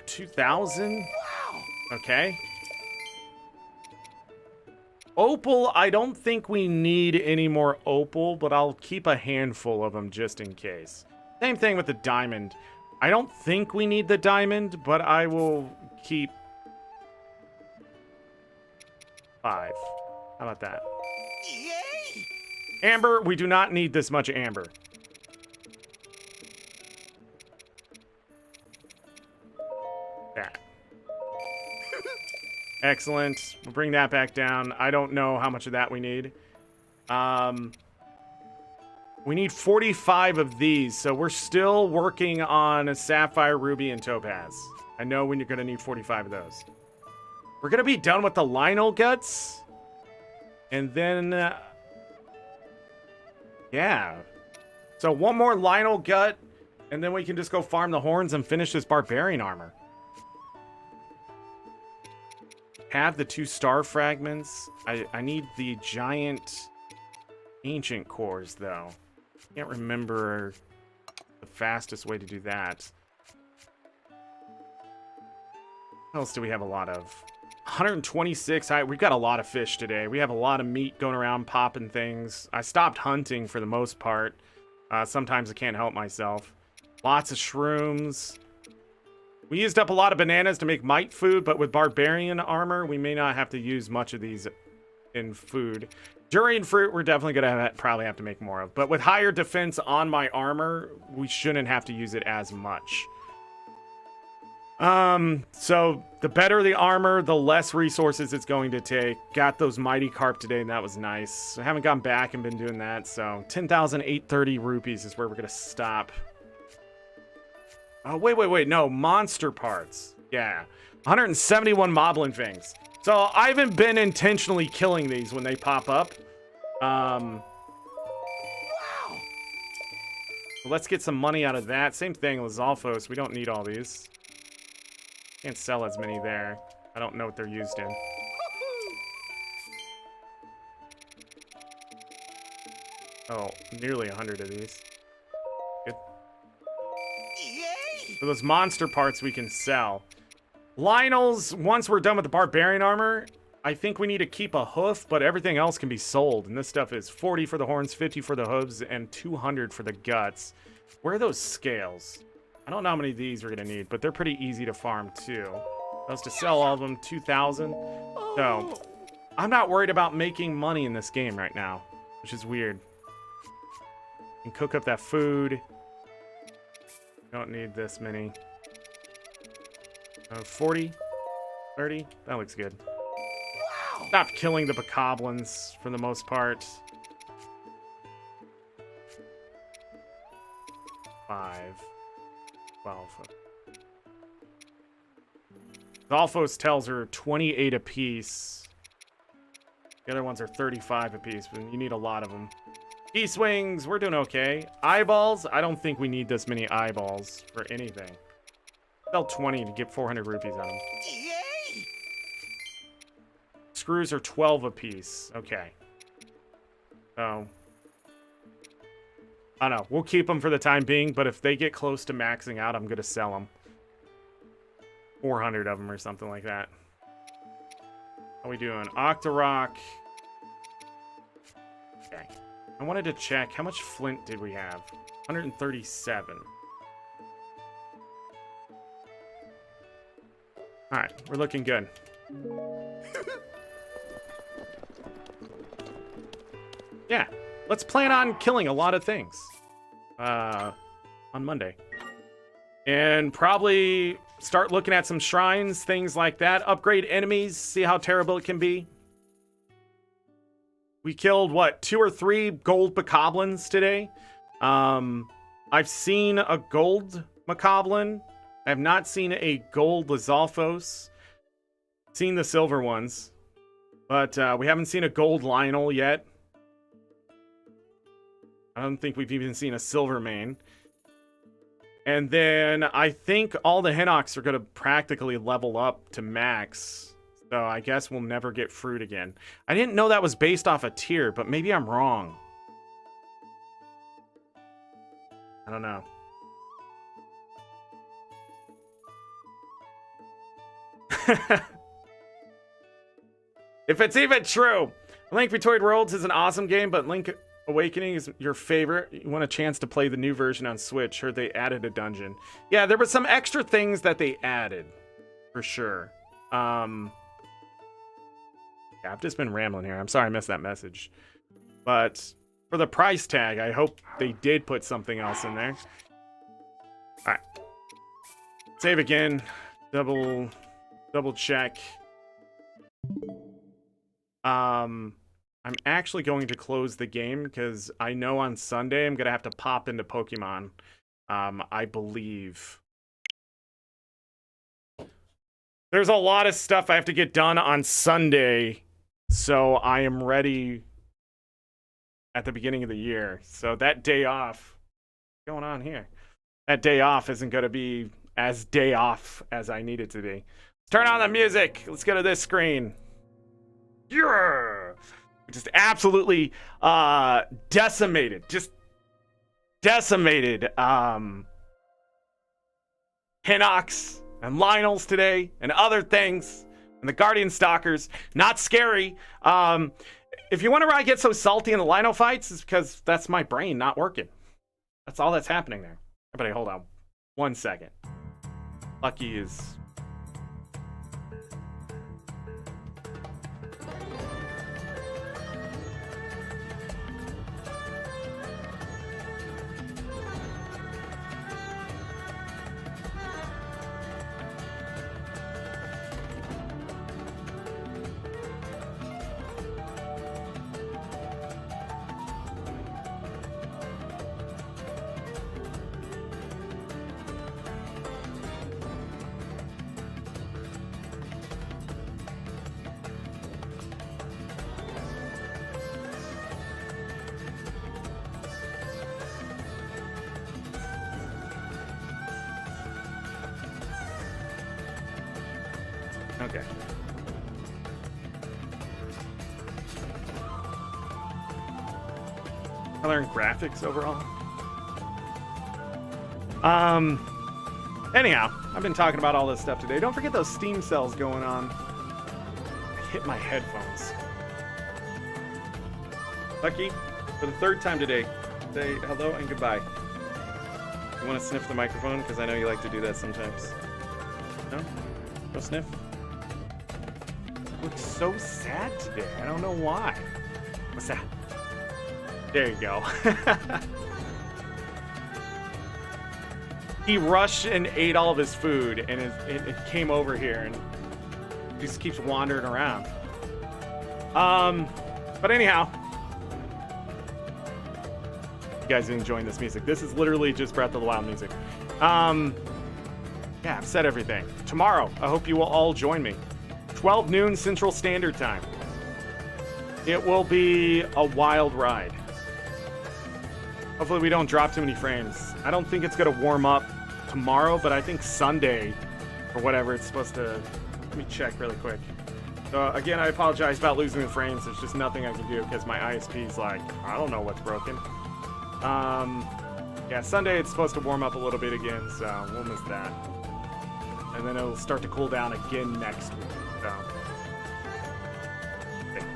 2,000? Okay. Opal, I don't think we need any more opal, but I'll keep a handful of them just in case. Same thing with the diamond. I don't think we need the diamond, but I will keep 5. How about that? Amber, we do not need this much amber. That. Excellent. We'll bring that back down. I don't know how much of that we need. We need 45 of these, so we're still working on a sapphire, ruby, and topaz. I know when you're going to need 45 of those. We're going to be done with the Lionel guts. And then... yeah. So one more Lionel gut, and then we can just go farm the horns and finish this barbarian armor. Have the 2 star fragments. I need the giant ancient cores, though. Can't remember the fastest way to do that. What else do we have a lot of? 126. We've got a lot of fish today. We have a lot of meat going around popping things. I stopped hunting for the most part. Sometimes I can't help myself. Lots of shrooms. We used up a lot of bananas to make mite food, but with barbarian armor, we may not have to use much of these in food. Durian fruit, we're definitely going to probably have to make more of. But with higher defense on my armor, we shouldn't have to use it as much. So the better the armor, the less resources it's going to take. Got those mighty carp today, and that was nice. I haven't gone back and been doing that, so 10,830 rupees is where we're going to stop. Oh, wait. No, monster parts. Yeah. 171 moblin things. So I haven't been intentionally killing these when they pop up. Let's get some money out of that. Same thing with Zalfos. We don't need all these. Can't sell as many there. I don't know what they're used in. Oh, nearly 100 of these. Good. So those monster parts we can sell. Lionel's, once we're done with the barbarian armor, I think we need to keep a hoof, but everything else can be sold. And this stuff is 40 for the horns, 50 for the hooves, and 200 for the guts. Where are those scales? I don't know how many of these we're going to need, but they're pretty easy to farm too. That was to sell all of them, 2,000. So, I'm not worried about making money in this game right now, which is weird. You can cook up that food. Don't need this many. 40, 30. That looks good. Stop killing the bokoblins for the most part. 5, 12. Zalfos tells her 28 apiece. The other ones are 35 apiece, but you need a lot of them. T-swings, we're doing okay. Eyeballs, I don't think we need this many eyeballs for anything. Sell 20 to get 400 rupees on them. Screws are 12 apiece. Okay. So, I don't know. We'll keep them for the time being, but if they get close to maxing out, I'm going to sell them. 400 of them or something like that. How we doing? AngryZorric. Okay. I wanted to check how much flint did we have? 137. All right, we're looking good. Yeah, let's plan on killing a lot of things on Monday. And probably start looking at some shrines, things like that. Upgrade enemies, see how terrible it can be. We killed, what, 2 or 3 gold bokoblins today. I've seen a gold mokoblin. I have not seen a gold Lizalfos. Seen the silver ones. But we haven't seen a gold Lionel yet. I don't think we've even seen a silver mane. And then I think all the Hinox are going to practically level up to max. So I guess we'll never get fruit again. I didn't know that was based off a tier, but maybe I'm wrong. I don't know. If it's even true. Link Between Worlds is an awesome game, but Link Awakening is your favorite. You want a chance to play the new version on Switch. Heard they added a dungeon. Yeah, there were some extra things that they added. For sure. Yeah, I've just been rambling here. I'm sorry I missed that message. But for the price tag, I hope they did put something else in there. Alright. Save again. Double check. I'm actually going to close the game because I know on Sunday I'm going to have to pop into Pokemon. I believe. There's a lot of stuff I have to get done on Sunday, so I am ready at the beginning of the year. So that day off, what's going on here? That day off isn't going to be as day off as I need it to be. Let's turn on the music. Let's go to this screen. Yeah! Just absolutely decimated. Just decimated Hinox and Lionels today and other things. And the Guardian Stalkers. Not scary. If you wonder why I get so salty in the Lino fights, it's because that's my brain not working. That's all that's happening there. Everybody hold on 1 second. Lucky is... Okay. Color and graphics overall. Anyhow, I've been talking about all this stuff today. Don't forget those Steam sales going on. I hit my headphones. Lucky, for the 3rd time today, say hello and goodbye. You want to sniff the microphone? Because I know you like to do that sometimes. No? No sniff? Looks so sad today. I don't know why. What's that? There you go. He rushed and ate all of his food, and it came over here, and just keeps wandering around. But anyhow, you guys enjoying this music? This is literally just Breath of the Wild music. Yeah, I've said everything. Tomorrow, I hope you will all join me. 12 noon Central Standard Time. It will be a wild ride. Hopefully we don't drop too many frames. I don't think it's going to warm up tomorrow, but I think Sunday, or whatever, it's supposed to... Let me check really quick. So again, I apologize about losing the frames. There's just nothing I can do because my ISP is like, I don't know what's broken. Yeah, Sunday it's supposed to warm up a little bit again, so we'll miss that. And then it'll start to cool down again next week. So. Okay.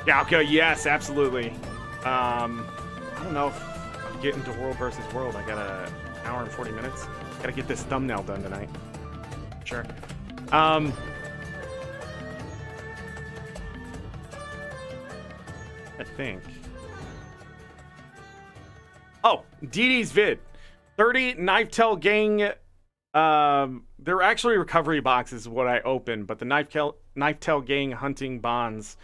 Galka, yes, absolutely. I don't know if I'm getting to World versus World. I got an hour and 40 minutes. Gotta get this thumbnail done tonight. Sure. I think. Oh, DD's vid. 30 Knife Tail Gang. They're actually recovery boxes, what I opened, but the Knife Tail Gang hunting bonds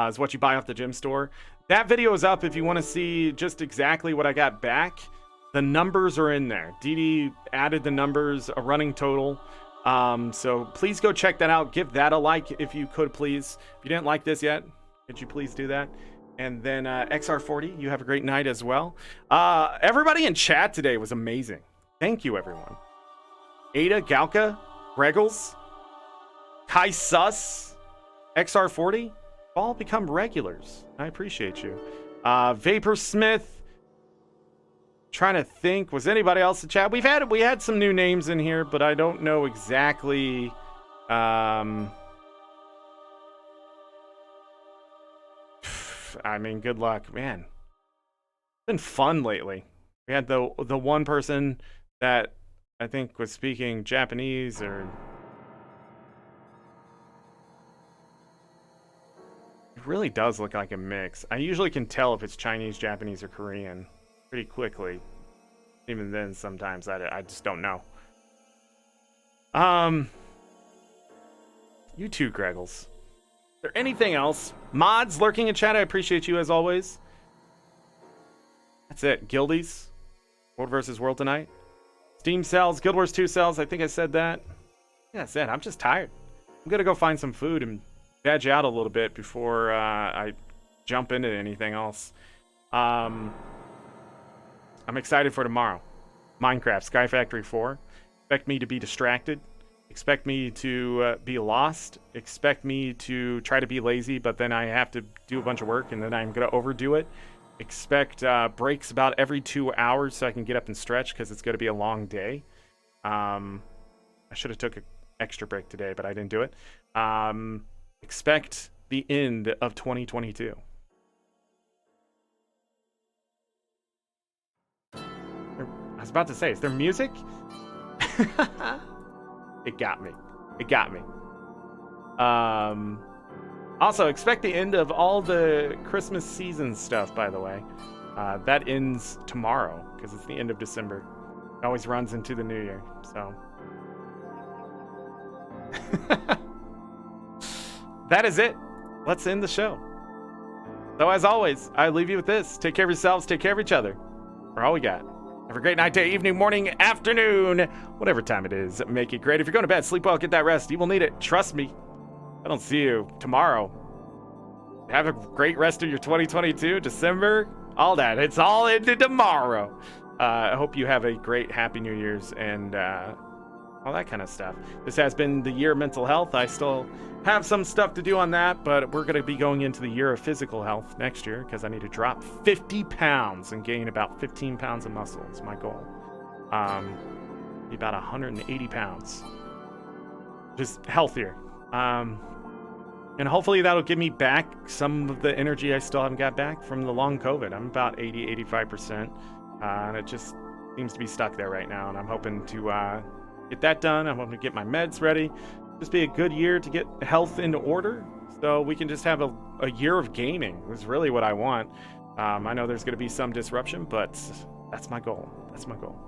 is what you buy off the gym store. That video is up if you want to see just exactly what I got back. The numbers are in there. DD added the numbers, a running total. So please go check that out. Give that a like if you could, please. If you didn't like this yet, could you please do that? And then XR40, you have a great night as well. Everybody in chat today was amazing. Thank you, everyone. Ada, Galka, Regals, Kai Sus, XR40, all become regulars. I appreciate you. Vapor Smith. Trying to think, was anybody else in chat? We had some new names in here, but I don't know exactly. I mean, good luck, man. It's been fun lately. We had the one person that I think was speaking Japanese or. It really does look like a mix. I usually can tell if it's Chinese, Japanese, or Korean pretty quickly. Even then, sometimes I just don't know. You too, Greggles. Is there anything else? Mods lurking in chat, I appreciate you as always. That's it. Guildies. World versus World tonight. Steam sells. Guild Wars 2 sells. I think I said that. Yeah, that's it. I'm just tired. I'm gonna go find some food and veg out a little bit before I jump into anything else. I'm excited for tomorrow. Minecraft, Sky Factory 4. Expect me to be distracted. Expect me to be lost. Expect me to try to be lazy, but then I have to do a bunch of work, and then I'm going to overdo it. Expect breaks about every 2 hours so I can get up and stretch, because it's going to be a long day. I should have took an extra break today, but I didn't do it. Expect the end of 2022. I was about to say, is there music? It got me. It got me. Also, expect the end of all the Christmas season stuff, by the way. That ends tomorrow, because it's the end of December. It always runs into the new year, so. That is it. Let's end the show. So, as always, I leave you with this. Take care of yourselves. Take care of each other. We're all we got. Have a great night, day, evening, morning, afternoon, whatever time it is. Make it great. If you're going to bed, sleep well, get that rest. You will need it. Trust me. I don't see you tomorrow. Have a great rest of your 2022, December, all that. It's all into tomorrow. I hope you have a great, happy New Year's and all that kind of stuff. This has been the year of mental health. I still have some stuff to do on that, but we're going to be going into the year of physical health next year because I need to drop 50 pounds and gain about 15 pounds of muscle. It's my goal. Be about 180 pounds. Just healthier. And hopefully that'll give me back some of the energy I still haven't got back from the long COVID. I'm about 85%. And it just seems to be stuck there right now. And I'm hoping to get that done. I'm hoping to get my meds ready. Just be a good year to get health into order. So we can just have a year of gaming is really what I want. I know there's going to be some disruption, but that's my goal. That's my goal.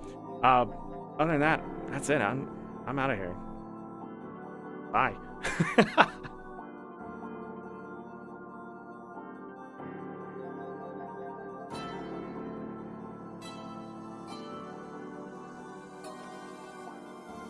Other than that, that's it. I'm out of here. Bye.